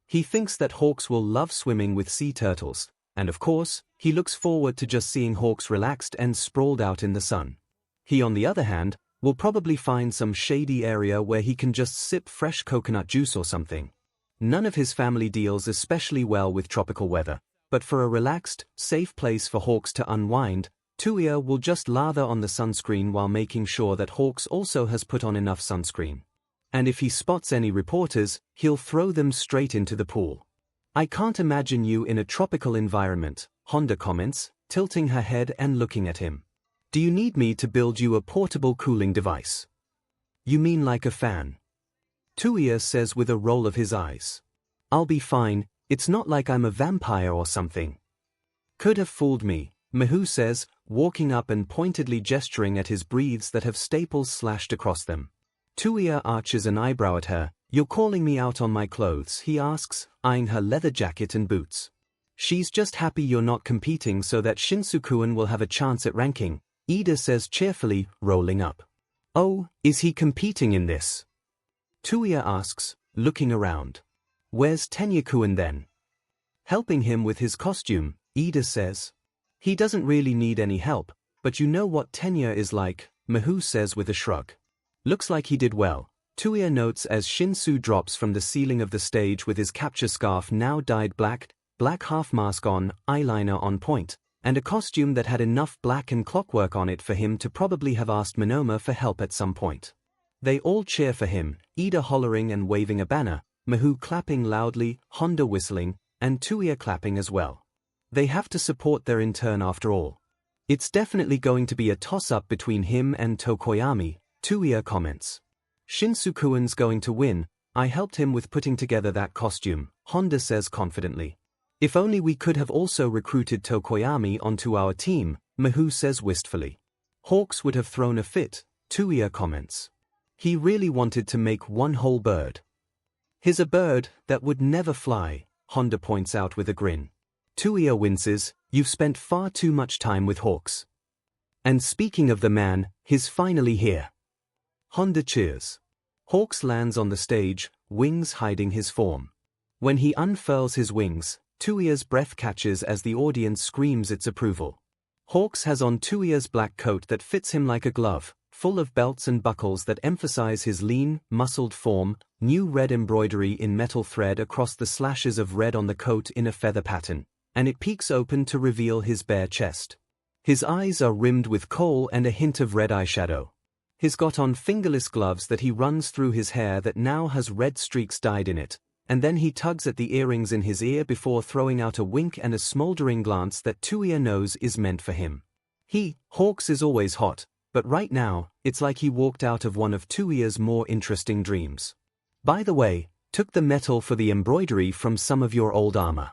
Speaker 1: He thinks that 𝐻𝐻𝑆hawks will love swimming with sea turtles, and of course, he looks forward to just seeing 𝐻𝐻𝑆hawks relaxed and sprawled out in the sun. He, on the other hand, will probably find some shady area where he can just sip fresh coconut juice or something. None of his family deals especially well with tropical weather, but for a relaxed, safe place for 𝐻𝐻𝑆hawks to unwind, 𝐻𝐿𝐽𝐲 will just lather on the sunscreen while making sure that 𝐻𝐻𝑆hawks also has put on enough sunscreen. And if he spots any reporters, he'll throw them straight into the pool. I can't imagine you in a tropical environment, Honda comments, tilting her head and looking at him. Do you need me to build you a portable cooling device? You mean like a fan? 𝐻𝐿𝐽𝐲 says with a roll of his eyes. I'll be fine, it's not like I'm a vampire or something. Could have fooled me, 𝐿 says, walking up and pointedly gesturing at his breathes that have staples slashed across them. 𝐻𝐿𝐽𝐲 arches an eyebrow at her. You're calling me out on my clothes, he asks, eyeing her leather jacket and boots. She's just happy you're not competing so that Shinsu-kun will have a chance at ranking, Ida says cheerfully, rolling up. Oh, is he competing in this? 𝐻𝐿𝐽𝐲 asks, looking around. Where's Tenya-kun then? Helping him with his costume, Ida says. He doesn't really need any help, but you know what Tenya is like, 𝐿 says with a shrug. Looks like he did well, 𝐻𝐿𝐽𝐲 notes as Shinsu drops from the ceiling of the stage with his capture scarf now dyed black half mask on, eyeliner on point, and a costume that had enough black and clockwork on it for him to probably have asked Monoma for help at some point. They all cheer for him, Ida hollering and waving a banner, 𝐿 clapping loudly, Honda whistling, and 𝐻𝐿𝐽𝐲 clapping as well. They have to support their intern after all. It's definitely going to be a toss-up between him and Tokoyami, 𝐻𝐿𝐽𝐲 comments. Shinsu-kun's going to win, I helped him with putting together that costume, Honda says confidently. If only we could have also recruited Tokoyami onto our team, 𝐿 says wistfully. 𝐻𝐻𝑆hawks would have thrown a fit, 𝐻𝐿𝐽𝐲 comments. He really wanted to make one whole bird. He's a bird that would never fly, Honda points out with a grin. 𝐻𝐿𝐽𝐲 winces, you've spent far too much time with 𝐻𝐻𝑆hawks. And speaking of the man, he's finally here. Honda cheers. 𝐻𝐻𝑆hawks lands on the stage, wings hiding his form. When he unfurls his wings, 𝐻𝐿𝐽𝑲's breath catches as the audience screams its approval. 𝐻𝐻𝑆hawks has on 𝐻𝐿𝐽𝑲's black coat that fits him like a glove, full of belts and buckles that emphasize his lean, muscled form, new red embroidery in metal thread across the slashes of red on the coat in a feather pattern, and it peeks open to reveal his bare chest. His eyes are rimmed with kohl and a hint of red eyeshadow. He's got on fingerless gloves that he runs through his hair that now has red streaks dyed in it, and then he tugs at the earrings in his ear before throwing out a wink and a smoldering glance that 𝐻𝐿𝐽𝑲 knows is meant for him. 𝐻𝐻𝑆hawks is always hot, but right now, it's like he walked out of one of 𝐻𝐿𝐽𝑲's more interesting dreams. By the way, took the metal for the embroidery from some of your old armor.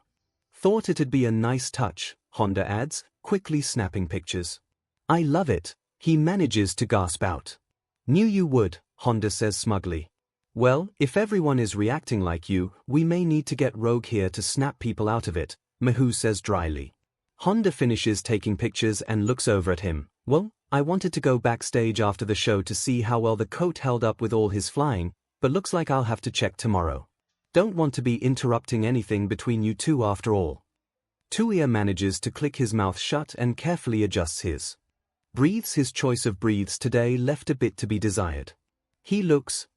Speaker 1: Thought it'd be a nice touch, Honda adds, quickly snapping pictures. I love it, he manages to gasp out. Knew you would, Honda says smugly. Well, if everyone is reacting like you, we may need to get Rogue here to snap people out of it, 𝐻𝐻 says dryly. Honda finishes taking pictures and looks over at him. Well, I wanted to go backstage after the show to see how well the coat held up with all his flying, but looks like I'll have to check tomorrow. Don't want to be interrupting anything between you two after all. 𝐻𝐻 manages to click his mouth shut and carefully adjusts his breathes. His choice of breathes today left a bit to be desired. He looks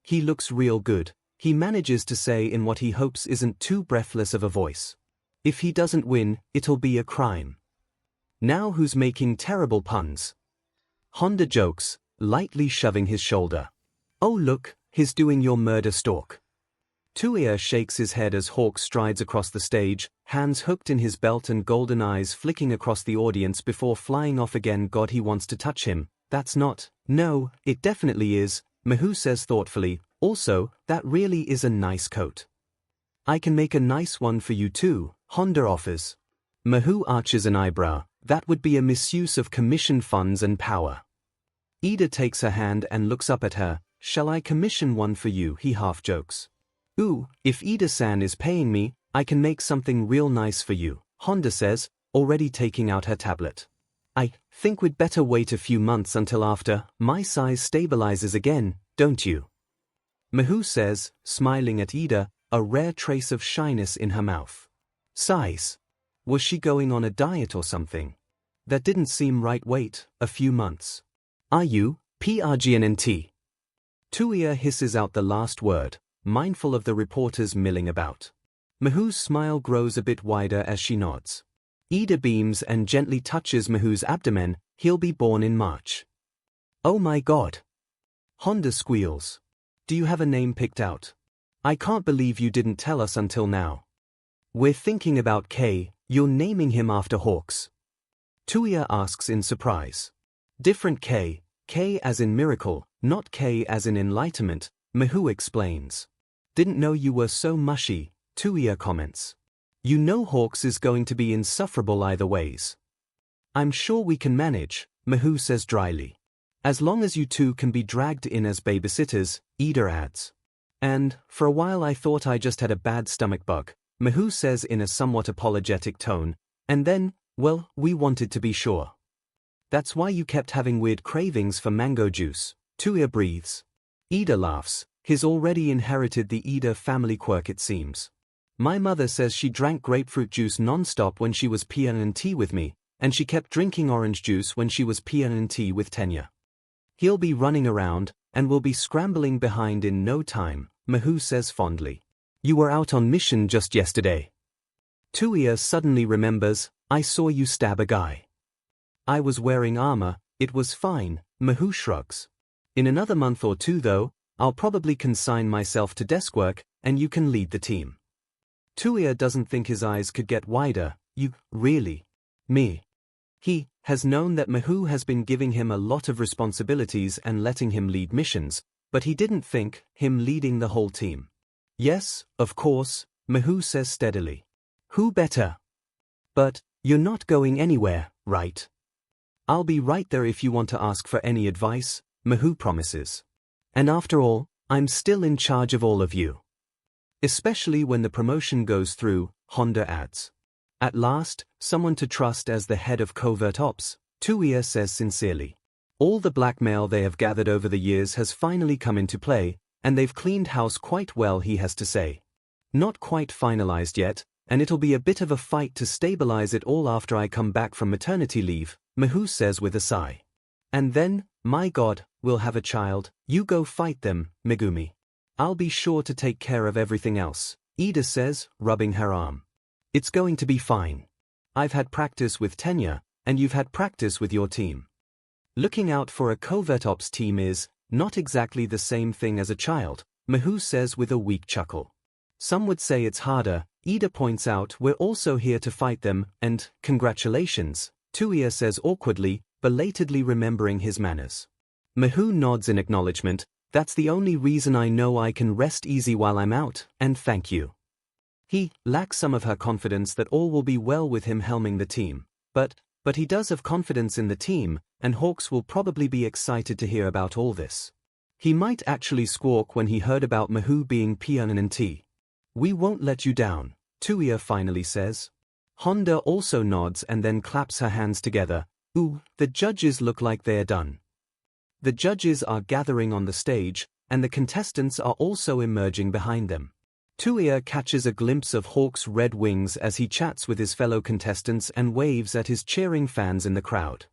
Speaker 1: real good, he manages to say in what he hopes isn't too breathless of a voice. If he doesn't win, it'll be a crime. Now who's making terrible puns? Honda jokes, lightly shoving his shoulder. Oh look, he's doing your murder stalk. 𝐻𝐻 shakes his head as Hawk strides across the stage, hands hooked in his belt and golden eyes flicking across the audience before flying off again. God, he wants to touch him. That's not. No, it definitely is, 𝐻𝐻 says thoughtfully. Also, that really is a nice coat. I can make a nice one for you too, Honda offers. 𝐻𝐻 arches an eyebrow. That would be a misuse of commission funds and power. Ida takes her hand and looks up at her. Shall I commission one for you? He half jokes. Ooh, if Ida-san is paying me, I can make something real nice for you, Honda says, already taking out her tablet. I think we'd better wait a few months until after my size stabilizes again, don't you? 𝐻𝐻 says, smiling at Ida, a rare trace of shyness in her mouth. Size? Was she going on a diet or something? That didn't seem right. Wait, a few months. Are you, PRGNNT? 𝐻𝐻 hisses out the last word, mindful of the reporters milling about. 𝐻𝐻's smile grows a bit wider as she nods. Ida beams and gently touches 𝐻𝐻's abdomen. He'll be born in March. Oh my God. Honda squeals. Do you have a name picked out? I can't believe you didn't tell us until now. We're thinking about K. You're naming him after Hawks? 𝐻𝐻 asks in surprise. Different K. K as in miracle, not K as in enlightenment, 𝐻𝐻 explains. Didn't know you were so mushy, 𝐻𝐻 comments. You know Hawks is going to be insufferable either ways. I'm sure we can manage, 𝐻𝐻 says dryly. As long as you two can be dragged in as babysitters, Ida adds. And, for a while I thought I just had a bad stomach bug, 𝐻𝐻 says in a somewhat apologetic tone, and then, well, we wanted to be sure. That's why you kept having weird cravings for mango juice, 𝐻𝐻 breathes. Ida laughs, his already inherited the Ida family quirk it seems. My mother says she drank grapefruit juice non-stop when she was PNNT with me, and she kept drinking orange juice when she was PNNT with Tenya. He'll be running around, and we'll be scrambling behind in no time, 𝐻𝐻 says fondly. You were out on mission just yesterday. 𝐻𝐻 suddenly remembers, I saw you stab a guy. I was wearing armor, it was fine, 𝐻𝐻 shrugs. In another month or two though, I'll probably consign myself to desk work, and you can lead the team. 𝐻𝐻 doesn't think his eyes could get wider. You, really? Me? He has known that 𝐻𝐻 has been giving him a lot of responsibilities and letting him lead missions, but he didn't think him leading the whole team. Yes, of course, 𝐻𝐻 says steadily. Who better? But, you're not going anywhere, right? I'll be right there if you want to ask for any advice, 𝐻𝐻 promises. And after all, I'm still in charge of all of you. Especially when the promotion goes through, Honda adds. At last, someone to trust as the head of covert ops, 𝐻𝐻 says sincerely. All the blackmail they have gathered over the years has finally come into play, and they've cleaned house quite well, he has to say. Not quite finalized yet, and it'll be a bit of a fight to stabilize it all after I come back from maternity leave, 𝐻𝐻 says with a sigh. And then, my God, we'll have a child. You go fight them, Megumi. I'll be sure to take care of everything else, Ida says, rubbing her arm. It's going to be fine. I've had practice with Tenya, and you've had practice with your team. Looking out for a covert ops team is not exactly the same thing as a child, 𝐻𝐻 says with a weak chuckle. Some would say it's harder, Ida points out. We're also here to fight them, and, congratulations, 𝐻𝐻 says awkwardly, belatedly remembering his manners. 𝐻𝐻 nods in acknowledgement. That's the only reason I know I can rest easy while I'm out, and thank you. He lacks some of her confidence that all will be well with him helming the team, but he does have confidence in the team, and Hawks will probably be excited to hear about all this. He might actually squawk when he heard about Mahou being 𝐵. We won't let you down, 𝐻𝐻𝐽 finally says. Honda also nods and then claps her hands together. Ooh, the judges look like they're done. The judges are gathering on the stage, and the contestants are also emerging behind them. 𝐻𝐻𝐽 catches a glimpse of Hawk's red wings as he chats with his fellow contestants and waves at his cheering fans in the crowd.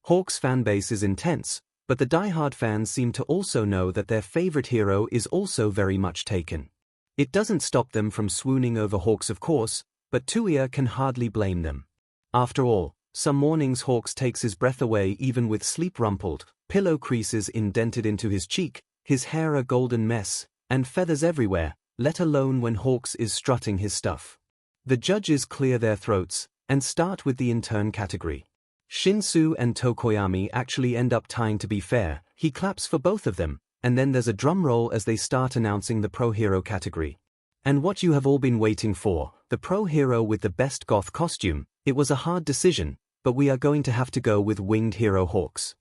Speaker 1: Hawk's fanbase is intense, but the diehard fans seem to also know that their favorite hero is also very much taken. It doesn't stop them from swooning over Hawks, of course, but 𝐻𝐻𝐽 can hardly blame them. After all, some mornings Hawks takes his breath away even with sleep-rumpled, pillow creases indented into his cheek, his hair a golden mess, and feathers everywhere, let alone when Hawks is strutting his stuff. The judges clear their throats, and start with the intern category. Shinsu and Tokoyami actually end up tying to be fair. He claps for both of them, and then there's a drum roll as they start announcing the pro hero category. And what you have all been waiting for, the pro hero with the best goth costume. It was a hard decision, but we are going to have to go with winged hero Hawks.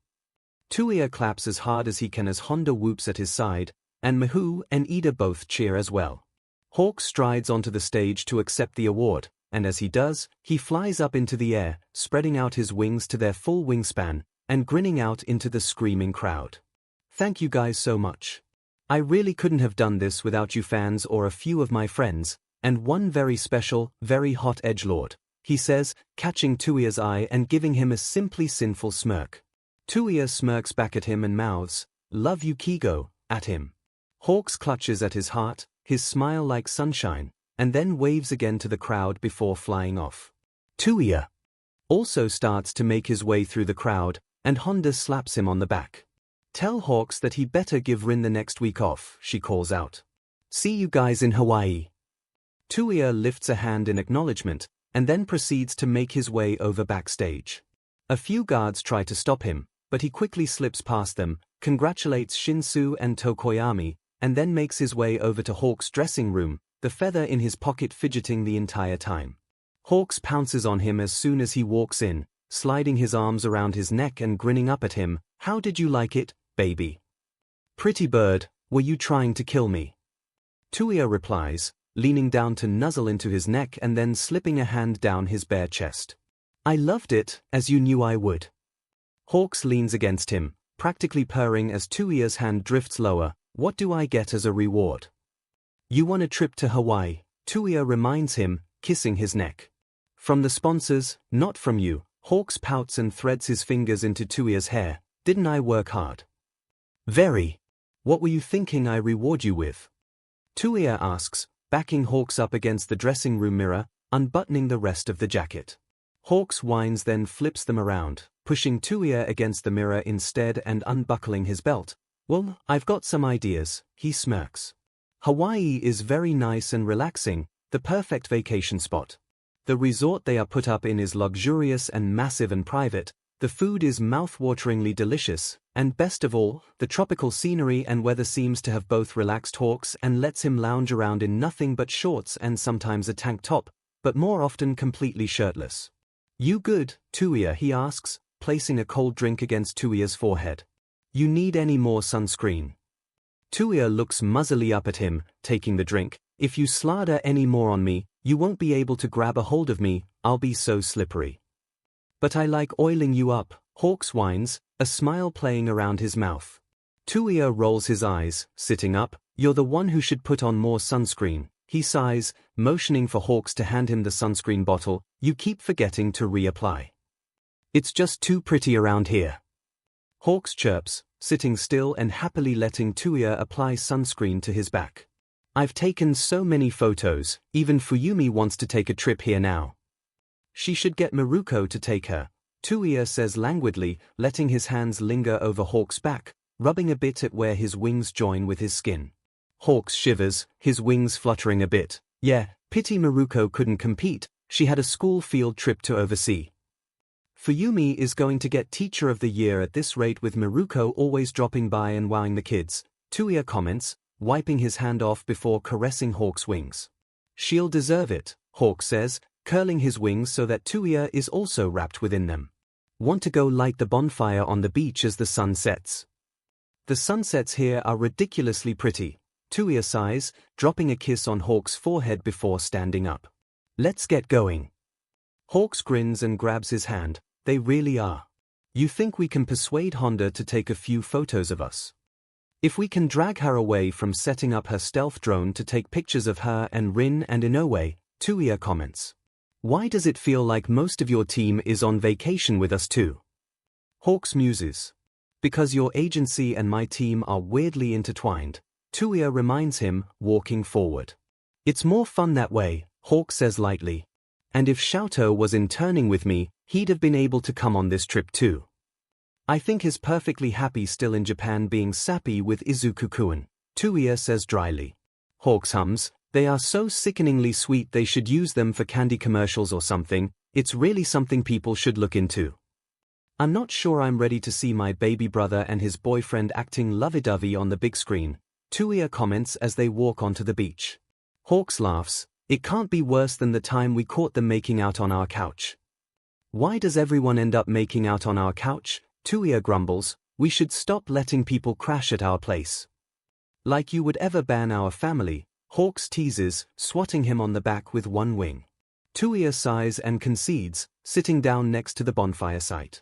Speaker 1: 𝐻𝐻𝐽 claps as hard as he can as Honda whoops at his side, and Mahou and Ida both cheer as well. Hawks strides onto the stage to accept the award, and as he does, he flies up into the air, spreading out his wings to their full wingspan, and grinning out into the screaming crowd. Thank you guys so much. I really couldn't have done this without you fans or a few of my friends, and one very special, very hot edgelord, he says, catching 𝐻𝐻𝐽's eye and giving him a simply sinful smirk. 𝐻𝐻𝐽 smirks back at him and mouths, "Love you 𝐒𝐻𝐽," at him. Hawks clutches at his heart, his smile like sunshine, and then waves again to the crowd before flying off. 𝐻𝐻𝐽 also starts to make his way through the crowd, and Honda slaps him on the back. "Tell Hawks that he better give Rin the next week off," she calls out. "See you guys in Hawaii." 𝐻𝐻𝐽 lifts a hand in acknowledgement, and then proceeds to make his way over backstage. A few guards try to stop him, but he quickly slips past them, congratulates Shinsu and Tokoyami, and then makes his way over to Hawk's dressing room, the feather in his pocket fidgeting the entire time. Hawks pounces on him as soon as he walks in, sliding his arms around his neck and grinning up at him. "How did you like it, baby? Pretty bird, were you trying to kill me?" 𝐻𝐻𝐽 replies, leaning down to nuzzle into his neck and then slipping a hand down his bare chest. "I loved it, as you knew I would." Hawks leans against him, practically purring as 𝐻𝐻𝐽's hand drifts lower. "What do I get as a reward?" "You won a trip to Hawaii," 𝐻𝐻𝐽 reminds him, kissing his neck. "From the sponsors, not from you." Hawks pouts and threads his fingers into 𝐻𝐻𝐽's hair. "Didn't I work hard?" "Very. What were you thinking I reward you with?" 𝐻𝐻𝐽 asks, backing Hawks up against the dressing room mirror, unbuttoning the rest of the jacket. Hawks whines, then flips them around, pushing 𝐻𝐻𝐽 against the mirror instead and unbuckling his belt. "Well, I've got some ideas," he smirks. "Hawaii is very nice and relaxing, the perfect vacation spot. The resort they are put up in is luxurious and massive and private, the food is mouth-wateringly delicious, and best of all, the tropical scenery and weather seems to have both relaxed Hawks and lets him lounge around in nothing but shorts and sometimes a tank top, but more often completely shirtless." "You good, 𝐻𝐻𝐽?" he asks, placing a cold drink against 𝐻𝐻𝐽's forehead. "You need any more sunscreen?" 𝐻𝐻𝐽 looks muzzily up at him, taking the drink. "If you slather any more on me, you won't be able to grab a hold of me, I'll be so slippery." "But I like oiling you up," Hawks whines, a smile playing around his mouth. 𝐻𝐻𝐽 rolls his eyes, sitting up. "You're the one who should put on more sunscreen," he sighs, motioning for Hawks to hand him the sunscreen bottle. "You keep forgetting to reapply. It's just too pretty around here." Hawks chirps, sitting still and happily letting 𝐻𝐻𝐽 apply sunscreen to his back. "I've taken so many photos, even Fuyumi wants to take a trip here now." "She should get Miruko to take her," 𝐻𝐻𝐽 says languidly, letting his hands linger over Hawks' back, rubbing a bit at where his wings join with his skin. Hawks shivers, his wings fluttering a bit. "Yeah, pity Miruko couldn't compete, she had a school field trip to oversee. Fuyumi is going to get Teacher of the Year at this rate with Miruko always dropping by and wowing the kids," 𝐻𝐻𝐽 comments, wiping his hand off before caressing Hawk's wings. "She'll deserve it," Hawk says, curling his wings so that 𝐻𝐻𝐽 is also wrapped within them. "Want to go light the bonfire on the beach as the sun sets?" The sunsets here are ridiculously pretty, 𝐻𝐬𝐽 sighs, dropping a kiss on 𝐻𝐿's forehead before standing up. Let's get going. 𝐻𝐿 grins and grabs his hand. They really are. You think we can persuade Honda to take a few photos of us? If we can drag her away from setting up her stealth drone to take pictures of her and Rin and Inoue, 𝐻𝐬𝐽 comments. Why does it feel like most of your team is on vacation with us too? 𝐻𝐿 muses. Because your agency and my team are weirdly intertwined, 𝐻𝐬𝐽 reminds him, walking forward. It's more fun that way, 𝐻𝐿 says lightly. And if Xiaotou was interning with me, he'd have been able to come on this trip too. I think he's perfectly happy still in Japan being sappy with Izuku-kun, 𝐻𝐬𝐽 says dryly. 𝐻𝐿 hums, they are so sickeningly sweet they should use them for candy commercials or something. It's really something people should look into. I'm not sure I'm ready to see my baby brother and his boyfriend acting lovey-dovey on the big screen, 𝐻𝐬𝐽 comments as they walk onto the beach. 𝐻𝐿 laughs, it can't be worse than the time we caught them making out on our couch. Why does everyone end up making out on our couch? 𝐻𝐬𝐽 grumbles, we should stop letting people crash at our place. Like you would ever ban our family, 𝐻𝐿 teases, swatting him on the back with one wing. 𝐻𝐬𝐽 sighs and concedes, sitting down next to the bonfire site.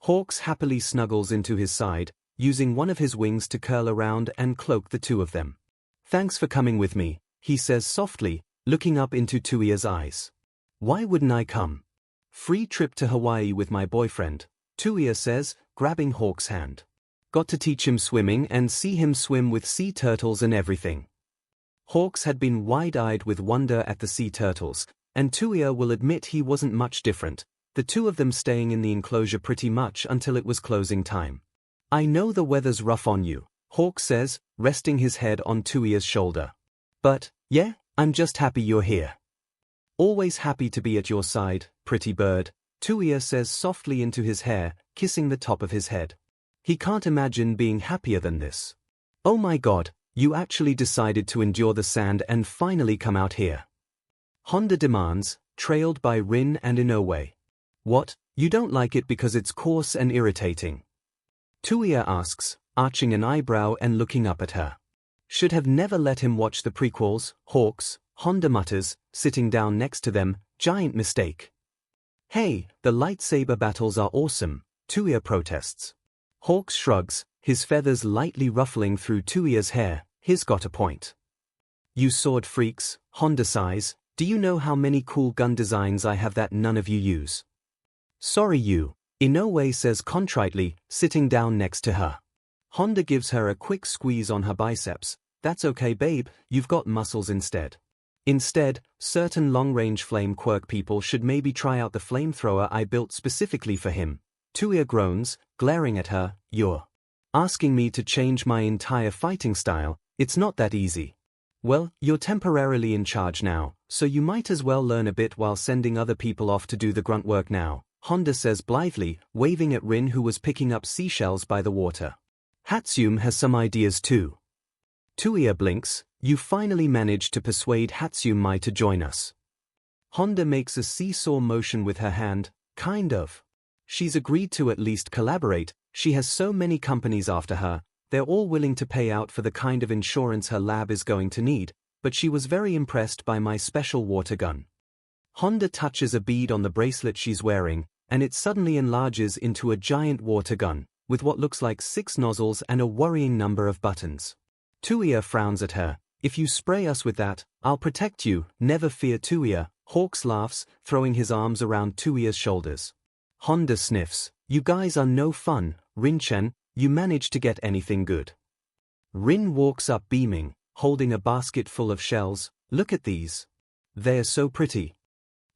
Speaker 1: 𝐻𝐿 happily snuggles into his side, using one of his wings to curl around and cloak the two of them. Thanks for coming with me, he says softly, looking up into 𝐻𝐬𝐽's eyes. Why wouldn't I come? Free trip to Hawaii with my boyfriend, 𝐻𝐬𝐽 says, grabbing 𝐻𝐿's hand. Got to teach him swimming and see him swim with sea turtles and everything. 𝐻𝐿 had been wide-eyed with wonder at the sea turtles, and 𝐻𝐬𝐽 will admit he wasn't much different, the two of them staying in the enclosure pretty much until it was closing time. I know the weather's rough on you, 𝐻𝐿 says, resting his head on 𝐻𝐬𝐽's shoulder. But, yeah, I'm just happy you're here. Always happy to be at your side, pretty bird, 𝐻𝐬𝐽 says softly into his hair, kissing the top of his head. He can't imagine being happier than this. Oh my god, you actually decided to endure the sand and finally come out here. Honda demands, trailed by Rin and Inoue. What, you don't like it because it's coarse and irritating? 𝐻𝐬𝐽 asks, arching an eyebrow and looking up at her. Should have never let him watch the prequels, 𝐻𝐿, Honda mutters, sitting down next to them, giant mistake. Hey, the lightsaber battles are awesome, 𝐻𝐬𝐽 protests. 𝐻𝐿 shrugs, his feathers lightly ruffling through 𝐻𝐬𝐽's hair, he's got a point. You sword freaks, Honda sighs, do you know how many cool gun designs I have that none of you use? Sorry you, Inoue says contritely, sitting down next to her. Honda gives her a quick squeeze on her biceps. That's okay babe, you've got muscles instead. Instead, certain long-range flame quirk people should maybe try out the flamethrower I built specifically for him. 𝐻𝐬𝐽 groans, glaring at her, you're asking me to change my entire fighting style, it's not that easy. Well, you're temporarily in charge now, so you might as well learn a bit while sending other people off to do the grunt work now, Honda says blithely, waving at Rin who was picking up seashells by the water. Hatsune has some ideas too. 𝐻𝐬𝐽 blinks, you finally managed to persuade Hatsune Mai to join us. Honda makes a seesaw motion with her hand, kind of. She's agreed to at least collaborate, she has so many companies after her, they're all willing to pay out for the kind of insurance her lab is going to need, but she was very impressed by my special water gun. Honda touches a bead on the bracelet she's wearing, and it suddenly enlarges into a giant water gun, with what looks like 6 nozzles and a worrying number of buttons. 𝐻𝐬𝐽 frowns at her, if you spray us with that, I'll protect you, never fear 𝐻𝐬𝐽, 𝐻𝐿 laughs, throwing his arms around 𝐻𝐬𝐽's shoulders. Honda sniffs, you guys are no fun, Rin-chan, you managed to get anything good. Rin walks up beaming, holding a basket full of shells, look at these. They're so pretty.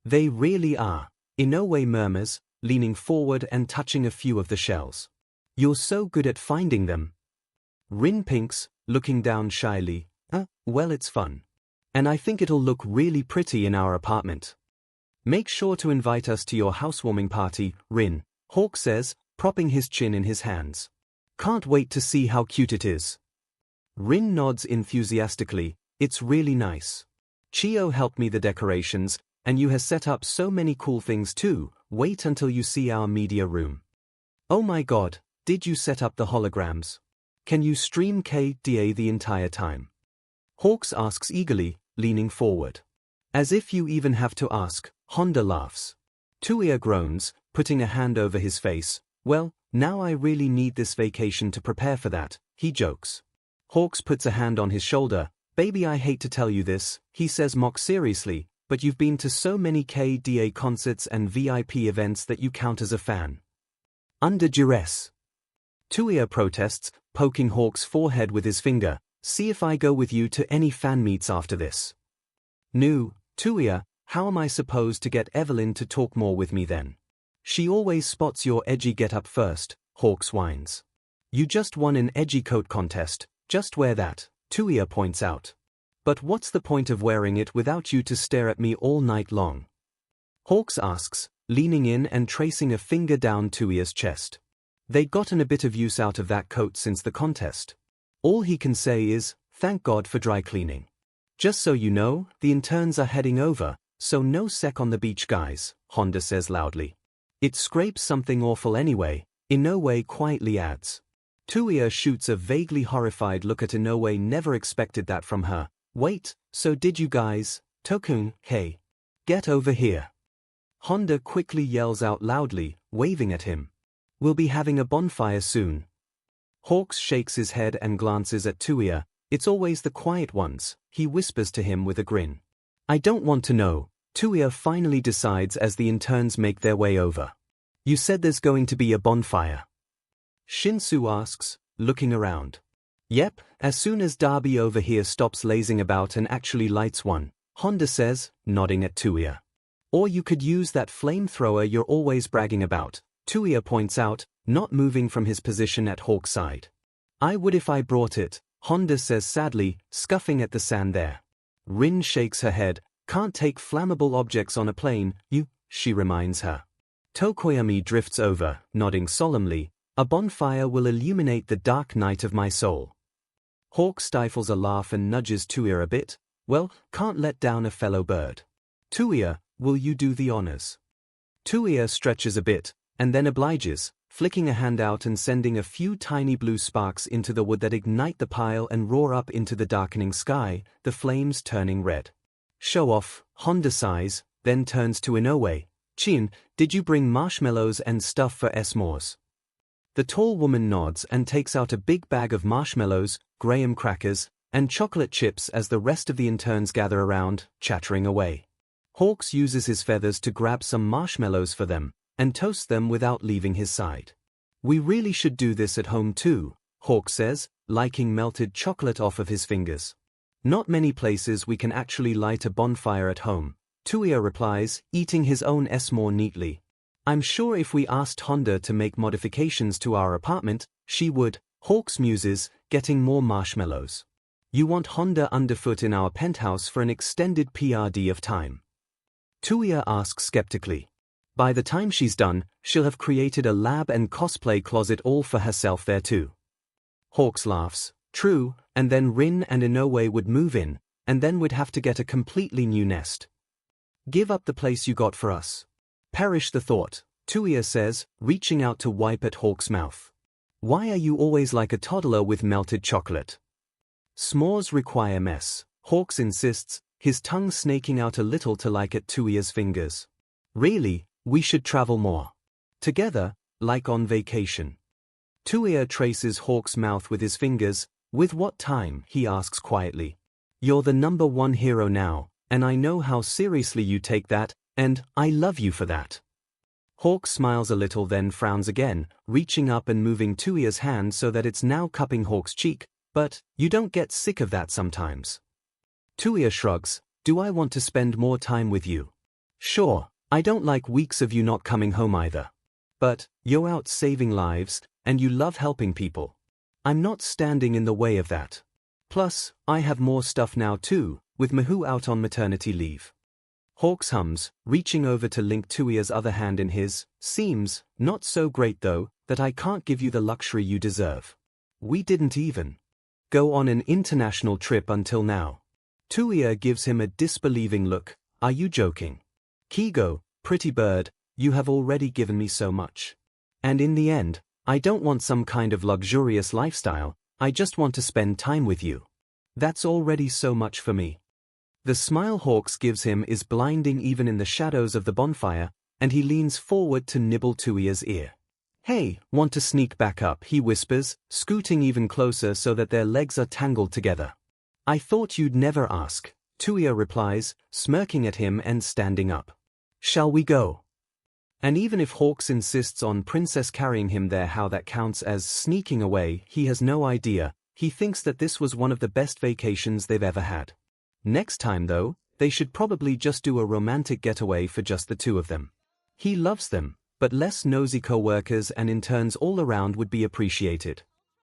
Speaker 1: They really are, Inoue murmurs, leaning forward and touching a few of the shells. You're so good at finding them. Rin pinks, looking down shyly, well it's fun. And I think it'll look really pretty in our apartment. Make sure to invite us to your housewarming party, Rin, 𝐻𝐿 says, propping his chin in his hands. Can't wait to see how cute it is. Rin nods enthusiastically, it's really nice. Chiyo helped me the decorations, and you has set up so many cool things too, wait until you see our media room. Oh my god, did you set up the holograms? Can you stream 𝐻𝐸𝐽 the entire time? Hawks asks eagerly, leaning forward. As if you even have to ask, Honda laughs. 𝐻𝐸𝐽 groans, putting a hand over his face. Well, now I really need this vacation to prepare for that, he jokes. Hawks puts a hand on his shoulder. Baby, I hate to tell you this, he says mock seriously, but you've been to so many 𝐻𝐸𝐽 concerts and VIP events that you count as a fan. Under duress. 𝐻𝐸𝐽 protests, poking Hawks' forehead with his finger. See if I go with you to any fan meets after this. No, 𝐻𝐸𝐽, how am I supposed to get Evelyn to talk more with me then? She always spots your edgy get-up first, Hawks whines. You just won an edgy coat contest, just wear that, 𝐻𝐸𝐽 points out. But what's the point of wearing it without you to stare at me all night long? Hawks asks, leaning in and tracing a finger down 𝐻𝐸𝐽's chest. They'd gotten a bit of use out of that coat since the contest. All he can say is, thank God for dry cleaning. Just so you know, the interns are heading over, so no sec on the beach guys, Honda says loudly. It scrapes something awful anyway, Inoue quietly adds. 𝐻𝐸𝐽 shoots a vaguely horrified look at Inoue, never expected that from her. Wait, so did you guys? Tokun, hey. Get over here. Honda quickly yells out loudly, waving at him. We'll be having a bonfire soon. Hawks shakes his head and glances at 𝐻𝐸𝐽. It's always the quiet ones, he whispers to him with a grin. I don't want to know, 𝐻𝐸𝐽 finally decides as the interns make their way over. You said there's going to be a bonfire. Shinsu asks, looking around. Yep, as soon as Darby over here stops lazing about and actually lights one, Honda says, nodding at 𝐻𝐸𝐽. Or you could use that flamethrower you're always bragging about, 𝐻𝐸𝐽 points out, not moving from his position at Hawk's side. I would if I brought it, Honda says sadly, scuffing at the sand there. Rin shakes her head. Can't take flammable objects on a plane, she reminds her. Tokoyami drifts over, nodding solemnly. A bonfire will illuminate the dark night of my soul. Hawk stifles a laugh and nudges 𝐻𝐸𝐽 a bit. Well, can't let down a fellow bird. 𝐻𝐸𝐽, will you do the honors? 𝐻𝐸𝐽 stretches a bit, and then obliges, flicking a hand out and sending a few tiny blue sparks into the wood that ignite the pile and roar up into the darkening sky, the flames turning red. Show off, Honda sighs, then turns to Inoue. Chin, did you bring marshmallows and stuff for S'mores? The tall woman nods and takes out a big bag of marshmallows, graham crackers, and chocolate chips as the rest of the interns gather around, chattering away. Hawks uses his feathers to grab some marshmallows for them, and toast them without leaving his side. We really should do this at home too, Hawk says, liking melted chocolate off of his fingers. Not many places we can actually light a bonfire at home, 𝐻𝐸𝐽 replies, eating his own S'more neatly. I'm sure if we asked Honda to make modifications to our apartment, she would, Hawks muses, getting more marshmallows. You want Honda underfoot in our penthouse for an extended PRD of time? 𝐻𝐸𝐽 asks skeptically. By the time she's done, she'll have created a lab and cosplay closet all for herself there too. Hawks laughs. True, and then Rin and Inoue would move in, and then we'd have to get a completely new nest. Give up the place you got for us. Perish the thought, 𝐻𝐸𝐽 says, reaching out to wipe at Hawk's mouth. Why are you always like a toddler with melted chocolate? S'mores require mess, Hawks insists, his tongue snaking out a little to like at 𝐻𝐸𝐽's fingers. Really, we should travel more. Together, like on vacation. 𝐻𝐸𝐽 traces Hawk's mouth with his fingers. With what time? He asks quietly. You're the #1 hero now, and I know how seriously you take that, and I love you for that. Hawk smiles a little then frowns again, reaching up and moving 𝐻𝐸𝐽's hand so that it's now cupping Hawk's cheek, but you don't get sick of that sometimes. 𝐻𝐸𝐽 shrugs. Do I want to spend more time with you? Sure, I don't like weeks of you not coming home either. But, you're out saving lives, and you love helping people. I'm not standing in the way of that. Plus, I have more stuff now too, with Mihu out on maternity leave. Hawks hums, reaching over to link 𝐻𝐸𝐽's other hand in his. Seems, not so great though, that I can't give you the luxury you deserve. We didn't even go on an international trip until now. 𝐻𝐸𝐽 gives him a disbelieving look. Are you joking? 𝐒𝐲, pretty bird, you have already given me so much. And in the end, I don't want some kind of luxurious lifestyle, I just want to spend time with you. That's already so much for me. The smile Hawks gives him is blinding even in the shadows of the bonfire, and he leans forward to nibble Tuia's ear. Hey, want to sneak back up, he whispers, scooting even closer so that their legs are tangled together. I thought you'd never ask, Tuia replies, smirking at him and standing up. Shall we go? And even if Hawks insists on Princess carrying him there, how that counts as sneaking away, he has no idea. He thinks that this was one of the best vacations they've ever had. Next time though, they should probably just do a romantic getaway for just the two of them. He loves them, but less nosy co-workers and interns all around would be appreciated.